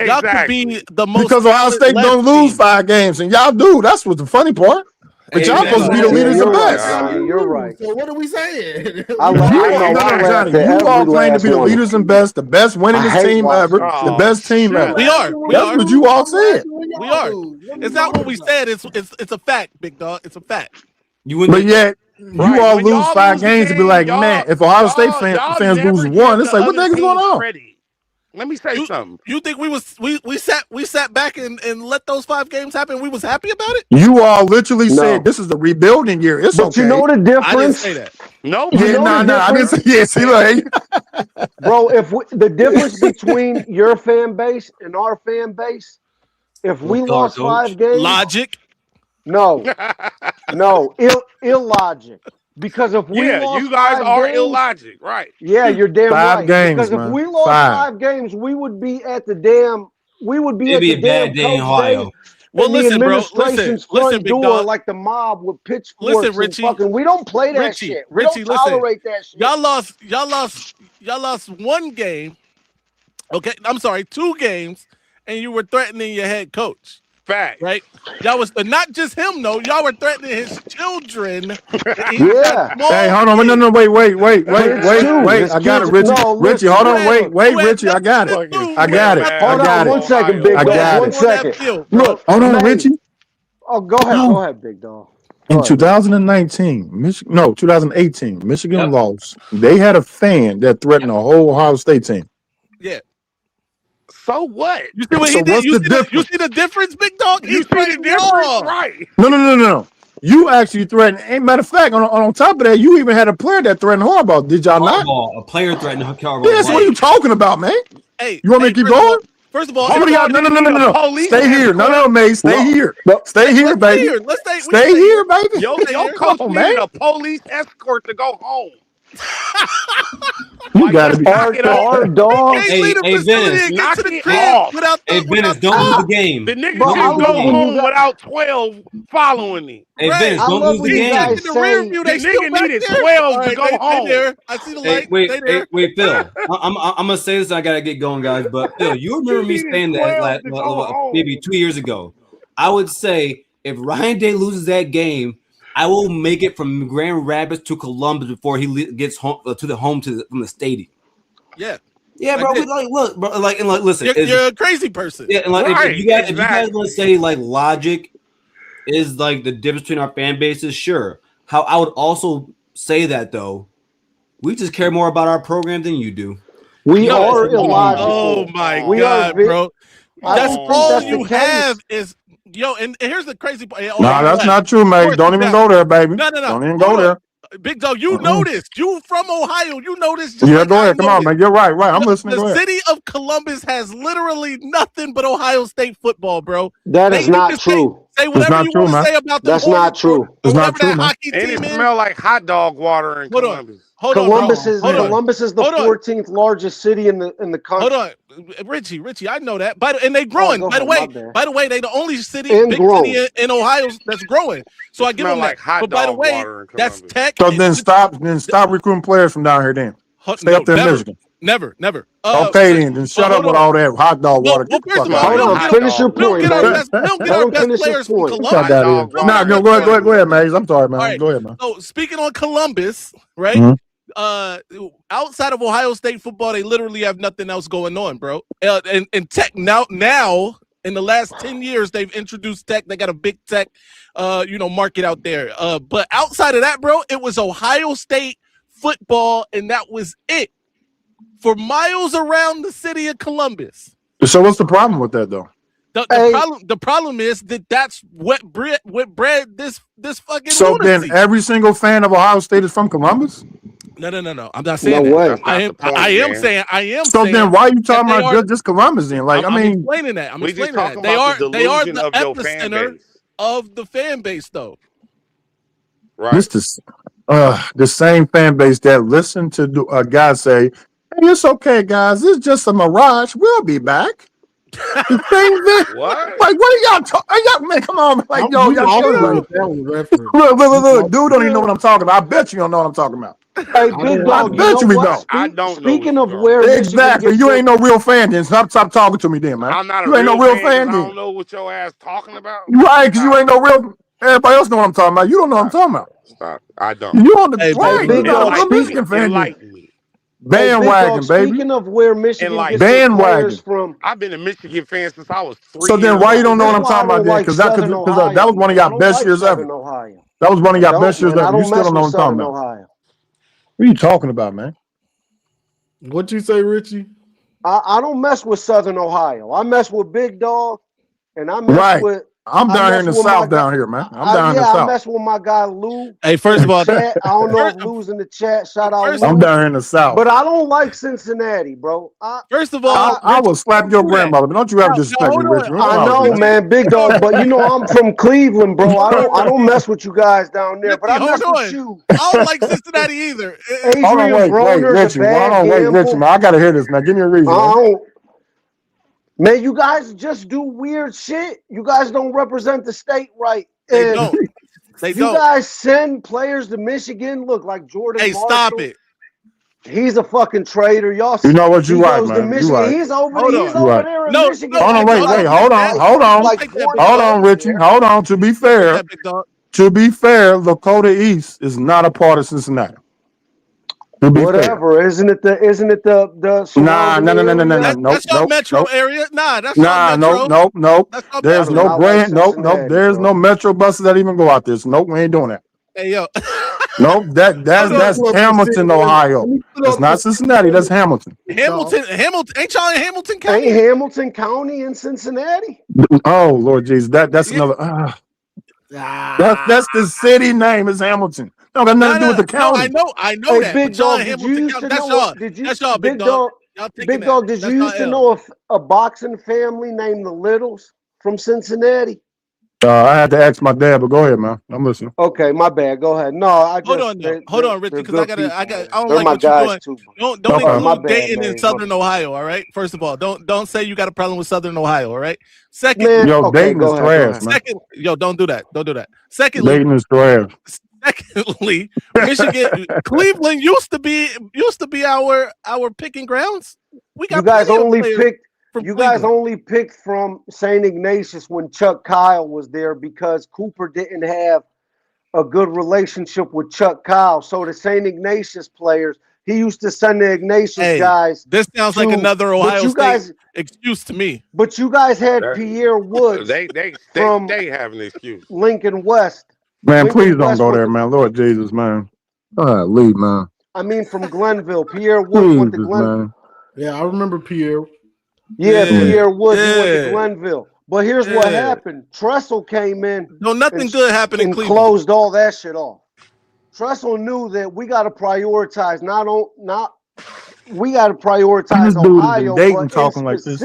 Y'all could be the most Because Ohio State don't lose 5 games, and y'all do. That's what's the funny part. But y'all supposed to be the leaders of best. You're right. So what are we saying? Johnny, you all claim to be the leaders and best, the best winningest team ever, the best team ever. We are. That's what you all said. We are. It's not what we said. It's a fact, big dog. It's a fact. But yet, you all lose 5 games and be like, man, if Ohio State fans lose 1, it's like, what the heck is going on? Let me say something. You think we sat back and let those 5 games happen? We was happy about it. You all literally said this is the rebuilding year. It's okay. You know the difference. I didn't say that. No, I didn't say. Yeah, see, like, bro, the difference between your fan base and our fan base, if we lost 5 games, logic. No, illogic. Because if we Yeah, lost you guys 5 are games, illogic, right? yeah, you're damn 5 right. games, Because if man. we lost 5. 5 games, we would be at the damn It'd be a bad day in coach Ohio. days Well, and the listen, bro. administration's Listen, front big door dog. like the mob with Listen, pitchforks and Richie. fucking. We don't play that shit. We don't Listen. tolerate that shit. Y'all lost 1 game. Okay, I'm sorry, 2 games, and you were threatening your head coach. Fact. Right? Y'all was not just him though. Y'all were threatening his children. Yeah. Hey, hold on. No, wait. His I got it, kids- Richie. no, Richie, listen. hold on. Wait, Richie. I got it. I got it. Hold on one second, big I dog. got One it. second. Field, Look, Hold on, May- Richie. Oh, go ahead. No. Go ahead, big dog. In 2019, 2018, Michigan lost. They had a fan that threatened the whole Ohio State team. Yeah. So what? You see what So he did? what's You the see difference? you see the difference, big dog? You see the difference, right? No. You actually threatened. Ain't matter of fact, on top of that, you even had a player that threatened Harbaugh. Did y'all not? Harbaugh, a player threatened Harbaugh. Yes. What are you talking about, man? Hey, you want me to keep going? First of all, How many y'all? No. Police Stay here. No, May. Stay here. Stay here, baby. Stay here, baby. Your coach needed a police escort to go home. You gotta be our dog. Hey, Venice. Knock it off. Hey, Venice, don't lose the game. The nigga Don't should lose the go game. home without 12 following him. Hey, Venice, I don't love lose when the you game. guys In the say rear view, The they still nigga back needed there. 12 All to right, go they home. there. I see the light. Wait, They there. Phil. I'm gonna say this. I gotta get going, guys. But Phil, you remember me needed saying that 12 to go home. maybe 2 years ago. I would say if Ryan Day loses that game, I will make it from Grand Rapids to Columbus before he gets home from the stadium. Yeah. Yeah, bro. Look, bro. Listen. You're a crazy person. Yeah, and if you guys want to say like logic is like the difference between our fan bases, sure. How I would also say that though, we just care more about our program than you do. We are illogical. Oh my We God, are bro. That's think all that's the you case. have is and here's the crazy part. No, that's not true, mate. Don't even go there, baby. No. Don't even go there. Big dog, you know this. You from Ohio. You know this. Yeah, go ahead. Come on, man. You're right. I'm listening. Go The ahead. city of Columbus has literally nothing but Ohio State football, bro. That is not true. Say whatever you want to say about the That's not true. It's not true, man. hockey And team it is. smell like hot dog water in Columbus. Hold on, Columbus is Hold on. Columbus is the Hold on. 14th largest city in the country. Hold on, Richie, I know that. And they growing. go by the ahead, way, my bad. they the only city, And big growing. city in Ohio that's growing. So I give smell them like that. hot But by the dog way, water in that's Columbus. Tech. So then stop recruiting players from down here. Then stay up there in Michigan. Never. Okay, then shut up with all that hot dog water. Get the fuck out. Hold on, finish your point, We man. don't get our best players from Columbus. Nah, go ahead, man. I'm sorry, man. Right. Go ahead, man. So speaking on Columbus, right? Mhm. Outside of Ohio State football, they literally have nothing else going on, bro. And Tech now in the last 10 years, they've introduced Tech. They got a big Tech, market out there. But outside of that, bro, it was Ohio State football, and that was it for miles around the city of Columbus. So what's the problem with that, though? The problem is that's what bred this fucking So lunacy. then every single fan of Ohio State is from Columbus? No. I'm not saying No that. way. I am saying. So then why are you talking about just Columbus then? Like, I'm I mean, explaining that. I'm We just explaining that. talking about They are the the delusion of your fan epicenter base. of the fan base, though. Right. this is the same fan base that listened to a guy say, "Hey, it's okay, guys. It's just a mirage. We'll be back." The same thing. What? Like, what are y'all talking? Y'all, man, come on. Like, yo, You y'all off chill with out. that one reference. Look. Dude don't even know what I'm talking about. I bet you don't know what I'm talking about. Hey, big dog, you bet know you we what? don't. I don't know Speaking what of you're where Michigan Exactly. gets You their- ain't no real fan then. Stop talking to me then, man. I'm not a You ain't real no real fan 'cause fan I then. don't know what your ass talking about. Right, because you ain't no real. Everybody else know what I'm talking about. You don't know what I'm talking about. Stop. I don't. You on the Hey, right. big You not a dog, real speak- Michigan fan then. Enlighten me. Bandwagon, Big dog, baby. Speaking of where Michigan Enlighten gets me. their Bandwagon. players from, I've been a Michigan fan since I was 3 So then years why you old. don't know what I'm That's why I talking about don't then? like Because Southern that Ohio, was one of man. I y'all don't best like years Southern ever. Ohio. That was one of I y'all don't, best years man. I ever. You don't still mess don't know with what I'm talking Southern about. Ohio. What are you talking about, man? What you say, Richie? I don't mess with Southern Ohio. I mess with Big Dog, and I mess Right. with I'm down here in the South down here, man. I'm down in the I South. mess with my guy Lou. Hey, first of all, chat. I don't know if Lou's in the chat. Shout out Lou. I'm down here in the South. But I don't like Cincinnati, bro. First of all, I will slap your grandmother, but don't you ever disrespect me, Richard. I know, man, big dog. But you know I'm from Cleveland, bro. I don't mess with you guys down there. But I mess with you. I don't like Cincinnati either. Hold on, wait, Richard. Hold on, wait, Richard, man. I gotta hear this now. Give me a reason. Man, you guys just do weird shit. You guys don't represent the state right. They don't. They you guys send players to Michigan. Look like Jordan. Hey, Marshall. stop it. He's a fucking traitor. Y'all. You know what? You right, goes to man. Michigan. You right. He's over. Hold He's on. over Right. there in No, Michigan. Hold on, wait. Hold on, Richie. Hold on. To be fair, Lakota East is not a part of Cincinnati. To be Whatever, isn't it the Nah, no. That's your metro area. Nah, that's your metro. Nope. That's your There's metro. no brand. Nope. There's no metro buses that even go out there. So nope, we ain't doing that. Hey, yo. Nope, that's Hamilton, Ohio. That's not Cincinnati. That's Hamilton. Hamilton. Ain't y'all in Hamilton County? Ain't Hamilton County in Cincinnati? Oh Lord Jesus, that's another. That's the city name is Hamilton. No, got nothing to do with the county. No, I know that. Big dog, did you used to know? That's y'all, big dog. Big dog, did you used to know a boxing family named the Littles from Cincinnati? I had to ask my dad, but go ahead, man. I'm listening. Okay, my bad. Go ahead. No, I just hold on, Richie, because I don't they're like my what you're guys doing. too. Don't my include bad, Dayton man. in Southern Ohio. All right. First of all, don't say you got a problem with Southern Ohio. All right. Second, Dayton is trash, man. Second, don't do that. Don't do that. Secondly, Dayton is trash. Secondly, Michigan, Cleveland used to be our picking grounds. We got you guys only picked. You guys only picked from St. Ignatius when Chuck Kyle was there because Cooper didn't have a good relationship with Chuck Kyle. So the St. Ignatius players, he used to send the Ignatius guys. This sounds like another Ohio State excuse to me. But you guys had Pierre Woods. They have an excuse. Lincoln West. Man, please don't go there, man. Lord Jesus, man. Leave, man. I mean, from Glenville. Pierre Woods went to Glenville. Man. Yeah, I remember Pierre. Yeah, Pierre Woods went to Glenville. But here's what happened. Tressel came in. No, nothing good happened in Cleveland. Closed all that shit off. Tressel knew that we got to prioritize we got to prioritize Ohio, Dayton talking like this.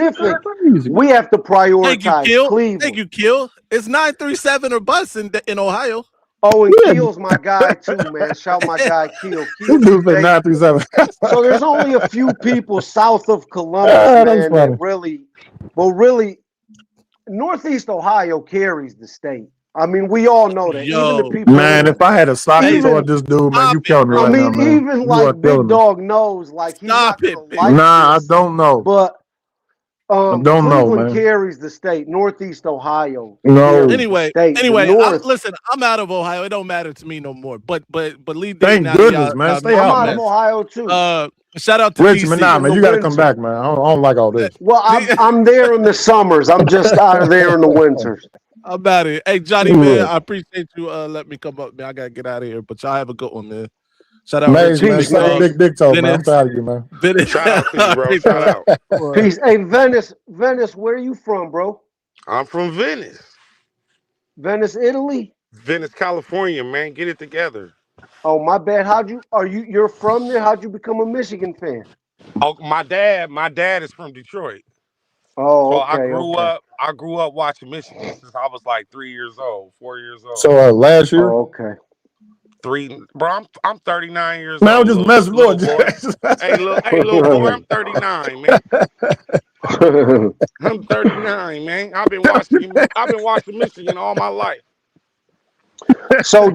We have to prioritize Cleveland. Thank you, Kill. It's 937 or bus in Ohio. Oh, and Keel's my guy too, man. Shout my guy Keel. This dude said 937. So there's only a few people south of Columbus, man, that really, Northeast Ohio carries the state. I mean, we all know that. Even the people, man, if I had a sock toward this dude, man, you killed me right now, man. Even like Big Dog knows, like he's not gonna like I don't know. But I don't know, Cleveland man. carries the state. Northeast Ohio. No. Anyway, listen, I'm out of Ohio. It don't matter to me no more. But leave. Thank goodness, man. Stay out, I'm man. out of Ohio too. Shout out to Richmond, DC. man. You got to come back, man. I don't like all this. Well, I'm there in the summers. I'm just out of there in the winters. I'm about it. Hey, Johnny, man, I appreciate you letting me come up, man. I got to get out of here, but y'all have a good one, man. Shout out, man. Big toe, man. I'm proud of you, man. Shout out to you, bro. Shout out. Peace. Hey, Venice, where are you from, bro? I'm from Venice. Venice, Italy? Venice, California, man. Get it together. Oh, my bad. You're from there? How'd you become a Michigan fan? Oh, my dad is from Detroit. Oh, so okay, I grew up watching Michigan since I was like 4 years old. So last year? Oh, okay. Bro, I'm 39 years man, old. I'm just messing with you. Hey, little boy, I'm 39, man. I'm 39, man. I've been watching Michigan all my life. So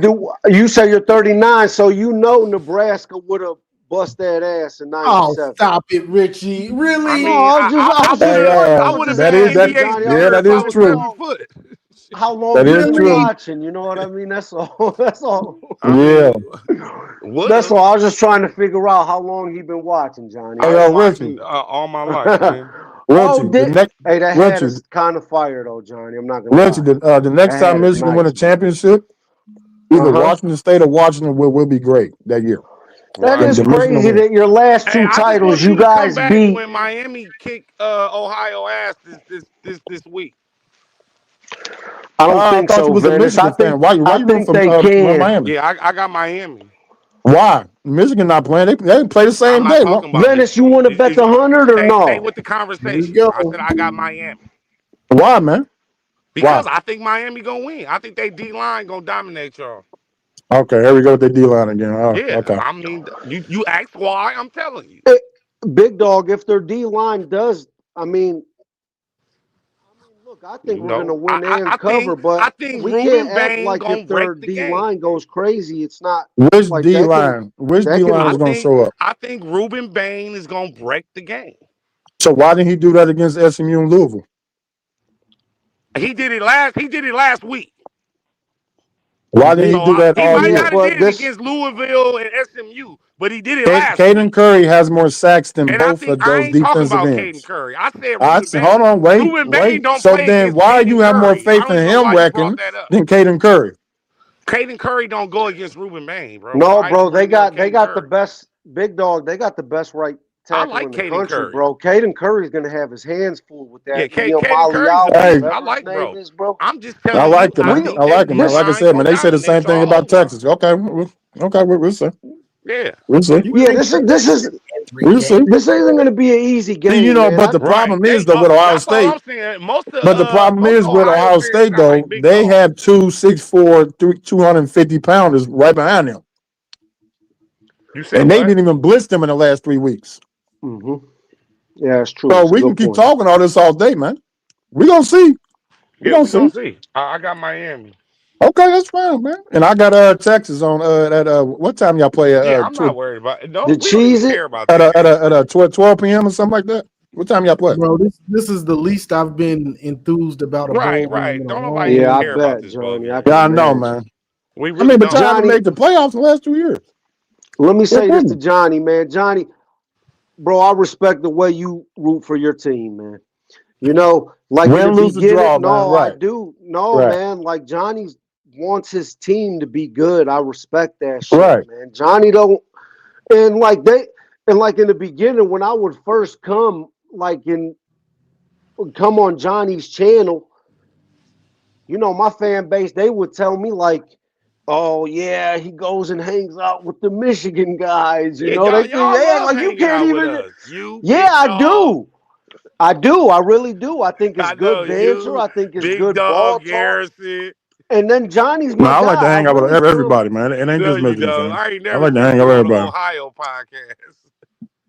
you say you're 39, so you know Nebraska would have bust that ass in 97. Oh, stop it, Richie. Really? I would have been that is true. How long that you is been true. watching? You know what I mean? That's all. That's all. Yeah. That's all. I was just trying to figure out how long he been watching, Johnny. I've been watching all my life, man. Hey, that hat is kind of fire though, Johnny. I'm not gonna lie. Richie, the next time Michigan win a championship, either Washington State or Washington will be great that year. That is crazy that your last two titles you guys beat. When Miami kicked Ohio ass this week. I don't I think thought you so, was a Venice. Michigan fan. Why you rooting think for they can. Miami? Yeah, I got Miami. Why? Michigan not playing. They play the I'm same not day. talking about Venice, you Michigan. want to bet the 100 or Stay no? with the Here we conversation. go. I said I got Miami. Why, man? Because Why? I think Miami gonna win. I think they D line gonna dominate y'all. Okay, here we go with the D line again. Oh, Yeah, okay. I mean, you asked why. I'm telling you. Big dog, if their D line does, look, I think we're going to No, win and cover, I but think we can't Ruben act Bain like gonna if their break the D game. line goes crazy, it's not Which like D that can line? Which D line is going to show up? I think Ruben Bain is gonna break the game. So why didn't he do that against SMU and Louisville? He did it last week. Why didn't he do that He all might year? not have did it against Louisville and SMU, but he did it last Caden week. Curry has more sacks than And I both think of I those ain't talking defensive about Caden ends. Curry. I said Ruben Bain. Hold on, Ruben Bain wait. don't So play then against why Caden you have more Curry. I faith don't in even know him why you brought wrecking that up. than Caden Curry? Caden Curry don't go against Ruben Bain, bro. No, Why bro, you they bringing up got Caden the Curry? best big dog. They got the best right I tackle like in the Caden country, Curry. bro. Caden Curry's going to have his hands full with Yeah, that Caden Curry's a Malial, beast. I whatever his like, name bro. is, bro. I'm just I telling you, like it, I man. think I they like it, D man. Like I line said, gonna man, they say the same dominate thing y'all about over. Texas. Okay, we'll see. Yeah. We'll see. Yeah, this is We'll see. this isn't going to be an easy See, game, man. but the problem is They though with Ohio that's all I'm State. saying. Most But the problem most is with Ohio Ohio fans State got though, like big they dogs. have 264, 250 pounders right behind them. You said And they what? didn't even blitz them in the last 3 weeks. Mm-hmm. Yeah, it's true. So It's a we can good keep point. talking all this all day, man. We're gonna see. We're Yeah, gonna we gonna see. see. I got Miami. Okay, that's fine, man. And I got Texas on at what time y'all play Yeah, I'm not worried about it. No, The we don't even cheese it. care about that game. at 12 p.m. or something like that? What time y'all play? Bro, this is the least I've been enthused about a bowl game in a Don't long, nobody even Yeah, I care about bet, this bowl Johnny. I game. can Yeah, I know, imagine. man. We I really mean, but y'all don't. haven't made the playoffs the last 2 years. Let me say this to couldn't. Johnny, man. Johnny, bro, I respect the way you root for your team, man. You know, like in the Win, lose, or beginning, draw, man. no, I Right. do. No, Right. man. Like Johnny wants his team to be good. I respect that shit, Right. man. Johnny don't and like in the beginning when I would first come on Johnny's channel, you know, my fan base, they would tell me like, oh yeah, he goes and hangs out with the Michigan guys. You Yeah, know, y'all they act love like you hanging can't out with even. us. You, Yeah, Big I Dog. do. I do. I really do. I think it's I know good banter. you, I think it's Big good ball Dog talk. Garrison. And then Johnny's No, my I like to guy. I hang out with really feel. everybody, man. It ain't No, just you Michigan don't. fans. I ain't I never like to seen hang out you with on everybody. Ohio podcast.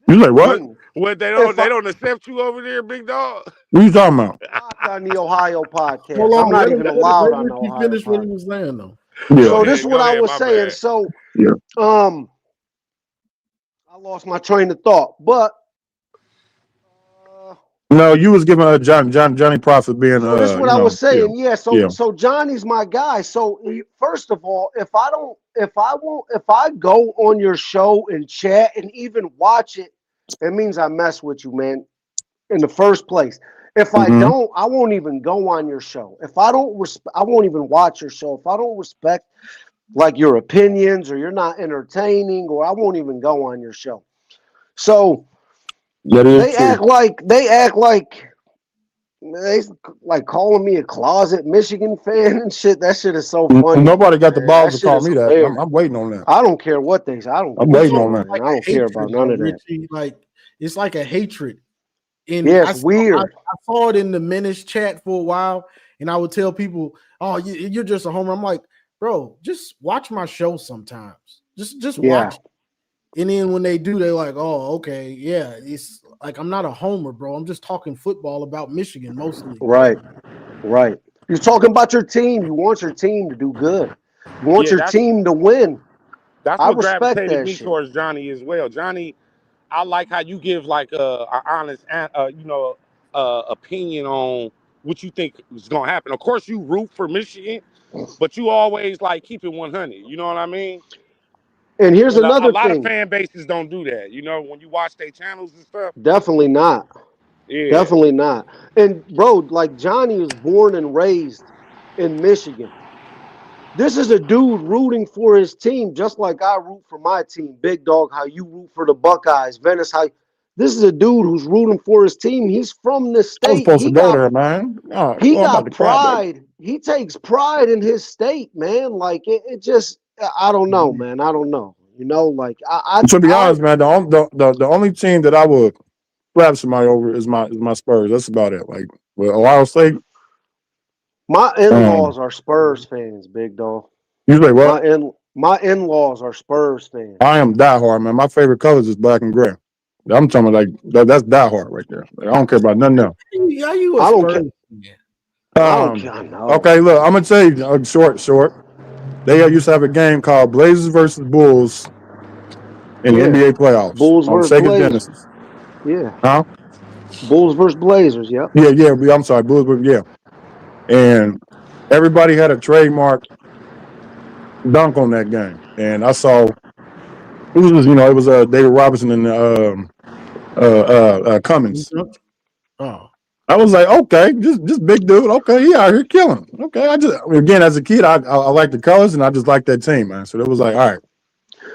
You like what? What they If I don't accept you over there, Big Dog? What you talking about? talk on the Ohio podcast, Hold I'm on, not even allowed on the he Ohio finished what he podcast. was saying though. Yeah. So this is what I was my saying. bad. So Yeah. I lost my train of thought, but No, you was giving Johnny props for being so this is what I was saying. Yeah. So Johnny's my guy. So first of all, if I go on your show and chat and even watch it, it means I mess with you, man. In the first place. If I don't, I won't even go on your show. If I don't I won't even watch your show. If I don't respect like your opinions or you're not entertaining, or I won't even go on your show. So they act like they like calling me a closet Michigan fan and shit. That shit is so funny. Nobody got the man. balls That to shit call is me that. hilarious. I'm waiting on that. I don't care what they say. I don't. I'm give a waiting fuck, on that. man. I don't care about none of that. Richie, like it's like a hatred. And yeah, it's weird. I saw it in the Menace chat for a while, and I would tell people, "Oh, you're just a homer." I'm like, bro, just watch my show sometimes. Just watch it. And then when they do, they're like, "Oh, okay, yeah." It's like I'm not a homer, bro. I'm just talking football about Michigan mostly. Right. You're talking about your team. You want your team to do good. You want your team to win. That's I what respect gravitated that me shit. towards Johnny as well. Johnny, I like how you give like an honest, opinion on what you think is gonna happen. Of course, you root for Michigan, but you always like keep it 100. You know what I mean? And here's And another a lot of thing. fan bases don't do that. You know, when you watch their channels and stuff. Definitely not. Yeah. Definitely not. And bro, like Johnny was born and raised in Michigan. This is a dude rooting for his team, just like I root for my team. Big Dog, how you root for the Buckeyes. Venice, how This is a dude who's rooting for his team. He's from the I was state. supposed to go there, man. He I'm about got to cry, baby. pride. He takes pride in his state, man. Like it just, I don't know, man. I don't know. You know, like To be honest, man, the only team that I would slap somebody over is my Spurs. That's about it. Like with Ohio State. My in-laws are Spurs fans, big dog. You say what? My in-laws are Spurs fans. I am diehard, man. My favorite colors is black and gray. I'm talking like that's diehard right there. Like, I don't care about nothing else. Yeah, you I a don't Spurs care. fan. I don't care. No. Okay, look, I'm gonna tell you, short. They used to have a game called Blazers versus Bulls in the NBA playoffs. Bulls versus Sega Blazers. Genesis. Yeah. Huh? Bulls versus Blazers. Yep. Yeah. I'm sorry, Bulls. Yeah. And everybody had a trademark dunk on that game, and I saw it was David Robinson and Cummins. Oh. I was like, okay, just big dude. Okay, he out here killing. Okay, again as a kid, I like the colors and I just like that team, man. So it was like, all right.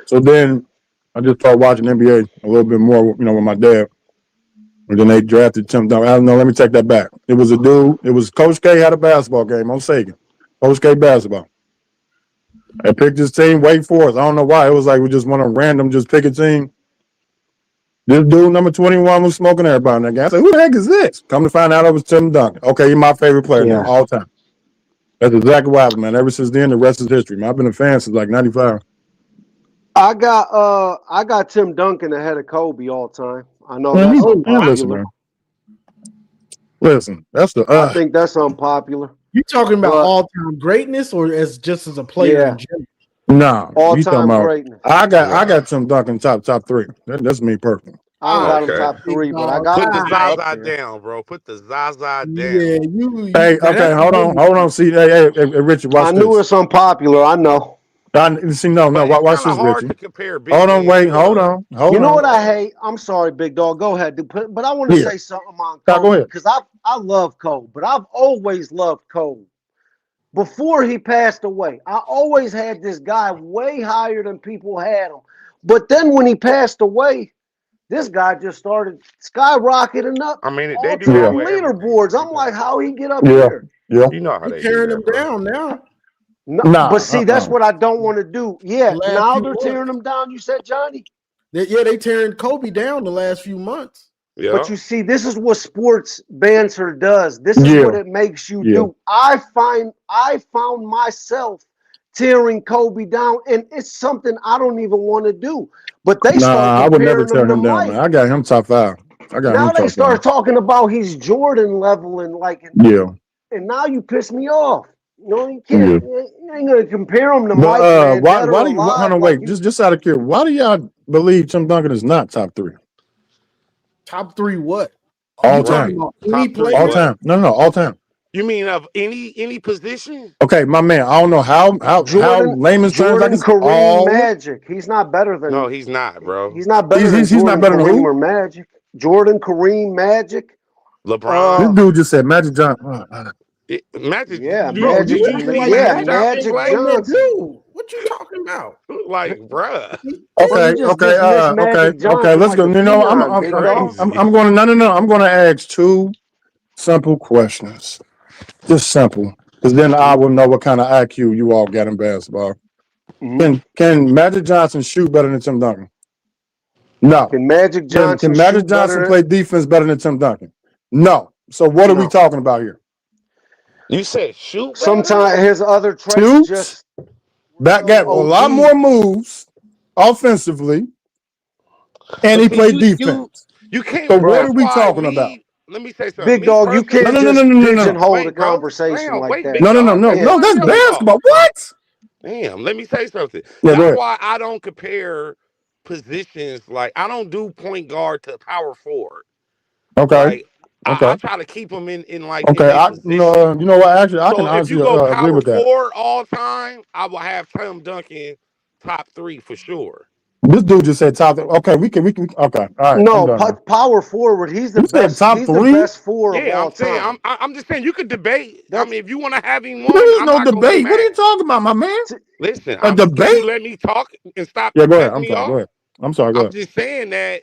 So then I just started watching NBA a little bit more, with my dad. And then they drafted Tim Duncan. I don't know. Let me take that back. It was a dude. It was Coach K had a basketball game on Sega. Coach K basketball. I picked his team, Wake Forest. I don't know why. It was like we just want to random just pick a team. This dude, number 21, was smoking everybody in that game. I said, who the heck is this? Come to find out it was Tim Duncan. Okay, he's my favorite player now, all time. That's exactly what happened, man. Ever since then, the rest is history, man. I've been a fan since like 95. I got Tim Duncan ahead of Kobe all time. I know Man, that's unpopular. Listen, that's the. I think that's unpopular. You talking about all-time greatness or as just as a player in general? Nah, all-time greatness. I got Tim Duncan top 3. That's me personally. I don't got him top 3, but I got Put him the up Zaza there. down, bro. Put the Zaza down. Yeah, Hey, okay, hold on. See, hey, Richard, watch I this. knew it's unpopular. I know. See, no. Watch this, hard to Richard. compare big Hold on, men wait, to hold on. You know what I hate? I'm sorry, big dog. Go ahead, but I want to say something on Go Kobe ahead. because I love Kobe, but I've always loved Kobe. Before he passed away, I always had this guy way higher than people had him. But then when he passed away, this guy just started skyrocketing up. I mean, all they do time that with leaderboards. I'm like, how he get up Yeah. here? Yeah. You know how they tearing do them that, bro. down now. No, Nah, but see, that's what I don't want to do. Yeah, last now few they're months. tearing him down. You said, Johnny? They tearing Kobe down the last few months. Yeah. But you see, this is what sports banter does. This is what it makes you do. I found myself tearing Kobe down, and it's something I don't even want to do. But they start I would never comparing tear him to him down, Mike. man. I got him top 5. Now they start talking about he's Jordan level and like, and now you piss me off. No, you can't. You ain't gonna compare him to Mike. Man, Why do you? Hold on, wait. Just out of curiosity, why do y'all believe Tim Duncan is not top 3? Top 3 what? All time. Any player? All time. No, all time. You mean of any position? Okay, my man. I don't know how layman's terms. Jordan, Kareem, Magic. He's not better than. No, he's not, bro. He's not better than he's Jordan, not better than Kareem who? or Magic. Jordan, Kareem, Magic. LeBron. This dude just said Magic Johnson. Magic. Magic. Magic Johnson. What you talking about? Like, bruh. Okay. Let's go. You know, I'm going to no. I'm going to ask 2 simple questions. Just simple, because then I will know what kind of IQ you all got in basketball. Can Magic Johnson shoot better than Tim Duncan? No. Can Magic Johnson? Can Magic Johnson play defense better than Tim Duncan? No. So what are we talking about here? You said shoot. Sometimes his other traits just back got a lot more moves offensively, and he played defense. You can't. So what are we talking about? Let me say something. Big dog, you can't just pigeonhole the conversation like that. No, that's basketball. What? Damn, let me say something. Yeah, that's why I don't compare positions. Like, I don't do point guard to power forward. Okay. Like, I try to keep them in like. Okay, you know what? Actually, I can if honestly you go agree power with that. forward all time, I will have Tim Duncan top 3 for sure. This dude just said top. Okay, we can. Okay, all right. No, power forward. He's the best. Top he's 3? The best 4 of all I'm saying. time. I'm just saying you could debate. I mean, if you want to have him one, there is no debate. What are you talking about, my man? Listen, a debate? You let me talk and stop. Yeah, go ahead. I'm sorry. Go ahead. I'm sorry. Go ahead. I'm just saying that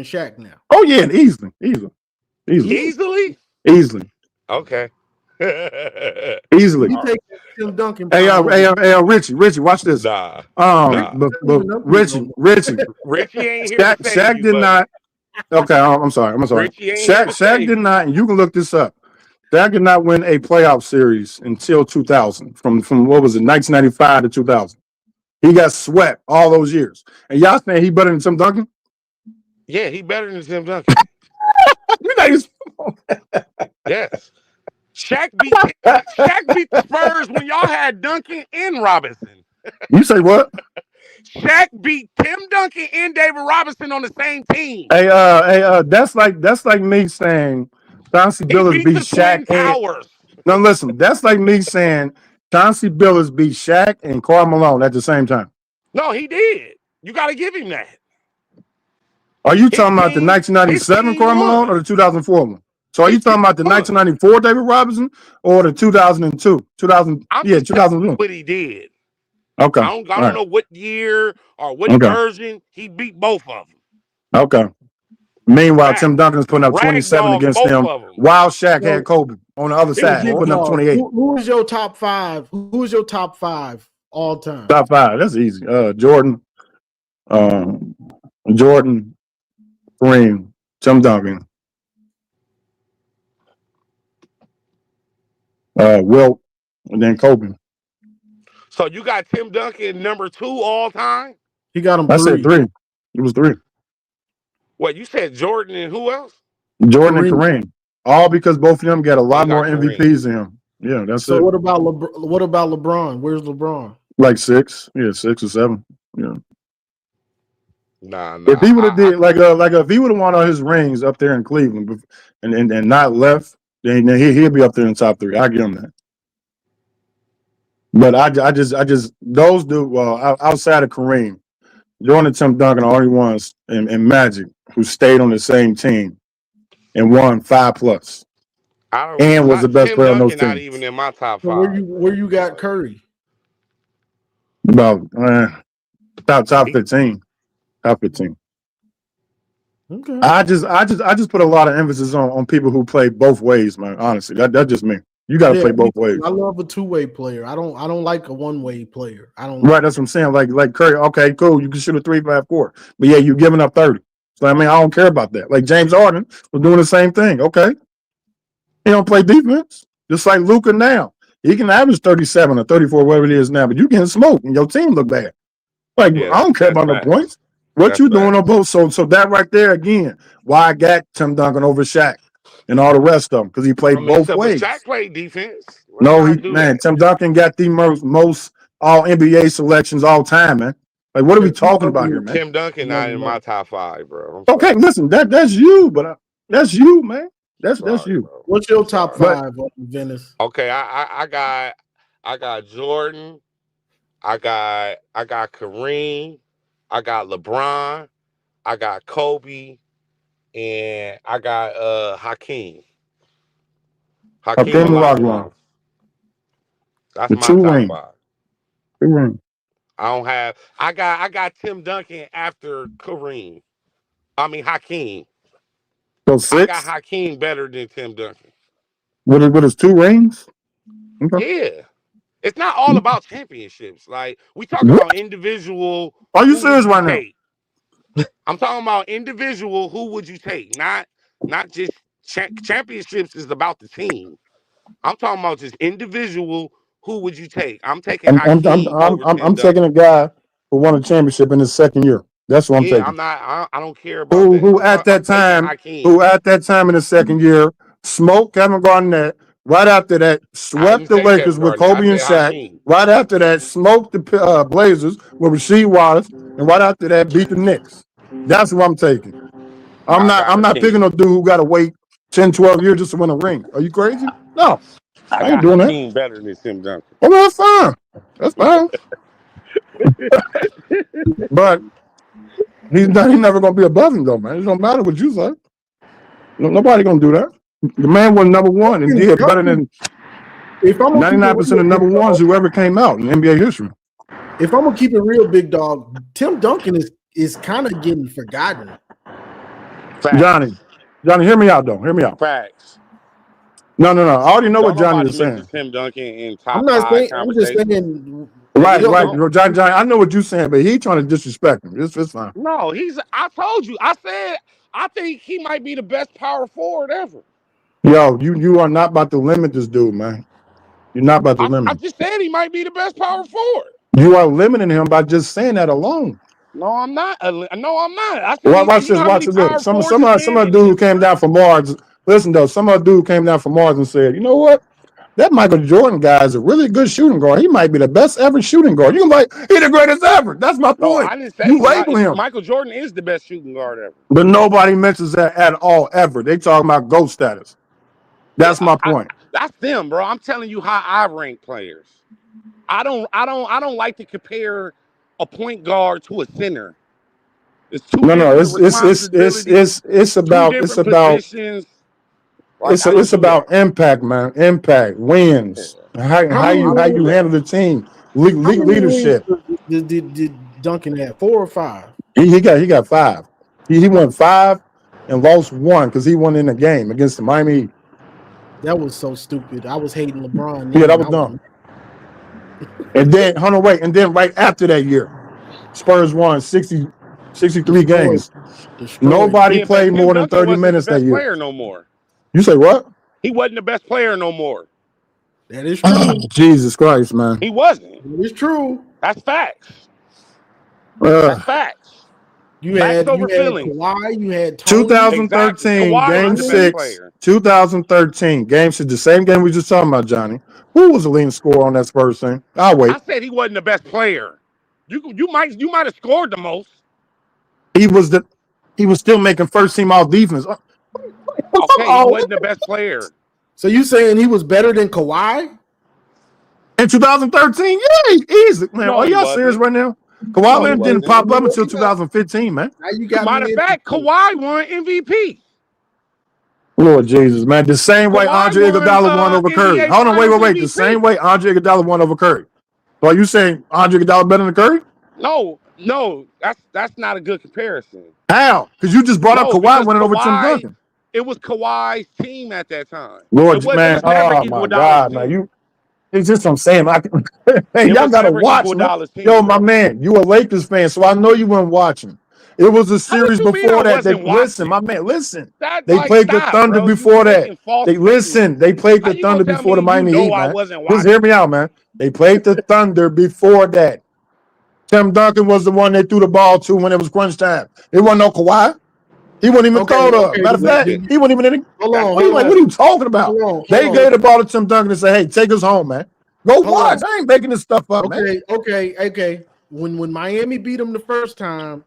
than Shaq now. Oh yeah, easily. Okay. Easily. You take Tim Duncan. Hey, Richie, watch this. Nah. But Richie, Richie ain't here to save Shaq you, did buddy. not. Okay, I'm sorry. Richie ain't here to Shaq save did you. not, and you can look this up. Shaq did not win a playoff series until 2000. From what was it, 1995 to 2000. He got swept all those years. And y'all saying he better than Tim Duncan? Yeah, he better than Tim Duncan. Yes. Shaq beat the Spurs when y'all had Duncan and Robinson. You say what? Shaq beat Tim Duncan and David Robinson on the same team. Hey, that's like me saying Chauncey Billups beat Shaq Towers. No, listen, that's like me saying Chauncey Billups beat Shaq and Karl Malone at the same time. No, he did. You got to give him that. Are you talking about the 1997 Karl Malone or the 2004 one? So are you talking about the 1994 David Robinson or the 2002? 2002. What he did. Okay. I don't know what year or what version. He beat both of them. Okay. Meanwhile, Tim Duncan's putting up 27 against them while Shaq had Kobe on the other side, putting up 28. Who is your top five? Who is your top five all time? Top five. That's easy. Jordan, Kareem, Tim Duncan, Wilt, and then Kobe. So you got Tim Duncan number 2 all time? He got him 3. I said 3. It was 3. What, you said Jordan and who else? Jordan and Kareem. All because both of them got a lot more MVPs than him. Yeah, that's it. So what about LeBron? Where's LeBron? Like 6. Yeah, 6 or 7. Yeah. Nah. If he would have did if he would have won all his rings up there in Cleveland and not left, then he'll be up there in the top 3. I give him that. But I just those dudes, outside of Kareem, Jordan and Tim Duncan are the only ones in Magic who stayed on the same team and won 5+. And was the best player on those teams. Not even in my top 5. So where you got Curry? About top 15. Top 15. Okay. I just put a lot of emphasis on people who play both ways, man. Honestly, that's just me. You got to play both ways. I love a 2-way player. I don't like a 1-way player. I don't. Right, that's what I'm saying. Like Curry. Okay, cool. You can shoot a 3-5-4, but yeah, you're giving up 30. So I mean, I don't care about that. Like James Harden was doing the same thing. Okay, he don't play defense, just like Luka now. He can average 37 or 34, whatever it is now, but you getting smoked and your team look bad. Like I don't care about no points. What you doing on both? So that right there again, why I got Tim Duncan over Shaq and all the rest of them, because he played both ways. Shaq played defense. Tim Duncan got the most all NBA selections all time, man. Like, what are we talking about here, man? Tim Duncan not in my top 5, bro. Okay, listen, that's you, but that's you, man. That's you. Bro. What's your top 5, Venice? Okay, I got Jordan, I got Kareem, I got LeBron, I got Kobe, and I got Hakeem. Hakeem Olajuwon. That's my top 5. 2 rings. I don't have. I got Tim Duncan after Kareem. I mean Hakeem. So 6. I got Hakeem better than Tim Duncan. With his 2 rings. Okay. Yeah, it's not all about championships. Like we talk about individual. Are you serious right now? I'm talking about individual. Who would you take? Not just championships is about the team. I'm talking about just individual. Who would you take? I'm taking. I'm taking a guy who won a championship in his 2nd year. That's what I'm taking. I'm not. I don't care about who at that time in his 2nd year smoked Kevin Garnett. Right after that, swept the Lakers with Kobe and Shaq. Hakeem. Right after that, smoked the Blazers with Rasheed Wallace, and right after that, beat the Knicks. That's what I'm taking. I'm not picking a dude who got to wait 10, 12 years just to win a ring. Are you crazy? No, I ain't doing that. Hakeem better than Tim Duncan. Oh, that's fine. That's fine. But he's never gonna be above him though, man. It don't matter what you say. Nobody gonna do that. The man was number 1 and did better than 99% of number 1s who ever came out in NBA history. If I'm gonna keep it real, big dog, Tim Duncan is kind of getting forgotten. Facts. Johnny, hear me out though. Hear me out. Facts. No. I already know what Johnny is saying. Tim Duncan in top I'm not 5 saying. I'm just saying. Right. Johnny, I know what you're saying, but he's trying to disrespect him. It's fine. No, I told you. I said I think he might be the best power forward ever. Yo, you are not about to limit this dude, man. You're not about to limit. I just said he might be the best power forward. You are limiting him by just saying that alone. No, I'm not. No, I'm not. I Well, said, watch you know this. how Watch many this. Look, power some forwards this man dude who came down from Mars. Listen though, some other dude came down from Mars and said, you know what? That Michael Jordan guy is a really good shooting guard. He might be the best ever shooting guard. You can like, he the greatest ever. That's my No, point. I didn't say You label him, Michael Jordan is the best shooting guard ever. but nobody mentions that at all ever. They talking about GOAT status. That's my point. That's them, bro. I'm telling you how I rank players. I don't like to compare a point guard to a center. It's two different responsibilities. It's about positions. Like, it's about impact, man. Impact, wins. How you handle the team, How many leadership. rings did Duncan have? 4 or 5? He got 5. He won 5 and lost 1 because he won in the game against the Miami Heat. That was so stupid. I was hating LeBron. Yeah, that was dumb. And then, and then right after that year, Spurs won 63 games. Nobody played more than 30 minutes that year. Player no more. You say what? He wasn't the best player no more. That is true. Jesus Christ, man. He wasn't. It's true. That's facts. That's facts. You had Kawhi, you had Tony. 2013 Game 6. 2013 Game 6. The same game we just talking about, Johnny. Who was the leading scorer on that Spurs team? I'll wait. I said he wasn't the best player. You might have scored the most. He was still making first team all defense. Okay, he wasn't the best player. So you saying he was better than Kawhi? In 2013? Yeah, easy. Man, are y'all serious right now? Kawhi Leonard didn't pop up until 2015, man. Matter of fact, Kawhi won MVP. Lord Jesus, man. The same way Andre Iguodala won over Curry. Hold on, wait. The same way Andre Iguodala won over Curry. So are you saying Andre Iguodala better than Curry? No, that's not a good comparison. How? Because you just brought up Kawhi winning over Tim Duncan. It was Kawhi's team at that time. Lord, man. Oh, my God, man. It's just what I'm saying. Hey, y'all got to watch. Yo, my man, you a Lakers fan, so I know you weren't watching. It was a series before that. Listen, my man, listen. They played the Thunder before that. They played the Thunder before the Miami Heat, man. Just hear me out, man. They played the Thunder before that. Tim Duncan was the one they threw the ball to when it was crunch time. It wasn't no Kawhi. He wasn't even thrown up. Matter of fact, he wasn't even in it. What are you talking about? They gave the ball to Tim Duncan and said, hey, take us home, man. Go watch. I ain't making this stuff up, man. Okay. When Miami beat him the first time,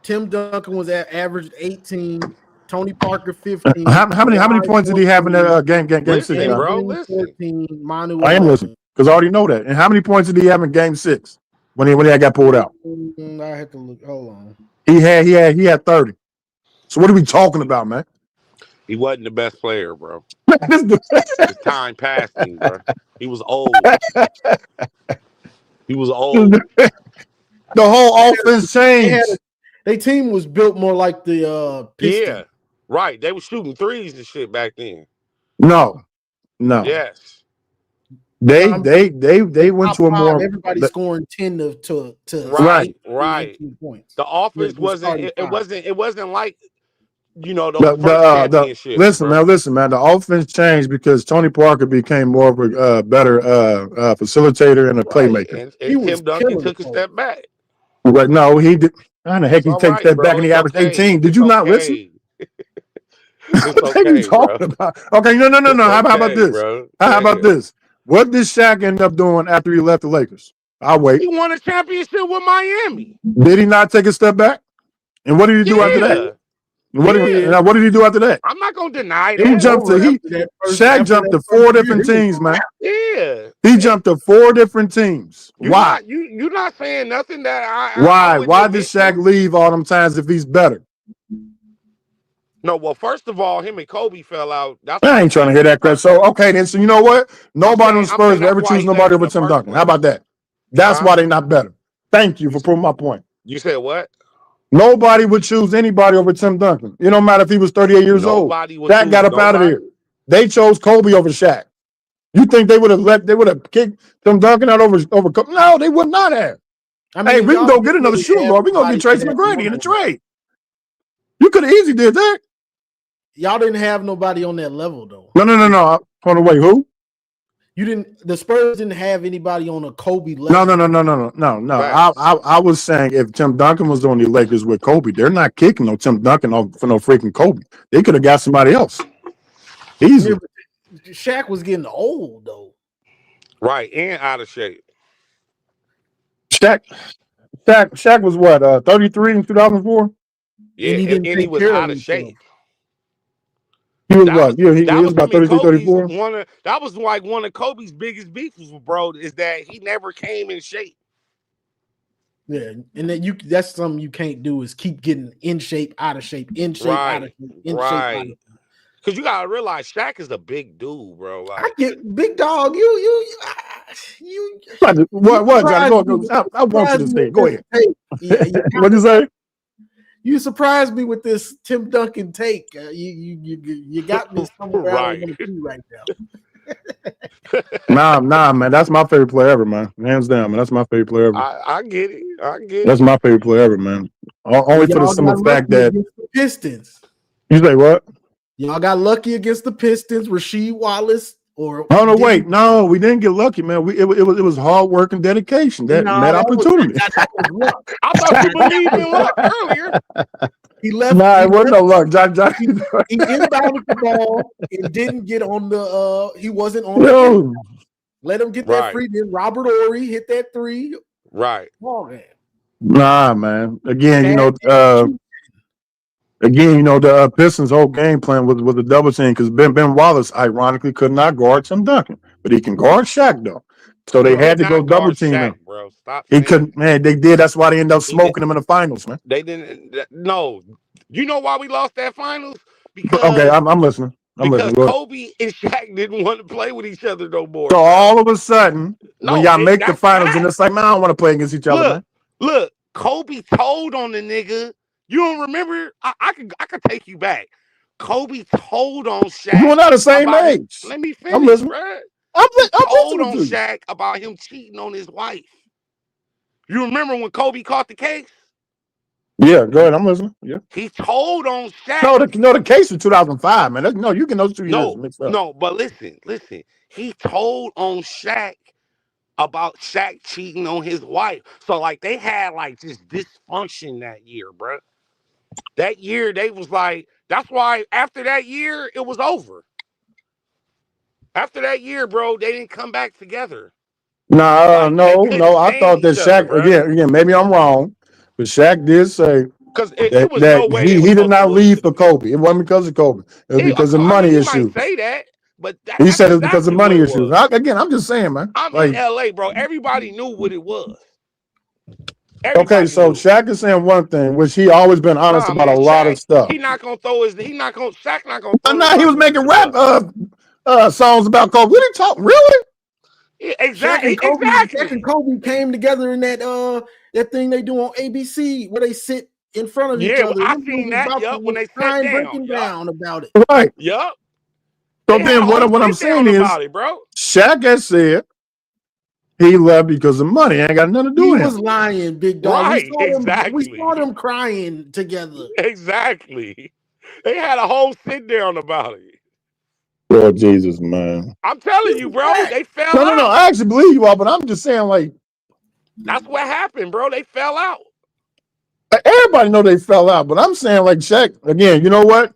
Tim Duncan was at average 18, Tony Parker 15. How many points did he have in that game 6? I am listening because I already know that. And how many points did he have in game 6 when he got pulled out? I have to look. Hold on. He had 30. So what are we talking about, man? He wasn't the best player, bro. His time passed him, bro. He was old. The whole offense changed. Their team was built more like the Pistons. Yeah, right. They were shooting threes and shit back then. No. Yes. They went to a more everybody scoring 10 to right. points. The offense it wasn't like the championship. Listen, man. The offense changed because Tony Parker became more of a better facilitator and a playmaker. And Tim Duncan took a step back. But no, he did. How the heck he take that back and he averaged 18? Did you not listen? What are you talking about? Okay, no. How about this? How about this? What did Shaq end up doing after he left the Lakers? I'll wait. He won a championship with Miami. Did he not take a step back? And what did he do after that? What did he do after that? I'm not gonna deny that. Shaq jumped to 4 different teams, man. Yeah. He jumped to 4 different teams. Why? You're not saying nothing that Why? Why did Shaq leave all them times if he's better? No, well, first of all, him and Kobe fell out. I ain't trying to hear that crap. So okay, then. So you know what? Nobody on the Spurs will ever choose nobody over Tim Duncan. How about that? That's why they're not better. Thank you for proving my point. You said what? Nobody would choose anybody over Tim Duncan. It don't matter if he was 38 years old. That got up out of here. They chose Kobe over Shaq. You think they would have kicked Tim Duncan out over Kobe? No, they would not have. Hey, we can go get another shooting guard. We're gonna get Tracy McGrady in the trade. You could have easily did that. Y'all didn't have nobody on that level though. No. Hold on, wait, who? The Spurs didn't have anybody on a Kobe level. No. I was saying if Tim Duncan was on the Lakers with Kobe, they're not kicking no Tim Duncan off for no freaking Kobe. They could have got somebody else. Easy. Yeah, Shaq was getting old though. Right, and out of shape. Shaq was what, 33 in 2004? Yeah, and he was out of shape. He was what? Yeah, he was about 33, 34. That was like one of Kobe's biggest beefs, bro, is that he never came in shape. Yeah, and that's something you can't do is keep getting in shape, out of shape, in shape, out of shape, in shape, out of shape. Because you gotta realize Shaq is a big dude, bro. Like, I get big dog. You. What? I want you to say. Go ahead. Yeah, What'd you say? You surprised me with this Tim Duncan take. You got me somewhere I don't want to be right Nah, now. man. That's my favorite player ever, man. Hands down, man. That's my favorite player ever. I get it. That's my favorite player ever, man. Only for the simple fact that the Pistons. You say what? Y'all got lucky against the Pistons, Rasheed Wallace. Wait. No, we didn't get lucky, man. It was hard work and dedication that met opportunity. I thought you believed in luck earlier. He left. Nah, it wasn't no luck. He inbounded the ball and didn't get on the. He wasn't on. The let him get that free. Then Robert Horry hit that three. Right. Oh, man. Nah, man. Again, the Pistons' whole game plan was a double team because Ben Wallace, ironically, could not guard Tim Duncan, but he can guard Shaq though. So they had to go double team him. Bro, stop. He couldn't. Man, they did. That's why they ended up smoking him in the finals, man. They didn't. No, you know why we lost that finals? Because I'm listening. Because Kobe and Shaq didn't want to play with each other no more. So all of a sudden, when y'all make the finals, and it's like, man, I don't want to play against each other, man. Look, Kobe told on the nigga. You don't remember? I could take you back. Kobe told on Shaq. We're not the same age. Let me finish, I'm listening. bro. I'm told on Shaq about him cheating on his wife. You remember when Kobe caught the case? Yeah, go ahead. I'm listening. Yeah. He told on Shaq. No, the case was 2005, man. You get those 2 years mixed up. No, but listen. He told on Shaq about Shaq cheating on his wife. So like they had like just dysfunction that year, bro. That year they was like, that's why after that year it was over. After that year, bro, they didn't come back together. No. I thought that Shaq again. Maybe I'm wrong, but Shaq did say because it was no way he did not leave for Kobe. It wasn't because of Kobe. It was because of money issues. Might say that, but he said it was because of money issues. Again, I'm just saying, man. I'm in LA, bro. Everybody knew what it was. Okay, so Shaq is saying one thing, which he always been honest about a lot of stuff. Shaq not gonna throw. He was making rap songs about Kobe. What are you talking? Really? Yeah, exactly. Shaq and Kobe came together in that thing they do on ABC where they sit in front of each other. I seen that. When they sat down, breaking down about it. Right. Yup. So then what I'm saying is, Shaq has said he left because of money. Ain't got nothing to do with it. He was lying, big dog. Right, we saw them crying together. Exactly. They had a whole sit down about it. Lord Jesus, man. I'm telling you, bro. They fell out. No. I actually believe you all, but I'm just saying, like, that's what happened, bro. They fell out. Everybody know they fell out, but I'm saying, like, Shaq, again, you know what?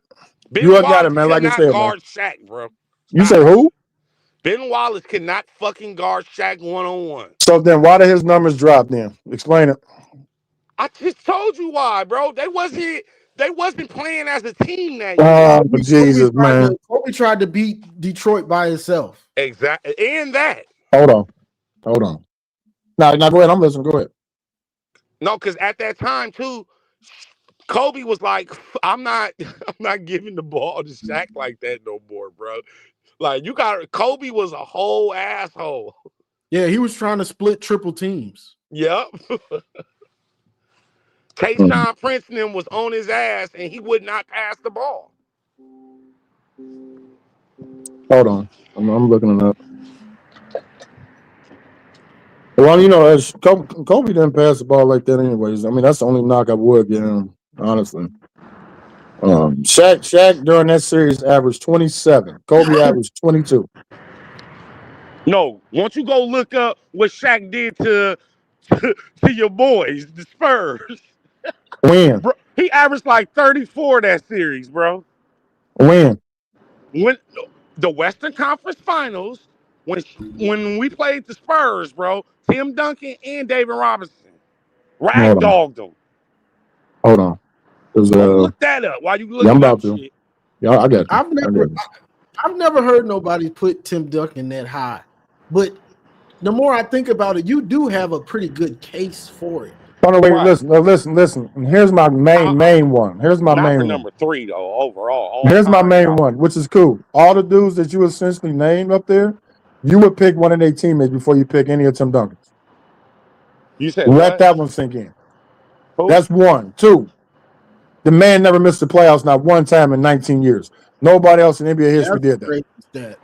You got it, man. Like I said, guard Shaq, bro. You say who? Ben Wallace cannot fucking guard Shaq one-on-one. So then why did his numbers drop then? Explain it. I just told you why, bro. They wasn't playing as a team that year. Oh, Jesus, man. Kobe tried to beat Detroit by himself. Exactly. And that. Hold on. Now go ahead. I'm listening. Go ahead. No, because at that time, too, Kobe was like, I'm not giving the ball to Shaq like that no more, bro. Like, Kobe was a whole asshole. Yeah, he was trying to split triple teams. Yep. Tayshaun Princeton was on his ass, and he would not pass the ball. Hold on. I'm looking it up. Well, as Kobe didn't pass the ball like that anyways. I mean, that's the only knock I would give him, honestly. Shaq during that series averaged 27. Kobe averaged 22. No, once you go look up what Shaq did to your boys, the Spurs, When? bro, he averaged like 34 that series, bro. When? When the Western Conference Finals, when we played the Spurs, bro, Tim Duncan and David Robinson Hold on. ragdogged them. Hold on. Go look that up while you Yeah, I'm looking up about to. shit. Yeah, I got you. I've never heard nobody put Tim Duncan that high, but the more I think about it, you do have a pretty good case for it. Oh no, wait, listen. And here's my main one. Here's my Not main for one. number 3 though. Overall, all Here's my time, main one, which is cool. All the dudes that you essentially named up there, you would pick one of their teammates before you pick any of Tim Duncan's. You said Let what? that one sink in. Who? That's one. Two, the man never missed the playoffs not one time in 19 years. Nobody else in NBA history did that.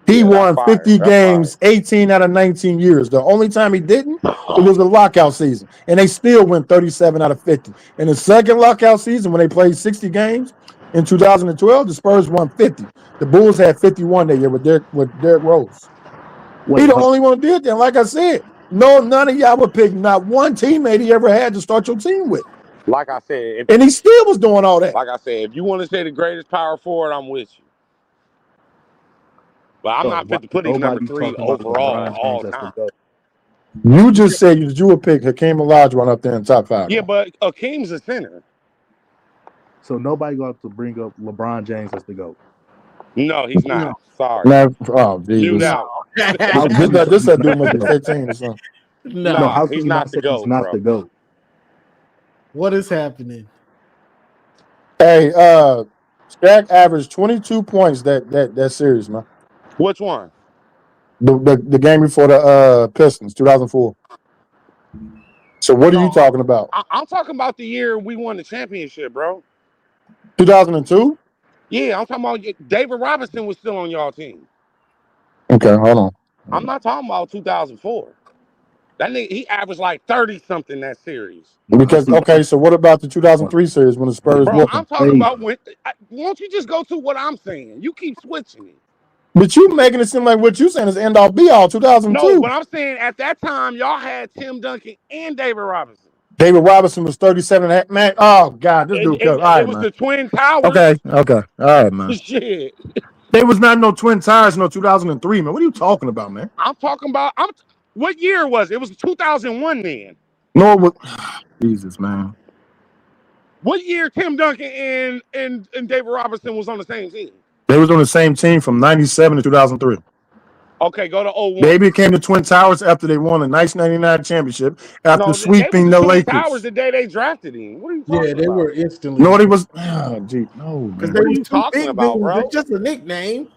He won 50 games 18 out of 19 years. The only time he didn't, it was the lockout season. And they still went 37 out of 50. In the second lockout season, when they played 60 games in 2012, the Spurs won 50. The Bulls had 51 that year with Derrick Rose. He the only one who did that. Like I said, none of y'all would pick not one teammate he ever had to start your team with. Like I said, and he still was doing all that. Like I said, if you want to say the greatest power forward, I'm with you. But I'm not fit to put him number 3 overall all time. You just said that you would pick Hakeem Olajuwon up there in top 5. Yeah, but Hakeem's a center. So nobody got to bring up LeBron James as the GOAT. No, he's not. Sorry. Man, oh, Jesus. This that dude must be 15 or something. No, how he's can not the GOAT, he's not bro. the GOAT? What is happening? Hey, Shaq averaged 22 points that series, man. Which one? The game before the Pistons, 2004. So what are you talking about? I'm talking about the year we won the championship, bro. 2002? Yeah, I'm talking about David Robinson was still on y'all team. Okay, hold on. I'm not talking about 2004. That nigga, he averaged like 30-something that series. Because, okay, so what about the 2003 series when the Spurs Bro, whooped I'm them? talking about when. Won't you just go to what I'm saying? You keep switching it. But you making it seem like what you saying is end all be all 2002. No, but I'm saying at that time, y'all had Tim Duncan and David Robinson. David Robinson was 37. Man, oh, God, this dude killed. All right, it was man. the Twin Towers. Okay. All right, man. Shit. There was not no Twin Towers, no 2003, man. What are you talking about, man? I'm talking about, what year was it? It was 2001 then. No, it was, Jesus, man. What year Tim Duncan and David Robinson was on the same team? They was on the same team from 97 to 2003. Okay, go to 01. They became the Twin Towers after they won the 1999 championship after sweeping the Twin Lakers. Towers the day they drafted him. What are you talking about? Yeah, they were instantly. No, they was. Oh, gee, no, man. What are you talking about, bro? It's just a nickname,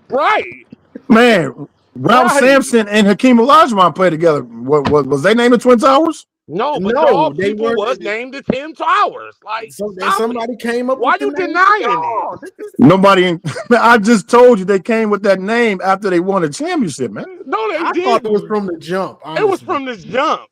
right? Man, Ralph Sampson and Hakeem Olajuwon played together. Was they named the Twin Towers? No, but they people was named the Tim Towers. Like, somebody came up. Why with you the name. denying it? Nobody. I just told you they came with that name after they won a championship, man. No, they I didn't. thought it was from the jump. Honestly. It was from the jump.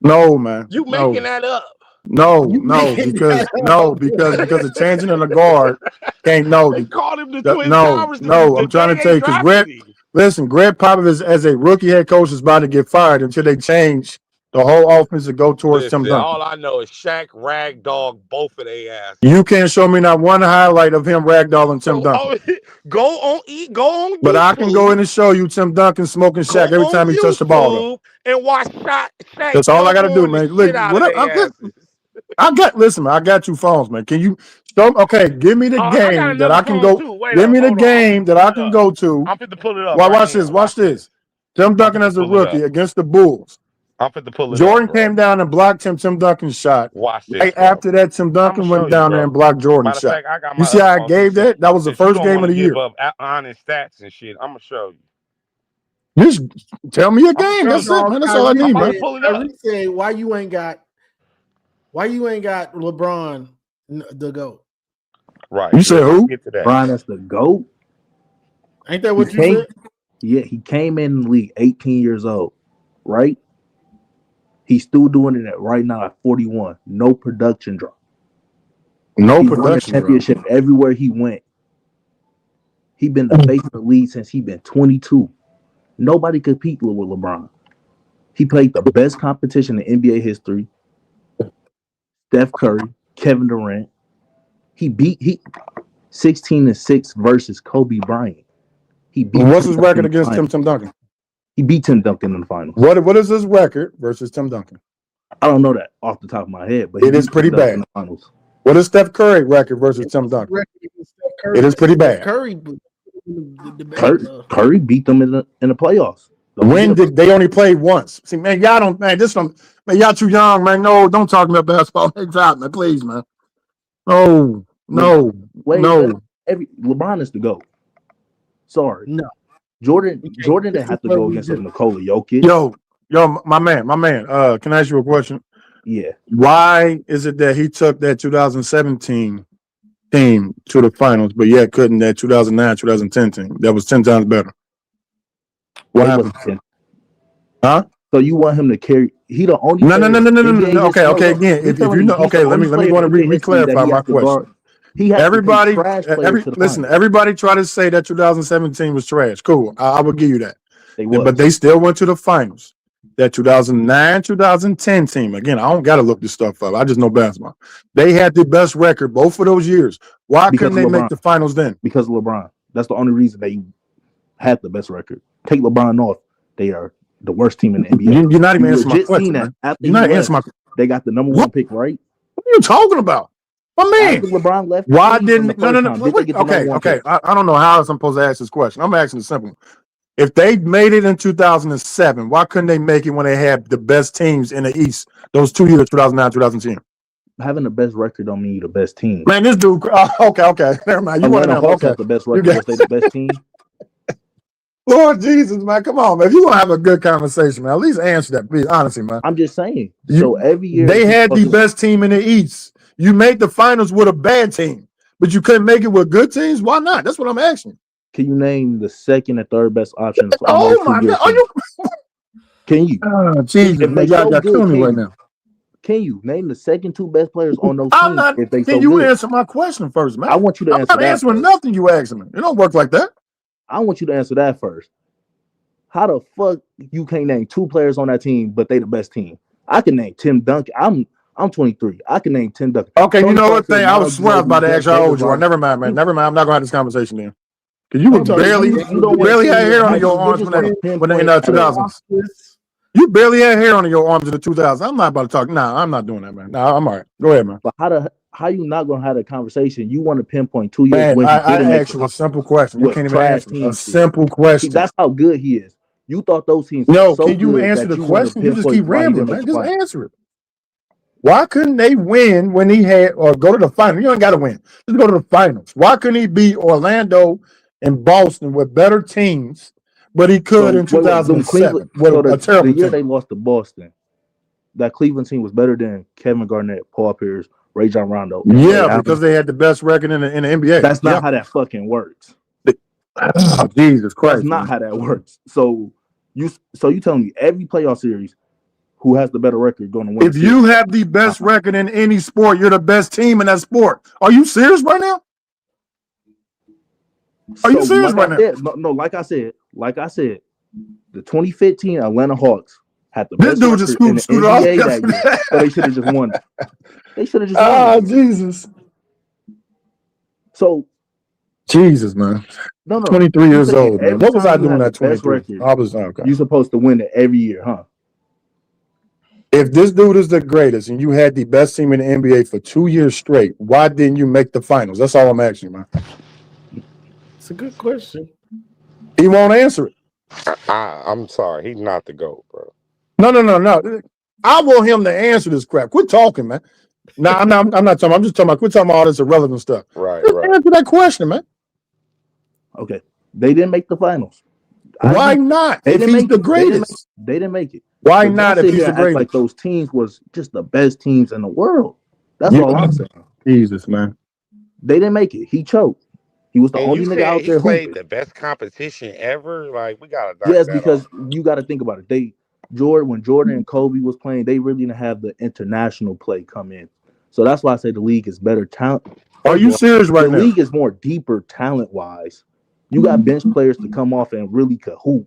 No, man. You making that up? No, because the changing of the guard can't. No, they called him the Twin Towers. No, I'm trying to tell you because Greg Popovich as a rookie head coach is about to get fired until they change the whole offense to go towards Tim Duncan. All I know is Shaq ragdoll both of their asses. You can't show me not one highlight of him ragdolling Tim Duncan. Go on YouTube. But I can go in and show you Tim Duncan smoking Shaq every time he touched the ball. Though. And watch Shaq. That's all I got to do, man. Look, listen, I got 2 phones, man. Can you show? Okay, give me the game that I can go. Give me the game that I can go to. I'm fit to pull it up. Watch this. Tim Duncan as a rookie against the Bulls. I'm fit to pull it Jordan up, came down and blocked Tim Duncan's shot. Watch this. Right after that, Tim Duncan went down there and blocked Jordan's shot. You see how I gave that? That was the first game of the year. Honest stats and shit. I'm gonna show you. Just tell me a game. That's it, man. That's all I need, man. I say why you ain't got LeBron the GOAT. Right. You said who? LeBron as the GOAT. Ain't that what you said? Yeah, he came in the league 18 years old, right? He's still doing it right now at 41. No production drop. No production championship drop. Everywhere he went. He been the face of the league since he been 22. Nobody compete with LeBron. He played the best competition in NBA history. Steph Curry, Kevin Durant. He 16-6 versus Kobe Bryant. He beat. What's his record against Tim Duncan? He beat Tim Duncan in the finals. What is his record versus Tim Duncan? I don't know that off the top of my head, but it is pretty bad. In the finals. What is Steph Curry record versus Tim Duncan? It is pretty bad. Curry beat them in the playoffs. When did they only play once? See, man, y'all don't, man. Y'all too young, man. No, don't talk about basketball. Man, please, man. No. LeBron is the GOAT. Sorry, no. Jordan didn't have to go against Nikola Jokic. Yo, my man. Can I ask you a question? Yeah. Why is it that he took that 2017 team to the finals, but yet couldn't that 2009, 2010 team that was 10 times better? What happened? Huh? So you want him to carry? He the only. No. Okay. Again, if you know, okay, let me go and re-clarify my question. Everybody try to say that 2017 was trash. Cool, I will give you that. But they still went to the finals. That 2009, 2010 team. Again, I don't got to look this stuff up. I just know basketball. They had the best record both of those years. Why couldn't they make the finals then? Because of LeBron. That's the only reason they had the best record. Take LeBron off, they are the worst team in the NBA. You're not even answering my question. You're not answering my question. They got the number one pick, right? What are you talking about? My man. After LeBron left. Why didn't? No. Okay. I don't know how I'm supposed to ask this question. I'm asking a simple one. If they made it in 2007, why couldn't they make it when they had the best teams in the East? Those 2 years, 2009, 2010. Having the best record don't mean you're the best team. Man, this dude. Okay. Never mind. You want to know? Okay. The best record. Was they the best team? Lord Jesus, man, come on, man. If you want to have a good conversation, man, at least answer that, please. Honestly, man. I'm just saying. So every year they had the best team in the East. You made the finals with a bad team, but you couldn't make it with good teams. Why not? That's what I'm asking. Can you name the second and third best options? Oh my God! Are you? Can you? Oh, Jesus, man, y'all got killing me right now. Can you name the second two best players on those I'm teams? not. If they Can so you good? answer my question first, man? I want you to answer. I'm not answering nothing you asking me. It don't work like that. I want you to answer that first. How the fuck you can't name two players on that team, but they the best team? I can name Tim Duncan. I'm 23. I can name Tim Duncan. Okay, you know what thing? I was swear I was about to ask you how old you are. Never mind, man. Never mind. I'm not gonna have this conversation then. Because you barely had hair on your arms in the 2000s. You barely had hair on your arms in the 2000s. I'm not about to talk. Nah, I'm not doing that, man. Nah, I'm all right. Go ahead, man. But how you not gonna have a conversation? You want to pinpoint 2 years? Man, I asked you a simple question. You can't even answer a simple question. See, that's how good he is. You thought those teams? No, so can you answer the question? You just keep rambling, man. Just answer it. Why couldn't they win when he had, or go to the finals? You ain't got to win. Just go to the finals. Why couldn't he beat Orlando and Boston with better teams, but he could in 2007 with a terrible the year team? They lost to Boston. That Cleveland team was better than Kevin Garnett, Paul Pierce, Ray John Rondo. Yeah, because they had the best record in the NBA. That's not how that fucking works. Oh, Jesus Christ. That's not how that works. So you telling me every playoff series, who has the better record going to win? If you have the best record in any sport, you're the best team in that sport. Are you serious right now? Are you serious right now? No, like I said, the 2015 Atlanta Hawks had the best record just in the NBA that year. So they should have just won. They should have just won. Ah, Jesus. So Jesus, man. No. 23 years old, man. What was I doing at 23? I was okay. You're supposed to win it every year, huh? If this dude is the greatest and you had the best team in the NBA for 2 years straight, why didn't you make the finals? That's all I'm asking you, man. It's a good question. He won't answer it. I'm sorry. He's not the GOAT, bro. No. I want him to answer this crap. Quit talking, man. No, I'm not talking. I'm just talking about quit talking about all this irrelevant stuff. Right. Answer that question, man. Okay. They didn't make the finals. Why not? If he's the greatest. They didn't make it. Why not if he's the greatest? Like those teams was just the best teams in the world. That's all I'm saying. Jesus, man. They didn't make it. He choked. He was the only nigga out there who played the best competition ever. Like we gotta. Yes, because you got to think about it. When Jordan and Kobe was playing, they really didn't have the international play come in. So that's why I say the league is better talent. Are you serious right now? The league is more deeper talent wise. You got bench players to come off and really could hoop.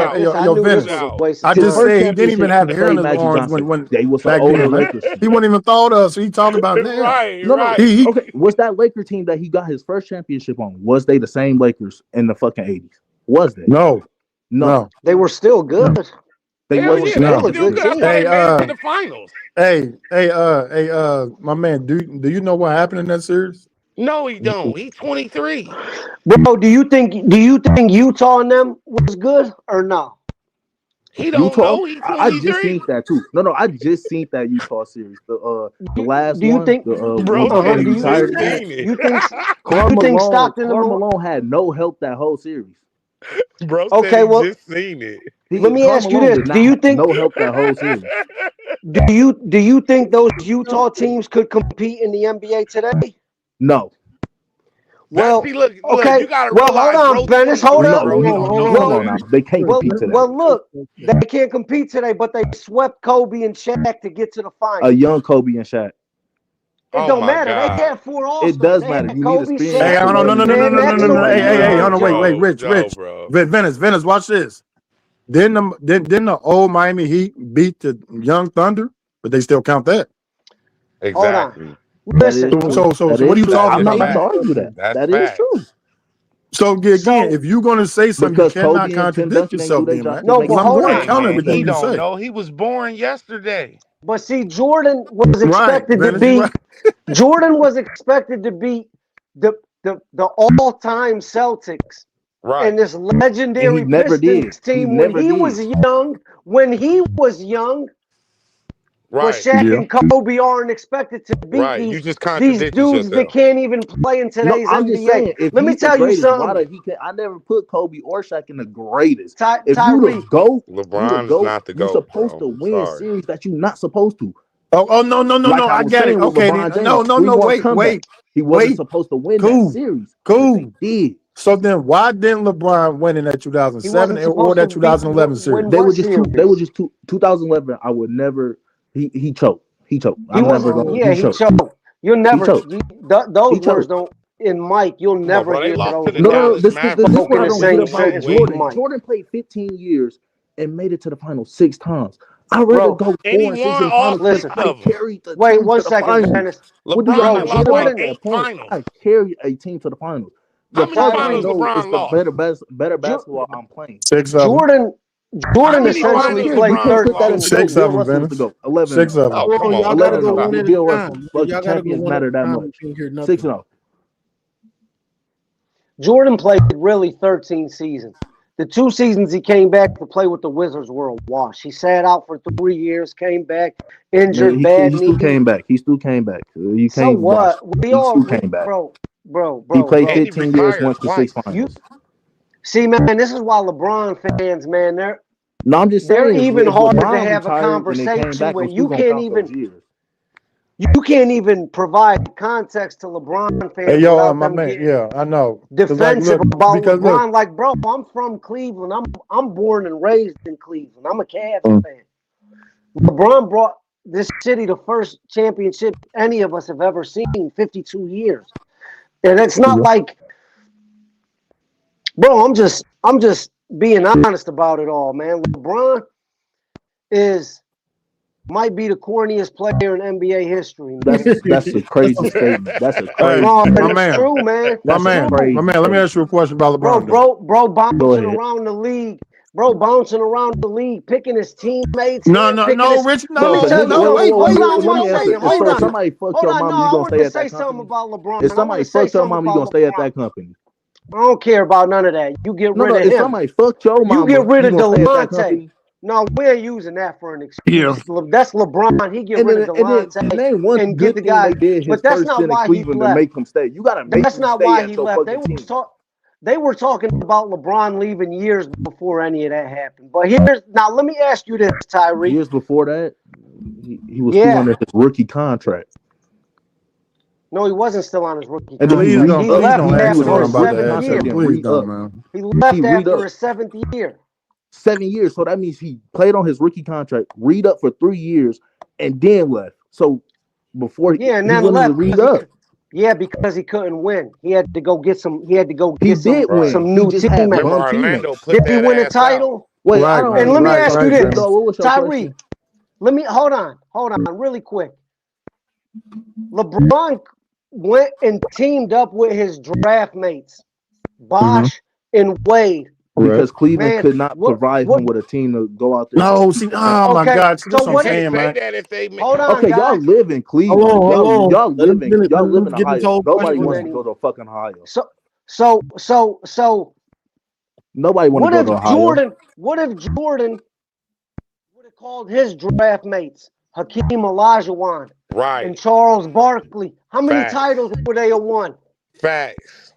out. Listen, I yo, knew Venice. this was a waste I of His just time. first said he didn't even championship, have he hair in played his Magic arms Johnson. when They was the back older then. Lakers He team. wasn't even thought of, so he talking about now. Right, No, right. okay. Was that Laker team that he got his first championship on? Was they the same Lakers in the fucking 80s? Was they? No, No. They were still good. They Hell wasn't yeah, they Still were a still good good. That's team. why they Hey, made it to the finals. my man, do you know what happened in that series? No, he don't. He's 23. Bro, do you think Utah and them was good or no? He don't Utah. know. He's I just 23. seen that too. No, I just seen that Utah series. The last Do you one. think Bro When said he he retired just again. seen it. you think Karl Stockton and them? Malone had no help that whole series. Bro said Okay, he well, just seen it. let me Karl ask you Malone this: did Do not you have think no help that whole series. Do you think those Utah teams could compete in the NBA today? No. Well, look, okay. you gotta well, realize, hold on, bro, Dennis. Hold up. Come on now. They can't compete today. Well, look, they can't compete today, but they swept Kobe and Shaq to get to the finals. A young Kobe and Shaq. It don't matter. God. They had 4 All-Stars. It does They matter. had You Kobe, need experience. Hey, Shaq, hold on, no. Hey, hold on, wait, Rich. Bro. Venice, watch this. Didn't the old Miami Heat beat the Young Thunder? But they still count that. Exactly. Listen. So what are you talking I'm not about to about? argue that. That's That is true. So again, if you're gonna say something, you Because cannot Kobe and Tim contradict Duncan ain't yourself, do their then, job man. to make Because I'm hold going on. to counter everything He you don't say. know. He was born yesterday. But see, Jordan was expected to Venice, be. you're right. Jordan was expected to be the all-time Celtics and this legendary And he never Pistons did. team when he was young. But Right. Shaq and Kobe aren't expected to beat Right. You these just dudes contradicted that yourself. can't even play in No, today's I'm NBA. just saying, if Let me he's the tell you greatest, why something. did he? I never put Kobe or Shaq in the greatest. If you Tyree, the GOAT, LeBron is not the you're GOAT, supposed bro. to win Sorry. series that you're not supposed to. Oh, no. Like I I was get it. saying with Okay, LeBron then. James, No. 3-1 comeback. Wait. He wasn't supposed to win that series. But they did. So then, why didn't LeBron win in that 2007 or that 2011 series? They were just 2011. I would never. He choked. He choked. He wasn't. Yeah, he choked. You'll never. Those words don't. In Mike, you'll Come on, never bro. They hear lost those to the words. Dallas This Mavericks. is what I the don't same get about sentence with Jordan. Mike. Jordan played 15 years and made it to the finals 6 times. I'd rather Bro, go And he 4 and 6 won in the all finals because 6 I of them. carried the Wait team 1 to the second, finals. Dennis. What do LeBron y'all done not get lost like about 8 that point? finals. I carry a team to the finals. How The many part I finals know is LeBron the lost? better basketball I'm playing. 6 of them. How Jordan many essentially finals You played can't LeBron put that in 13 the lost? GOAT. 6 seasons. of Bill them, Russell was the Venice. GOAT. 11 6 0. of them. Oh, come on. Y'all gotta Bro. go Stop one it. at a Bill Russell. time. Fucking Y'all gotta go champions one at matter a that time. much. We can't hear 6 nothing. 0. Jordan played really 13 seasons. The 2 seasons he came back to play with the Wizards were a wash. He sat out for 3 years, came back, injured, He bad still knee. came back. He still came back. You So can't watch. what? We He all, still came back. bro. He played And he 15 years, retired went to 6 twice. finals. See, man, this is why LeBron fans, man, No, I'm just they're saying, even if hard to LeBron have a retired and then came conversation back, I'm with. still gonna count those years. You can't even provide context to LeBron fans Hey, yo, without my them man. getting Yeah, I know. defensive about Because LeBron. look, Like, bro, I'm from Cleveland. I'm born and raised in Cleveland. I'm a Cavs fan. LeBron brought this city the first championship any of us have ever seen in 52 years. And it's not like, bro, I'm just being honest about it all, man. LeBron might be the corniest player in NBA history, man. That's a crazy statement. That's a crazy. No, my it's man. true, man. My It's man. true. My man. Let me ask you a question about LeBron. Bro, bouncing Go ahead. around the league. Bro, bouncing around the league, picking his teammates. No, Rich. no, Let me tell you something. wait. Let me answer. So if somebody fucked your mama, you gonna stay at that something company? about LeBron. If somebody fucked your mama, you gonna stay at that company? I don't care about none of that. You get rid of If him. somebody fucked your mama, You get rid of gonna stay at that Delonte. company? No, we're using that for an excuse. Yeah. That's LeBron. He get rid of Delonte And then one and good get the thing guy. they did his But that's first not stint in why he Cleveland to left. make him stay. You gotta make That's him not stay why at he your left. fucking team. They were talking about LeBron leaving years before any of that happened. But let me ask you this, Tyree. Years before that, he was still under his rookie contract. No, he wasn't still on his rookie And then contract. he left after LeBron his about rookie that. contract. Then Please re-up. don't, man. He left He after re-up. his 7th year. 7 years. So that means he played on his rookie contract, read up for 3 years, and then left. So before and he then wanted left to read up. because he couldn't win. He had to go get some. He had to go He get some, did win. some He new just had Remember bum teammates. Orlando teammates. put Did he that win a ass out. title? Wait, Right, I don't. And let me right, ask right, you this, man. What was your Tyree. question? Let me hold on, really quick. LeBron went and teamed up with his draft mates, Bosh and Wade. Because Cleveland Man, could not provide him with a team to go out there. No, see, oh my Okay, God, see, that's so what I'm what saying, Say man. that if they make Hold on, Okay, y'all guys. live in Cleveland. Hold on. Y'all Let live him in get his Ohio. whole Nobody question wants in. to go to fucking Ohio. So Nobody want to go to Ohio. What if Jordan would have called his draft mates Hakeem Olajuwon and right. Charles Barkley? How many Facts. titles would they have won? Facts.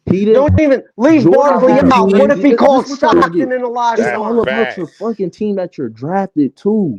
He didn't. Don't even leave Jordan Barkley had out. a What if he team. called This what y'all don't Stockton get. and It's all Olajuwon? about your fucking team that you're drafted to.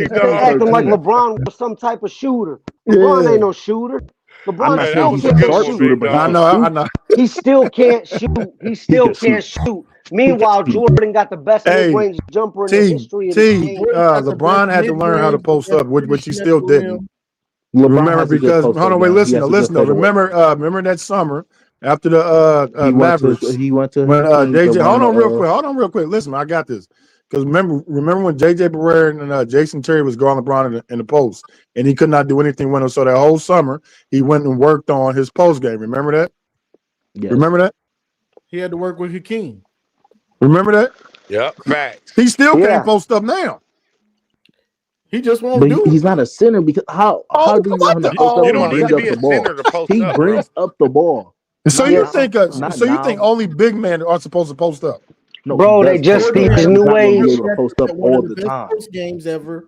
acting like LeBron was some type of shooter. LeBron ain't no shooter. I'm LeBron not still saying he's a can't sharpshooter, shoot. but I know. He still can't shoot. He still can't shoot. Meanwhile, Jordan got the best mid-range jumper in the history of the game. LeBron had to learn how to post up, which he still didn't. LeBron Remember, has a good because post hold up on, wait, game. listen, He has a listen. good fadeaway. Remember that summer after the Mavericks. He went to when Kings JJ. to Hold win on, real quick. Listen, I got this. Because remember when JJ Barea and Jason Terry was guarding LeBron in the post, and he could not do anything with him. So that whole summer, he went and worked on his post game. Remember that? Yes. Remember that? He had to work with Hakeem. Remember that? Yep, facts. He still can't post up now. He just won't But do he's not a center because how do you want him to post up You and don't need bring to up be the a ball? center to post He up, bro. brings up the ball. So Not you now. think Not you now. think only big men are supposed to post up? No, Bro, he they does just post up, these but he's new not going to be ways. able to post up One all of the the best time. post games ever.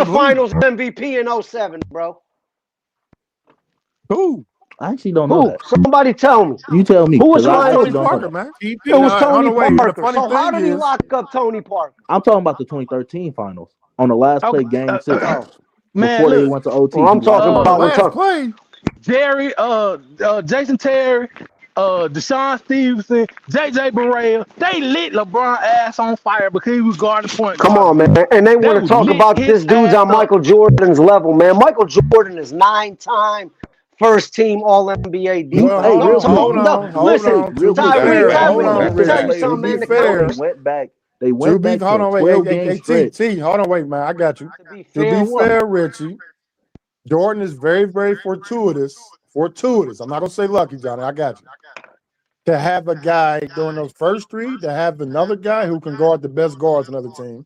the Finals MVP in 07, bro? Who? I actually don't know Who? that. Somebody tell me. You tell me. Who was 'cause I Finals? actually don't know Parker, that. man. It was Tony Wait, the Parker. funny So how thing did he is, lock up Tony Parker? I'm talking about the 2013 finals. On the last play, game 6. Man, Before they look. went to OT. Well, I'm talking the about last play. Jerry, Jason Terry, Deshaun Stevenson, JJ Barea, they lit LeBron ass on fire because he was guarding point Come guard. on, man. And they want to would talk lit about his this dude's ass on up. Michael Jordan's level, man. Michael Jordan is 9-time first team All NBA defense. Well, hold on. Listen, To be Tyree, fair, hold let on, me tell you Richie. To something, be man. The fair, Clippers. They went back to hold a on, 12-game wait, stretch. T, hold on, wait, man. I got you. To be what? fair, Richie, Jordan is very, very fortuitous. I'm not gonna say lucky, Johnny. I got you. To have a guy during those first three, to have another guy who can guard the best guards on another team,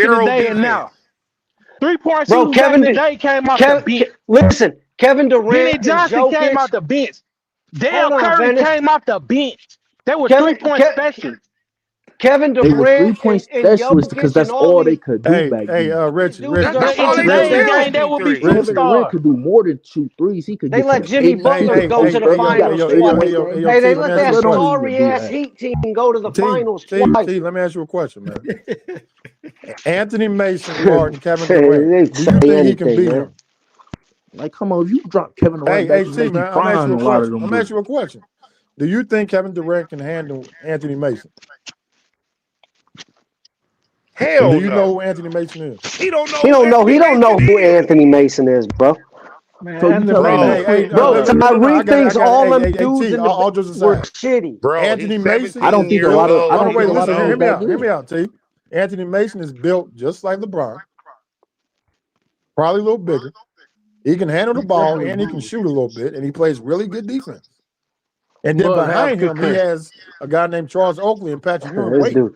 in the Zero day and defense. now. 3-point Bro, shooting back in the day came off the bench. Listen, Kevin Benny Durant and Johnson came Jokic. out the bench. Dale Hold on, Curry Venice. came off the bench. They were Kevin- 3-point Ke- specialists. Kevin They were Durant 3-point and specialists because Jokic and that's all all they these. could do back then. Richie, dudes are But in all they do today's is game, they shoot will be threes. Kevin Durant 2 could do more than shoot threes. He could They get let to the Jimmy 80. Butler He could go to the finals twice. yo, They T, let let me ask that you a question. sorry ass Heat team go to the finals twice. T, let me ask you a question, man. Anthony Mason guarding Kevin Durant. Do you think he can beat him? Like, come on, if you drop Kevin Durant back, T, man, I'm asking you a question. I'm asking you a question. Do you think Kevin Durant can handle Anthony Mason? Hell do you no. know who Anthony Mason is? He don't know. He don't know. He don't know who Anthony Mason is, bro. Man, So you tell me, bro, Tyree thinks all them dudes in all the jokes were aside. shitty. Bro, Anthony Mason. I don't think a lot of. I don't think a lot of hear dudes me that out. Hear good. me out, T. Anthony Mason is built just like LeBron, probably a little bigger. He can handle the ball and he can shoot a little bit, and he plays really good defense. And then Buzz have behind good him, he credit. has a guy named Charles Oakley and Patrick Ewing This waiting. dude.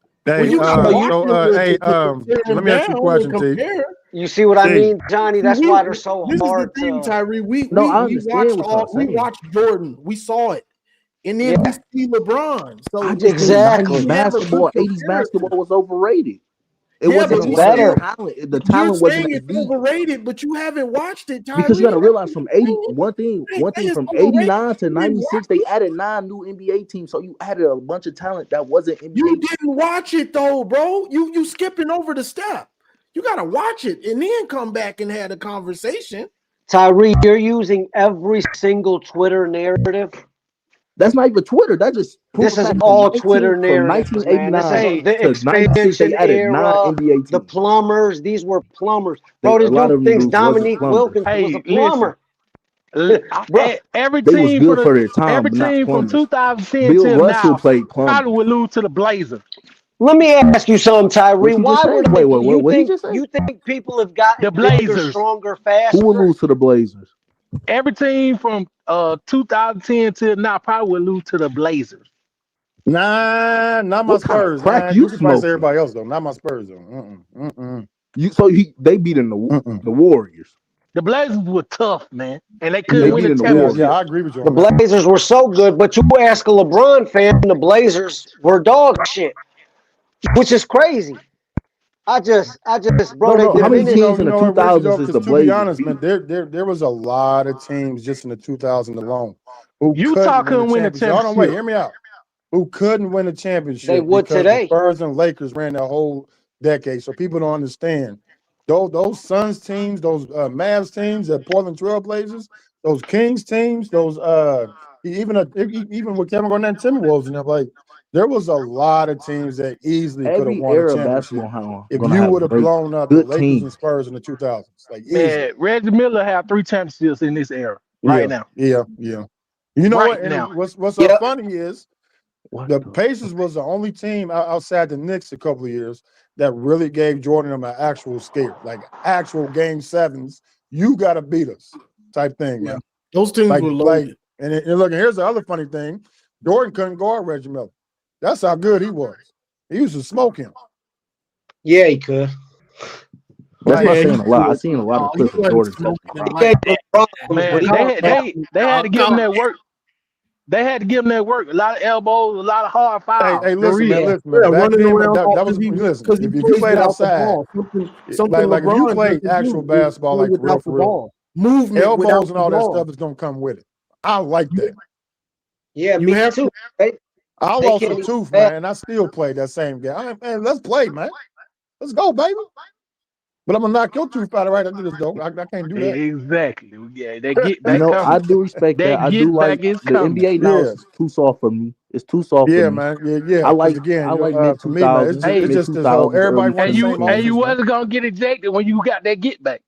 Well, Hey, you gotta watch so them hey, to tear let them me ask you a down question, and T. compare. You see what I T. mean, Johnny? That's why they're so This is the hard thing, to. Tyree. No, I We understand what y'all we saying. watched Jordan. We saw it, and then we Yeah, see LeBron. I So just think exactly. 90s we have a good basketball, 80s comparison. basketball was overrated. It Yeah, wasn't but It's a we lot of still. better. talent. The You're talent wasn't saying as it's deep overrated, but you haven't watched it, because you Tyree. got to That's realize what from I'm 80, saying. one thing You can't say it's from overrated. 89 to You didn't 96, watch they it. added 9 new NBA teams. So you added a bunch of talent that wasn't You NBA. didn't watch it though, bro. You skipping over the step. You gotta watch it and then come back and have a conversation. Tyree, you're using every single Twitter narrative. That's not even Twitter. That just This is all Twitter narratives, man. This is the to 96. expansion They added 9 era. NBA teams. The plumbers. These were plumbers. Bro, this A lot dude of thinks them wasn't Dominique plumbers. Wilkins was a plumber. Listen, every They was team good for their time, but not from plumbers. 2010 Bill till Russell now played plumber. probably would lose to the Blazers. Let me ask you something, Tyree. What you Why just say? would Wait, you what he think just say? you think people have gotten The bigger, Blazers. stronger, faster? Who would lose to the Blazers? Every team from 2010 till now probably would lose to the Blazers. Nah, not my What kind of Spurs. crack Man. you You can probably say smoking? everybody else though. Not my Spurs though. They beating the Warriors. The Blazers were tough, man, and they They couldn't win a beating the championship. Warriors. Yeah, I agree with you The on that. Blazers were so good, but you ask a LeBron fan, the Blazers were dog shit, which is crazy. I just, bro, No, they how many diminished. teams in the 2000s is the Because to be Blazers honest, beat? man, there was a lot of teams just in the 2000s alone who Utah couldn't win a the championship. Hold on, wait, championship. hear me out. Who couldn't win a championship They would because today. the Spurs and Lakers ran that whole decade. So people don't understand. Those Suns teams, those Mavs teams, the Portland Trailblazers, those Kings teams, those even with Kevin Garnett and Timberwolves and like there was a lot of teams that easily could have Every won a era of championship basketball if gonna you have would have great, blown up the good Lakers teams. and Spurs in the 2000s. Like easy. Man, Reggie Miller had 3 championships in this era right now. Yeah. You know Right what? And now. what's Yep. funny is the Pacers was the only team outside the Knicks a couple of years that really gave Jordan them an actual scare, like actual game 7s. You got to beat us type thing, man. Those teams were loaded. And look, here's the other funny thing: Jordan couldn't guard Reggie Miller. That's how good he was. He used to smoke him. Yeah, he could. That's not Yeah, saying he a lot. could. I seen a lot of He clips of wasn't Jordan smoking touching him the like rock. that. Man, they had to give him that work. They had to give him that work. A lot of elbows, a lot of hard fouls. Hey, listen, man. Yeah, Back running then, around that was because listen. he If you plays played without the outside, ball. Something like if you LeBron played doesn't actual do is basketball, play like without the for real, ball. Movement without elbows and the all that ball. stuff is gonna come with it. I like that. Yeah, You me have too. Right? I They lost can't a even tooth, pass. man, and I still played that same game. Man, let's play, man. Let's go, baby. But I'm gonna knock your tooth out right after this, though. I can't do that. Exactly. Yeah, they get that I coming. do respect That that. I get do like back is the coming. NBA now. Yeah. Is too soft for me. It's too soft Yeah, for me. man. Yeah. I like again, mid for me, man, it's 2000s, just, mid this whole 2000s, everybody early run the same And offense, you man. wasn't gonna get ejected when you got that get back.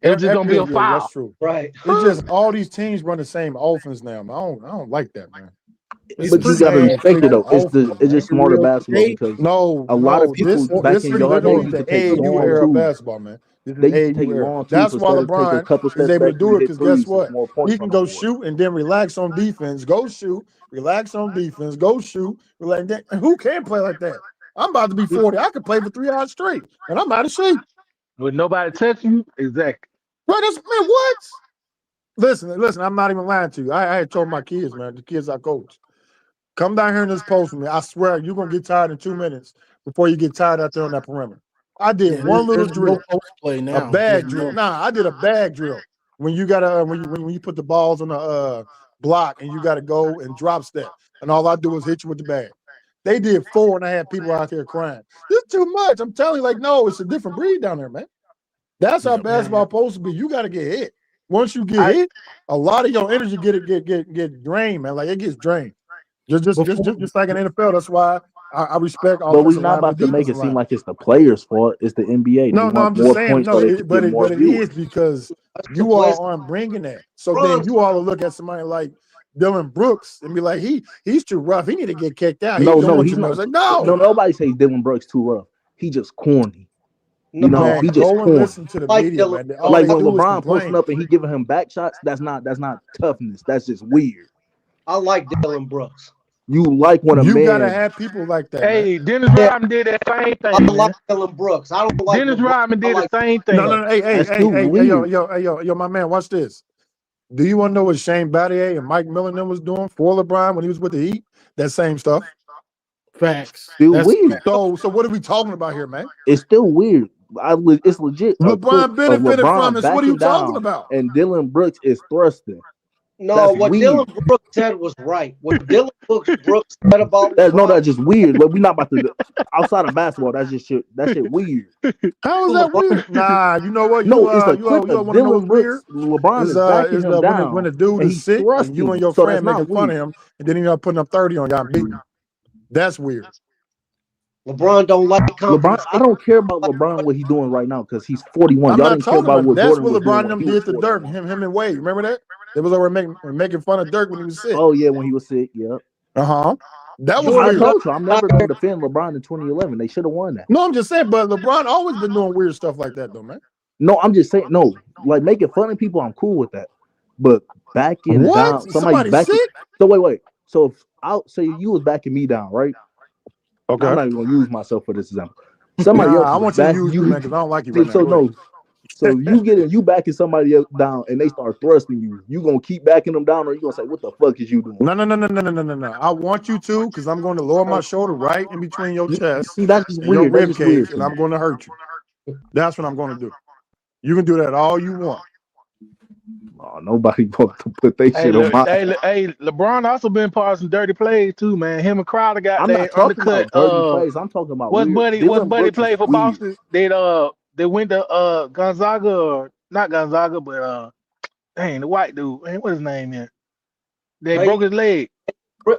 It was just gonna be a Yeah, foul. that's true. Right. It's just all these teams run the same offense now, man. I don't like that, man. It's But you pretty gotta bad. respect it though. Offense, It's just For smarter real. basketball They because No, a lot of people back in your day literally used the to take AAU long era of twos. basketball, man. This is They used to AAU take era. long twos That's why instead of take a LeBron couple is steps able to back do and it. hit Because guess threes. There's what? more He points can on the go board. shoot and then relax on defense. Go shoot, relax on defense. Go shoot, relax. And who can play like that? I'm about to be 40. I could play for 3 hours straight, and I'm out of shape. With nobody touching you, exactly. Bro, man, what? Listen. I'm not even lying to you. I had told my kids, man, the kids I coach, come down here in this post with me. I swear you're gonna get tired in 2 minutes before you get tired out there on that perimeter. I did one little there's drill, no post play now. a bag There's drill. none. Nah, I did a bag drill. When you gotta when you put the balls on the block and you gotta go and drop step, and all I do is hit you with the bag. They did 4 and I had people out there crying. This is too much. I'm telling you, like, no, it's a different breed down there, man. That's how basketball supposed to be. You gotta get hit. Once you get hit, a lot of your energy get drained, man. Like it gets drained. Just like in NFL. That's why I respect But we're offensive not line, about to make it defensive seem line. like it's the players' fault. It's the NBA. They No, I'm want just more saying. points No, so they can get more but it viewers. is because you all aren't bringing that. So then you all will look at somebody like Dylan Brooks and be like, he's too rough. He need to get kicked out. No, he's he's not. like, no. Nobody says Dylan Brooks too rough. He just corny. You know, Man, he just go and corny. listen to the media, man. All Like they when do is LeBron complain. posting up and he giving him back shots, that's not toughness. That's just weird. I like Dylan Brooks. You like when a man. You gotta have people like that. Hey, man. Dennis Rodman did that same thing. I like Dylan Brooks. I don't like Dennis Rodman did the same thing. No. Hey, yo, my man, watch this. Do you want to know what Shane Battier and Mike Miller was doing for LeBron when he was with the Heat? That same stuff. Facts. Still weird. So what are we talking about here, man? It's still weird. It's legit. LeBron benefited from it. So what are you talking down, about? And Dylan Brooks is thrusting. No, That's what weird. Dylan Brooks said was right. What Dylan Brooks said about LeBron. That's just weird. But we're not about to outside of basketball. That's just shit. That shit weird. How is that weird? Nah, you know what? No, it's a You clip of want to know what's Dylan weird? Brooks. LeBron is backing him When down, the dude and is he's sick and you and thrusting. your So friend that's not making fun of weird. him, and then you're putting up 30 on y'all and beating him. That's weird. LeBron don't like LeBron, I don't care about LeBron what he's doing right now because he's 41. I'm Y'all not didn't care talking about about what that's Jordan what was doing LeBron when them he was did to 41. Dirk. Him and Wade. Remember that? They was over making fun of Dirk when he was sick. Oh yeah, when he was sick. Yep. That was I weird. told you I'm never gonna defend LeBron in 2011. They should have won that. No, I'm just saying, but LeBron always been doing weird stuff like that, though, man. No, I'm just saying. No, like making fun of people, I'm cool with that. But backing down, somebody's backing. sick? So wait. So if I'll say you was backing me down, right? Okay. I'm not even gonna use myself for this example. Somebody else. I want you to use you, man, because I don't like you right now. So no. So you backing somebody else down and they start thrusting you. You gonna keep backing them down, or you gonna say, "What the fuck is you doing?" No. I want you to, because I'm going to lower my shoulder right in between your chest. See, that's just and your weird. That's rib just cage, weird. and I'm going to hurt you. That's what I'm going to do. You can do that all you want. Oh, nobody wants to put their shit on my. Hey, LeBron also been part of some dirty plays too, man. Him and Crowder got I'm they not talking undercut. about dirty plays. I'm talking about What's weird. buddy played for weird. Boston? They went to Gonzaga, or not Gonzaga, but dang, the white dude. Man, what his name is? They broke his leg.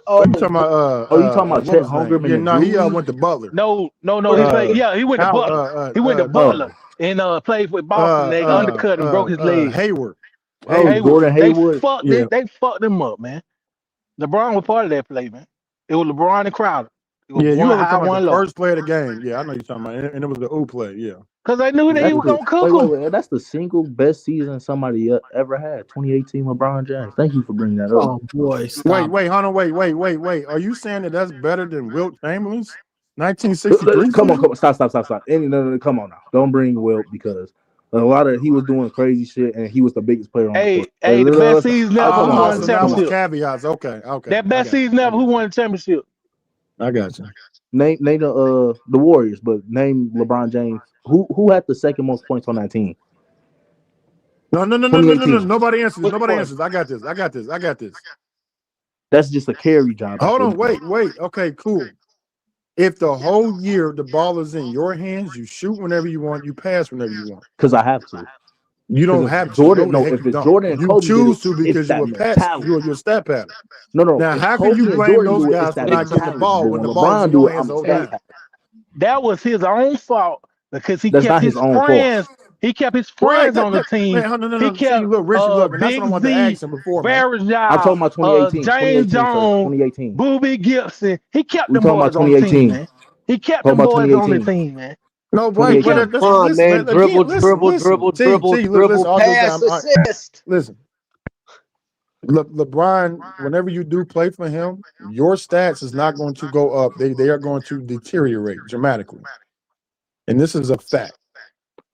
Oh, you talking about? You talking about Chet Holmgren? Yeah, no, he went to Butler. No. He played. Yeah, he went to Butler. He went to Butler and played with Boston. They undercut and broke his leg. Hayward. Gordon Hayward. They fucked him up, man. LeBron was part of that play, man. It was LeBron and Crowder. Yeah, you were talking about the first play of the game. Yeah, I know you're talking about, and it was the O play. Yeah, because they knew they were gonna cook him. Wait, that's the single best season somebody ever had. 2018 LeBron James. Thank you for bringing that up. Oh boy, stop. Wait, hold on, wait. Are you saying that that's better than Wilt Chamberlain's 1963? Come on, stop. No, come on now. Don't bring Wilt because he was doing crazy shit and he was the biggest player on the court. Hey, the best season ever. Who won the championship? Caveats. Okay. That best season ever. Who won the championship? I got you. Name the Warriors, but name LeBron James. Who had the second most points on that team? No. Nobody answers. I got this. That's just a carry job. Hold on, wait. Okay, cool. If the whole year the ball is in your hands, you shoot whenever you want, you pass whenever you want. Because I have to. You don't have Jordan. to. No, if it's Jordan and you Kobe, choose to because you're a pass. You're a stat pattern. No. Now, how can you blame those guys for not getting the ball when the ball is in your hands the whole time? That was his own fault because he kept his friends. He kept his friends on the team. He kept Big Z, Varejao, I'm talking about 2018. James Jones, 2018. Booby Gibson. He kept them boys on the team, man. He kept them boys on the team, man. No, right. Come on, man. Dribble, pass, assist. Listen. LeBron, whenever you do play for him, your stats is not going to go up. They are going to deteriorate dramatically. And this is a fact.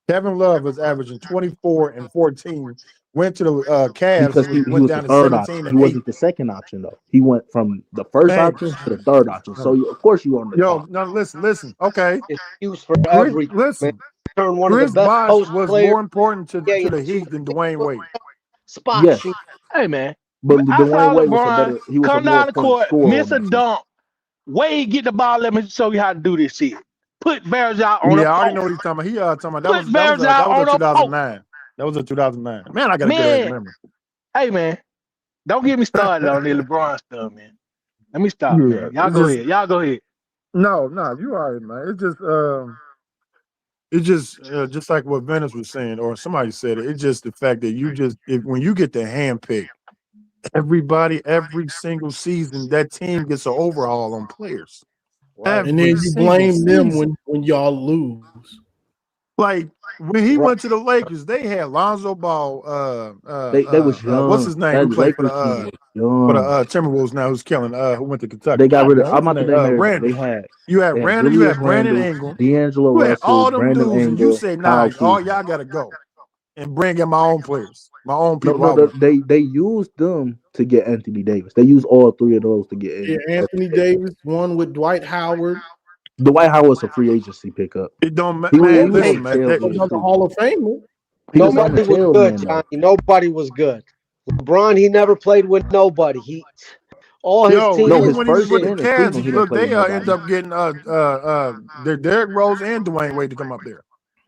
Kevin Love was averaging 24 and 14. Went to the Cavs because he went was down the to third 17 option. and He wasn't the second option though. He went from the first option to the third option. So of course you on the top. No, listen. Okay. Excuse for everything. Listen. Turn one Chris of the best Bosh was players. more important to the Heat than Dwayne Wade. Spot yes. shoot. Hey man. But Dwayne Wade LeBron was a come more down the court, miss a team. dunk. Wade get the ball. Let me show you how to do this shit. Put Varejao on the post. Yeah, I already know what he's talking about. He talking about that was a 2009. That was a 2009. Man, I got a good memory. Hey man, don't get me started on the LeBron stuff, man. Let me stop, man. Y'all go ahead. No, you all right, man. It's just like what Venice was saying, or somebody said it. It's just the fact that when you get the hand pick, everybody, every single season, that team gets an overhaul on players. Right. And then you blame them when y'all lose. Like when he went to the Lakers, they had Lonzo Ball. They was young. What's his name? Who played for the Timberwolves now? Who's killing? Who went to Kentucky? They got rid of. I'm not the name. Randy. You had Brandon Ingram, D'Angelo Russell, all them Brandon dudes, Ingram, and you say, "Nah, all y'all gotta go and bring in my own players, my own people." They used them to get Anthony Davis. They used all three of those to get in. Yeah, Anthony Davis, one with Dwight Howard. Dwight Howard's a free agency pickup. It don't matter. Another Hall of Famer. Nobody was good, Johnny. Nobody was good. LeBron, he never played with nobody. All his Yo, team even was when he was with the shit. Cavs, look, they end up getting Derrick Rose and Dwayne Wade to come up there.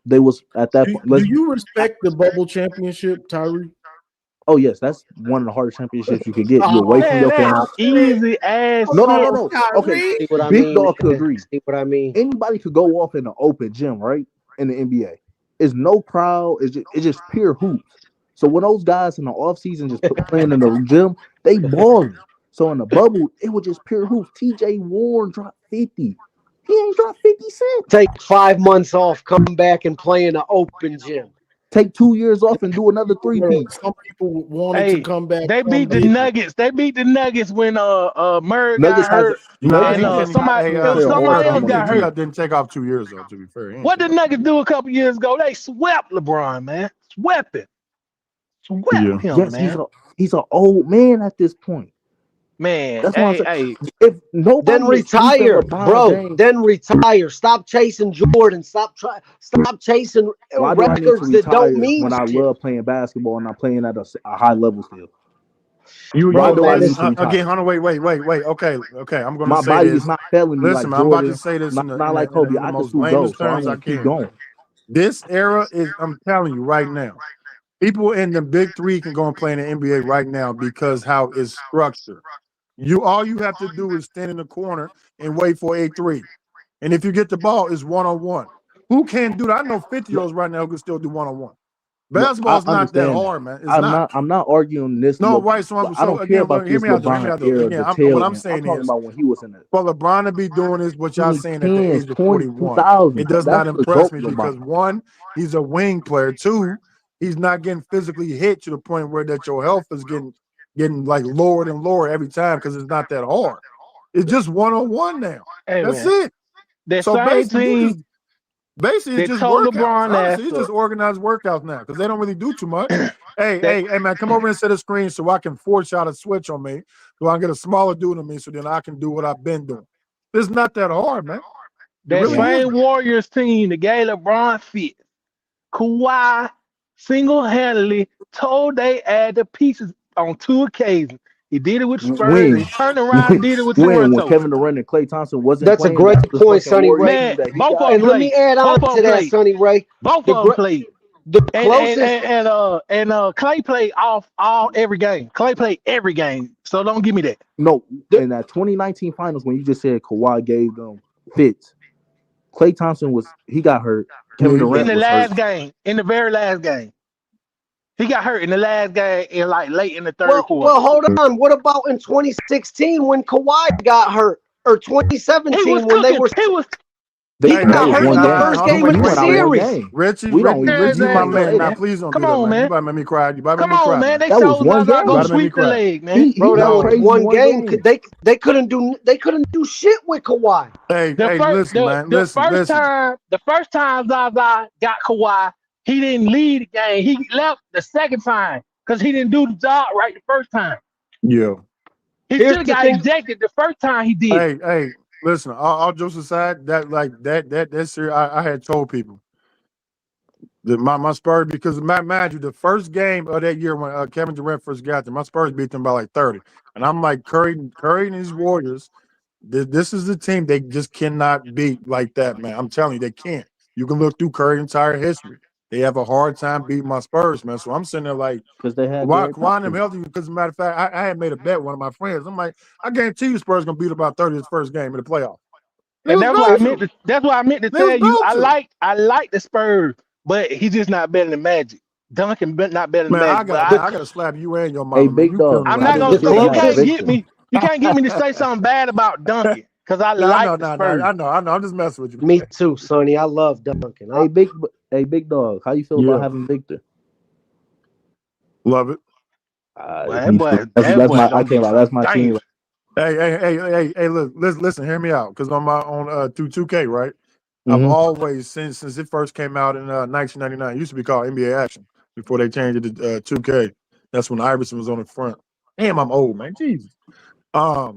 They was at that point. Do you respect the bubble championship, Tyree? Oh yes, that's one of the hardest championships you could get. You Oh, away from your That's family. easy ass. No. Okay, See what I Big mean? Dog could agree. See what I mean? Anybody could go off in an open gym, right? In the NBA, it's no crowd. It's just pure hoops. So when those guys in the offseason just playing in the gym, they balling. So in the bubble, it was just pure hoops. TJ Warren dropped 50. He ain't dropped 50 cents. Take 5 months off, come back and play in an open gym. Take 2 years off and do another 3-peat. Some people wanted to come back. They beat the Nuggets. They beat the Nuggets when Murray got hurt. And somebody else got hurt. Didn't take off 2 years though. To be fair, What did Nuggets do a couple years ago? They swept LeBron, man. Swept him. Swept him, yes, man. He's an old man at this point. Man, that's what I'm saying. Hey. If nobody then retire, bro. Then retire. Stop chasing Jordan. Stop chasing records that don't mean when shit. I love playing basketball and I'm playing at a high level still. Again, Hunter, wait. Okay. I'm gonna my say body this. is not failing me. Listen, like I'm Jordan, about to say this not like Kobe. I most can still go, lamest so I terms I want to keep can. going. This era is, I'm telling you right now, people in the big three can go and play in the NBA right now because how it's structured. All you have to do is stand in the corner and wait for a three. And if you get the ball, it's one-on-one. Who can't do that? I know 50-year-olds right now who can still do one-on-one. Basketball's not that hard, man. It's I'm not arguing this. No, right. So I don't care about this LeBron era. Again, what I'm saying I'm talking is, about when he was in it. for LeBron to be doing this, what y'all saying at the age of 41, it does That's not impress me because one, he's a wing player. Two, he's not getting physically hit to the point where that your health is getting like lower and lower every time because it's not that hard. It's just one-on-one now. Hey, that's man. it. That so same team. Basically, it's just workouts. Honestly, it's just organized workouts now because they don't really do too much. hey, man, come over and set a screen so I can force y'all to switch on me, so I can get a smaller dude on me, so then I can do what I've been doing. It's not that hard, man. That same Warriors team, the gave LeBron fit. Kawhi single-handedly told they add the pieces on 2 occasions. He did it with Spurs. And he turned around and did it with Toronto. When Kevin Durant and Klay Thompson wasn't That's playing. A great point, Sonny Ray. Man, both of them let me add on to that, Sonny Ray. Both of them played. The closest and Clay played every game. Clay played every game. So don't give me that. No, in that 2019 finals when you just said Kawhi gave them fits, Klay Thompson got hurt. Kevin Durant in the very last game. He got hurt in the last game in like late in the third quarter. Well, hold on. What about in 2016 when Kawhi got hurt, or 2017 when they were? He got hurt in the first game of the series. Richie, my man. Now, please don't do that, man. You about to make me cry. Come on, man. They told us not go sweep the leg, man. Bro, that was one game. They couldn't do shit with Kawhi. The first time Zaza got Kawhi, he didn't lead the game. He left the second time because he didn't do the job right the first time. Yeah. He should have got ejected the first time he did. Hey. Listen, all jokes aside, that series, I had told people that my Spurs, because mind you, the first game of that year when Kevin Durant first got there, my Spurs beat them by like 30. And I'm like, Curry and his Warriors, this is the team they just cannot beat like that, man. I'm telling you, they can't. You can look through Curry's entire history. They have a hard time beating my Spurs, man. So I'm sitting there like, because they had Kawhi them healthy. Because as a matter of fact, I had made a bet with one of my friends. I'm like, I guarantee you Spurs gonna beat about 30 his first game in the playoff. And that's what I meant to tell you. I like the Spurs, but he's just not better than Magic. Duncan not better than Magic. I gotta slap you and your mom. Hey, big dog. I'm not gonna say you can't get me to say something bad about Duncan. Because I like the Spurs. I know. I'm just messing with you. Me too, Sonny. I love Duncan. Hey, big dog. How you feel about having Victor? Love it. That's my team. Hey, look, listen, hear me out. Because on my own 2K, right? I've always, since it first came out in 1999, it used to be called NBA Action before they changed it to 2K. That's when Iverson was on the front. Damn, I'm old, man. Jesus. So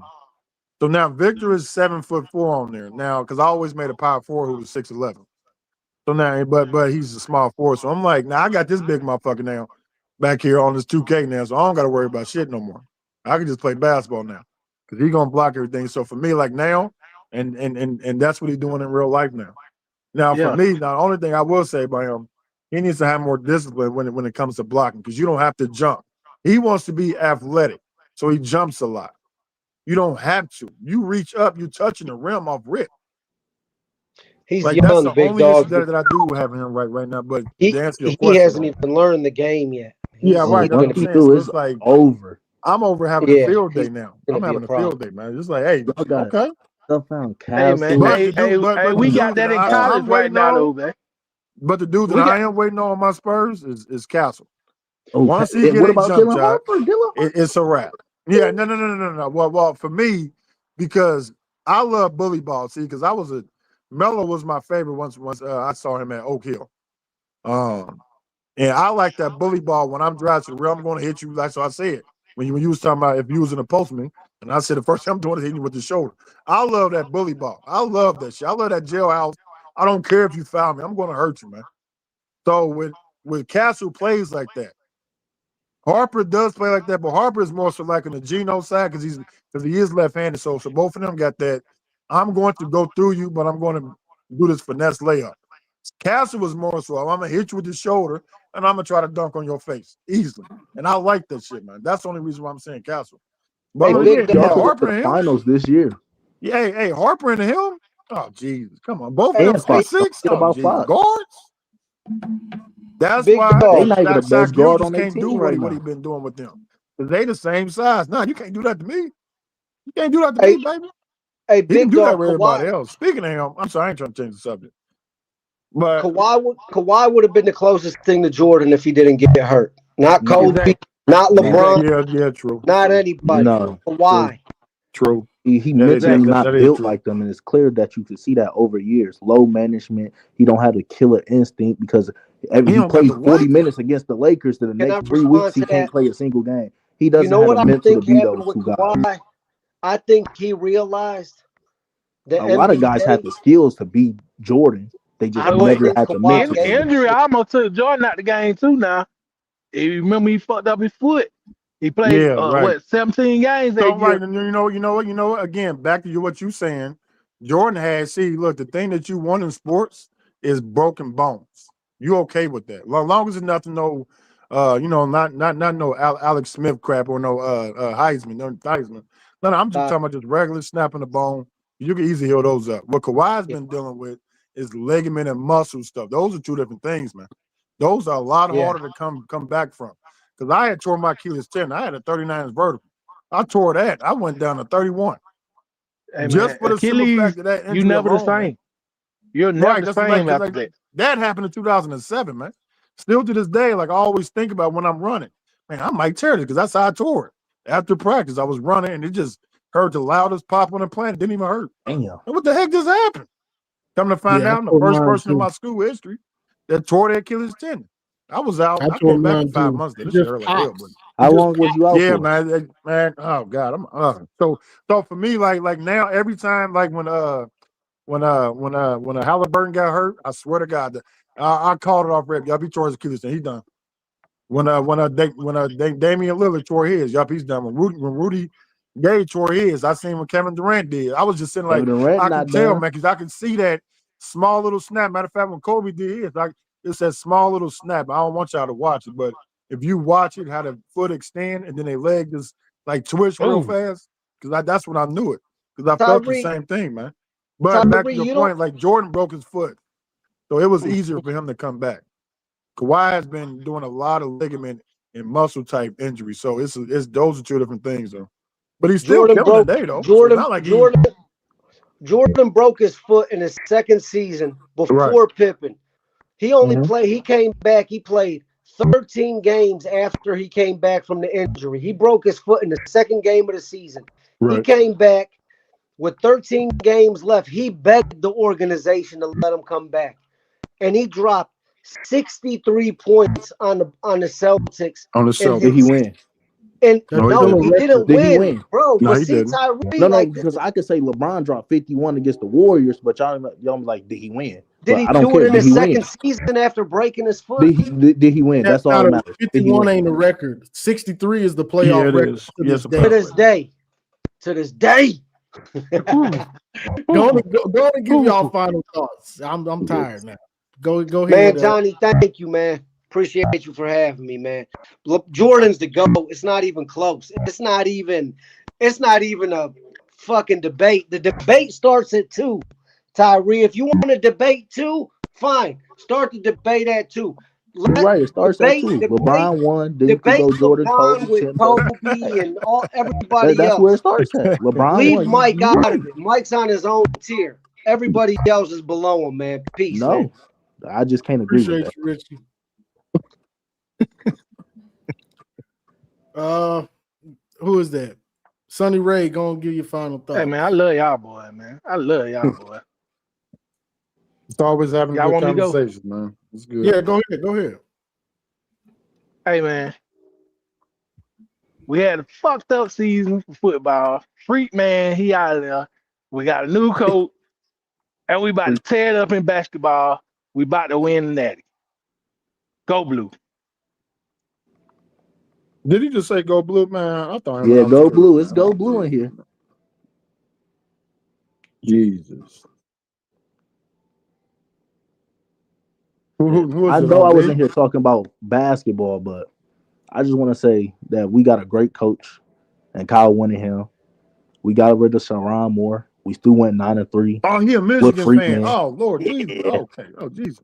now Victor is 7'4" on there now, because I always made a power forward who was 6'11". So now, but he's a small forward. So I'm like, now I got this big motherfucker now. back here on this 2K now, so I don't got to worry about shit no more. I can just play basketball now because he's gonna block everything. So for me, like now, and that's what he's doing in real life now. Now for me, the only thing I will say about him, he needs to have more discipline when it comes to blocking because you don't have to jump. He wants to be athletic, so he jumps a lot. You don't have to. You reach up, you touching the rim off rip. He's Like that's young, the big only issue dog. that I do have him right now. But He to answer your he question, hasn't though, even learned the game yet. yeah, right. He's That's what gonna I'm be, saying. So it's like over. I'm over having a yeah, field he's day now. gonna I'm be a having a problem. field day, man. Just like, hey, Y'all got okay. stuff found Hey man, Castle. But the hey, dude, but we the got dude that in that college I'm right waiting now, on, though, man. but the dude that We got. I am waiting on my Spurs is Castle. Oh, Once he get what a about jump Dylan shot, Harper? it's a wrap. Yeah, no. Well, for me, because I love bully ball. See, because Melo was my favorite once I saw him at Oak Hill. And I like that bully ball when I'm driving to the rim, I'm going to hit you. Like so I said when you was talking about if you was in a postman, and I said the first thing I'm doing is hitting you with the shoulder. I love that bully ball. I love that shit. I love that jailhouse. I don't care if you foul me. I'm going to hurt you, man. So with Castle plays like that. Harper does play like that, but Harper is more so like on the Geno side because he is left-handed. So both of them got that. I'm going to go through you, but I'm going to do this finesse layup. Castle was more so I'm gonna hit you with the shoulder and I'm gonna try to dunk on your face easily. And I like that shit, man. That's the only reason why I'm saying Castle. But Hey, again, big yeah, dog. Harper the and him. finals this year. Yeah, hey, Harper and him. Oh, Jesus, come on, both of Hey, them And Fox. Don't 6'6". forget Oh, about Jesus, Fox. guards. That's big why They dog. not even the Shaq best guard Gilgeous on their can't do team what right he now. been doing with them. They the same size. No, you can't do that to me. You can't do that to Hey, me, baby. hey, He can big do that dog. with everybody else. Speaking of him, I'm sorry, I ain't trying to change the subject. But Kawhi would have been the closest thing to Jordan if he didn't get hurt. Not No, Kobe, Exactly. not LeBron, yeah, true. not anybody. no. Kawhi. True. He That is, mentally Exactly. not that is built true. like them, and it's clear that you can see that over years. Low management. He don't have the killer instinct because He he don't got plays the 40 what? minutes against the Lakers. Then the Can I next 3 weeks respond he to can't that? play a single game. He You doesn't know have what the I mental to think be happened those with two guys. Kawhi? I think he realized the A lot of guys had NBA. the skills to beat Jordan. They just I But don't never think had the Kawhi mental gave to. injury almost took Jordan out the game too. Now, if you remember, he fucked up his foot. He played Yeah, right. 17 games So that right, year. and you know what? Again, back to what you saying. Jordan had. See, look, the thing that you want in sports is broken bones. You okay with that? As long as it's nothing, no, not no Alex Smith crap or no Heisman, no Heisman. No, I'm just talking about just regular snapping the bone. You can easily heal those up. What Kawhi's been dealing with is ligament and muscle stuff. Those are two different things, man. Those are a lot harder to come back from. Because I had torn my Achilles tendon. I had a 39th vertebral. I tore that. I went down to 31. Hey Just man, for the simple Achilles, fact of that you injury never the alone, man. same. You're never Right. the That's like, same cause after that. that happened in 2007, man. Still to this day, like I always think about when I'm running. Man, I might tear this because that's how I tore it. After practice, I was running and it just heard the loudest pop on the planet. Didn't even hurt. Damn. And what the heck just happened? Come to find Yeah, I out, I'm the tore first mine person in too. my school history that tore their Achilles tendon. I was out. I I tore came back in mine 5 too. months. Though. It This shit just hurt like hell, but pops. It How just long was pops. you out yeah, for? man. Oh God, so for me, like now, every time, like when a Halliburton got hurt, I swear to God, I called it off rep. Yup, he tore his Achilles, and he done. When Damian Lillard tore his, yup, he's done. When Rudy Gay tore his, I seen what Kevin Durant did. I was just sitting like, Kevin Durant I not can tell, done. man, because I can see that small little snap. Matter of fact, when Kobe did his, it's that small little snap. I don't want y'all to watch it, but if you watch it, how the foot extend and then their leg just like twitch real Ooh. fast, because that's when I knew it. Because I felt the same thing, man. But back to your you point, like Jordan broke his foot, so it was easier for him to come back. Kawhi has been doing a lot of ligament and muscle type injuries, so it's those are two different things, though. But he's still killing today, though. So it's not like Jordan broke his foot in his second season before Pippen. He only played. He came back. He played 13 games after he came back from the injury. He broke his foot in the second game of the season. He came back with 13 games left. He begged the organization to let him come back, and he dropped 63 points on the Celtics. On the Celtics, did he win? And no, he didn't Did win, he win? bro. No, But he see, didn't. Tyree, No, because I could say LeBron dropped 51 against the Warriors, but y'all like, did he win? Did But he I don't do care. it in Did his he second win? season after breaking his foot? Did he win? That's all that matters. Did he 51 win? ain't a record. 63 is the Yeah, playoff it record is. to Yes, this a day. To this day. To this day. Go on and give y'all final thoughts. I'm tired now. Go Man, ahead. Johnny, thank you, man. Appreciate you for having me, man. Look, Jordan's the GOAT. It's not even close. It's not even a fucking debate. The debate starts at 2. Tyree, if you want to debate 2, fine. Start the debate at 2. You're right. It starts at 2. LeBron won. Then you could Debate go Jordan, LeBron Kobe, with Tim Kobe and everybody That's where it else. starts at. LeBron Leave won. Mike You out right. of it. Mike's on his own tier. Everybody else is below him, man. Peace, man. No, I just can't agree with Appreciate that. you, Richie. Who is that? Sonny Ray, go and give your final thoughts. Hey man, I love y'all boy, man. I love y'all boy. It's always having Y'all good want me to go? conversations, man. It's good. Yeah, go ahead. Hey man, we had a fucked up season for football. Freak man, he out of there. We got a new coach, and we about to tear it up in basketball. We about to win the natty. Go blue. Did he just say go blue, man? I thought Yeah, go blue. It's go blue in here. Jesus. I know I wasn't here talking about basketball, but I just want to say that we got a great coach and Kyle Whittingham. We got rid of Sharon Moore. We still went 9-3. Oh, he a Michigan fan. Oh, Lord Jesus. Yeah. Okay. Oh, Jesus.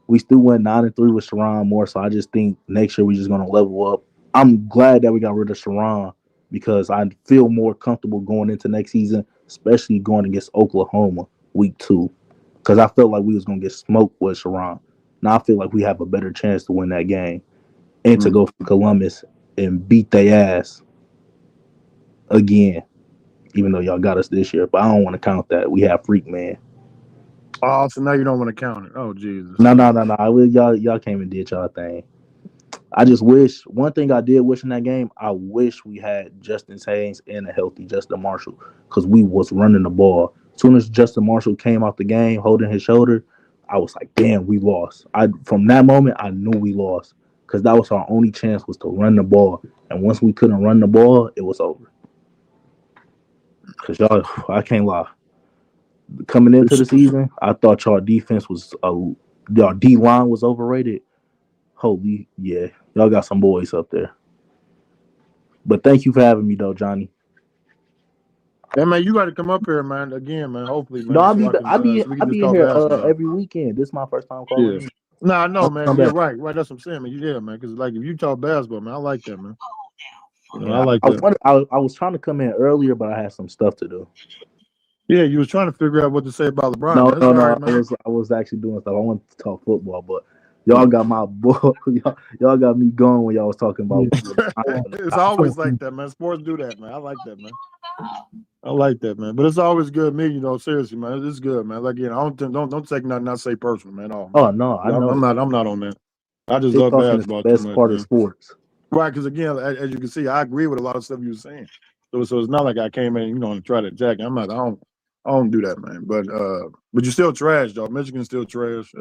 We still went 9-3 with Sharon Moore, so I just think next year we're just gonna level up. I'm glad that we got rid of Sharon because I feel more comfortable going into next season, especially going against Oklahoma week 2. Because I felt like we was gonna get smoked with Sharon. Now I feel like we have a better chance to win that game and to go for Columbus and beat their ass again. Even though y'all got us this year, but I don't want to count that. We have Freak Man. Oh, so now you don't want to count it. Oh, Jesus. No. Y'all came and did y'all thing. I just wish one thing I did wish in that game. I wish we had Justin Haynes and a healthy Justin Marshall because we was running the ball. As soon as Justin Marshall came out the game holding his shoulder, I was like, "Damn, we lost." From that moment I knew we lost because that was our only chance was to run the ball. And once we couldn't run the ball, it was over. Because y'all, I can't lie. Coming into the season, I thought y'all defense was y'all D line was overrated. Holy, yeah, y'all got some boys up there. But thank you for having me, though, Johnny. Hey, man, you got to come up here, man. Again, man. Hopefully, man. No, I so we can just be talk here basketball. every weekend. This is my first time calling in. No, I know, man. Come Yeah, back. right. That's what I'm saying, man. Yeah, man. Because like if you talk basketball, man, I like that, man. Yeah, I like that. I was trying to come in earlier, but I had some stuff to do. Yeah, you was trying to figure out what to say about LeBron. No, Man. That's all right, man. I was actually doing stuff. I wanted to talk football, but y'all got my boy. Y'all got me going when y'all was talking about. It's always like that, man. Sports do that, man. I like that, man. I like that, man. But it's always good meeting, seriously, man. It's good, man. Like, don't take nothing I say personal, man. Oh no, I know. I'm not on that. I just Shit love talking basketball is the best too much, part man. of sports. Right, because again, as you can see, I agree with a lot of stuff you were saying. So it's not like I came in, and try to attack. I don't do that, man. But you're still trash, though. Michigan's still trash.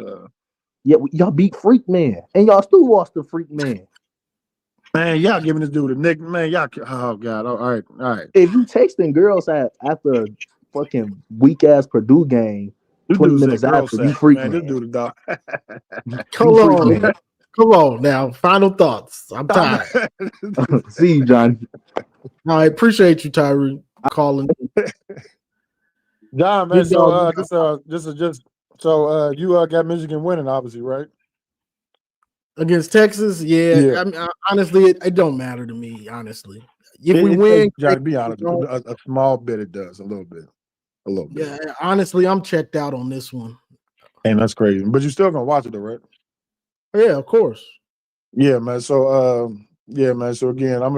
Yeah, y'all beat Freak Man, and y'all still lost to Freak Man. Man, y'all giving this dude a nick, man. Y'all, oh god, all right. If you texting girls after a fucking weak ass Purdue game, This 20 dude minutes said girl after, you sex. freak Man, man. this dude a dog. Come on now. Final thoughts. I'm tired. See you, Johnny. I appreciate you, Tyree, calling. John, man. So you got Michigan winning, obviously, right? Against Texas, yeah. I mean, honestly, it don't matter to me. Honestly, if we win, Johnny, be honest. A small bit, it does. A little bit. Yeah, honestly, I'm checked out on this one. And that's crazy. But you're still gonna watch it, though, right? Yeah, of course. Yeah, man. So, man. So again, I'm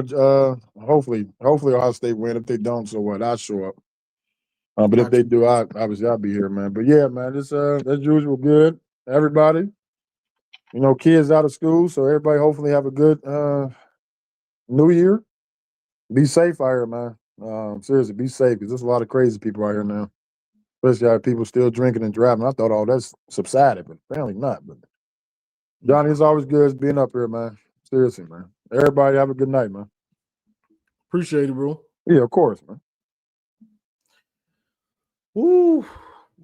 hopefully Ohio State win. If they don't, so what? I'll show up. But if they do, obviously I'll be here, man. But yeah, man, it's as usual, good. Everybody, kids out of school, so everybody hopefully have a good New Year. Be safe out here, man. Seriously, be safe because there's a lot of crazy people out here now. Especially how people still drinking and driving. I thought all that's subsided, but apparently not. But Johnny, it's always good being up here, man. Seriously, man. Everybody have a good night, man. Appreciate it, bro. Yeah, of course, man. Woo.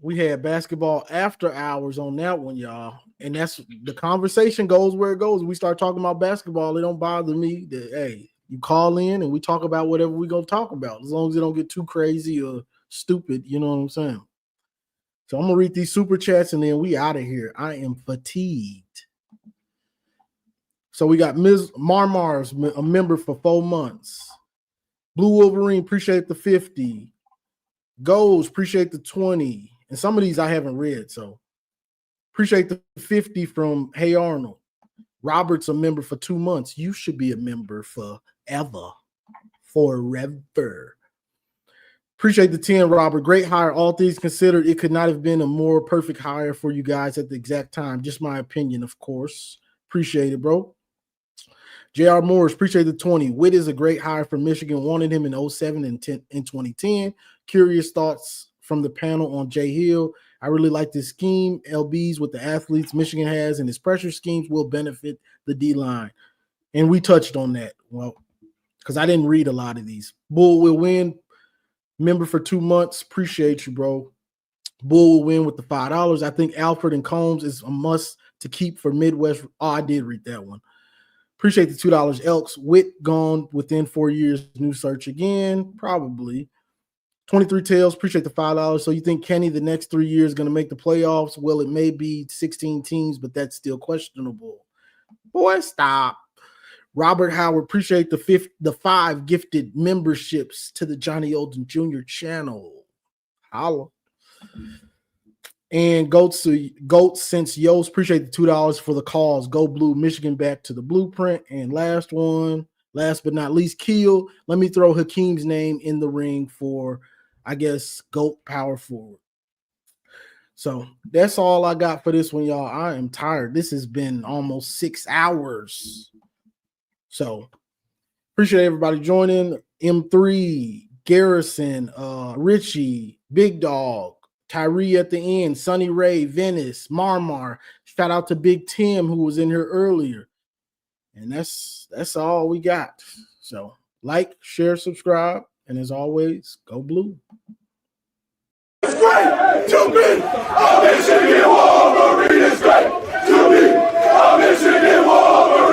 We had basketball after hours on that one, y'all. And that's the conversation goes where it goes. We start talking about basketball. It don't bother me that, hey, you call in and we talk about whatever we're going to talk about, as long as it don't get too crazy or stupid. You know what I'm saying? So I'm going to read these super chats and then we out of here. I am fatigued. So we got Ms. Marmar's a member for 4 months. Blue Wolverine, appreciate the 50. Goals, appreciate the 20. And some of these I haven't read, so appreciate the 50 from Hey Arnold. Robert's a member for 2 months. You should be a member forever. Appreciate the 10, Robert. Great hire. All things considered, it could not have been a more perfect hire for you guys at the exact time. Just my opinion, of course. Appreciate it, bro. J.R. Morris, appreciate the 20. Witt is a great hire for Michigan. Wanted him in 07 and 2010. Curious thoughts from the panel on Jay Hill. I really like this scheme. LBs with the athletes Michigan has and his pressure schemes will benefit the D-line. And we touched on that. Well, because I didn't read a lot of these. Bull will win. Member for 2 months. Appreciate you, bro. Bull will win with the $5. I think Alfred and Combs is a must to keep for Midwest. Oh, I did read that one. Appreciate the $2. Elks. Witt gone within 4 years. New search again. Probably. 23 Tails, appreciate the $5. So you think Kenny the next 3 years is going to make the playoffs? Well, it may be 16 teams, but that's still questionable. Boy, stop. Robert Howard, appreciate the 5 gifted memberships to the Johnny Olden Jr. channel. Holla. And Goats since Yost, appreciate the $2 for the cause. Go Blue, Michigan back to the blueprint. And last but not least, Keel. Let me throw Hakeem's name in the ring for, I guess, GOAT power forward. So that's all I got for this one, y'all. I am tired. This has been almost 6 hours. So appreciate everybody joining. M3, Garrison, Richie, Big Dog, Tyree at the end, Sonny Ray, Venice, Marmar. Shout out to Big Tim who was in here earlier. And that's all we got. So like, share, subscribe, and as always, go Blue. It's great to be a Michigan Wolverine. It's great to be a Michigan Wolverine.